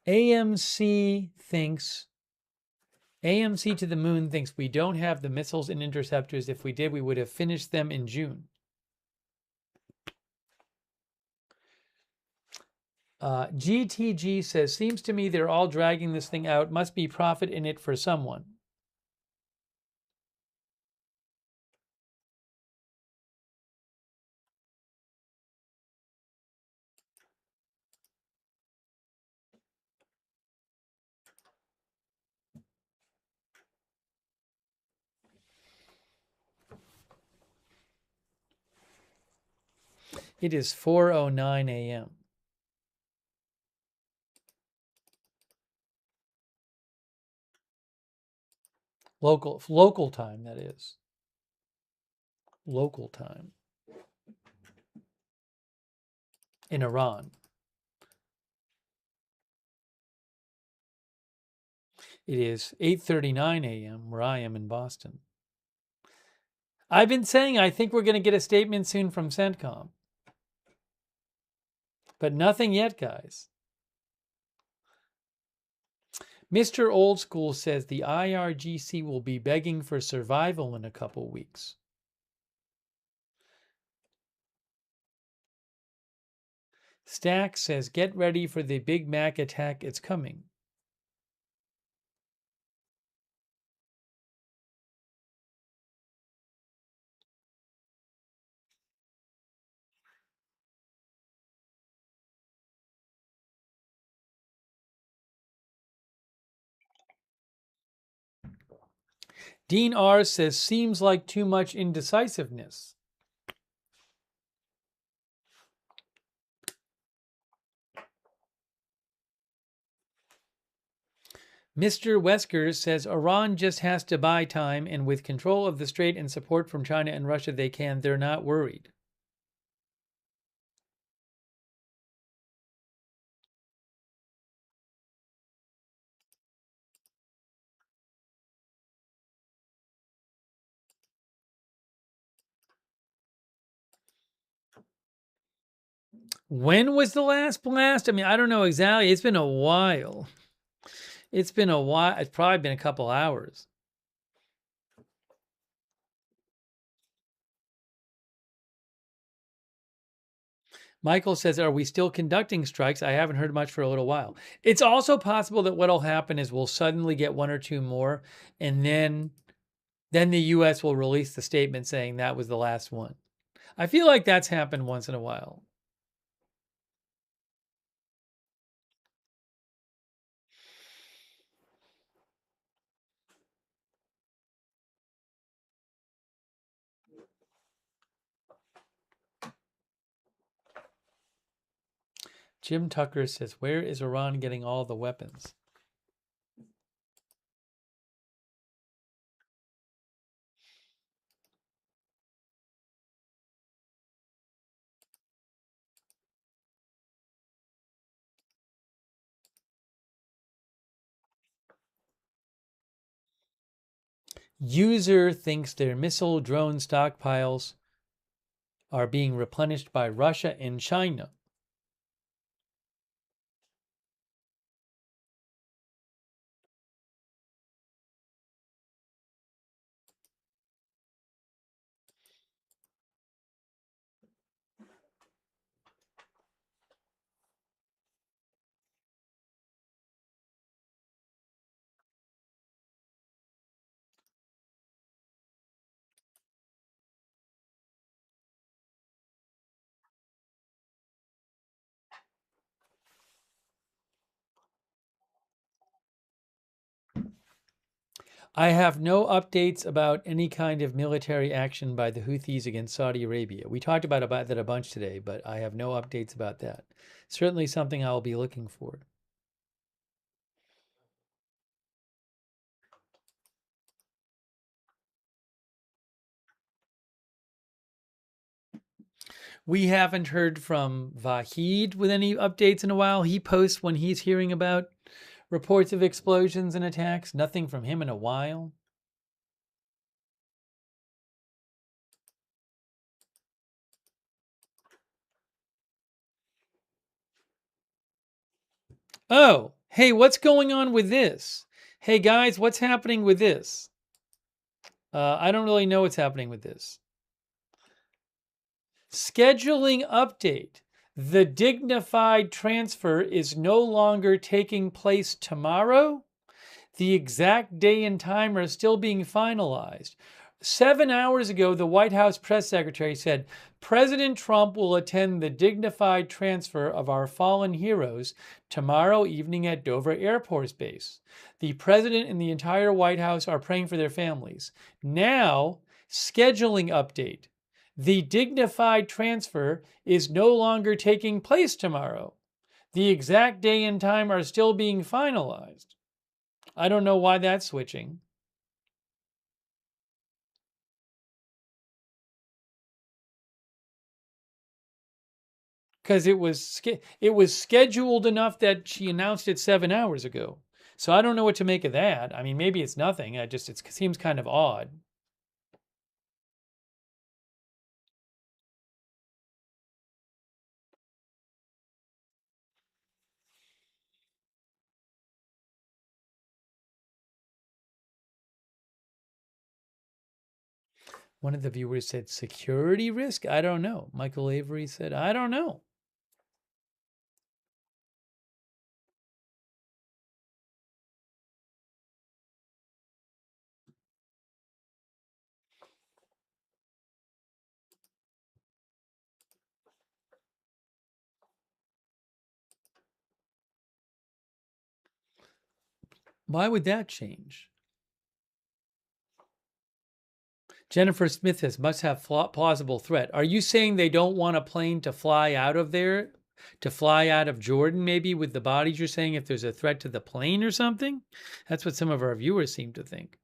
AMC to the Moon thinks we don't have the missiles and interceptors. If we did, we would have finished them in June. GTG says, seems to me they're all dragging this thing out. Must be profit in it for someone. It is 4:09 a.m. Local time, that is. Local time. In Iran. It is 8:39 a.m. where I am in Boston. I've been saying I think we're going to get a statement soon from CENTCOM. But nothing yet, guys. Mr. Old School says the IRGC will be begging for survival in a couple weeks. Stack says, get ready for the Big Mac attack. It's coming. Dean R says, seems like too much indecisiveness. Mr. Wesker says, Iran just has to buy time, and with control of the strait and support from China and Russia, they're not worried. When was the last blast? I mean, I don't know exactly. It's been a while. It's probably been a couple hours. Michael says, are we still conducting strikes? I haven't heard much for a little while. It's also possible that what'll happen is we'll suddenly get one or two more, and then the U.S. will release the statement saying that was the last one. I feel like that's happened once in a while. Jim Tucker says, where is Iran getting all the weapons? User thinks their missile drone stockpiles are being replenished by Russia and China. I have no updates about any kind of military action by the Houthis against Saudi Arabia. We talked about that a bunch today, but I have no updates about that. Certainly something I'll be looking for. We haven't heard from Vahid with any updates in a while. He posts when he's hearing about reports of explosions and attacks. Nothing from him in a while. Oh, hey, what's going on with this? Hey, guys, what's happening with this? I don't really know what's happening with this. Scheduling update. The dignified transfer is no longer taking place tomorrow. The exact day and time are still being finalized. 7 hours ago, the White House press secretary said, President Trump will attend the dignified transfer of our fallen heroes tomorrow evening at Dover Air Force Base. The president and the entire White House are praying for their families. Now, scheduling update. The dignified transfer is no longer taking place tomorrow. The exact day and time are still being finalized. I don't know why that's switching. Because it was scheduled enough that she announced it 7 hours ago. So I don't know what to make of that. I mean, maybe it's nothing. It seems kind of odd. One of the viewers said security risk. I don't know. Michael Avery said, I don't know. Why would that change? Jennifer Smith says, must have plausible threat. Are you saying they don't want a plane to fly out of there, to fly out of Jordan, maybe with the bodies? You're saying if there's a threat to the plane or something? That's what some of our viewers seem to think.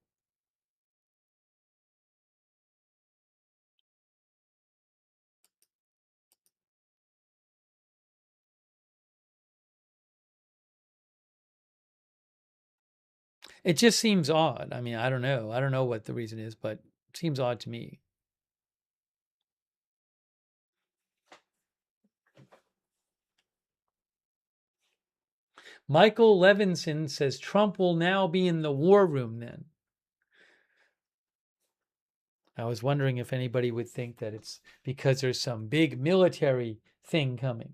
It just seems odd. I mean, I don't know. I don't know what the reason is, but it seems odd to me. Michael Levinson says Trump will now be in the war room then. I was wondering if anybody would think that it's because there's some big military thing coming.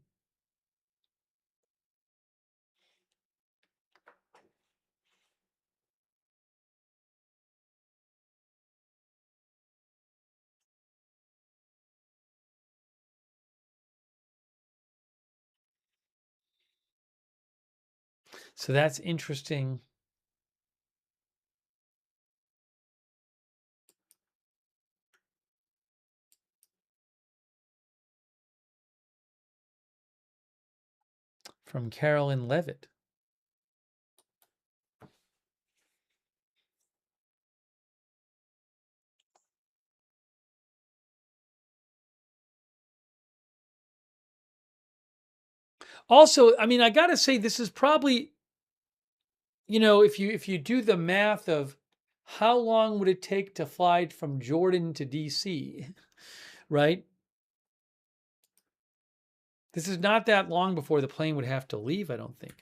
So that's interesting. From Carolyn Levitt. Also, I mean, I got to say, this is probably, if you do the math of how long would it take to fly from Jordan to DC, right? This is not that long before the plane would have to leave, I don't think.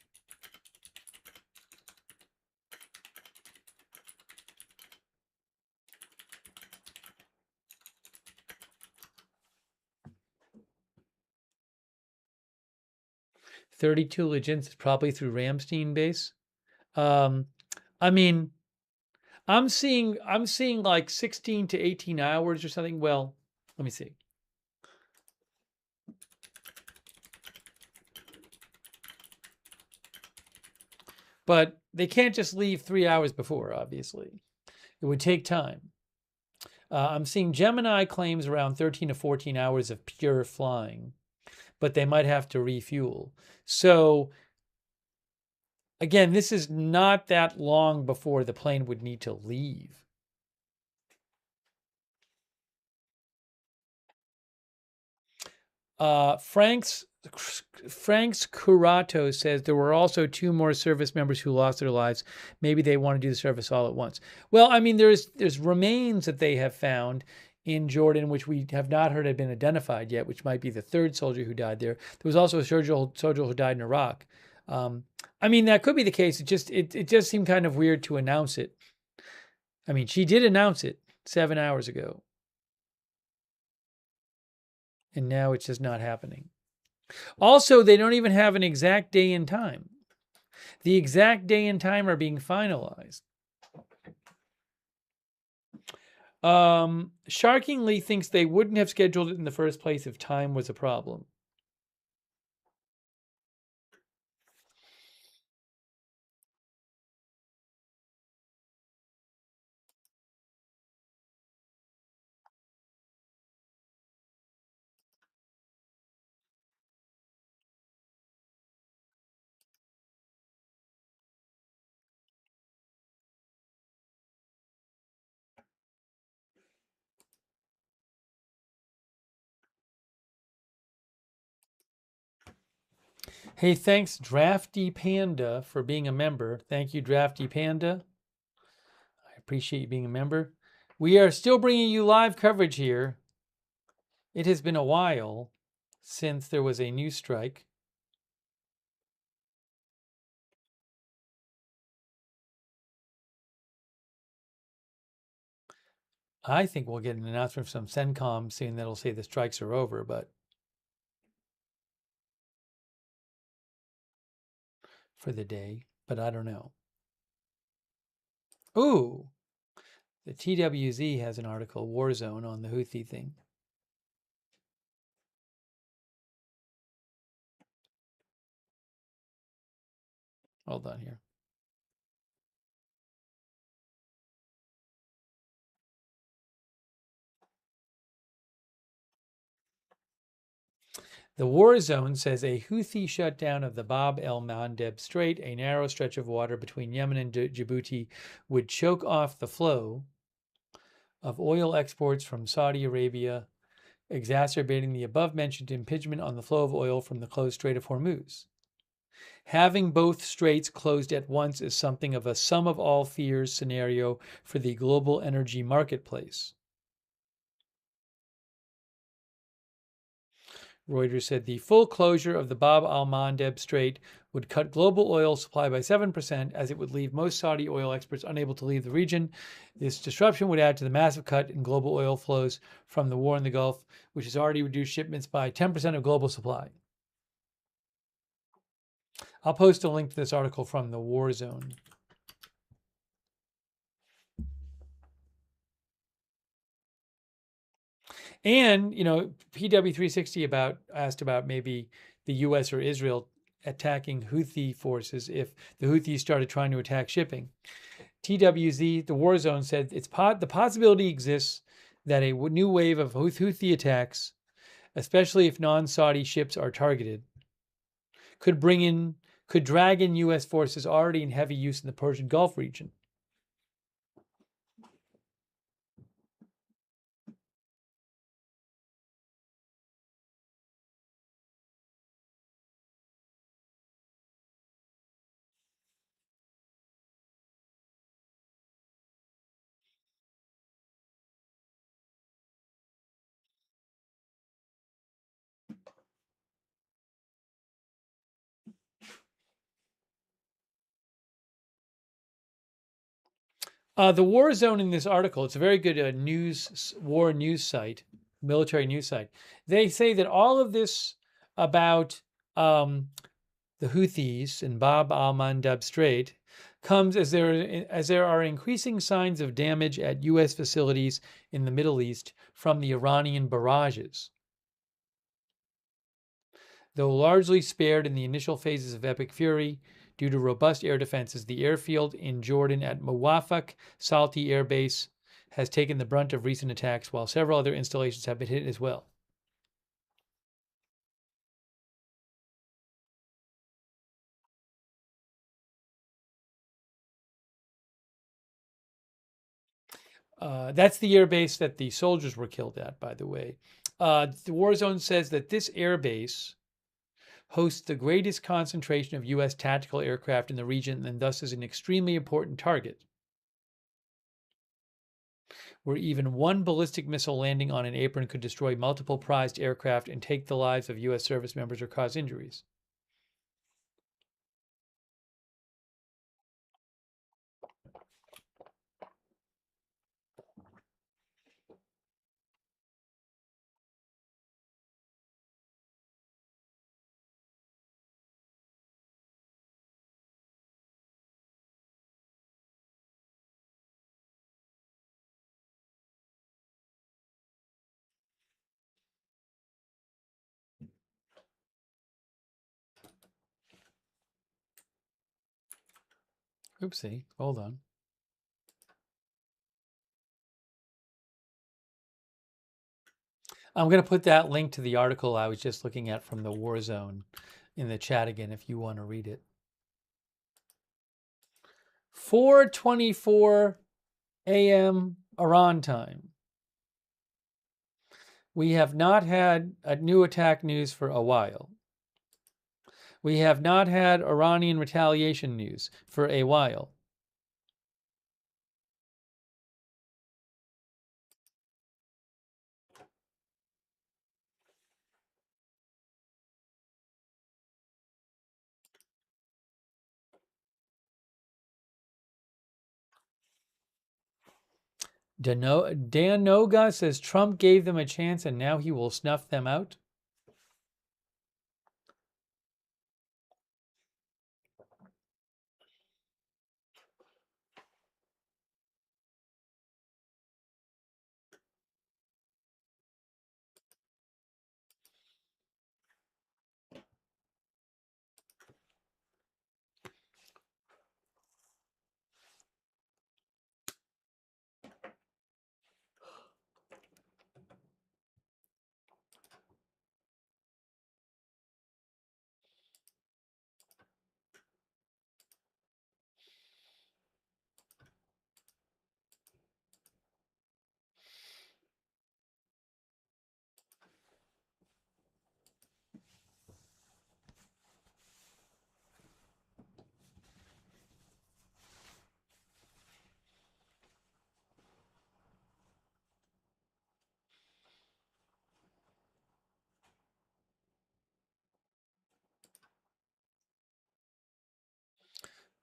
$32 legends is probably through Ramstein base. I mean, I'm seeing like 16 to 18 hours or something. Well, let me see. But they can't just leave 3 hours before, obviously. It would take time. I'm seeing Gemini claims around 13 to 14 hours of pure flying, but they might have to refuel. So again, this is not that long before the plane would need to leave. Frank's Curato says there were also 2 more service members who lost their lives. Maybe they want to do the service all at once. Well, I mean, there's remains that they have found in Jordan, which we have not heard had been identified yet, which might be the 3rd soldier who died there. There was also a soldier who died in Iraq. I mean, that could be the case. It just seemed kind of weird to announce it. I mean, she did announce it 7 hours ago. And now it's just not happening. Also, they don't even have an exact day and time. The exact day and time are being finalized. Sharkingly thinks they wouldn't have scheduled it in the first place if time was a problem. Hey, thanks, Drafty Panda, for being a member. Thank you, Drafty Panda. I appreciate you being a member. We are still bringing you live coverage here. It has been a while since there was a news strike. I think we'll get an announcement from CENTCOM soon that'll say the strikes are over, but for the day, but I don't know. Ooh, the TWZ has an article, War Zone, on the Houthi thing. Hold on here. The War Zone says a Houthi shutdown of the Bab el Mandeb Strait, a narrow stretch of water between Yemen and Djibouti, would choke off the flow of oil exports from Saudi Arabia, exacerbating the above-mentioned impingement on the flow of oil from the closed Strait of Hormuz. Having both straits closed at once is something of a sum of all fears scenario for the global energy marketplace. Reuters said the full closure of the Bab al-Mandeb Strait would cut global oil supply by 7%, as it would leave most Saudi oil exports unable to leave the region. This disruption would add to the massive cut in global oil flows from the war in the Gulf, which has already reduced shipments by 10% of global supply. I'll post a link to this article from the War Zone. And, PW360 asked about maybe the U.S. or Israel attacking Houthi forces if the Houthis started trying to attack shipping. TWZ, the War Zone, said the possibility exists that a new wave of Houthi attacks, especially if non-Saudi ships are targeted, could drag in U.S. forces already in heavy use in the Persian Gulf region. The War Zone in this article, it's a very good war news site, military news site. They say that all of this about the Houthis and Bab al-Mandeb Strait comes as there are increasing signs of damage at U.S. facilities in the Middle East from the Iranian barrages. Though largely spared in the initial phases of Epic Fury, due to robust air defenses, the airfield in Jordan at Muwafaq Salti Air Base has taken the brunt of recent attacks, while several other installations have been hit as well. That's the air base that the soldiers were killed at, by the way. The War Zone says that this air base hosts the greatest concentration of U.S. tactical aircraft in the region and thus is an extremely important target, where even one ballistic missile landing on an apron could destroy multiple prized aircraft and take the lives of U.S. service members or cause injuries. Oopsie, hold on. I'm going to put that link to the article I was just looking at from the War Zone in the chat again if you want to read it. 4:24 a.m. Iran time. We have not had a new attack news for a while. We have not had Iranian retaliation news for a while. Dan Noga says Trump gave them a chance and now he will snuff them out.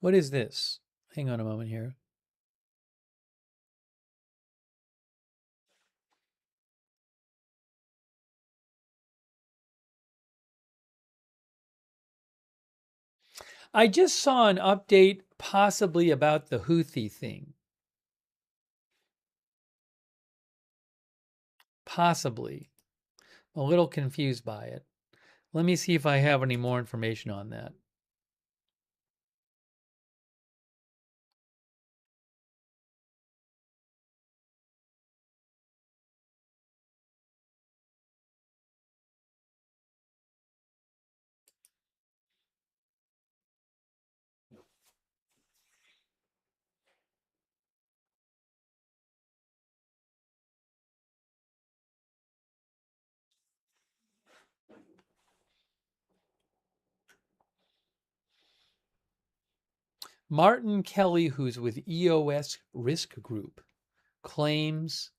What is this? Hang on a moment here. I just saw an update possibly about the Houthi thing. Possibly. I'm a little confused by it. Let me see if I have any more information on that. Martin Kelly, who's with EOS Risk Group, claims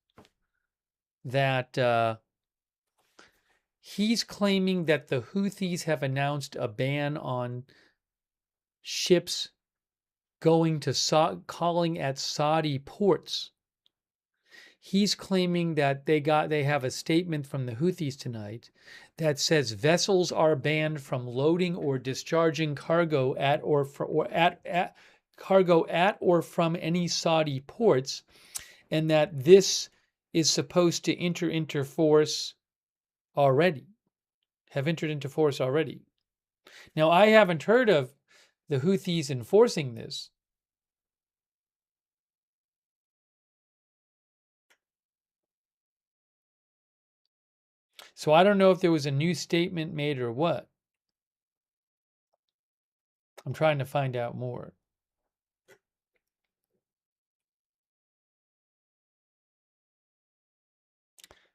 that he's claiming that the Houthis have announced a ban on ships going to calling at Saudi ports. He's claiming that they have a statement from the Houthis tonight that says vessels are banned from loading or discharging cargo at or from any Saudi ports, and that this is supposed to enter into force already. Have entered into force already. Now, I haven't heard of the Houthis enforcing this. So I don't know if there was a new statement made or what. I'm trying to find out more.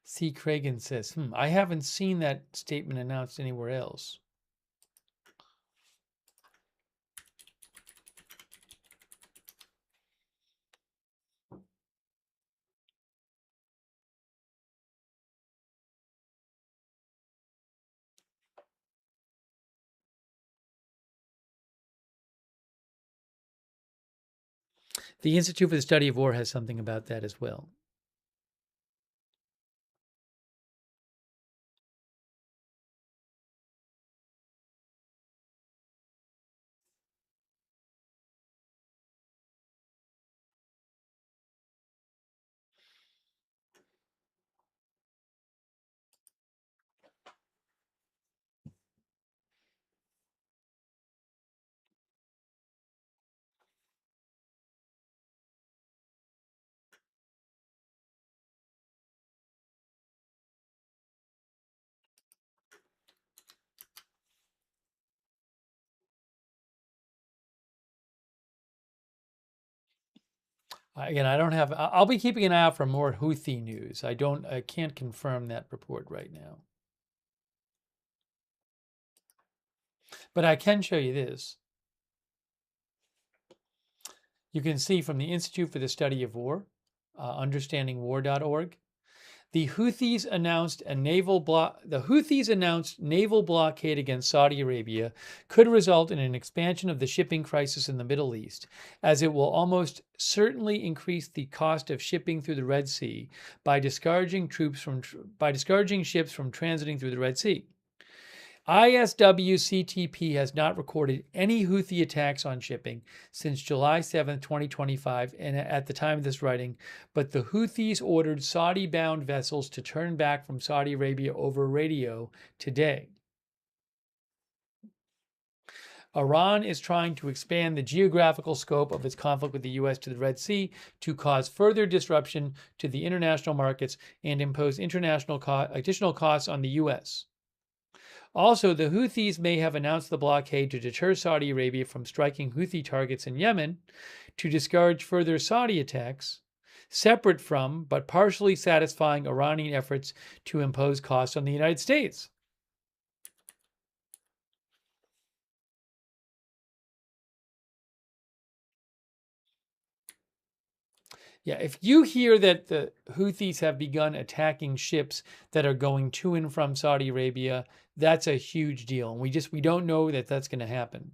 C. Cragen says, I haven't seen that statement announced anywhere else. The Institute for the Study of War has something about that as well. Again, I don't have. I'll be keeping an eye out for more Houthi news. I can't confirm that report right now. But I can show you this. You can see from the Institute for the Study of War, understandingwar.org, the Houthis announced naval blockade against Saudi Arabia could result in an expansion of the shipping crisis in the Middle East, as it will almost certainly increase the cost of shipping through the Red Sea by discouraging ships from transiting through the Red Sea. ISWCTP has not recorded any Houthi attacks on shipping since July 7, 2025, and at the time of this writing, but the Houthis ordered Saudi-bound vessels to turn back from Saudi Arabia over radio today. Iran is trying to expand the geographical scope of its conflict with the U.S. to the Red Sea to cause further disruption to the international markets and impose additional costs on the U.S. Also, the Houthis may have announced the blockade to deter Saudi Arabia from striking Houthi targets in Yemen, to discourage further Saudi attacks, separate from but partially satisfying Iranian efforts to impose costs on the United States. Yeah, if you hear that the Houthis have begun attacking ships that are going to and from Saudi Arabia, that's a huge deal. And we don't know that that's going to happen.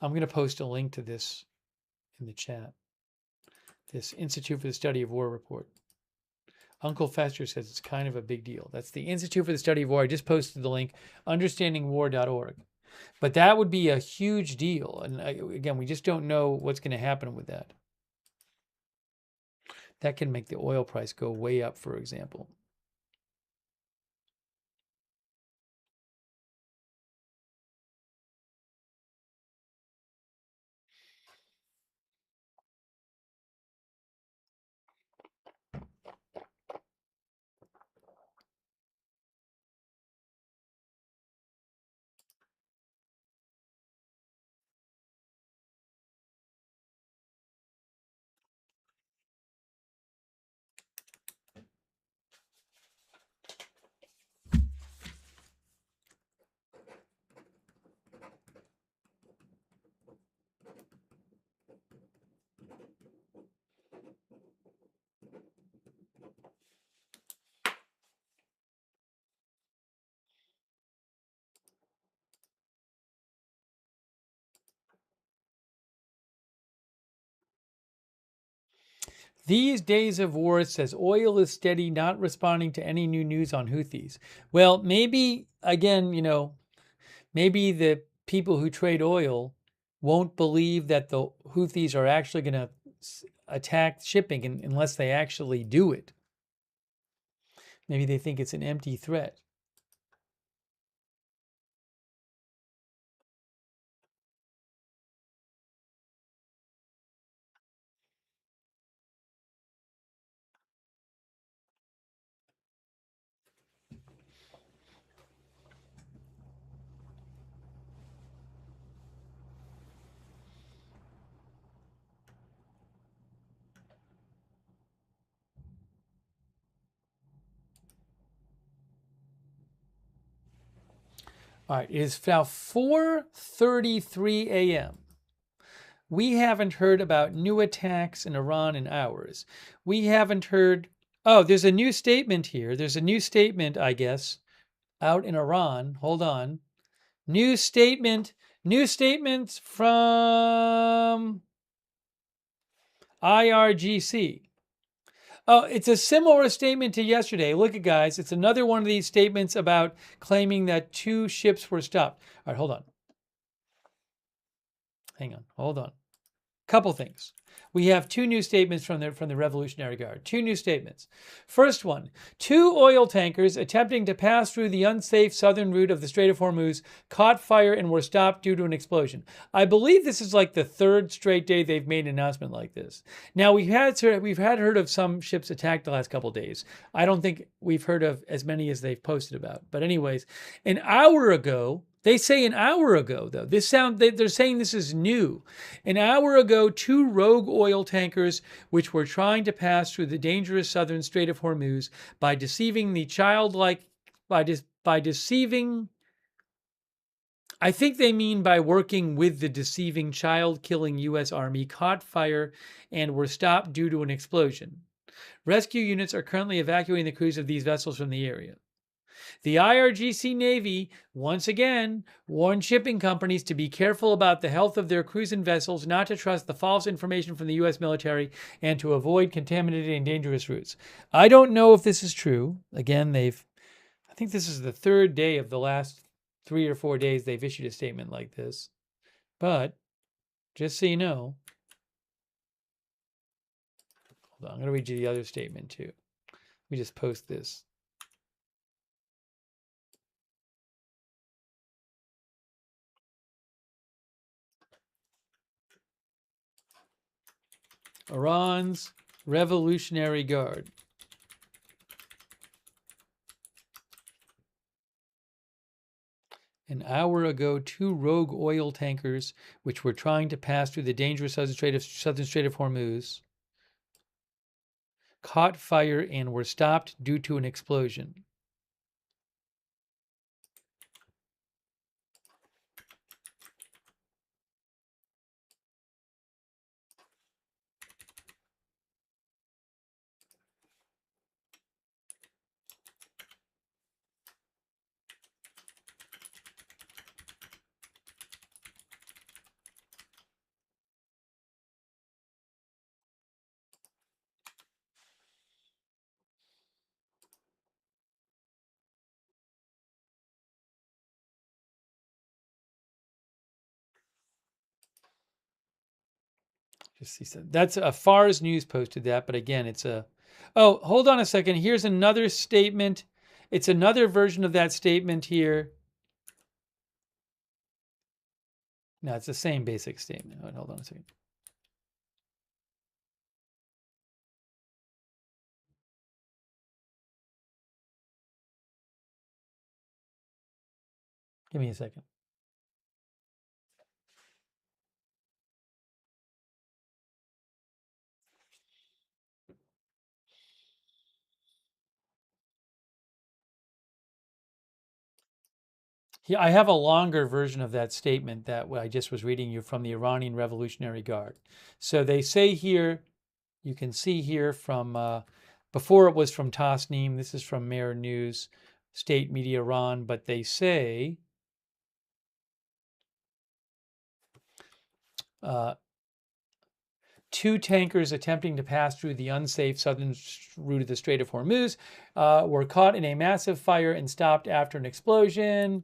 I'm going to post a link to this in the chat. This Institute for the Study of War report. Uncle Fester says it's kind of a big deal. That's the Institute for the Study of War. I just posted the link, understandingwar.org. But that would be a huge deal. And again, we just don't know what's going to happen with that. That can make the oil price go way up, for example. These days of war, it says, oil is steady, not responding to any new news on Houthis. Well, maybe, again, maybe the people who trade oil won't believe that the Houthis are actually going to attack shipping unless they actually do it. Maybe they think it's an empty threat. All right, it is now 4:33 a.m. We haven't heard about new attacks in Iran in hours. We haven't heard... Oh, there's a new statement here. There's a new statement, I guess, out in Iran. Hold on. New statements from IRGC. Oh, it's a similar statement to yesterday. Look at, guys, it's another one of these statements about claiming that 2 ships were stopped. All right, hold on. Hang on, hold on. Couple things. We have 2 new statements from the Revolutionary Guard. 2 new statements. First one, 2 oil tankers attempting to pass through the unsafe southern route of the Strait of Hormuz caught fire and were stopped due to an explosion. I believe this is like the 3rd straight day they've made an announcement like this. Now, we've heard of some ships attacked the last couple of days. I don't think we've heard of as many as they've posted about. But anyways, an hour ago, They say an hour ago, though. They're saying this is new. An hour ago, 2 rogue oil tankers, which were trying to pass through the dangerous southern Strait of Hormuz by deceiving the childlike, by deceiving, I think they mean by working with the deceiving child-killing U.S. Army, caught fire and were stopped due to an explosion. Rescue units are currently evacuating the crews of these vessels from the area. The IRGC Navy, once again, warned shipping companies to be careful about the health of their crews and vessels, not to trust the false information from the U.S. military, and to avoid contaminated and dangerous routes. I don't know if this is true. Again, I think this is the 3rd day of the last 3 or 4 days they've issued a statement like this. But, just so you know, hold on, I'm going to read you the other statement too. Let me just post this. Iran's Revolutionary Guard. An hour ago, 2 rogue oil tankers, which were trying to pass through the dangerous southern Strait of Hormuz, caught fire and were stopped due to an explosion. Just see some. That's a Fars News posted that, but again, it's a. Oh, hold on a second. Here's another statement. It's another version of that statement here. No, it's the same basic statement. Hold on a second. Give me a second. Yeah, I have a longer version of that statement that I just was reading you from the Iranian Revolutionary Guard. So they say here, you can see here from, before it was from Tasnim, this is from Mer News, State Media Iran, but they say, 2 tankers attempting to pass through the unsafe southern route of the Strait of Hormuz were caught in a massive fire and stopped after an explosion.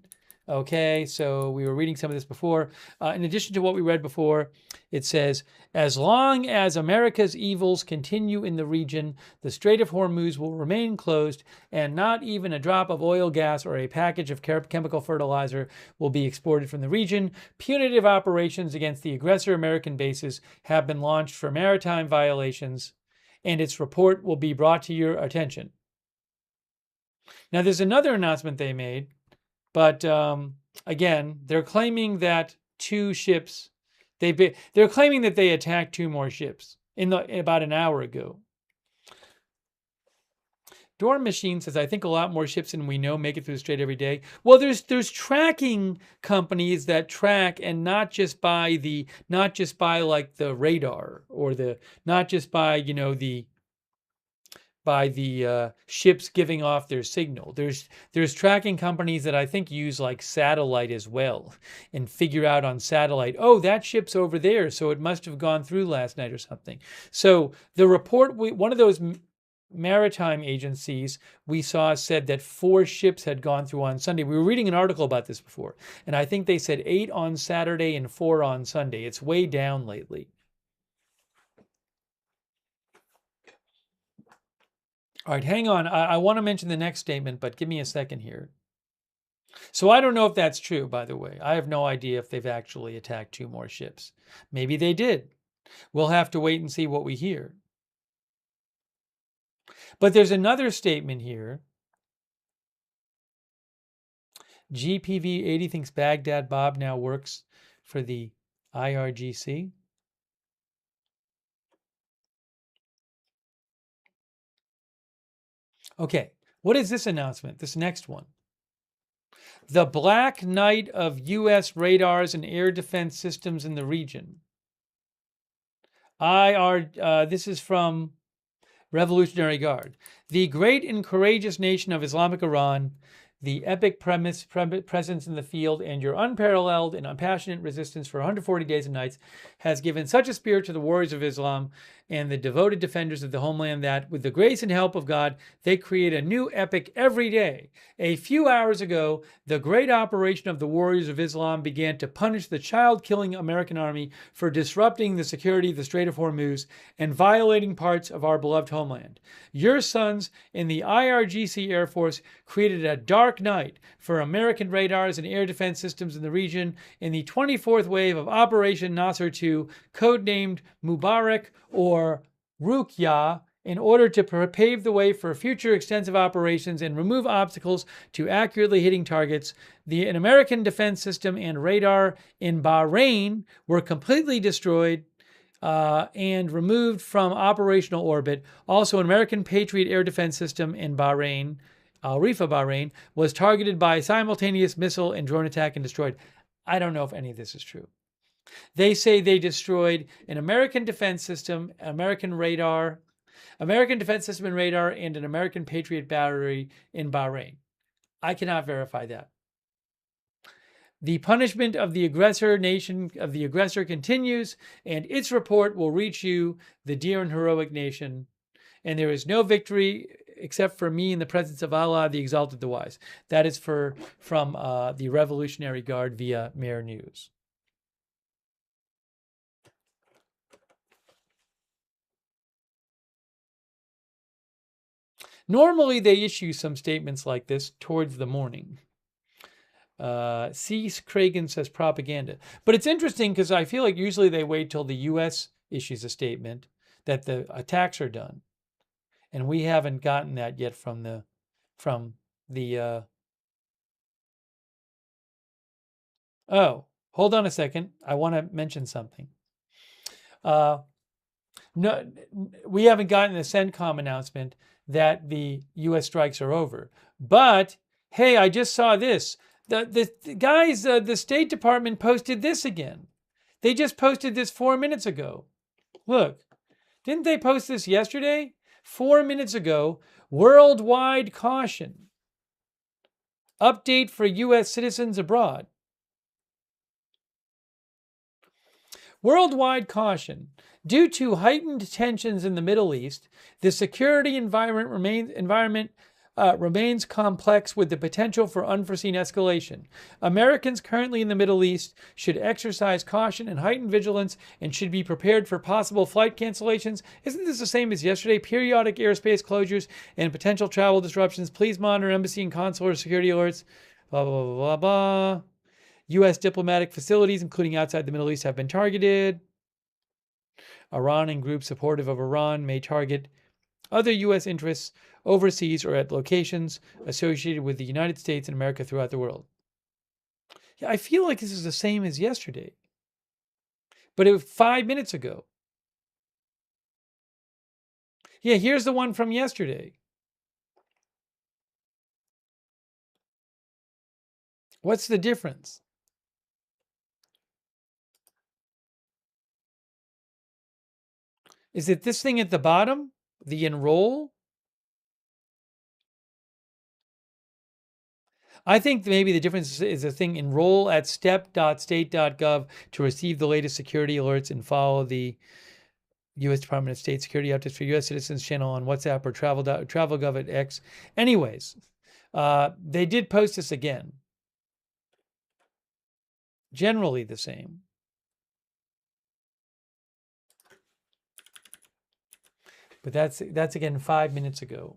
Okay, so we were reading some of this before. In addition to what we read before, it says, as long as America's evils continue in the region, the Strait of Hormuz will remain closed, and not even a drop of oil, gas, or a package of chemical fertilizer will be exported from the region. Punitive operations against the aggressor American bases have been launched for maritime violations, and its report will be brought to your attention. Now, there's another announcement they made. But again, they're claiming that 2 ships, they're claiming that they attacked 2 more ships about an hour ago. Dorm Machine says, I think a lot more ships than we know make it through the strait every day. Well, there's tracking companies that track, and not just by like the radar, or not just by the ships giving off their signal. There's tracking companies that I think use like satellite as well, and figure out on satellite, oh, that ship's over there, so it must have gone through last night or something. So the report, one of those maritime agencies we saw said that 4 ships had gone through on Sunday. We were reading an article about this before, and I think they said 8 on Saturday and 4 on Sunday. It's way down lately. All right, hang on. I want to mention the next statement, but give me a second here. So I don't know if that's true, by the way. I have no idea if they've actually attacked 2 more ships. Maybe they did. We'll have to wait and see what we hear. But there's another statement here GPV80 thinks Baghdad Bob now works for the IRGC. Okay, what is this announcement? This next one. The Black Knight of U.S. radars and air defense systems in the region. This is from Revolutionary Guard. The great and courageous nation of Islamic Iran, the epic presence in the field, and your unparalleled and unpassionate resistance for 140 days and nights has given such a spirit to the warriors of Islam and the devoted defenders of the homeland that, with the grace and help of God, they create a new epic every day. A few hours ago, the great operation of the warriors of Islam began to punish the child-killing American army for disrupting the security of the Strait of Hormuz and violating parts of our beloved homeland. Your sons in the IRGC Air Force created a dark night for American radars and air defense systems in the region in the 24th wave of Operation Nasser II, codenamed Mubarak or Ruqya, in order to pave the way for future extensive operations and remove obstacles to accurately hitting targets. An American defense system and radar in Bahrain were completely destroyed and removed from operational orbit. Also, an American Patriot air defense system in Bahrain, Al Rifa, Bahrain, was targeted by a simultaneous missile and drone attack and destroyed. I don't know if any of this is true. They say they destroyed an American defense system, American defense system and radar, and an American Patriot battery in Bahrain. I cannot verify that. The punishment of the aggressor continues, and its report will reach you, the dear and heroic nation. And there is no victory except for me in the presence of Allah, the exalted, the wise. That is from the Revolutionary Guard via Mer News. Normally, they issue some statements like this towards the morning. C. Cragen says propaganda. But it's interesting because I feel like usually they wait till the U.S. issues a statement that the attacks are done. And we haven't gotten that yet from the Oh, hold on a second. I want to mention something. No, we haven't gotten a CENTCOM announcement that the U.S. strikes are over. But, hey, I just saw this. The guys, the State Department posted this again. They just posted this 4 minutes ago. Look, didn't they post this yesterday? 4 minutes ago, worldwide caution. Update for U.S. citizens abroad. Worldwide caution. Due to heightened tensions in the Middle East, the security environment remains complex with the potential for unforeseen escalation. Americans currently in the Middle East should exercise caution and heightened vigilance and should be prepared for possible flight cancellations. Isn't this the same as yesterday? Periodic airspace closures and potential travel disruptions. Please monitor embassy and consular security alerts. Blah, blah, blah, blah, blah. U.S. diplomatic facilities, including outside the Middle East, have been targeted. Iran and groups supportive of Iran may target other U.S. interests overseas or at locations associated with the United States and America throughout the world. Yeah, I feel like this is the same as yesterday. But it was 5 minutes ago. Yeah, here's the one from yesterday. What's the difference? Is it this thing at the bottom? The enroll? I think maybe the difference is the thing enroll at step.state.gov to receive the latest security alerts and follow the U.S. Department of State security updates for U.S. citizens channel on WhatsApp or travel.gov at X. Anyways, they did post this again. Generally the same. But that's again 5 minutes ago.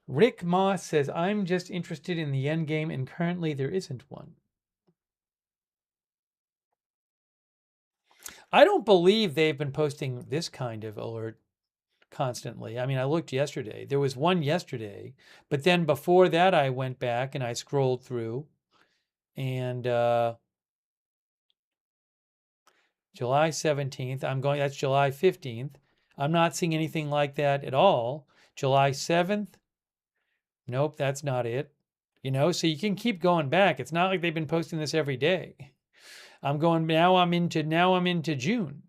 Rick Moss says, I'm just interested in the end game, and currently there isn't one. I don't believe they've been posting this kind of alert constantly. I mean, I looked yesterday. There was one yesterday, but then before that, I went back and I scrolled through, and July 17th, that's July 15th. I'm not seeing anything like that at all. July 7th, nope, that's not it. So you can keep going back. It's not like they've been posting this every day. I'm into June.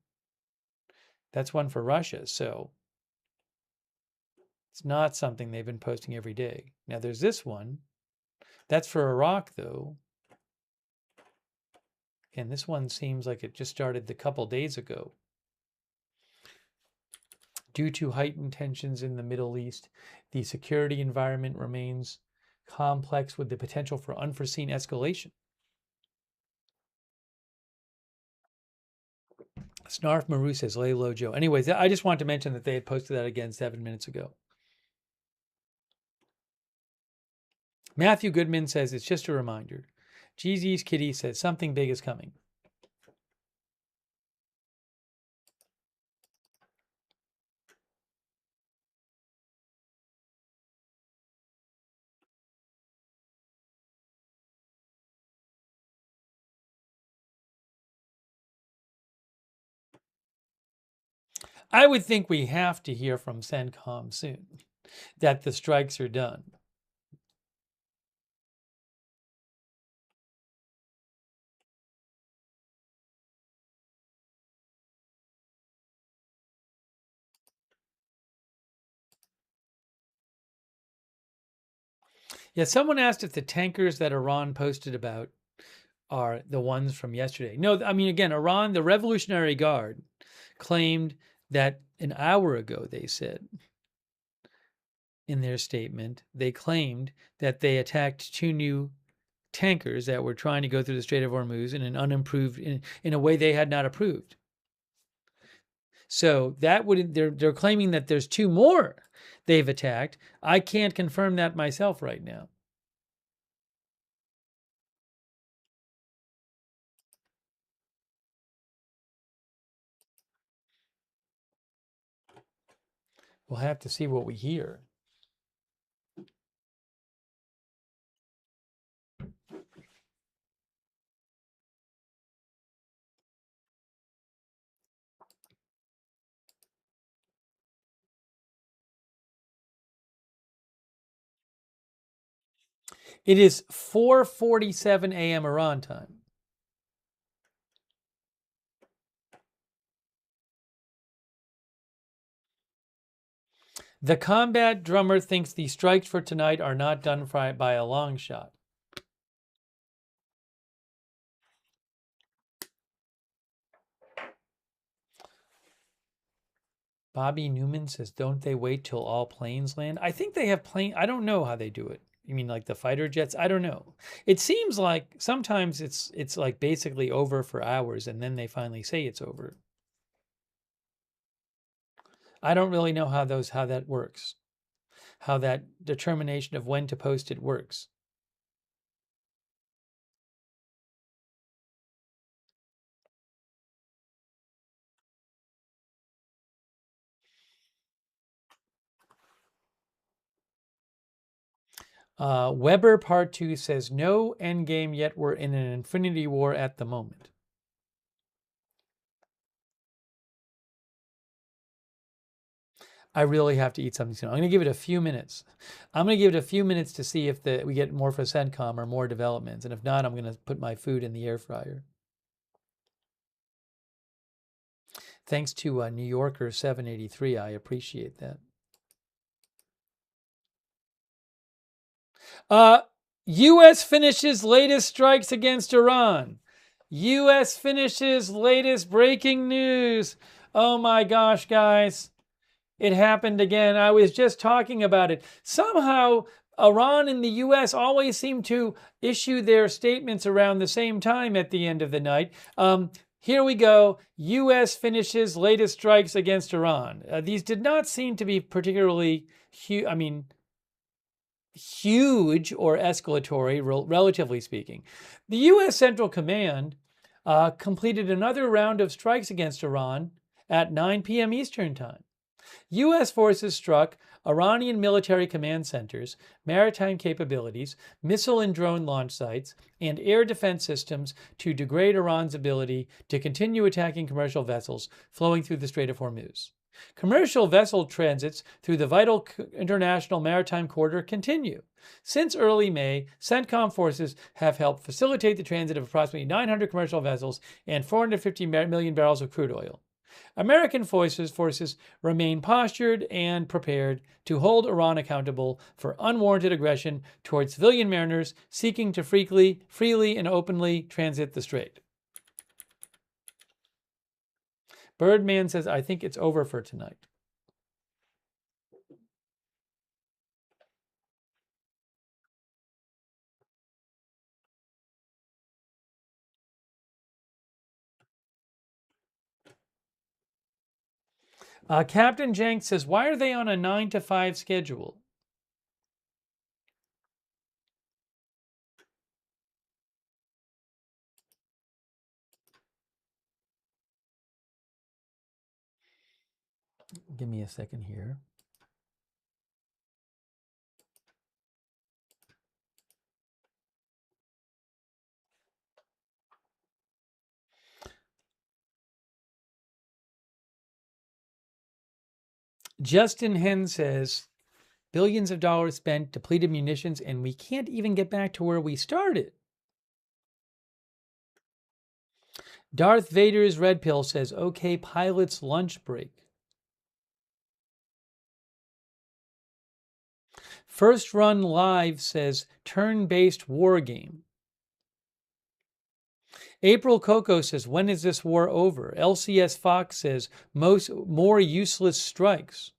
That's one for Russia. So it's not something they've been posting every day. Now there's this one. That's for Iraq, though. And this one seems like it just started a couple days ago. Due to heightened tensions in the Middle East, the security environment remains complex with the potential for unforeseen escalation. Snarf Maru says, lay low, Joe. Anyways, I just wanted to mention that they had posted that again 7 minutes ago. Matthew Goodman says, it's just a reminder. GZ's Kitty says, something big is coming. I would think we have to hear from CENTCOM soon that the strikes are done. Yeah, someone asked if the tankers that Iran posted about are the ones from yesterday. No, I mean, again, Iran, the Revolutionary Guard, claimed that an hour ago, they said in their statement, they claimed that they attacked 2 new tankers that were trying to go through the Strait of Hormuz in an unimproved, in a way they had not approved. So that would, they're claiming that there's 2 more they've attacked. I can't confirm that myself right now. We'll have to see what we hear. It is 4:47 a.m. Iran time. The combat drummer thinks the strikes for tonight are not done by a long shot. Bobby Newman says, don't they wait till all planes land? I think they have plane. I don't know how they do it. You mean like the fighter jets? I don't know. It seems like sometimes it's like basically over for hours and then they finally say it's over. I don't really know how that works. How that determination of when to post it works. Weber Part 2 says, no endgame yet. We're in an infinity war at the moment. I really have to eat something soon. I'm going to give it a few minutes. I'm going to give it a few minutes to see if we get more for CENTCOM or more developments. And if not, I'm going to put my food in the air fryer. Thanks to New Yorker 783. I appreciate that. U.S. finishes latest strikes against Iran. U.S. finishes latest breaking news. Oh my gosh, guys. It happened again. I was just talking about it. Somehow, Iran and the U.S. always seem to issue their statements around the same time at the end of the night. Here we go. U.S. finishes latest strikes against Iran. These did not seem to be particularly huge. I mean, huge or escalatory, relatively speaking. The U.S. Central Command completed another round of strikes against Iran at 9 p.m. Eastern Time. U.S. forces struck Iranian military command centers, maritime capabilities, missile and drone launch sites, and air defense systems to degrade Iran's ability to continue attacking commercial vessels flowing through the Strait of Hormuz. Commercial vessel transits through the vital international maritime corridor continue. Since early May, CENTCOM forces have helped facilitate the transit of approximately 900 commercial vessels and 450 million barrels of crude oil. American forces remain postured and prepared to hold Iran accountable for unwarranted aggression towards civilian mariners seeking to freely and openly transit the strait. Birdman says, I think it's over for tonight. Captain Jenks says, why are they on a 9 to 5 schedule? Give me a second here. Justin Henn says, billions of dollars spent, depleted munitions, and we can't even get back to where we started. Darth Vader's Red Pill says, okay, pilot's lunch break. First Run Live says, turn-based war game. April Coco says, when is this war over? LCS Fox says, more useless strikes.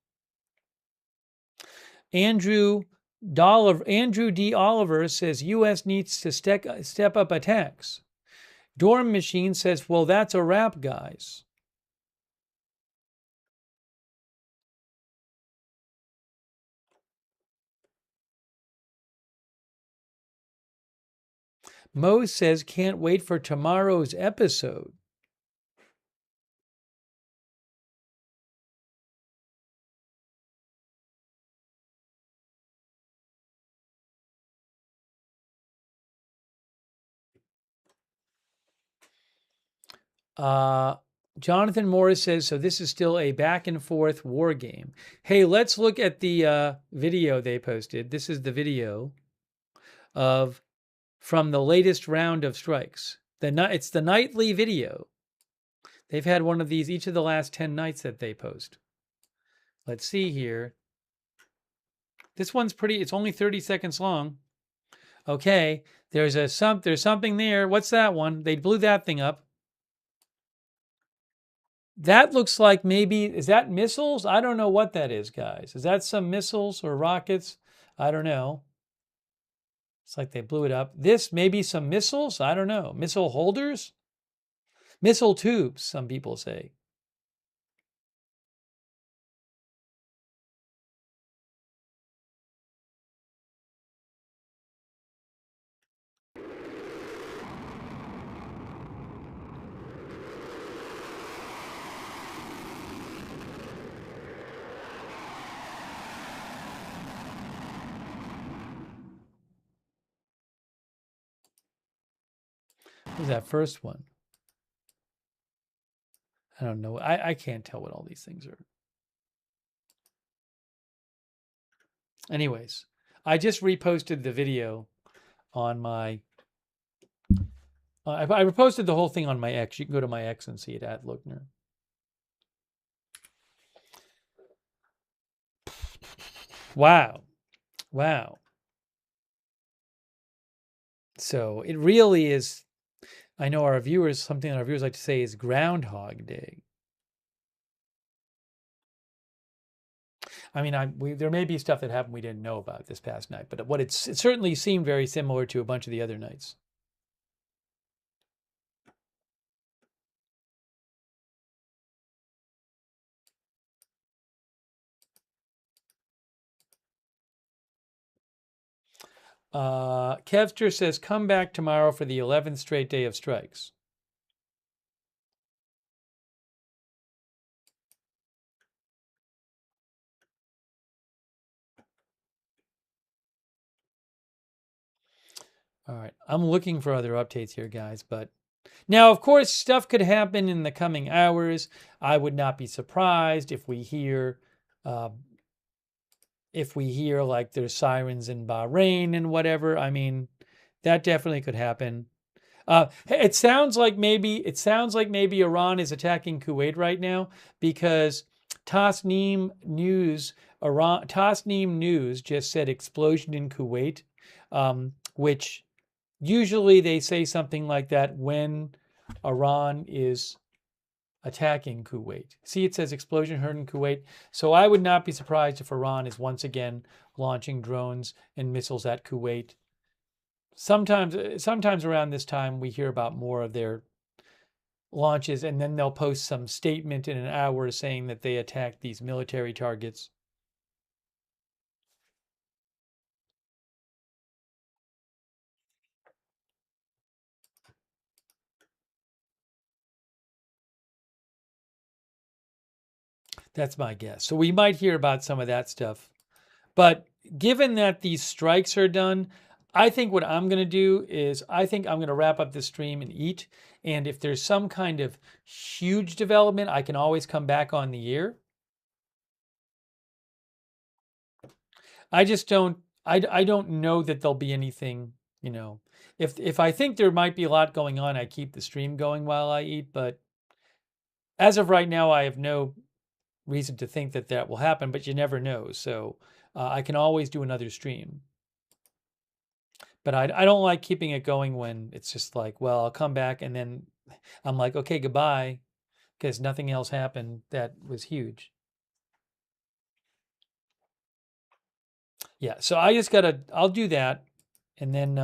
Andrew D. Oliver says, U.S. needs to step up attacks. Dorm Machine says, well, that's a wrap, guys. Mo says, can't wait for tomorrow's episode. Jonathan Morris says, so this is still a back and forth war game. Hey, let's look at the video they posted. This is the video from the latest round of strikes. It's the nightly video. They've had one of these each of the last 10 nights that they post. Let's see here. This one's it's only 30 seconds long. Okay, there's something there. What's that one? They blew that thing up. That looks like is that missiles? I don't know what that is, guys. Is that some missiles or rockets? I don't know. It's like they blew it up. This may be some missiles? I don't know. Missile holders? Missile tubes, some people say. What was that first one? I don't know. I can't tell what all these things are. Anyways, I just reposted the video on my... I reposted the whole thing on my X. You can go to my X and see it at Lookner. Wow. So it really is... I know something our viewers like to say is Groundhog Day. I mean, there may be stuff that happened we didn't know about this past night, but it certainly seemed very similar to a bunch of the other nights. Kevster says, come back tomorrow for the 11th straight day of strikes. All right. I'm looking for other updates here, guys. But now, of course, stuff could happen in the coming hours. I would not be surprised if we hear like there's sirens in Bahrain and whatever. I mean, that definitely could happen. It sounds like maybe Iran is attacking Kuwait right now because Tasnim News just said explosion in Kuwait, which usually they say something like that when Iran is attacking Kuwait. See, it says explosion heard in Kuwait. So I would not be surprised if Iran is once again launching drones and missiles at Kuwait. Sometimes around this time we hear about more of their launches, and then they'll post some statement in an hour saying that they attacked these military targets. That's my guess. So we might hear about some of that stuff. But given that these strikes are done, I think what I'm going to do is I think I'm going to wrap up this stream and eat. And if there's some kind of huge development, I can always come back on the air. I just don't I don't know that there'll be anything, you know. If I think there might be a lot going on, I keep the stream going while I eat, but as of right now, I have no reason to think that that will happen, but you never know. So I can always do another stream. But I don't like keeping it going when it's just like, well, I'll come back and then I'm like, okay, goodbye, because nothing else happened that was huge. Yeah, so I'll do that. And then,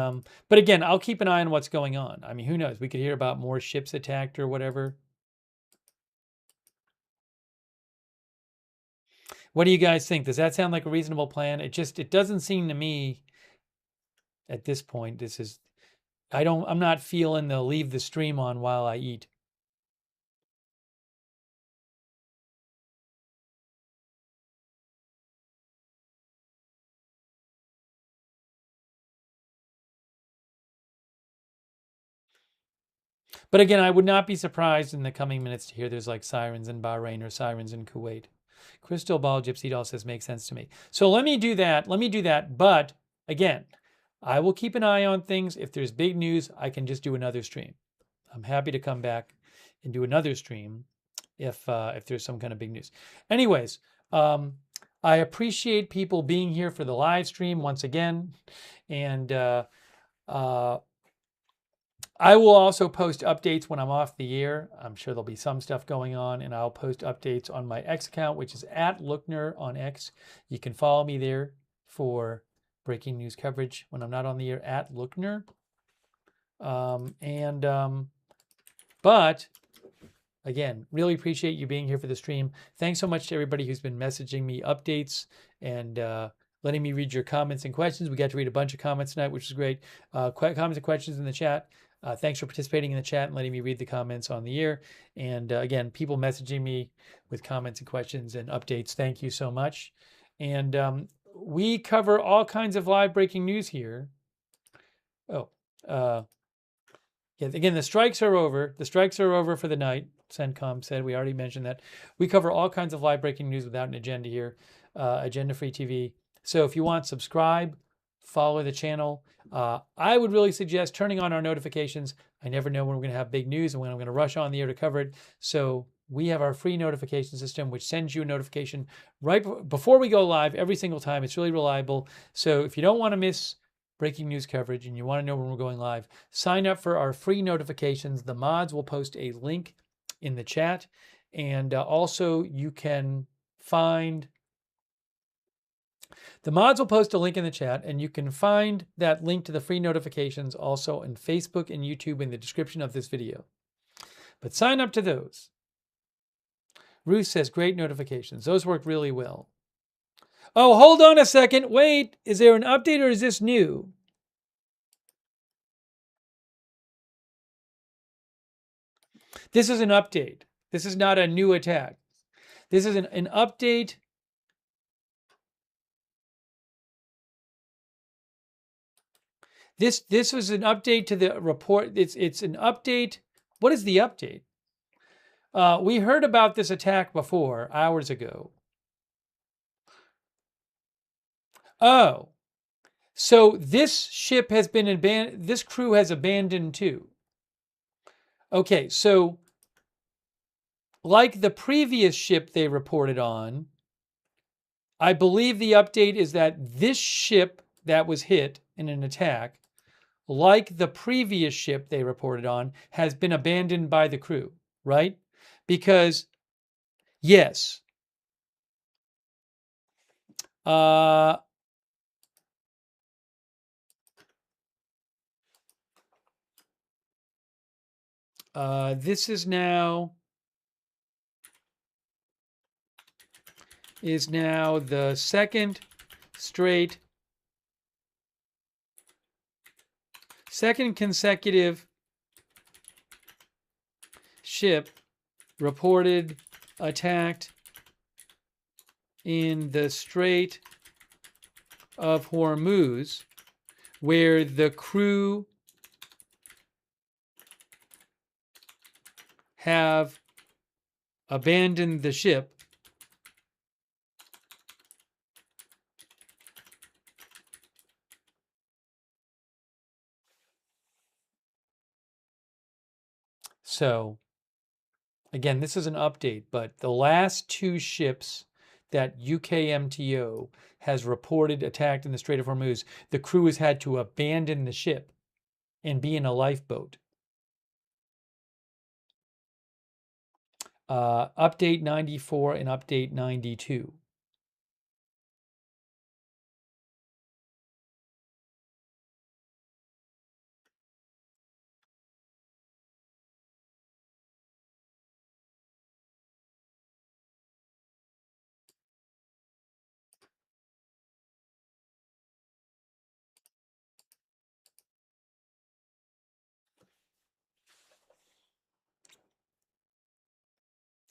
but again, I'll keep an eye on what's going on. I mean, who knows? We could hear about more ships attacked or whatever. What do you guys think? Does that sound like a reasonable plan? It doesn't seem to me at this point. I'm not feeling the leave the stream on while I eat. But again, I would not be surprised in the coming minutes to hear there's like sirens in Bahrain or sirens in Kuwait. Crystal Ball Gypsy Doll says makes sense to me. So let me do that. But again, I will keep an eye on things. If there's big news, I can just do another stream. I'm happy to come back and do another stream if there's some kind of big news. Anyways, I appreciate people being here for the live stream once again, and I will also post updates when I'm off the air. I'm sure there'll be some stuff going on, and I'll post updates on my X account, which is @Lookner on X. You can follow me there for breaking news coverage when I'm not on the air, @Lookner. But again, really appreciate you being here for the stream. Thanks so much to everybody who's been messaging me updates and letting me read your comments and questions. We got to read a bunch of comments tonight, which is great. Comments and questions in the chat. Thanks for participating in the chat and letting me read the comments on the air. And again, people messaging me with comments and questions and updates. Thank you so much. And we cover all kinds of live breaking news here. Yeah, again, the strikes are over. The strikes are over for the night. CENTCOM said, we already mentioned that. We cover all kinds of live breaking news without an agenda here, agenda-free TV. So if you want, subscribe, follow the channel. I would really suggest turning on our notifications. I never know when we're going to have big news and when I'm going to rush on the air to cover it. So we have our free notification system, which sends you a notification right before we go live every single time. It's really reliable. So if you don't want to miss breaking news coverage and you want to know when we're going live, sign up for our free notifications. The mods will post a link in the chat. And also you can find, the mods will post a link in the chat, and you can find that link to the free notifications also on Facebook and YouTube in the description of this video. But sign up to those. Ruth says, great notifications. Those work really well. Oh, hold on a second. Wait, is there an update or is this new? This is an update. This is not a new attack. This is an update. This was an update to the report. It's an update. What is the update? We heard about this attack before, hours ago. Oh, so this ship has been abandoned. This crew has abandoned too. Okay, so like the previous ship they reported on, I believe the update is that this ship that was hit in an attack, like the previous ship they reported on, has been abandoned by the crew, right? Because, yes, this is now the second consecutive ship reported attacked in the Strait of Hormuz, where the crew have abandoned the ship. So, again, this is an update, but the last two ships that UKMTO has reported attacked in the Strait of Hormuz, the crew has had to abandon the ship and be in a lifeboat. Update 94 and update 92.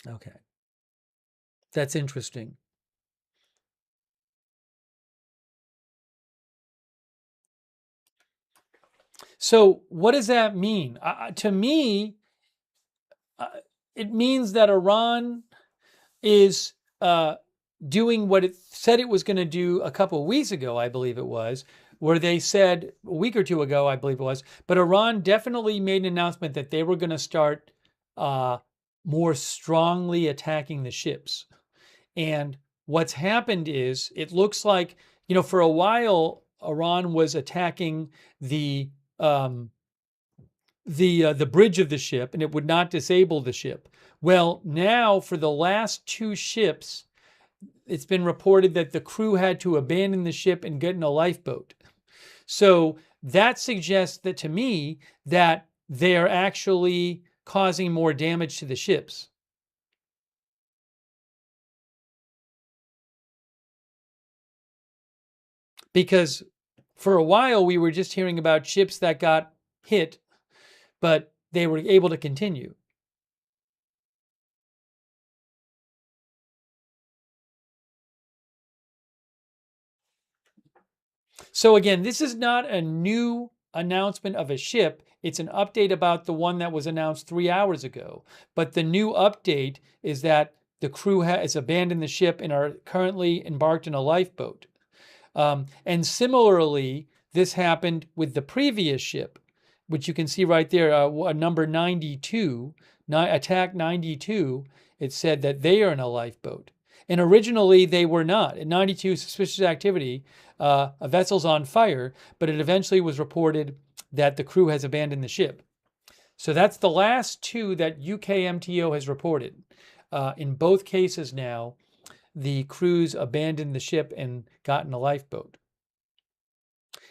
Okay. That's interesting. So what does that mean? To me, it means that Iran is doing what it said it was going to do a couple of weeks ago, I believe it was, where they said a week or two ago, I believe it was, but Iran definitely made an announcement that they were going to start more strongly attacking the ships. And what's happened is it looks like, for a while, Iran was attacking the bridge of the ship, and it would not disable the ship. Well, now for the last two ships, it's been reported that the crew had to abandon the ship and get in a lifeboat. So that suggests that to me that they're actually causing more damage to the ships. Because for a while we were just hearing about ships that got hit, but they were able to continue. So again, this is not a new announcement of a ship. It's an update about the one that was announced 3 hours ago. But the new update is that the crew has abandoned the ship and are currently embarked in a lifeboat. And similarly, this happened with the previous ship, which you can see right there, number 92, attack 92. It said that they are in a lifeboat. And originally they were not. At 92, suspicious activity, a vessel's on fire, but it eventually was reported that the crew has abandoned the ship. So that's the last two that UKMTO has reported. In both cases now, the crews abandoned the ship and got in a lifeboat.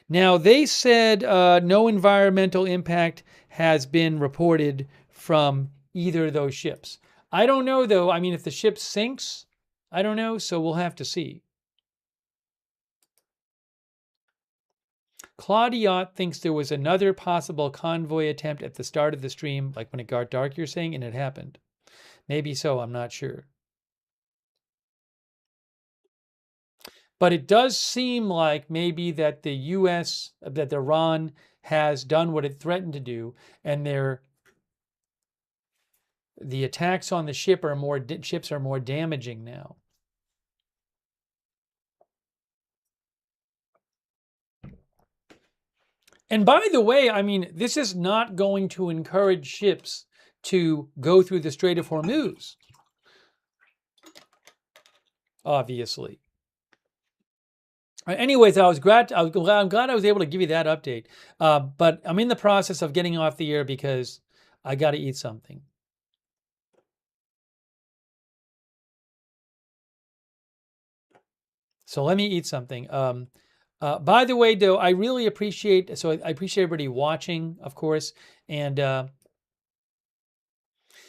Now, they said no environmental impact has been reported from either of those ships. I don't know, though. I mean, if the ship sinks, I don't know, so we'll have to see. Claudiot thinks there was another possible convoy attempt at the start of the stream, like when it got dark, you're saying, and it happened. Maybe so, I'm not sure. But it does seem like maybe that the U.S., that Iran has done what it threatened to do, and the attacks on the ships are more damaging now. And by the way, I mean, this is not going to encourage ships to go through the Strait of Hormuz, obviously. Anyways, I'm glad I was able to give you that update. But I'm in the process of getting off the air because I got to eat something. So let me eat something. By the way, though, I really appreciate, I appreciate everybody watching, of course, and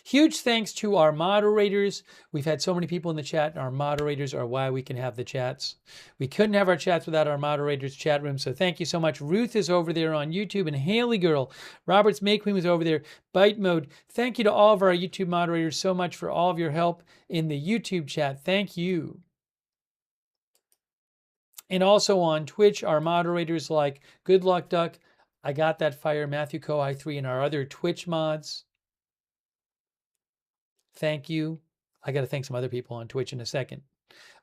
huge thanks to our moderators. We've had so many people in the chat, and our moderators are why we can have the chats. We couldn't have our chats without our moderators' chat room, so thank you so much. Ruth is over there on YouTube, and Haley Girl, Robert's May Queen was over there, Bite Mode. Thank you to all of our YouTube moderators so much for all of your help in the YouTube chat. Thank you. And also on Twitch, our moderators like Good Luck Duck, I Got That Fire, Matthew Co. I3, and our other Twitch mods. Thank you. I got to thank some other people on Twitch in a second.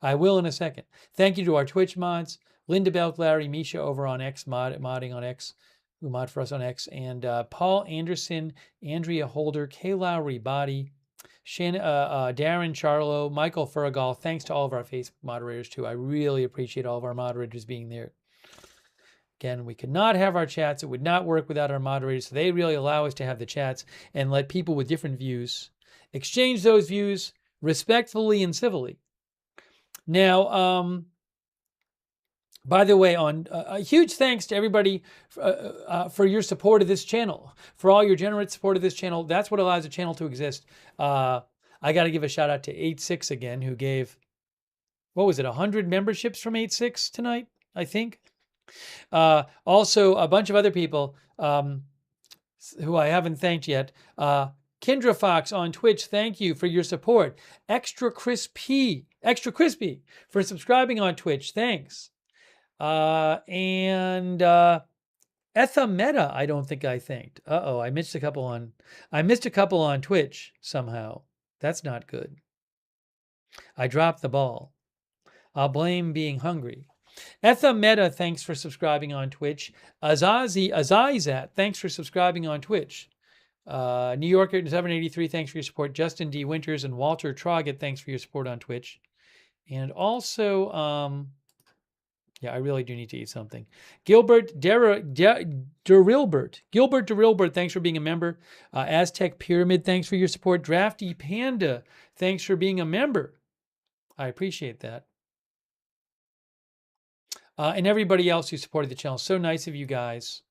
I will in a second. Thank you to our Twitch mods, Linda Belk, Larry, Misha over on X, modding on X, who mod for us on X, and Paul Anderson, Andrea Holder, Kay Lowry Body, Darren Charlo, Michael Furgal. Thanks to all of our Facebook moderators too. I really appreciate all of our moderators being there. Again, we could not have our chats. It would not work without our moderators. So they really allow us to have the chats and let people with different views exchange those views respectfully and civilly. Now, by the way, a huge thanks to everybody for your support of this channel, for all your generous support of this channel. That's what allows the channel to exist. I got to give a shout out to 86 again, who gave, what was it, 100 memberships from 86 tonight, I think. Also, a bunch of other people who I haven't thanked yet. Kendra Fox on Twitch, thank you for your support. Extra Crispy for subscribing on Twitch, thanks. And Etha Meta, I don't think I thanked. I missed a couple on Twitch somehow. That's not good. I dropped the ball. I'll blame being hungry. Etha Meta, thanks for subscribing on Twitch. Azizat, thanks for subscribing on Twitch. New Yorker 783, thanks for your support. Justin D. Winters and Walter Troggett, thanks for your support on Twitch. And also, yeah, I really do need to eat something. Gilbert Derilbert, thanks for being a member. Aztec Pyramid, thanks for your support. Drafty Panda, thanks for being a member. I appreciate that. And everybody else who supported the channel. So nice of you guys.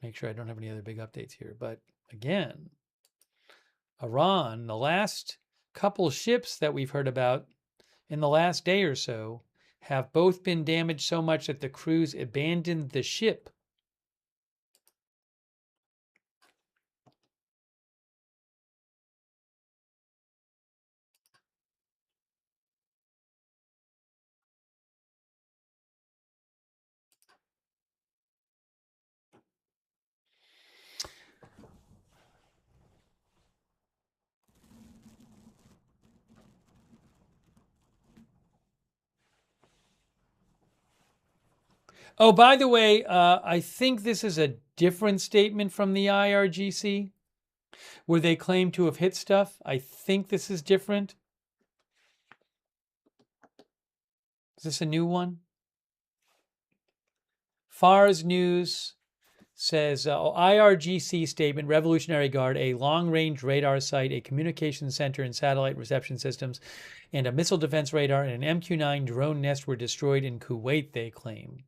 Make sure I don't have any other big updates here. But again, Iran, the last couple ships that we've heard about in the last day or so have both been damaged so much that the crews abandoned the ship. Oh, by the way, I think this is a different statement from the IRGC where they claim to have hit stuff. I think this is different. Is this a new one? Fars News says, IRGC statement, Revolutionary Guard, a long-range radar site, a communication center and satellite reception systems, and a missile defense radar and an MQ-9 drone nest were destroyed in Kuwait, they claim.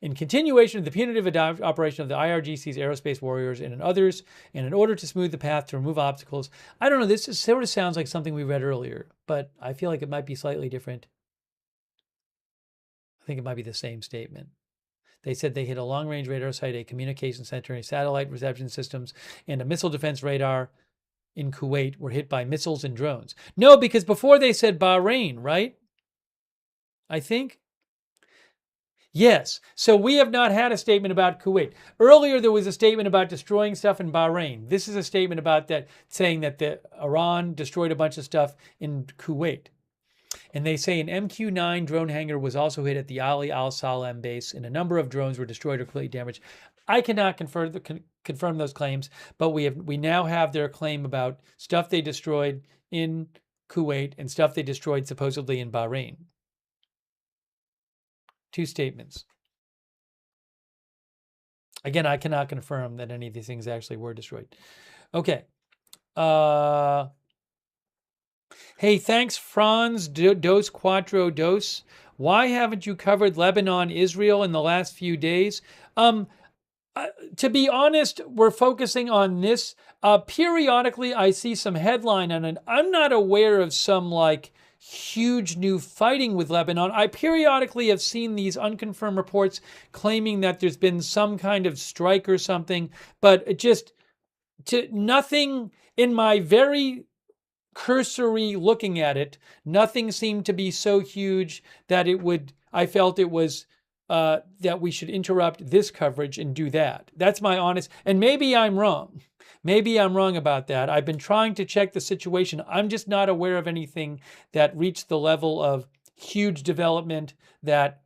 In continuation of the punitive operation of the IRGC's aerospace warriors and in others, and in order to smooth the path to remove obstacles. I don't know, this sort of sounds like something we read earlier, but I feel like it might be slightly different. I think it might be the same statement. They said they hit a long-range radar site, a communication center, a satellite reception systems, and a missile defense radar in Kuwait were hit by missiles and drones. No, because before they said Bahrain, right? I think. Yes. So we have not had a statement about Kuwait. Earlier, there was a statement about destroying stuff in Bahrain. This is a statement about that, saying that Iran destroyed a bunch of stuff in Kuwait. And they say an MQ-9 drone hangar was also hit at the Ali Al Salem base, and a number of drones were destroyed or completely damaged. I cannot confirm those claims, but we now have their claim about stuff they destroyed in Kuwait and stuff they destroyed supposedly in Bahrain. Two statements. Again, I cannot confirm that any of these things actually were destroyed. Okay. Hey, thanks, Franz Dos Quattro Dos. Why haven't you covered Lebanon, Israel in the last few days? To be honest, we're focusing on this. Periodically, I see some headline on it. I'm not aware of some like huge new fighting with Lebanon. I periodically have seen these unconfirmed reports claiming that there's been some kind of strike or something, but it just nothing in my very cursory looking at it, nothing seemed to be so huge that I felt it was that we should interrupt this coverage and do that. That's my honest, and maybe I'm wrong. Maybe I'm wrong about that. I've been trying to check the situation. I'm just not aware of anything that reached the level of huge development that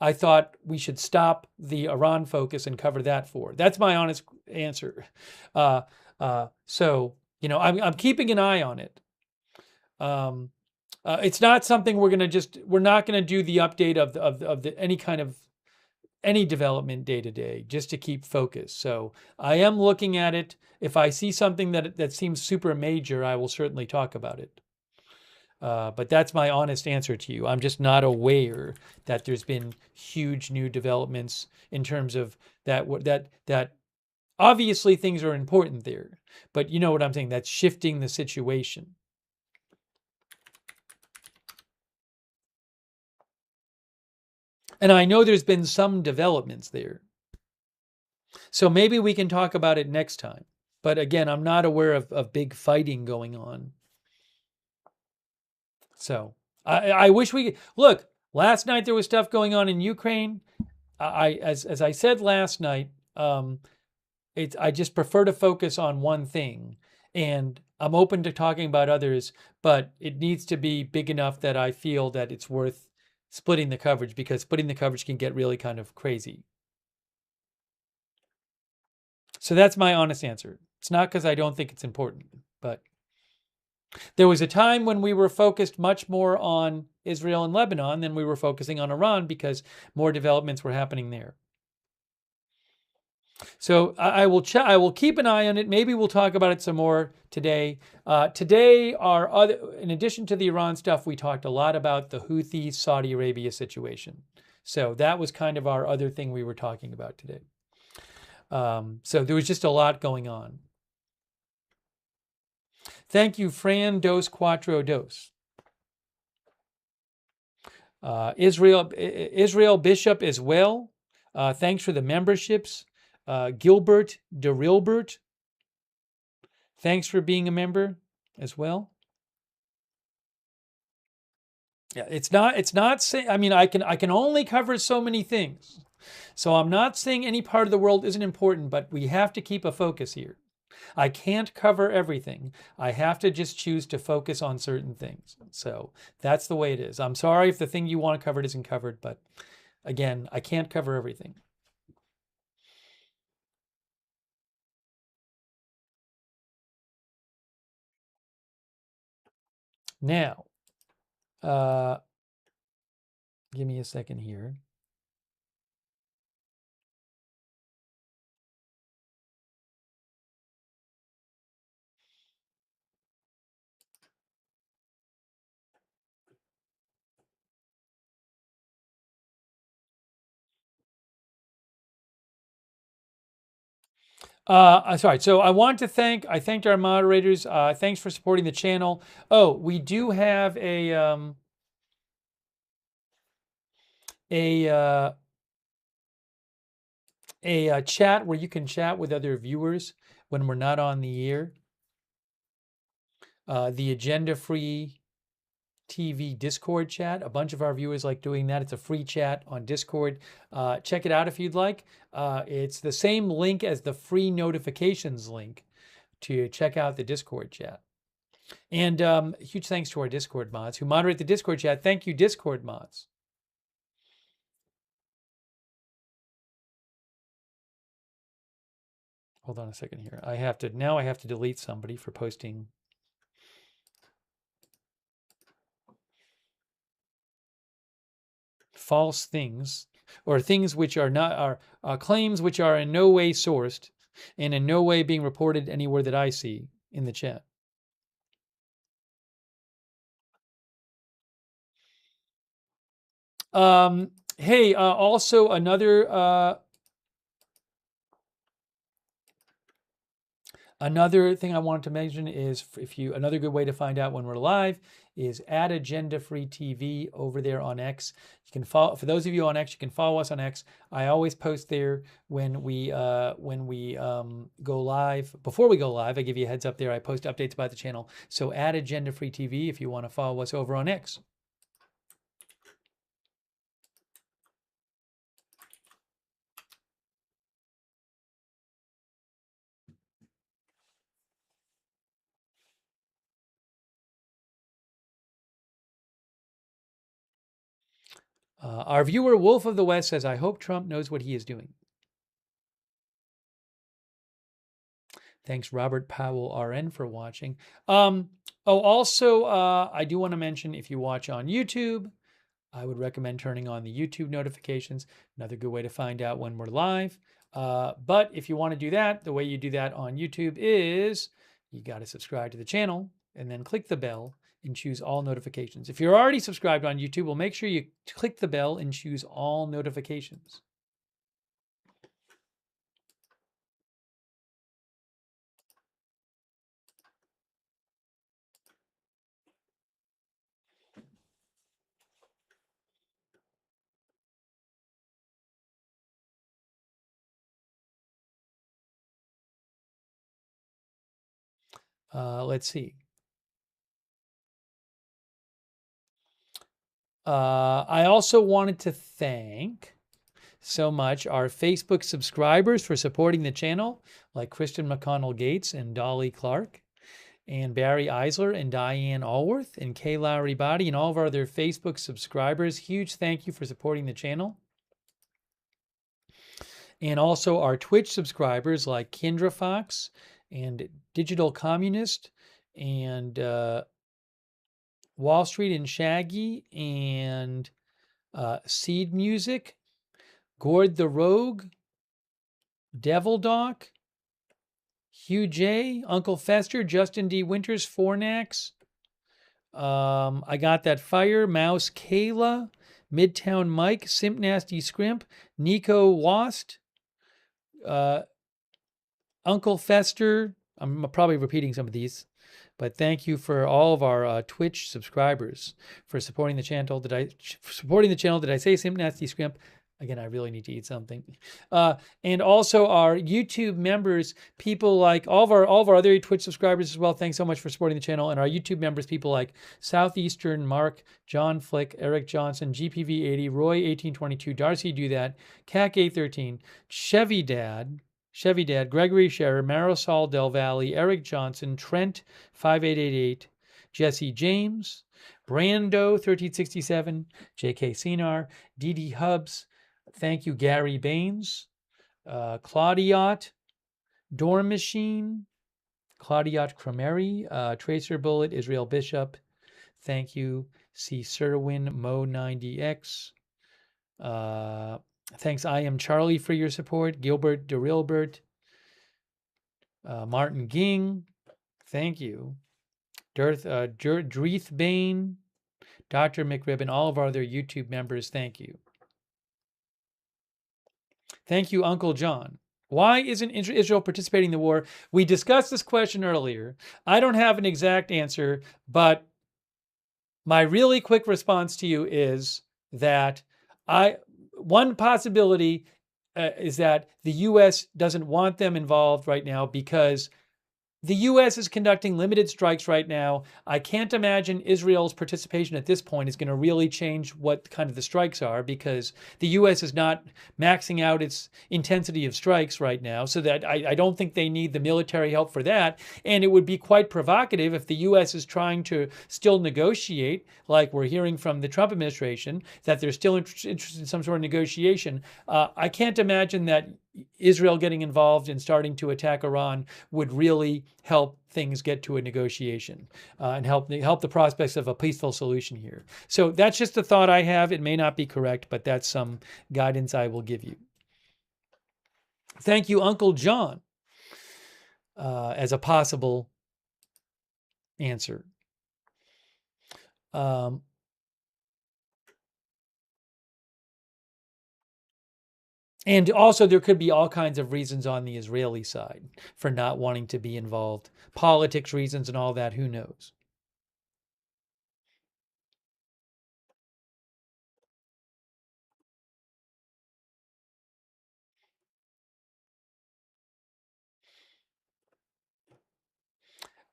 I thought we should stop the Iran focus and cover that for. That's my honest answer. So, I'm keeping an eye on it. It's not something we're not going to do the update of any development day to day, just to keep focus. So I am looking at it. If I see something that seems super major, I will certainly talk about it. But that's my honest answer to you. I'm just not aware that there's been huge new developments in terms of that obviously things are important there, but you know what I'm saying? That's shifting the situation. And I know there's been some developments there. So maybe we can talk about it next time. But again, I'm not aware of big fighting going on. So I wish we look. Last night there was stuff going on in Ukraine. As I said last night, I just prefer to focus on one thing, and I'm open to talking about others, but it needs to be big enough that I feel that it's worth splitting the coverage, because splitting the coverage can get really kind of crazy. So that's my honest answer. It's not because I don't think it's important, but there was a time when we were focused much more on Israel and Lebanon than we were focusing on Iran, because more developments were happening there. So I will keep an eye on it. Maybe we'll talk about it some more today. Today, in addition to the Iran stuff, we talked a lot about the Houthi Saudi Arabia situation. So that was kind of our other thing we were talking about today. So there was just a lot going on. Thank you, Fran Dos Quattro Dos. Israel Bishop as well. Thanks for the memberships. Gilbert DeRilbert, thanks for being a member as well. Yeah, it's not saying, I mean, I can only cover so many things. So I'm not saying any part of the world isn't important, but we have to keep a focus here. I can't cover everything. I have to just choose to focus on certain things. So that's the way it is. I'm sorry if the thing you want covered isn't covered, but again, I can't cover everything. Now, give me a second here. Sorry. So I thanked our moderators. Thanks for supporting the channel. Oh, we do have a uh, a chat where you can chat with other viewers when we're not on the air. The Agenda Free TV Discord chat. A bunch of our viewers like doing that. It's a free chat on Discord. Check it out if you'd like. It's the same link as the free notifications link to check out the Discord chat. And huge thanks to our Discord mods who moderate the Discord chat. Thank you, Discord mods. Hold on a second here. I have to delete somebody for posting false things or things which are not claims which are in no way sourced and in no way being reported anywhere that I see in the chat. Hey, also another thing I wanted to mention is another good way to find out when we're live is at Agenda Free TV over there on X. You can follow, for those of you on X, you can follow us on X. I always post there when we go live. Before we go live, I give you a heads up there. I post updates about the channel. So at Agenda Free TV if you want to follow us over on X. Our viewer, Wolf of the West, says, I hope Trump knows what he is doing. Thanks, Robert Powell, RN, for watching. Also, I do want to mention if you watch on YouTube, I would recommend turning on the YouTube notifications. Another good way to find out when we're live. But if you want to do that, the way you do that on YouTube is you got to subscribe to the channel and then click the bell and choose all notifications. If you're already subscribed on YouTube, well, make sure you click the bell and choose all notifications. Let's see. I also wanted to thank so much our Facebook subscribers for supporting the channel, like Kristen McConnell Gates and Dolly Clark, and Barry Eisler and Diane Allworth and Kay Lowry Body and all of our other Facebook subscribers. Huge thank you for supporting the channel. And also our Twitch subscribers like Kendra Fox and Digital Communist and Wall Street and Shaggy and Seed Music, Gord the Rogue, Devil Doc, Hugh J, Uncle Fester, Justin D. Winters, Fornax, I Got That Fire, Mouse Kayla, Midtown Mike, Simp Nasty Scrimp, Nico Wast, Uncle Fester. I'm probably repeating some of these, but thank you for all of our Twitch subscribers for supporting the channel. Did I say Simp Nasty Scrimp? Again, I really need to eat something. And also our YouTube members, people like all of our other Twitch subscribers as well. Thanks so much for supporting the channel. And our YouTube members, people like Southeastern, Mark, John Flick, Eric Johnson, GPV80, Roy 1822, Darcy Do That, CAC 813, Chevy Dad, Gregory Scherer, Marisol Del Valle, Eric Johnson, Trent 5888, Jesse James, Brando 1367, JK Sinar, DD Hubs. Thank you, Gary Baines, Claudiot, Dorm Machine, Claudiot Cromeri, Tracer Bullet, Israel Bishop. Thank you, C. Serwin, Mo90X. Thanks, I Am Charlie, for your support. Gilbert DeRilbert, Martin Ging. Thank you. Dreeth Bain, Dr. McRibbon, all of our other YouTube members. Thank you. Thank you, Uncle John. Why isn't Israel participating in the war? We discussed this question earlier. I don't have an exact answer, but my really quick response to you is that one possibility is that the U.S. doesn't want them involved right now because the U.S. is conducting limited strikes right now. I can't imagine Israel's participation at this point is going to really change what kind of the strikes are because the U.S. is not maxing out its intensity of strikes right now. So that I don't think they need the military help for that. And it would be quite provocative if the U.S. is trying to still negotiate, like we're hearing from the Trump administration, that they're still interested in some sort of negotiation. I can't imagine that Israel getting involved and starting to attack Iran would really help things get to a negotiation and help the prospects of a peaceful solution here. So that's just a thought I have. It may not be correct, but that's some guidance I will give you. Thank you, Uncle John, as a possible answer. And also, there could be all kinds of reasons on the Israeli side for not wanting to be involved. Politics reasons and all that, who knows?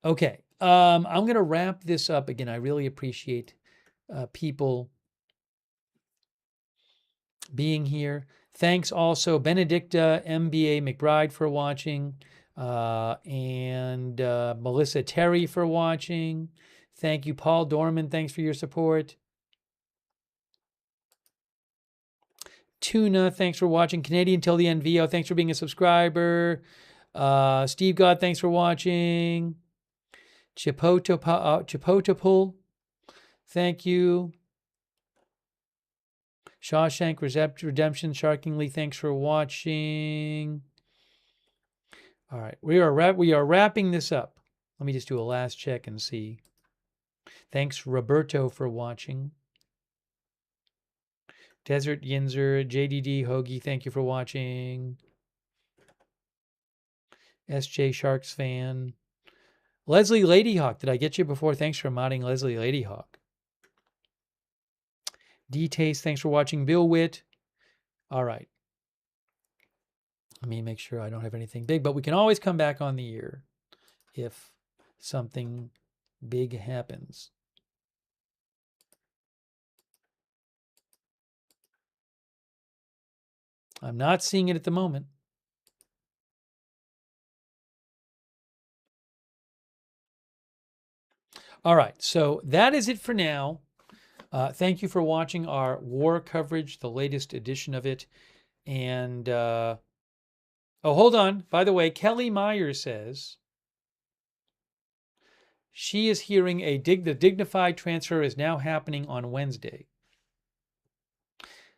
Okay, I'm going to wrap this up again. I really appreciate people being here. Thanks also Benedicta MBA McBride for watching and Melissa Terry for watching. Thank you, Paul Dorman. Thanks for your support. Tuna, thanks for watching. Canadian Till the End VO, thanks for being a subscriber. Steve God, thanks for watching. Chipotopul, thank you. Shawshank Redemption, Sharkingly, thanks for watching. All right, we are wrapping this up. Let me just do a last check and see. Thanks, Roberto, for watching. Desert Yinzer, JDD Hoagie, thank you for watching. SJ Sharks fan. Leslie Ladyhawk, did I get you before? Thanks for modding Leslie Ladyhawk. D-Taste, thanks for watching. Bill Witt. All right. Let me make sure I don't have anything big, but we can always come back on the air if something big happens. I'm not seeing it at the moment. All right, so that is it for now. Thank you for watching our war coverage, the latest edition of it. And, oh, hold on. By the way, Kelly Meyer says she is hearing the dignified transfer is now happening on Wednesday.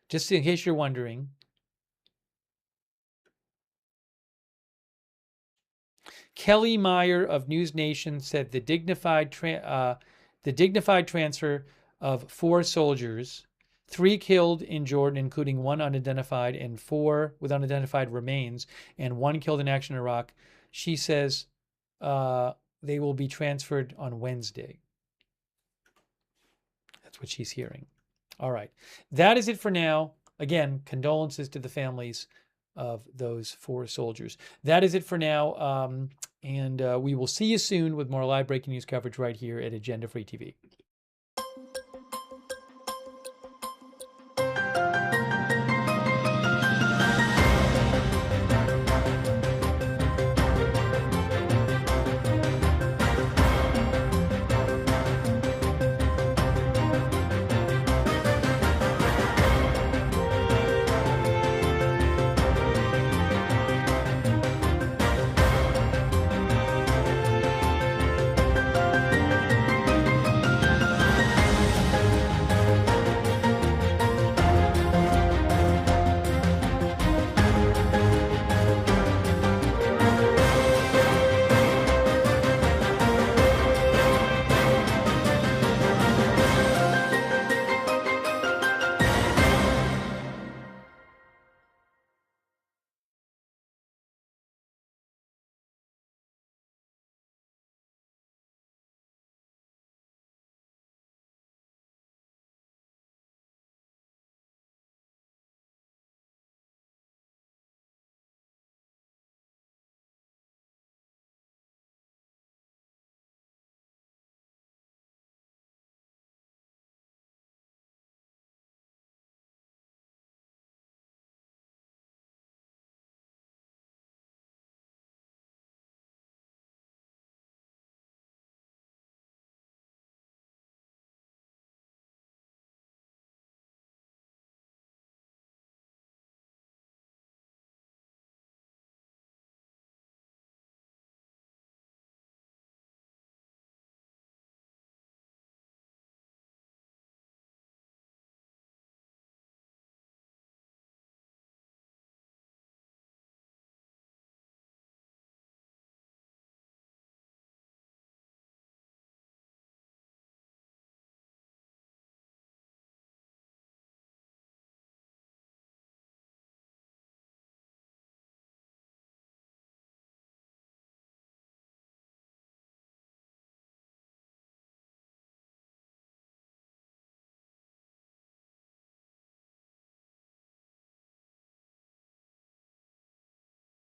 Just in case you're wondering. Kelly Meyer of News Nation said the dignified transfer of 4 soldiers, 3 killed in Jordan, including 1 unidentified, and 4 with unidentified remains, and 1 killed in action in Iraq. She says they will be transferred on Wednesday. That's what she's hearing. All right. That is it for now. Again, condolences to the families of those 4 soldiers. That is it for now. And we will see you soon with more live breaking news coverage right here at Agenda Free TV.